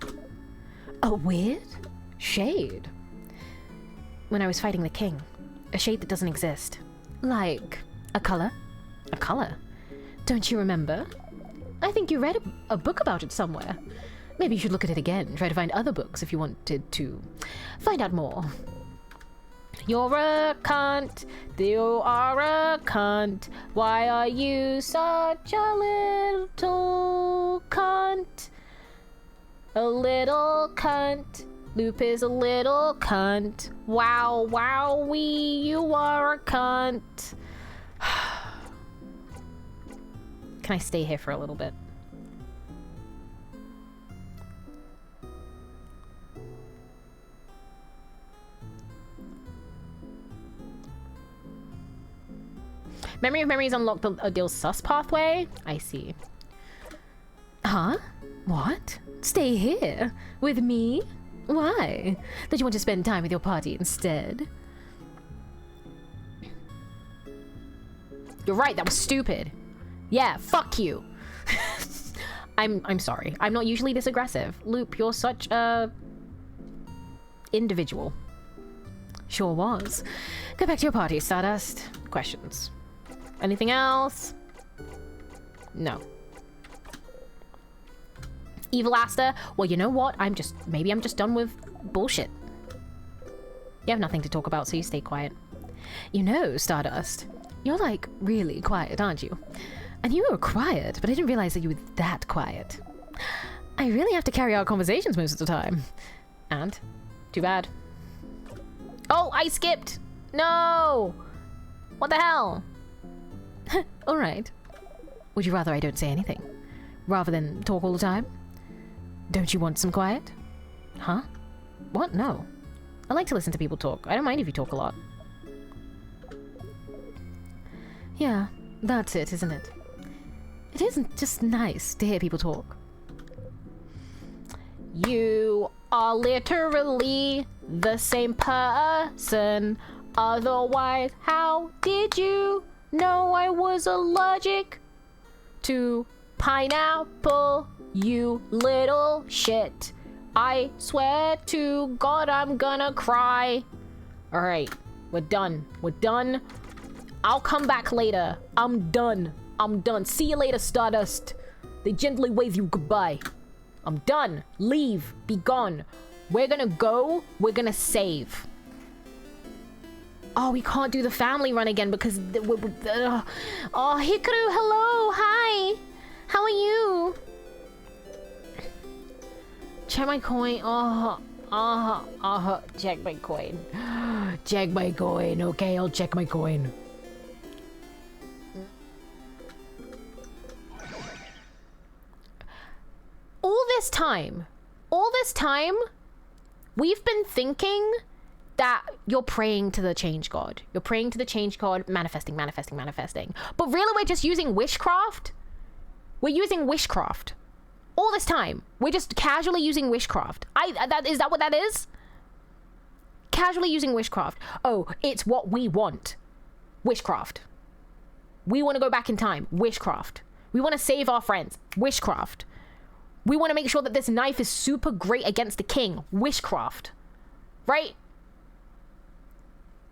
A weird shade? When I was fighting the king. A shade that doesn't exist. Like a color? A color? Don't you remember? I think you read a book about it somewhere. Maybe you should look at it again. Try to find other books if you wanted to find out more. You're a cunt. You are a cunt. Why are you such a little cunt? A little cunt. Loop is a little cunt. Wow, wowee, you are a cunt. Can I stay here for a little bit? Memory of Memories unlocked the Adil's sus pathway? I see. Huh? What? Stay here? With me? Why? Don't you want to spend time with your party instead? You're right, that was stupid. Yeah, fuck you. I'm sorry. I'm not usually this aggressive. Loop, you're such a... individual. Sure was. Go back to your party, Stardust. Questions. Anything else? No. Evil Aster? Well, you know what? Maybe I'm just done with bullshit. You have nothing to talk about, so you stay quiet. You know, Stardust, you're like really quiet, aren't you? And you were quiet, but I didn't realize that you were that quiet. I really have to carry out conversations most of the time. And? Too bad. Oh, I skipped! No! What the hell? Alright. Would you rather I don't say anything? Rather than talk all the time? Don't you want some quiet? Huh? What? No. I like to listen to people talk. I don't mind if you talk a lot. Yeah, that's it, isn't it? It isn't just nice to hear people talk. You are literally the same person. Otherwise, how did you know I was allergic to pineapple? You little shit. I swear to God I'm gonna cry. Alright, we're done. We're done. I'll come back later. I'm done. I'm done. See you later, Stardust. They gently wave you goodbye. I'm done. Leave. Be gone. We're gonna go. We're gonna save. Oh, we can't do the family run again because... oh, Hikaru, hello. Hi. How are you? Check my coin. Check my coin. Check my coin. Okay, I'll check my coin. All this time, we've been thinking that you're praying to the change god. You're praying to the change god, manifesting. But really, we're just using wishcraft. We're using wishcraft. All this time, we're just casually using wishcraft. Is that what that is? Casually using wishcraft. Oh, it's what we want. Wishcraft. We want to go back in time. Wishcraft. We want to save our friends. Wishcraft. We want to make sure that this knife is super great against the king. Wishcraft. Right?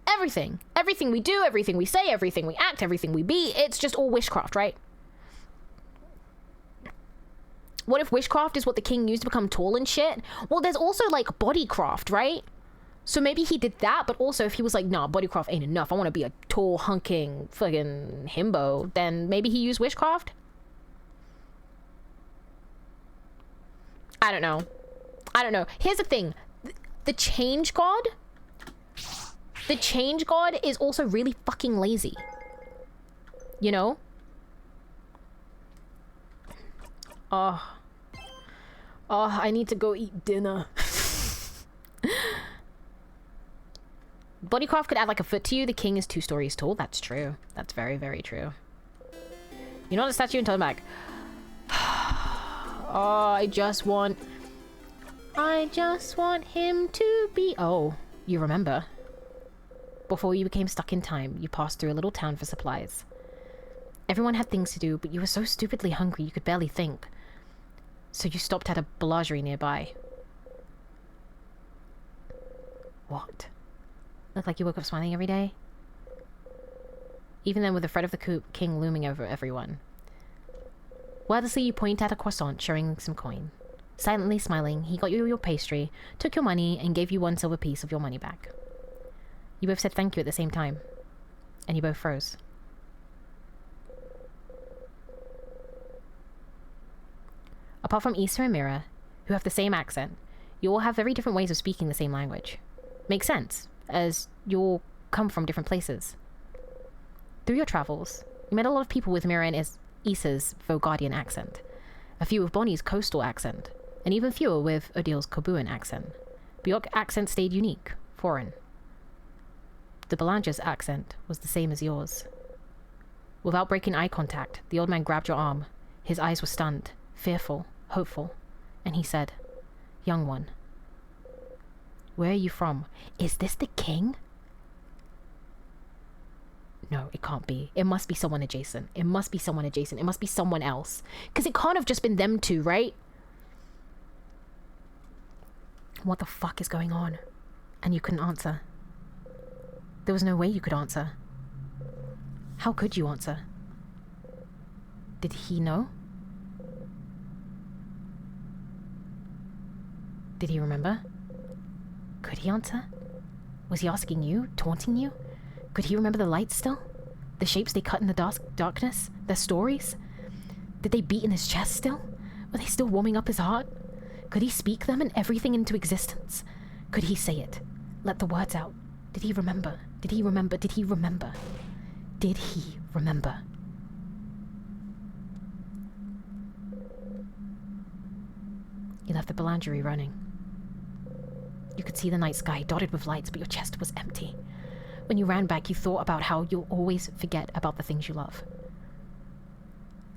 Everything. Everything we do, everything we say, everything we act, everything we be, it's just all wishcraft, right? What if wishcraft is what the king used to become tall and shit? Well, there's also, like, bodycraft, right? So maybe he did that, but also if he was like, nah, bodycraft ain't enough, I want to be a tall, hunking, fucking himbo, then maybe he used wishcraft? I don't know. Here's the thing. The change god is also really fucking lazy. You know? Oh, I need to go eat dinner. Bodycraft could add like a foot to you. The king is 2 stories tall. That's true. That's very, very true. You're not a statue until I'm back. Oh, I just want him to be... Oh, you remember. Before you became stuck in time, you passed through a little town for supplies. Everyone had things to do, but you were so stupidly hungry you could barely think. So you stopped at a boulangerie nearby. What? Looked like you woke up smiling every day? Even then, with the threat of the king looming over everyone. Wordlessly, you point at a croissant, showing some coin. Silently smiling, he got you your pastry, took your money, and gave you 1 silver piece of your money back. You both said thank you at the same time. And you both froze. Apart from Issa and Mira, who have the same accent, you all have very different ways of speaking the same language. Makes sense, as you all come from different places. Through your travels, you met a lot of people with Mira and Issa's Vogadian accent, a few with Bonnie's coastal accent, and even fewer with Odil's Kobuan accent. But your accent stayed unique, foreign. The Belanger's accent was the same as yours. Without breaking eye contact, the old man grabbed your arm. His eyes were stunned, fearful, hopeful, and he said, "Young one, where are you from? Is this the king?" No, it can't be. It must be someone adjacent. It must be someone adjacent. It must be someone else. Because it can't have just been them two, right? What the fuck is going on? And you couldn't answer. There was no way you could answer. How could you answer? Did he know? Did he remember? Could he answer? Was he asking you, taunting you? Could he remember the lights still? The shapes they cut in the darkness? Their stories? Did they beat in his chest still? Were they still warming up his heart? Could he speak them and everything into existence? Could he say it? Let the words out. Did he remember? Did he remember? Did he remember? Did he remember? You left the Belangerie running. You could see the night sky dotted with lights, but your chest was empty. When you ran back, you thought about how you'll always forget about the things you love.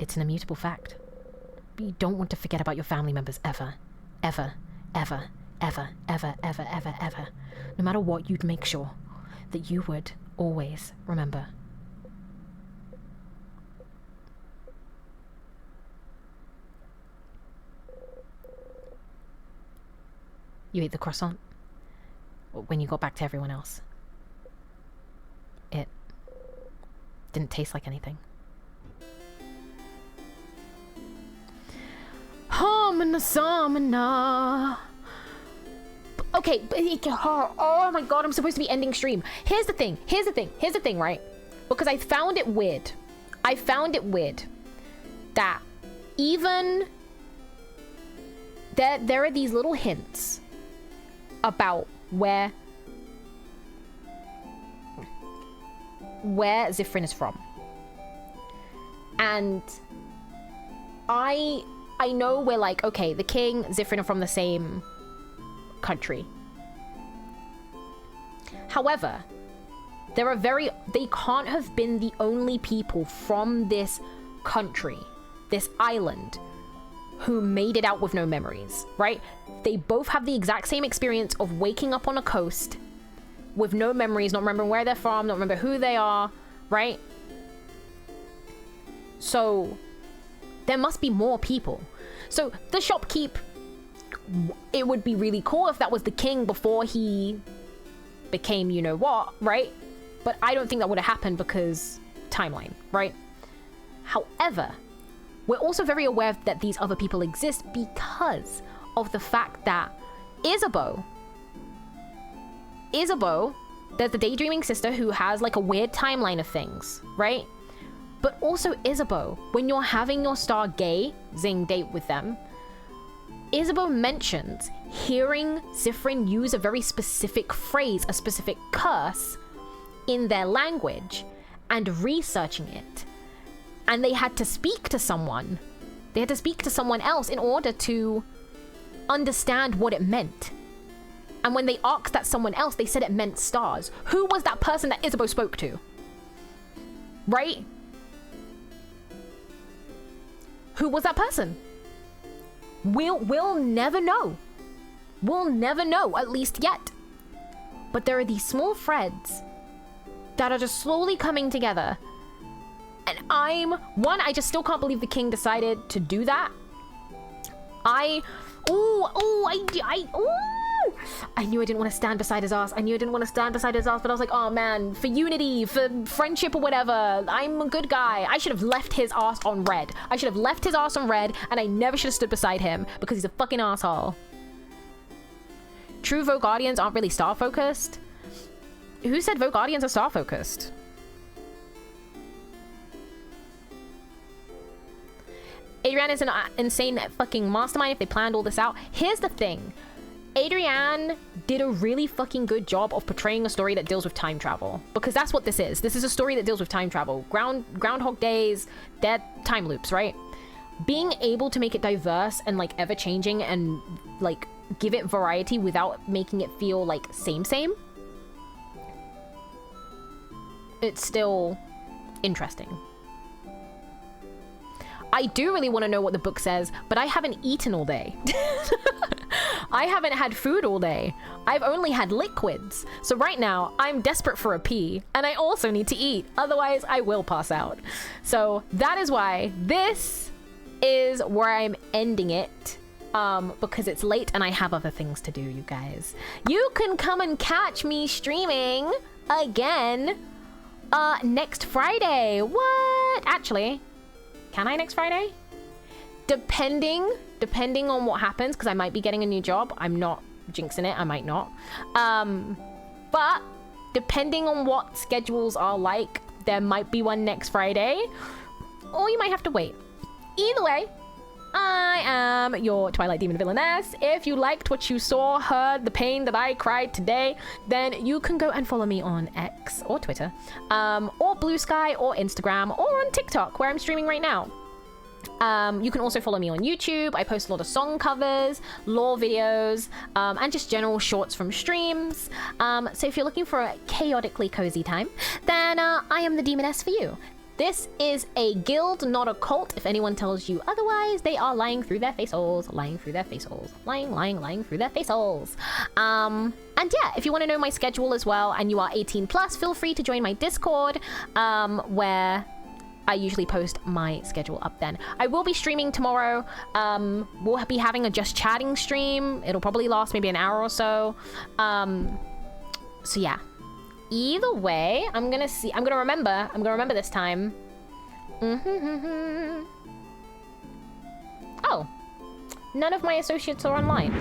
It's an immutable fact. But you don't want to forget about your family members ever. Ever. Ever. Ever. Ever. Ever. Ever. Ever. No matter what, you'd make sure that you would always remember. You ate the croissant when you got back to everyone else. It didn't taste like anything. Samana. Okay, oh my god, I'm supposed to be ending stream. Here's the thing, right? Because I found it weird that even there are these little hints about where Zifrin is from. And I know we're like, okay, the king, Zifrin are from the same country. However, they can't have been the only people from this country, this island, who made it out with no memories, right? They both have the exact same experience of waking up on a coast with no memories, not remembering where they're from, not remember who they are, right? So there must be more people. So the shopkeep, it would be really cool if that was the king before he became you know what, right? But I don't think that would have happened because timeline, right? However, we're also very aware that these other people exist because of the fact that Isabeau, there's the daydreaming sister who has like a weird timeline of things, right? But also Isabeau, when you're having your stargazing date with them, Isabeau mentions hearing Zifrin use a very specific phrase, a specific curse in their language, and researching it. And they had to speak to someone. They had to speak to someone else in order to understand what it meant. And when they asked that someone else, they said it meant stars. Who was that person that Isabeau spoke to? Right? Who was that person? We'll never know. We'll never know, at least yet. But there are these small threads that are just slowly coming together. And I just still can't believe the king decided to do that. I knew I didn't want to stand beside his ass. But I was like, oh man, for unity, for friendship or whatever, I'm a good guy. I should have left his ass on red. And I never should have stood beside him because he's a fucking asshole. True Vogadians aren't really star focused. Who said Vogue Guardians are star focused? Adrienne is an insane fucking mastermind if they planned all this out. Here's the thing. Adrienne did a really fucking good job of portraying a story that deals with time travel. Because that's what this is. This is a story that deals with time travel. Groundhog Days, they're time loops, right? Being able to make it diverse and like ever-changing and like give it variety without making it feel like same. It's still interesting. I do really want to know what the book says, but I haven't eaten all day. I haven't had food all day. I've only had liquids. So right now, I'm desperate for a pee, and I also need to eat. Otherwise, I will pass out. So that is why this is where I'm ending it. Because it's late and I have other things to do, you guys. You can come and catch me streaming again next Friday. What? Actually, can I next Friday? Depending on what happens, because I might be getting a new job. I'm not jinxing it. I might not. But depending on what schedules are like, there might be one next Friday, or you might have to wait. Either way, I am your Twilight Demon Villainess. If you liked what you saw, heard, the pain that I cried today, then you can go and follow me on X or Twitter, or Blue Sky or Instagram, or on TikTok, where I'm streaming right now. You can also follow me on YouTube. I post a lot of song covers, lore videos, and just general shorts from streams. So if you're looking for a chaotically cozy time, then I am the Demoness for you. This is a guild, not a cult. If anyone tells you otherwise, they are lying through their face holes, lying through their face holes, lying through their face holes. And yeah, if you want to know my schedule as well, and you are 18 plus, feel free to join my Discord, where I usually post my schedule up then. I will be streaming tomorrow. We'll be having a just chatting stream. It'll probably last maybe an hour or so. So yeah. Either way, I'm gonna remember this time. Oh, none of my associates are online.